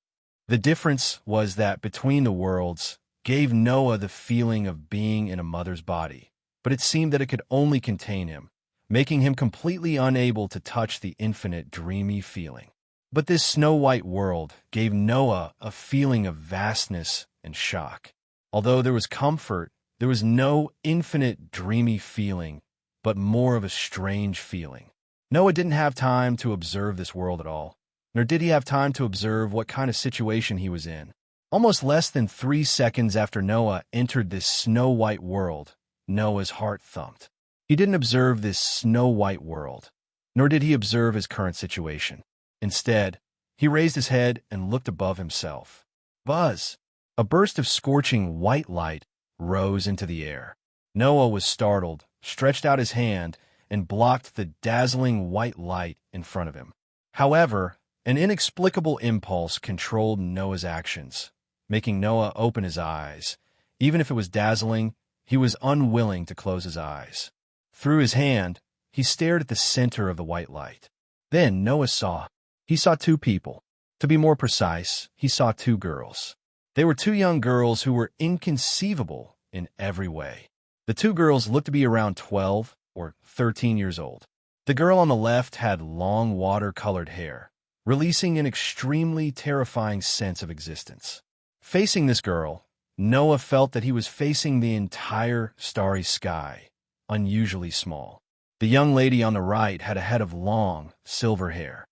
The difference was that Between the Worlds gave Noah the feeling of being in a mother's body, but it seemed that it could only contain him, making him completely unable to touch the infinite dreamy feeling. But this snow-white world gave Noah a feeling of vastness and shock. Although there was comfort, there was no infinite dreamy feeling, but more of a strange feeling. Noah didn't have time to observe this world at all, nor did he have time to observe what kind of situation he was in. Almost less than 3 seconds after Noah entered this snow-white world, Noah's heart thumped. He didn't observe this snow-white world, nor did he observe his current situation. Instead, he raised his head and looked above himself. Buzz! A burst of scorching white light rose into the air. Noah was startled, stretched out his hand, and blocked the dazzling white light in front of him. However, an inexplicable impulse controlled Noah's actions, making Noah open his eyes. Even if it was dazzling, he was unwilling to close his eyes. Through his hand, he stared at the center of the white light. Then Noah saw. He saw 2 people. To be more precise, he saw 2 girls. They were 2 young girls who were inconceivable in every way. The 2 girls looked to be around 12 or 13 years old. The girl on the left had long water-colored hair, releasing an extremely terrifying sense of existence. Facing this girl, Noah felt that he was facing the entire starry sky, unusually small. The young lady on the right had a head of long, silver hair.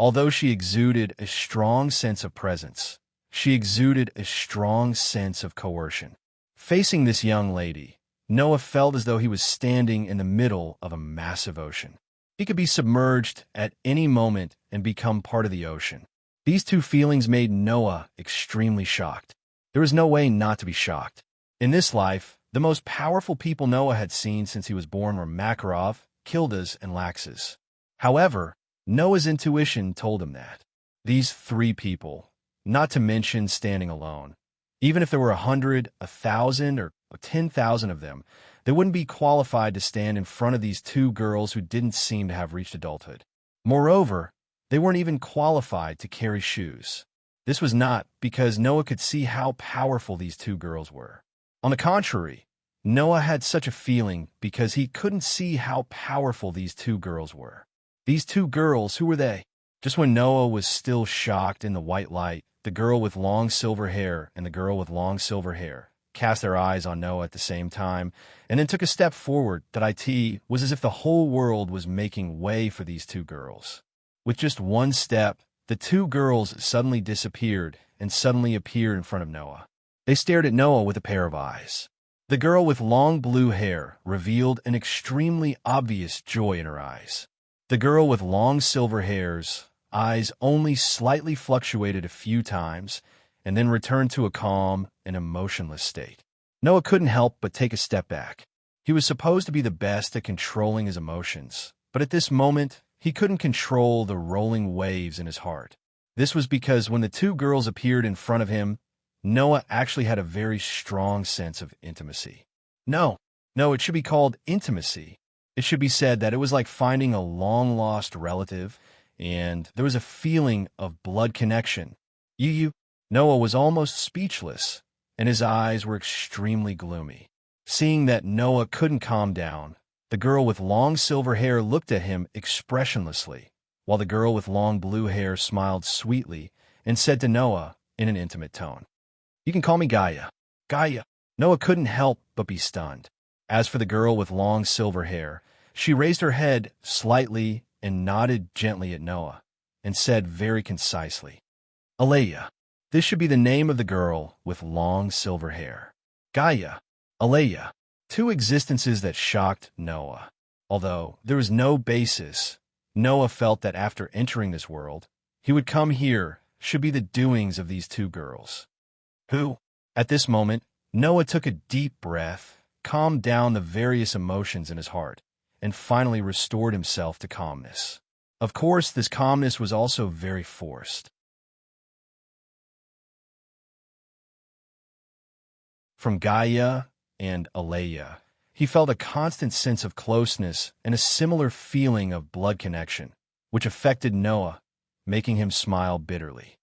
Although she exuded a strong sense of presence, she exuded a strong sense of coercion. Facing this young lady, Noah felt as though he was standing in the middle of a massive ocean. He could be submerged at any moment and become part of the ocean. These 2 feelings made Noah extremely shocked. There was no way not to be shocked. In this life, the most powerful people Noah had seen since he was born were Makarov, Kildas, and Laxus. However, Noah's intuition told him that these 3 people, not to mention standing alone, even if there were 100, 1,000, or 10,000 of them, they wouldn't be qualified to stand in front of these 2 girls who didn't seem to have reached adulthood. Moreover, they weren't even qualified to carry shoes. This was not because Noah could see how powerful these 2 girls were. On the contrary, Noah had such a feeling because he couldn't see how powerful these 2 girls were. These two girls, who were they? Just when Noah was still shocked in the white light, the girl with long silver hair and the girl with long silver hair cast their eyes on Noah at the same time, and then took a step forward. That it was as if the whole world was making way for these two girls. With just one step, the two girls suddenly disappeared and suddenly appeared in front of Noah. They stared at Noah with a pair of eyes. The girl with long blue hair revealed an extremely obvious joy in her eyes. The girl with long silver hair's eyes only slightly fluctuated a few times and then returned to a calm and emotionless state. Noah couldn't help but take a step back. He was supposed to be the best at controlling his emotions, but at this moment, he couldn't control the rolling waves in his heart. This was because when the two girls appeared in front of him, Noah actually had a very strong sense of intimacy. No, it should be called intimacy. It should be said that it was like finding a long-lost relative, and there was a feeling of blood connection. Noah was almost speechless, and his eyes were extremely gloomy. Seeing that Noah couldn't calm down, the girl with long silver hair looked at him expressionlessly, while the girl with long blue hair smiled sweetly and said to Noah in an intimate tone, "You can call me Gaia." Gaia. Noah couldn't help but be stunned. As for the girl with long silver hair, she raised her head slightly and nodded gently at Noah, and said very concisely, "Aleya." This should be the name of the girl with long silver hair. Gaia, Aleya, two existences that shocked Noah. Although there was no basis, Noah felt that after entering this world, he would come here should be the doings of these two girls. Who? At this moment, Noah took a deep breath, calmed down the various emotions in his heart, and finally restored himself to calmness. Of course, this calmness was also very forced. From Gaia and Aleya, he felt a constant sense of closeness and a similar feeling of blood connection, which affected Noah, making him smile bitterly.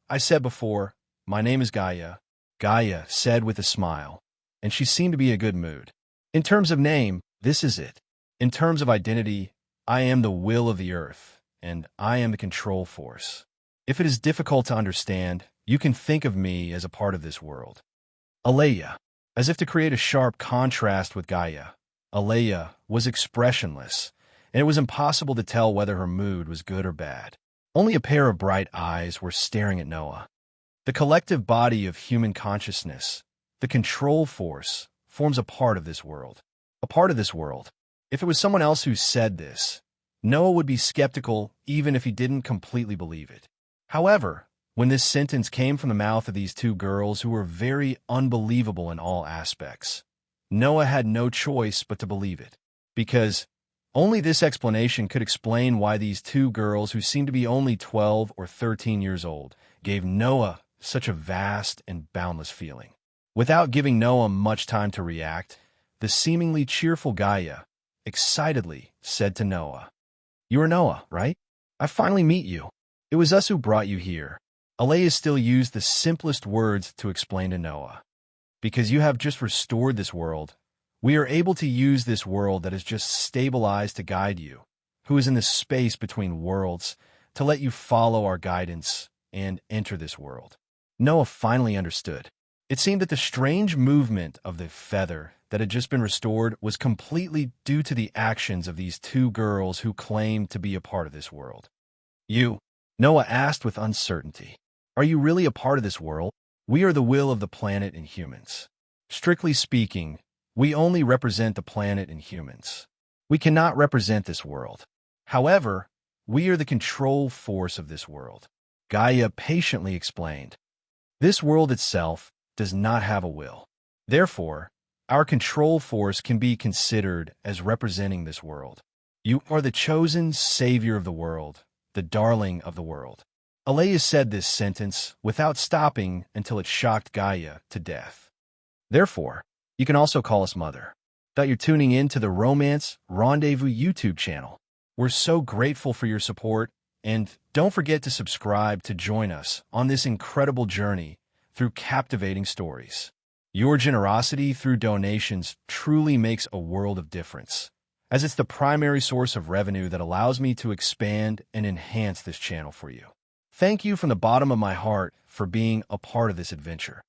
I said before, my name is Gaia, Gaia said with a smile, and she seemed to be in a good mood. In terms of name, this is it. In terms of identity, I am the will of the earth, and I am the control force. If it is difficult to understand, you can think of me as a part of this world. Aleya. As if to create a sharp contrast with Gaia, Aleya was expressionless, and it was impossible to tell whether her mood was good or bad. Only a pair of bright eyes were staring at Noah. The collective body of human consciousness, the control force, forms a part of this world. A part of this world. If it was someone else who said this, Noah would be skeptical even if he didn't completely believe it. However, when this sentence came from the mouth of these two girls who were very unbelievable in all aspects, Noah had no choice but to believe it, because only this explanation could explain why these two girls, who seemed to be only 12 or 13 years old, gave Noah such a vast and boundless feeling. Without giving Noah much time to react, the seemingly cheerful Gaia excitedly said to Noah, "You are Noah, right? I finally meet you. It was us who brought you here." Aleya still used the simplest words to explain to Noah. "Because you have just restored this world, we are able to use this world that is just stabilized to guide you, who is in the space between worlds, to let you follow our guidance and enter this world." Noah finally understood. It seemed that the strange movement of the feather that had just been restored was completely due to the actions of these two girls who claimed to be a part of this world. Noah asked with uncertainty. "Are you really a part of this world? We are the will of the planet and humans. Strictly speaking, we only represent the planet and humans. We cannot represent this world. However, we are the control force of this world," Gaia patiently explained. "This world itself does not have a will. Therefore, our control force can be considered as representing this world. You are the chosen savior of the world, the darling of the world." Aleya said this sentence without stopping until it shocked Gaia to death. "Therefore, you can also call us Mother." That you're tuning in to the Romance Rendezvous YouTube channel. We're so grateful for your support, and don't forget to subscribe to join us on this incredible journey through captivating stories. Your generosity through donations truly makes a world of difference. as it's the primary source of revenue that allows me to expand and enhance this channel for you. Thank you from the bottom of my heart for being a part of this adventure.